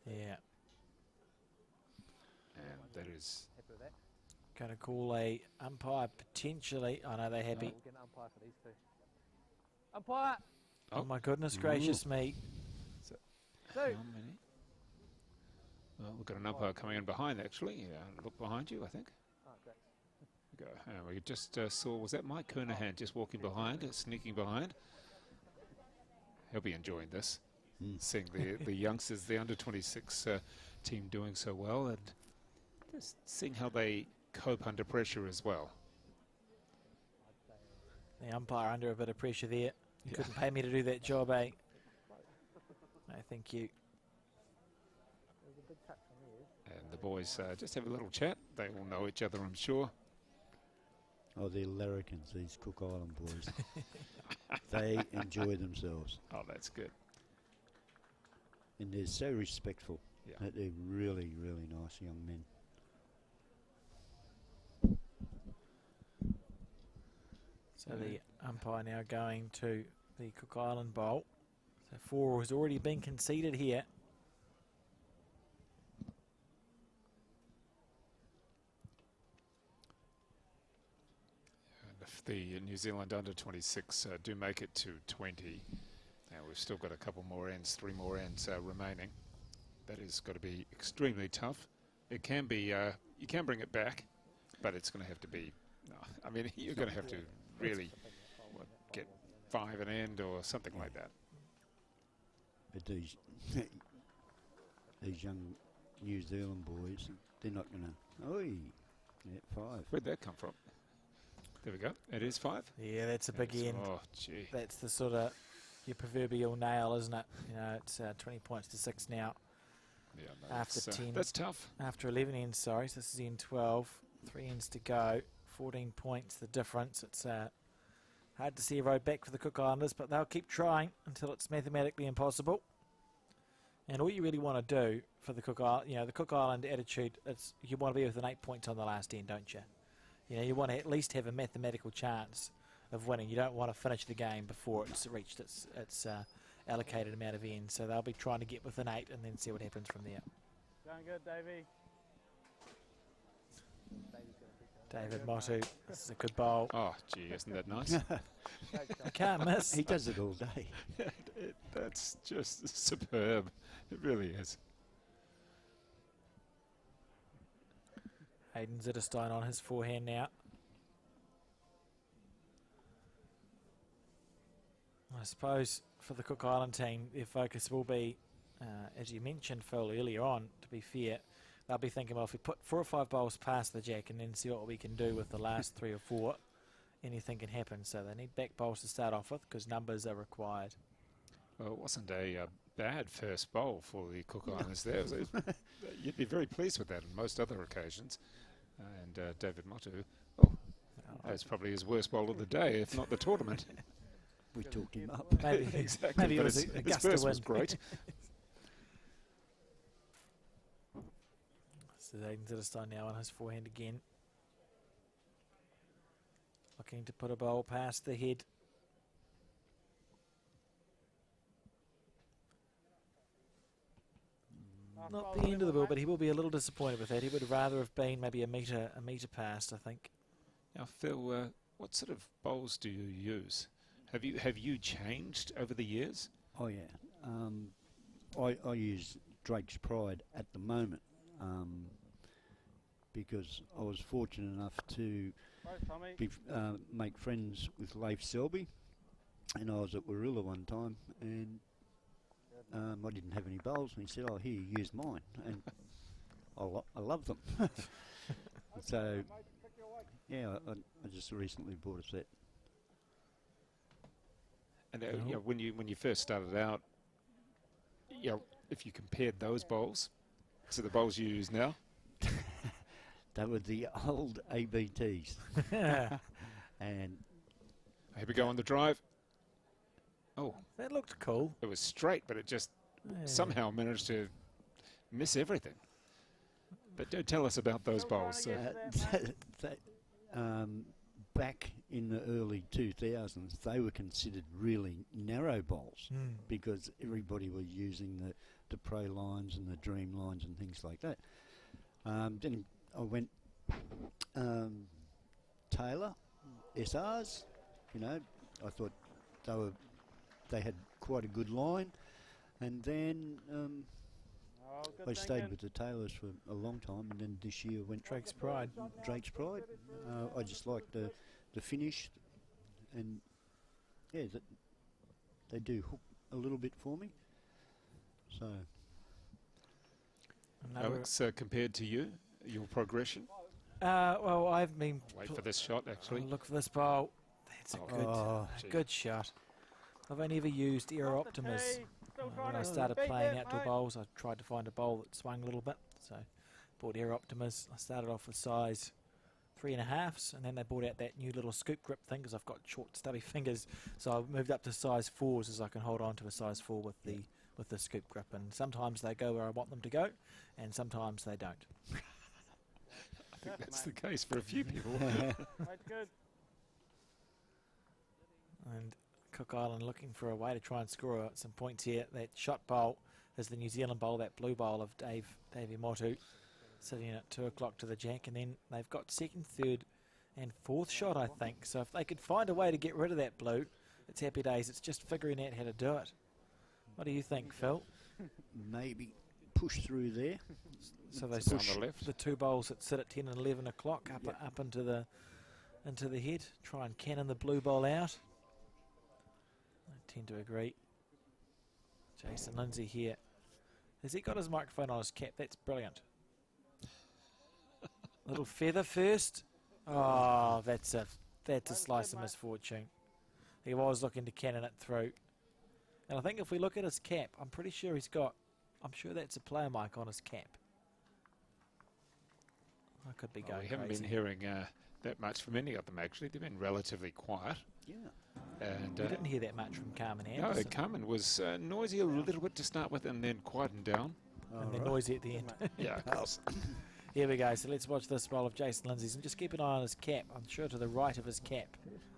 Yeah. And that is... Happy with that? Going to call a umpire potentially. I know they're happy. We'll get an umpire for these 2. Umpire! Oh my goodness gracious me. Two. How many? Well, we've got an umpire coming in behind, actually. Look behind you, I think. Oh, great. Go. We just saw, was that Mike Kernahan just walking behind, sneaking behind? He'll be enjoying this, seeing the youngsters, the under-26 team doing so well, and just seeing how they cope under pressure as well. The umpire under a bit of pressure there. You couldn't pay me to do that job, eh? No, thank you. There's a big touch on And the boys just have a little chat. They all know each other, I'm sure. oh, they're larrikins, these Cook Island boys. They enjoy themselves, Oh, that's good. and they're so respectful. Yeah. They're really, really nice young men. So the umpire now going to the Cook Island bowl. So 4 has already been conceded here. And if the New Zealand under-26 do make it to 20, now we've still got a couple more ends, 3 more ends remaining. That is got to be extremely tough. It can be, you can bring it back, but it's going to have to be, no, I mean, you're going to have to really get 5 an end or something like that. But these young New Zealand boys, they're not going to. Oi, yeah, 5. Where'd that come from? There we go. It is 5. Yeah, that's a big end. Oh, gee. That's the sort of your proverbial nail, isn't it? You know, it's 20 points to 6 now. Yeah, no, After that's, 10. That's tough. After 11 ends, sorry. So this is end 12. 3 ends to go. 14 points, the difference. It's hard to see a road back for the Cook Islanders, but they'll keep trying until it's mathematically impossible. And all you really want to do for the Cook Island, you know, the Cook Island attitude, it's you want to be within 8 points on the last end, don't you? You know, you want to at least have a mathematical chance of winning. You don't want to finish the game before it's reached its allocated amount of ends. So they'll be trying to get within 8 and then see what happens from there. Going good, Davey. David Motu, this is a good bowl. Oh, gee, isn't that nice? You can't miss. He does it all day. That's just superb. It really is. Hayden Zitterstein on his forehand now. I suppose for the Cook Island team, their focus will be, as you mentioned, Phil, earlier on, to be fair, they'll be thinking, well, if we put 4 or 5 bowls past the jack and then see what we can do with the last 3 or 4, anything can happen. So they need back bowls to start off with because numbers are required. Well, it wasn't a bad first bowl for the Cook Islands there. You'd be very pleased with that on most other occasions. And David Motu, that's probably his worst bowl of the day, if not the tournament. We talked him up. Maybe, Exactly. maybe it but was his, a his gust of first was wind. great. So Hayden Zitterstein now on his forehand again. Looking to put a bowl past the head. Not the end of the ball, but he will be a little disappointed with that. He would rather have been maybe a metre past, I think. Now, Phil, what sort of bowls do you use? Have you changed over the years? Oh yeah, I use Drake's Pride at the moment because I was fortunate enough to make friends with Leif Selby, and I was at Warilla one time, and I didn't have any bowls, and he said, "Oh, here, use mine," and I love them. So yeah, I just recently bought a set. And you know, when you first started out, you know, if you compared those bowls to the bowls you use now, They were the old ABTs, and here we go on the drive. Oh, That looked cool. it was straight, but it just somehow managed to miss everything. But do tell us about those bowls. back in the early 2000s, they were considered really narrow bowls because everybody was using the Pro lines and the Dream lines and things like that. Then I went Taylor SRs. You know, I thought they had quite a good line, and then I stayed with the Taylors for a long time, and then this year went Drake's Pride. Drake's Pride. I just liked the finish, and yeah, they do hook a little bit for me. So, Alex, compared to you, your progression. Well, I've been Wait for this shot, actually. look for this bowl. That's a gee. good shot. I've only ever used Aero Optimas. When I started playing outdoor bowls, I tried to find a bowl that swung a little bit, so bought Aero Optimas. I started off with size 3.5s, and then they brought out that new little scoop grip thing because I've got short, stubby fingers. So I moved up to size 4s as I can hold on to a size 4 with the scoop grip. And sometimes they go where I want them to go, and sometimes they don't. I think that's the case for a few people. That's good. And Cook Island looking for a way to try and score some points here. That shot bowl is the New Zealand bowl, that blue bowl of Davey Motu, sitting at 2 o'clock to the jack, and then they've got second, third and fourth shot, I think. So if they could find a way to get rid of that blue, it's happy days. It's just figuring out how to do it. What do you think, Phil? maybe push through there. So they On push the left. the 2 bowls that sit at 10 and 11 o'clock up into the head. Try and cannon the blue bowl out. I tend to agree. Jason Lindsay here. Has he got his microphone on his cap? That's brilliant. Little feather first. Oh, that's a slice of misfortune. He was looking to cannon it through. And I think if we look at his cap, I'm pretty sure I'm sure that's a player mic on his cap. I could be going We haven't crazy. been hearing that much from any of them, actually. They've been relatively quiet. Yeah. And We didn't hear that much from Carmen no, Anderson. Carmen was noisy a little bit to start with and then quietened down. And then noisy at the end. Yeah, of course. Here we go. So let's watch this roll of Jason Lindsay's and just keep an eye on his cap. I'm sure to the right of his cap.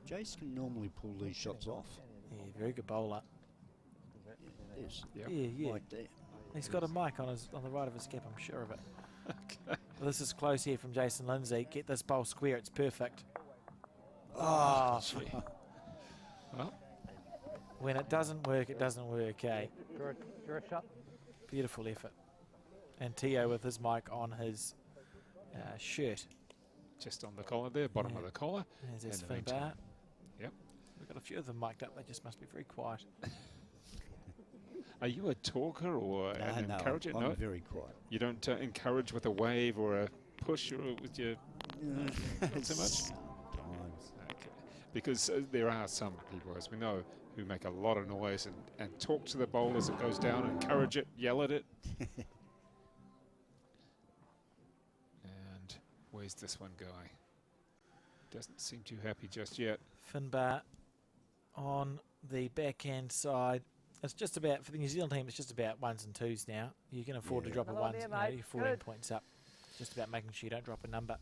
Jace can normally pull these shots off. Yeah, very good bowler. There's Yeah. Mike there. He's got a mic on the right of his cap, I'm sure of it. Okay. Well, this is close here from Jason Lindsay. Get this bowl square, it's perfect. Oh, Gee. Well, when it doesn't work, it doesn't work, eh? Draw a shot. Beautiful effort. And Tio with his mic on his shirt. just on the collar there, bottom of the collar. There's his In the Finn meantime- Bart. Yep. We've got a few of them mic'd up. They just must be very quiet. Are you a talker or an encourager? I'm No, very quiet. you don't encourage with a wave or a push or with your not so much. Times. Okay. Because there are some people, as we know, who make a lot of noise and talk to the bowl as it goes down, encourage it, yell at it. And where's this one going? Doesn't seem too happy just yet. Finn Bart on the backhand side. It's just about, for the New Zealand team, it's just about ones and twos now. You can afford to Yeah. drop a Another ones, there, you know, mate. you're 14 Good. points up. Just about making sure you don't drop a number.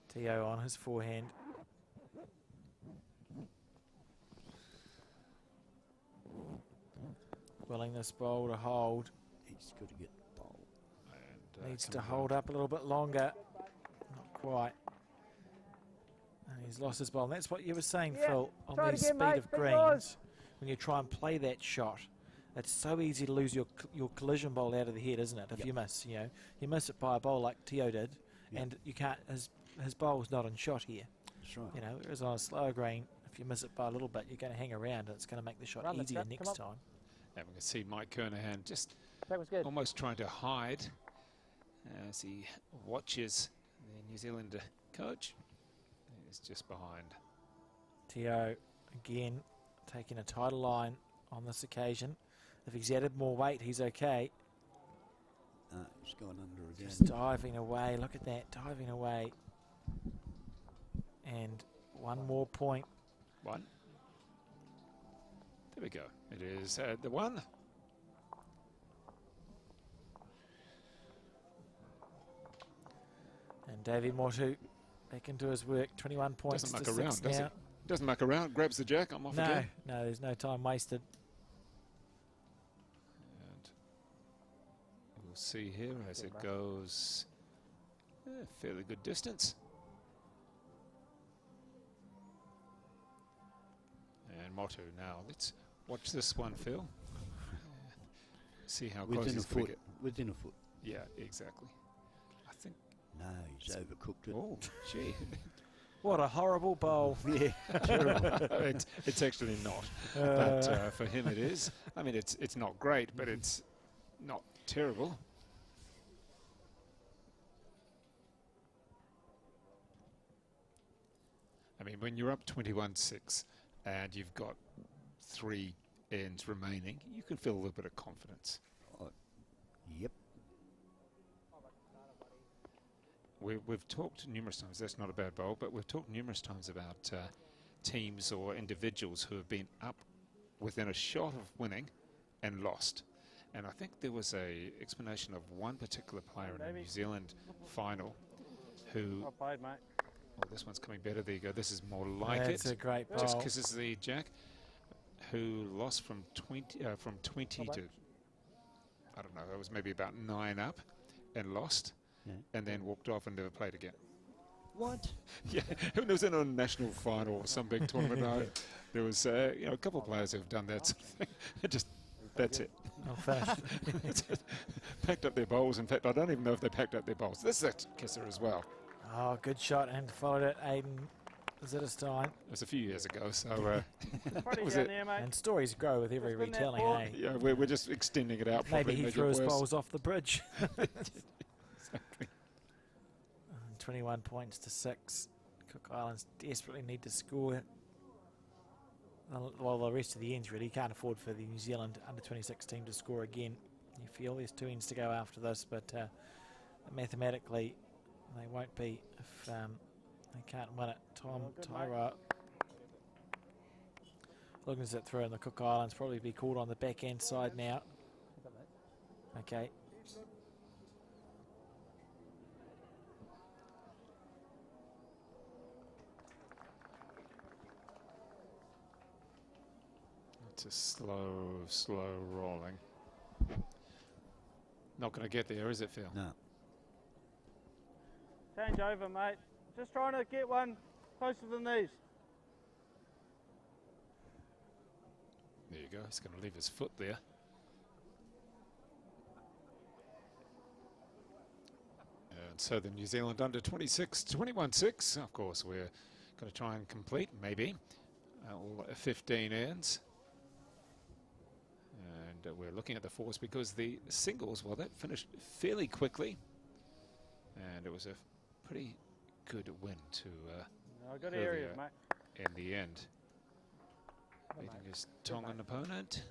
Tio on his forehand. Willingness bowl to hold. He's got to get the bowl. And, Needs to coming hold home. up a little bit longer. Not quite. And he's lost his ball. And that's what you were saying, Yeah, Phil, on try it the again, speed mate. of Big greens. yours. When you try and play that shot, it's so easy to lose your collision bowl out of the head, isn't it? If Yep. you miss, you miss it by a bowl like Tio did, Yep. and you can't. His bowl's not on shot here. That's right. Whereas on a slower green, if you miss it by a little bit, you're going to hang around, and it's going to make the shot Run the easier trap, next come time. And we can see Mike Kernahan just That was good. almost trying to hide as he watches the New Zealand coach. He's just behind. Tio again taking a tighter line on this occasion. If he's added more weight, he's okay. He's gone under again. Just diving away. Look at that, diving away. And one more point. One. There we go. It is the one. And Davey Motu back into his work. 21 points Doesn't muck to around, 6 does now. it? Doesn't muck around. Grabs the jack. I'm off No, again. no, there's no time wasted. And we'll see here as it goes a fairly good distance. And Motu now. Let's watch this one, Phil. See how close Within a he's going to foot. get. Within a foot. Yeah, exactly. I think. No, he's overcooked it. Oh, gee. What a horrible bowl. Yeah, it's actually not. But for him it is. I mean, it's not great, but it's not terrible. I mean, when you're up 21-6 and you've got 3 ends remaining, you can feel a little bit of confidence. Yep. We've talked numerous times, that's not a bad bowl, but we've talked numerous times about teams or individuals who have been up within a shot of winning and lost. And I think there was a explanation of one particular player in a New Zealand final who, Well played, mate. well, this one's coming better, there you go, this is more like That's it. a great bowl. Just kisses the jack, who lost from 20 to, I don't know, it was maybe about 9 up and lost. Yeah. And then walked off and never played again. What? Yeah, it was in a national final or some big tournament. There was, a couple of players who've done that sort of thing. Just, that's it. I'm finished. Packed up their bowls. In fact, I don't even know if they packed up their bowls. This is a kisser as well. Oh, good shot, and followed it, Aiden Zittestein. It was a few years ago, so Pretty was down it. there, mate. And stories grow with every Just been that retelling, ball. eh? Yeah, we're just extending it out. Maybe probably he make threw it his worse. bowls off the bridge. Exactly. 21 points to 6. Cook Islands desperately need to score. Well, the rest of the ends really can't afford for the New Zealand under-26 team to score again. You feel there's 2 ends to go after this, but mathematically they won't be if they can't win it. Tom Tyra looking at it through, and the Cook Islands probably be called on the back end side now. Okay. Just slow rolling. Not going to get there, is it, Phil? No. Change over, mate. Just trying to get one closer than these. There you go. He's going to leave his foot there. And so the New Zealand under 26, 21-6. Of course, we're going to try and complete, maybe, all 15 ends. And we're looking at the fours because the singles, well, that finished fairly quickly. And it was a pretty good win to Good Earlier. area, mate. in the end. Meeting his Tongan opponent.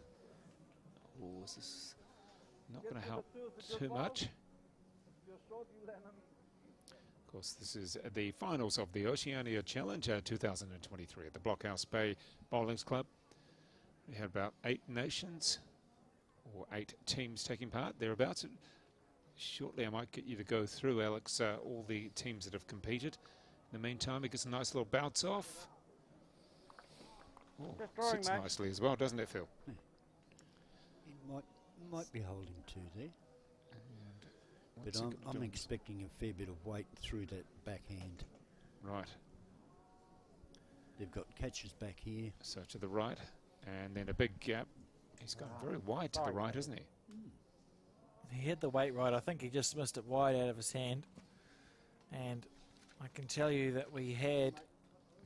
Oh, is this not going to help too much? Of course, this is the finals of the Oceania Challenge 2023 at the Blockhouse Bay Bowlings Club. We had about 8 nations, or 8 teams taking part, thereabouts. Shortly, I might get you to go through, Alex, all the teams that have competed. In the meantime, it gets a nice little bounce off. Oh, drawing, sits mate. nicely as well, doesn't it, Phil? He might be holding 2 there. But What's he I'm doing? expecting a fair bit of weight through that backhand. Right, They've got catches back here. so to the right, and then a big gap. He's gone very wide to the right, isn't he? He had the weight right. I think he just missed it wide out of his hand. And I can tell you that we had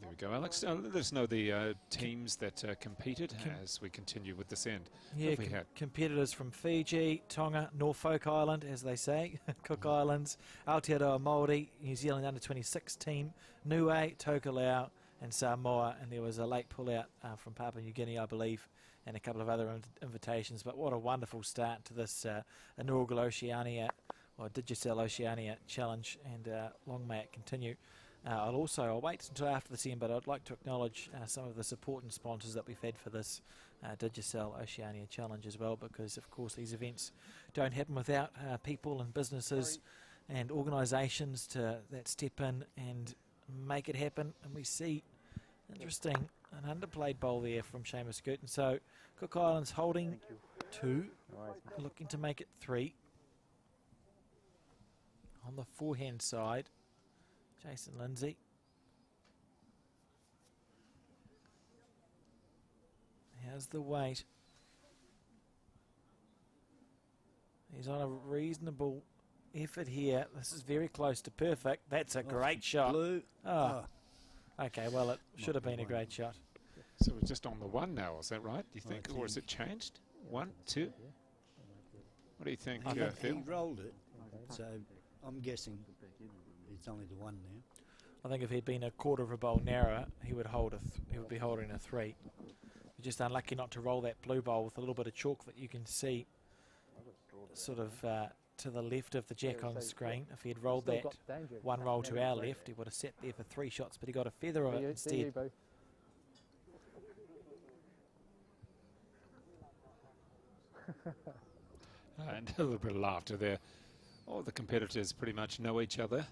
There we go, Alex. Let us know the teams that competed as we continue with this end. Yeah, What have we had? competitors from Fiji, Tonga, Norfolk Island, as they say, Cook Islands, Aotearoa Māori, New Zealand under-26 team, Niue, Tokelau, and Samoa. And there was a late pullout from Papua New Guinea, I believe, and a couple of other invitations. But what a wonderful start to this inaugural Oceania, or Digicel Oceania Challenge, and long may it continue. I'll wait until after this end, but I'd like to acknowledge some of the support and sponsors that we've had for this Digicel Oceania Challenge as well, because of course these events don't happen without people and businesses and organisations that step in and make it happen. And we see, interesting, an underplayed bowl there from Seamus Gooten. So Cook Islands holding 2, looking to make it 3. On the forehand side, Jason Lindsay. How's the weight? He's on a reasonable effort here. This is very close to perfect. That's a great shot. Blue. Oh. Okay, well, it should have been a great shot. So we're just on the 1 now, is that right? Do you think, I or has think- it changed? 1, 2? What do you think, He Phil? rolled it, so I'm guessing it's only the 1 now. I think if he'd been a quarter of a bowl narrower, he would be holding a 3. He's just unlucky not to roll that blue bowl with a little bit of chalk that you can see sort of to the left of the jack on the screen. If he had rolled that 1 roll to our left, he would have sat there for 3 shots, but he got a feather of it instead. And a little bit of laughter there. All the competitors pretty much know each other.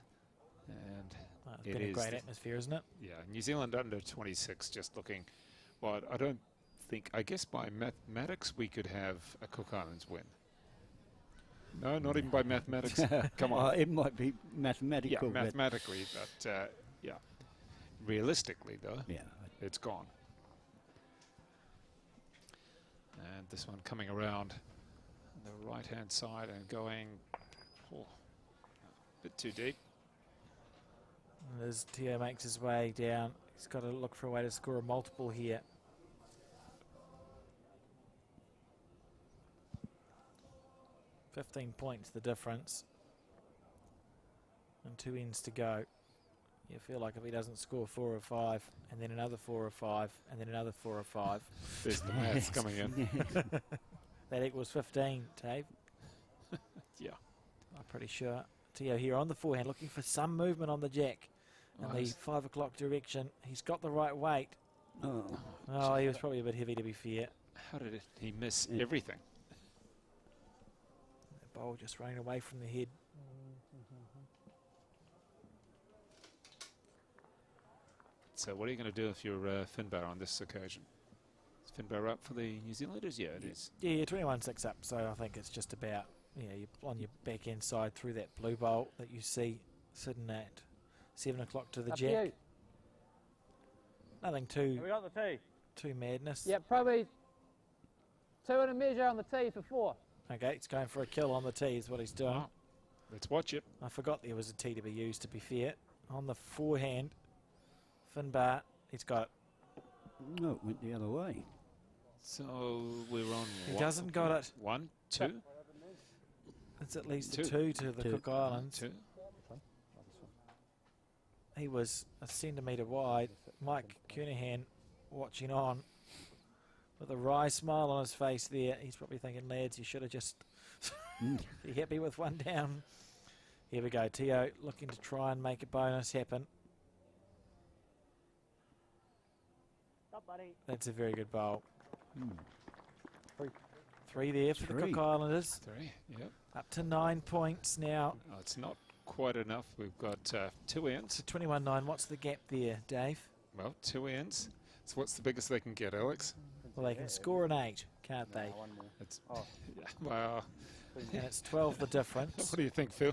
And Well, it's it been a is great the- atmosphere, isn't it? yeah, New Zealand under 26 just looking, well, I don't think, I guess by mathematics we could have a Cook Islands win. No, not even by mathematics. Come on. It might be Yeah, mathematical. but mathematically, but yeah. Realistically, though, yeah, it's gone. And this one coming around the right-hand side and going a bit too deep. And as Tio makes his way down, he's got to look for a way to score a multiple here. $15 points the difference. And 2 ends to go. You feel like if he doesn't score 4 or 5, and then another 4 or 5, and then another 4 or 5, There's the maths coming in. that equals 15, Dave. Yeah. I'm pretty sure. Tio here on the forehand, looking for some movement on the jack in the Nice. 5 o'clock direction. He's got the right weight. oh, Oh, he was probably a bit heavy, to be fair. How did he miss Yeah. everything? The bowl just running away from the head. So what are you going to do if you're Finbar on this occasion? It's Finbar up for the New Zealanders? Yeah, it is. Yeah, 21-6 up. So I think it's just about, you're on your back end side through that blue bowl that you see sitting at 7 o'clock to the Up jack. you. Nothing We too got the tee. madness. Yeah, probably 2 and a measure on the tee for 4. Okay, it's going for a kill on the tee is what he's doing. Oh, let's watch it. I forgot there was a tee to be used, to be fair. On the forehand, Finbar, he's got it. No, it went the other way. So we're on. He doesn't got it. 1, 2. It's at least Two. a 2 to the Two. Cook Islands. 2. He was a centimetre wide. Mike Kernahan watching on with a wry smile on his face there. He's probably thinking, lads, you should have just be happy with one down. Here we go. Tio looking to try and make a bonus happen. Up, buddy. That's a very good bowl. Three. 3 there for the Three. Cook Islanders. 3. Yep. Up to 9 points now. Oh, it's not quite enough. We've got 2 ends. To 21-9. What's the gap there, Dave? Well, 2 ends. So what's the biggest they can get, Alex? Well, they can score an 8, can't they? One more. It's yeah, well. And it's 12 the difference. What do you think, Phil?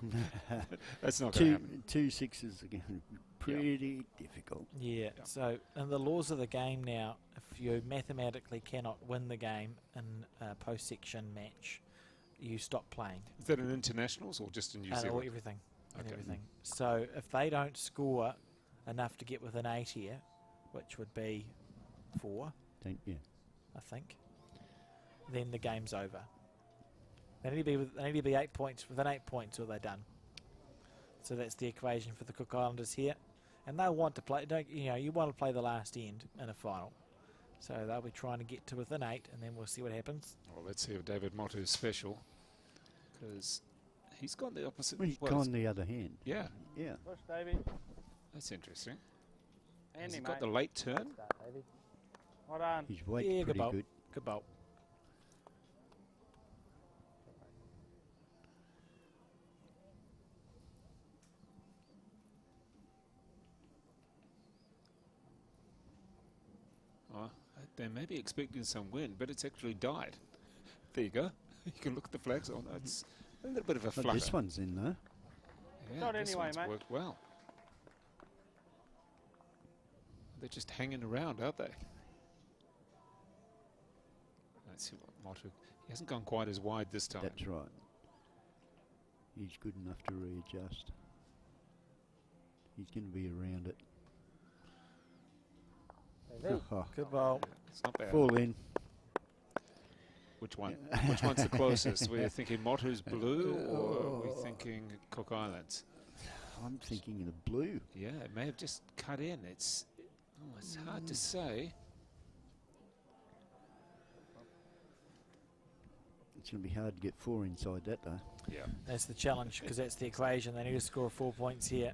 That's not going to happen. Two sixes again. Pretty difficult. Yeah, so in the laws of the game now, if you mathematically cannot win the game in a post-section match, you stop playing. Is that in internationals or just in New Or Zealand? everything. And Okay. everything. So if they don't score enough to get within 8 here, which would be 4, Yeah. I think, then the game's over. They need to be 8 points, within 8 points or they're done. So that's the equation for the Cook Islanders here. And they'll want to play, you want to play the last end in a final. So they'll be trying to get to within 8 and then we'll see what happens. Well, let's see if David Motu's special. Because he's gone the opposite. Well, he's well, gone the other hand. yeah, Yeah. Push, Davey. that's interesting. Has Andy, he got mate. the late turn? Start, Davey. Well done. His weight's Yeah, good pretty bowl. good. Good bowl. Oh, they may be expecting some wind, but it's actually died. There you go. You can look at the flags. Oh, no, it's a little bit of a But flutter. this one's in though. Yeah, Not this anyway, one's mate. worked well. They're just hanging around, aren't they? Let's see what Motu. He hasn't gone quite as wide this time. That's right. He's good enough to readjust. He's going to be around it. Oh, Good bowl. It's not bad. fall in. Which one? Which one's the closest? We're thinking Motu's blue, or are we thinking Cook Islands? I'm thinking of the blue. Yeah, it may have just cut in. It's hard to say. It's going to be hard to get 4 inside that though. Yeah. That's the challenge because that's the equation. They need to score 4 points here.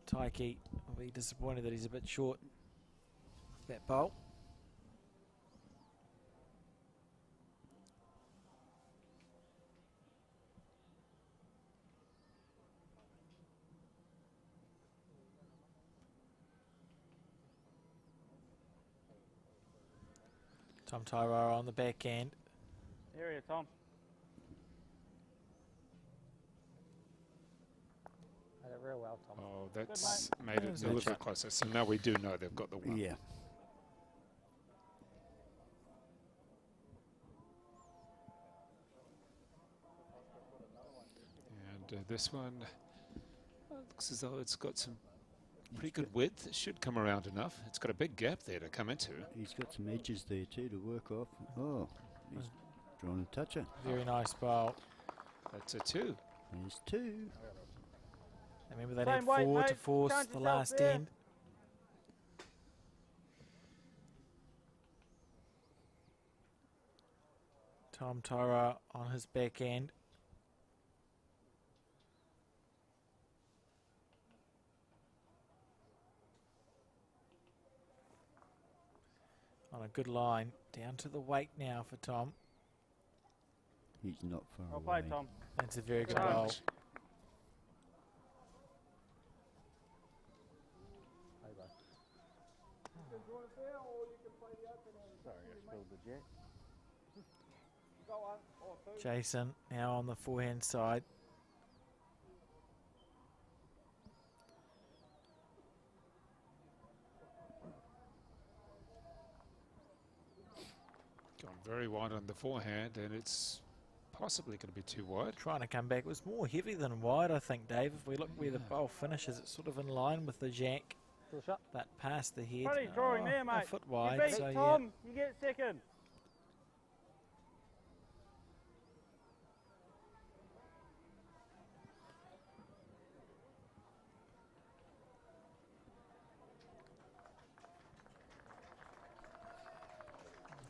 Taiki will be disappointed that he's a bit short. That bowl. Tom Tyrara on the back end. Area, Tom. Did it real well, Tom. Oh, that's made it There's a no little chat. bit closer. So now we do know they've got the one. Yeah. And this one looks as though it's got some pretty good width. It should come around enough. It's got a big gap there to come into. He's got some edges there too to work off. Oh, he's trying to touch it. Very nice bowl. That's a 2. There's 2. Remember they Same need weight, 4 to mate. force Count the yourself last there. end. Tom Tyra on his back end. On a good line. Down to the wake now for Tom. He's not far Well away. played, Tom. That's a very good Good bowl. Much. Jason now on the forehand side. Gone very wide on the forehand, and it's possibly going to be too wide. Trying to come back. It was more heavy than wide, I think, Dave. If we look where the bowl finishes, it's sort of in line with the jack, but past the head. Pretty drawing there, mate. A foot wide, You beat so Tom, you get second.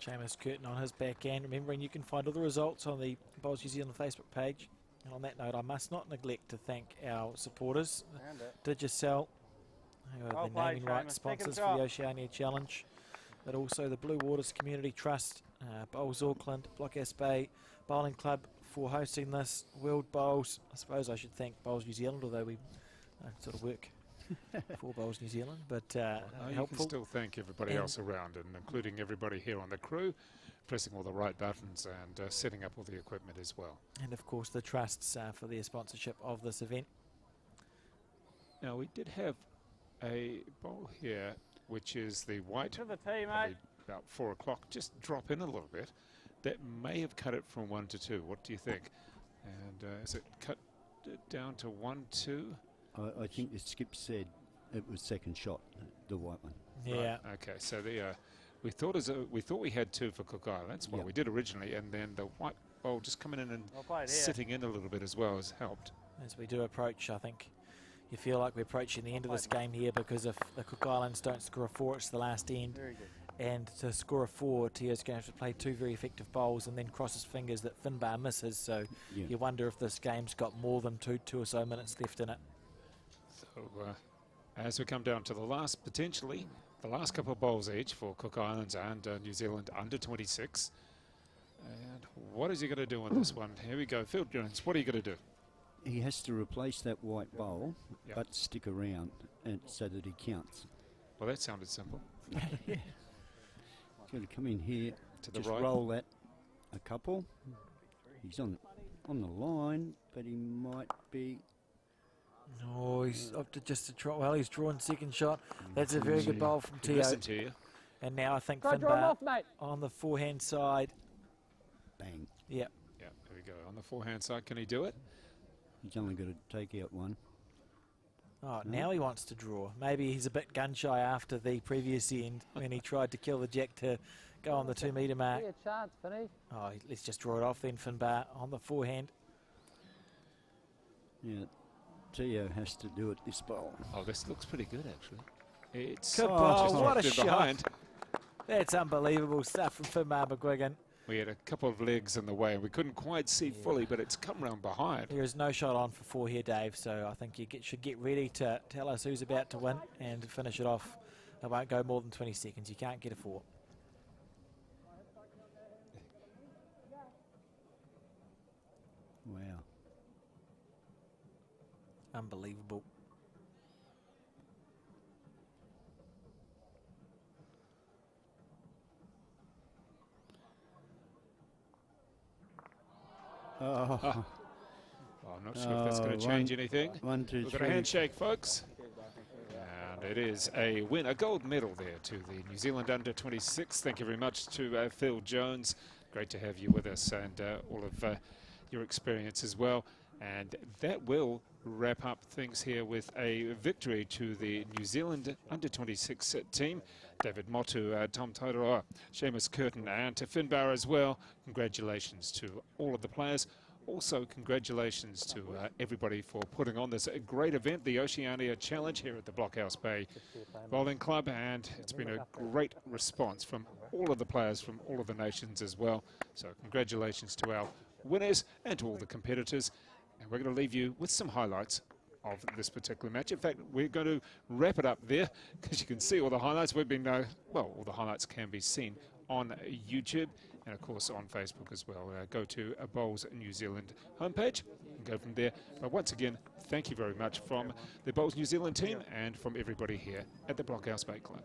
Seamus Curtin on his backhand. Remembering you can find all the results on the Bowls New Zealand Facebook page. And on that note, I must not neglect to thank our supporters, Digicel, who are Well the played, naming rights Seamus. sponsors Second for the shot. Oceania Challenge, but also the Blue Waters Community Trust, Bowls Auckland, Blockhouse Bay Bowling Club for hosting this. World Bowls, I suppose I should thank Bowls New Zealand, although we sort of work for Bowls New Zealand, but No, you helpful. can still thank everybody And- else around, and including everybody here on the crew, pressing all the right buttons and setting up all the equipment as well. And of course the trusts for their sponsorship of this event. Now, we did have a bowl here, which is the white, To the tee, probably mate. about 4 o'clock, just drop in a little bit. That may have cut it from 1 to 2. What do you think? And is it cut down to 1, 2? I think the skip said it was second shot, the white one. Yeah. Right, okay, so we thought we had 2 for Cook Islands. Well, Yep. we did originally, and then the white bowl just coming in and Well played here. sitting in a little bit as well has helped. As we do approach, I think you feel like we're approaching the end of this game here, because if the Cook Islands don't score a 4, it's the last end. Very good. And to score a 4, Tio's going to have to play 2 very effective bowls and then cross his fingers that Finbar misses. So Yeah. you wonder if this game's got more than two or so minutes left in it. So as we come down to the last, potentially, the last couple of bowls each for Cook Islands and New Zealand under 26. And what is he going to do on this one? Here we go. Phil Jones, what are you going to do? He has to replace that white bowl, Yep. but stick around and so that he counts. Well, that sounded simple. He's going to come in here, To the just right. roll that a couple. He's on the line, but he might be. Oh, he's opted just to try. Well, he's drawn second shot. That's a very good bowl from He Tio. listened to you. And now I think Go draw him Finbar off, mate. on the forehand side. Bang. Yep. Yeah, there we go. On the forehand side, can he do it? He's only got to take out one. Oh, now he wants to draw. Maybe he's a bit gun shy after the previous end when he tried to kill the jack to go on the 2 metre mark. Give you a chance, Vinny. Oh, let's just draw it off then, Finbar on the forehand. Yeah, Tio has to do it this bowl. Oh, this looks pretty good, actually. It's Good just ball. What a drifted shot. behind. That's unbelievable stuff from Finbar McGuigan. We had a couple of legs in the way, and we couldn't quite see fully, but it's come round behind. There is no shot on for 4 here, Dave, so I think you should get ready to tell us who's about to win and finish it off. It won't go more than 20 seconds. You can't get a 4. Wow. Unbelievable. Oh, Well, I'm not sure if that's going to Oh, change one- anything. 1, 2, We've got a 3. handshake, folks. And it is a win, a gold medal there to the New Zealand under 26. Thank you very much to Phil Jones. Great to have you with us, and all of your experience as well. And that will wrap up things here with a victory to the New Zealand under 26 team. David Motu, Tom Totoroa, Seamus Curtin, and to Finbar as well. Congratulations to all of the players. Also, congratulations to everybody for putting on this great event, the Oceania Challenge here at the Blockhouse Bay Bowling Club, and it's been a great response from all of the players from all of the nations as well. So congratulations to our winners and to all the competitors. And we're going to leave you with some highlights of this particular match. In fact, we're going to wrap it up there because you can see all the highlights. We've been, well, all the highlights can be seen on YouTube and, of course, on Facebook as well. Go to a Bowls New Zealand homepage and go from there. But once again, thank you very much from the Bowls New Zealand team and from everybody here at the Blockhouse Bay Club.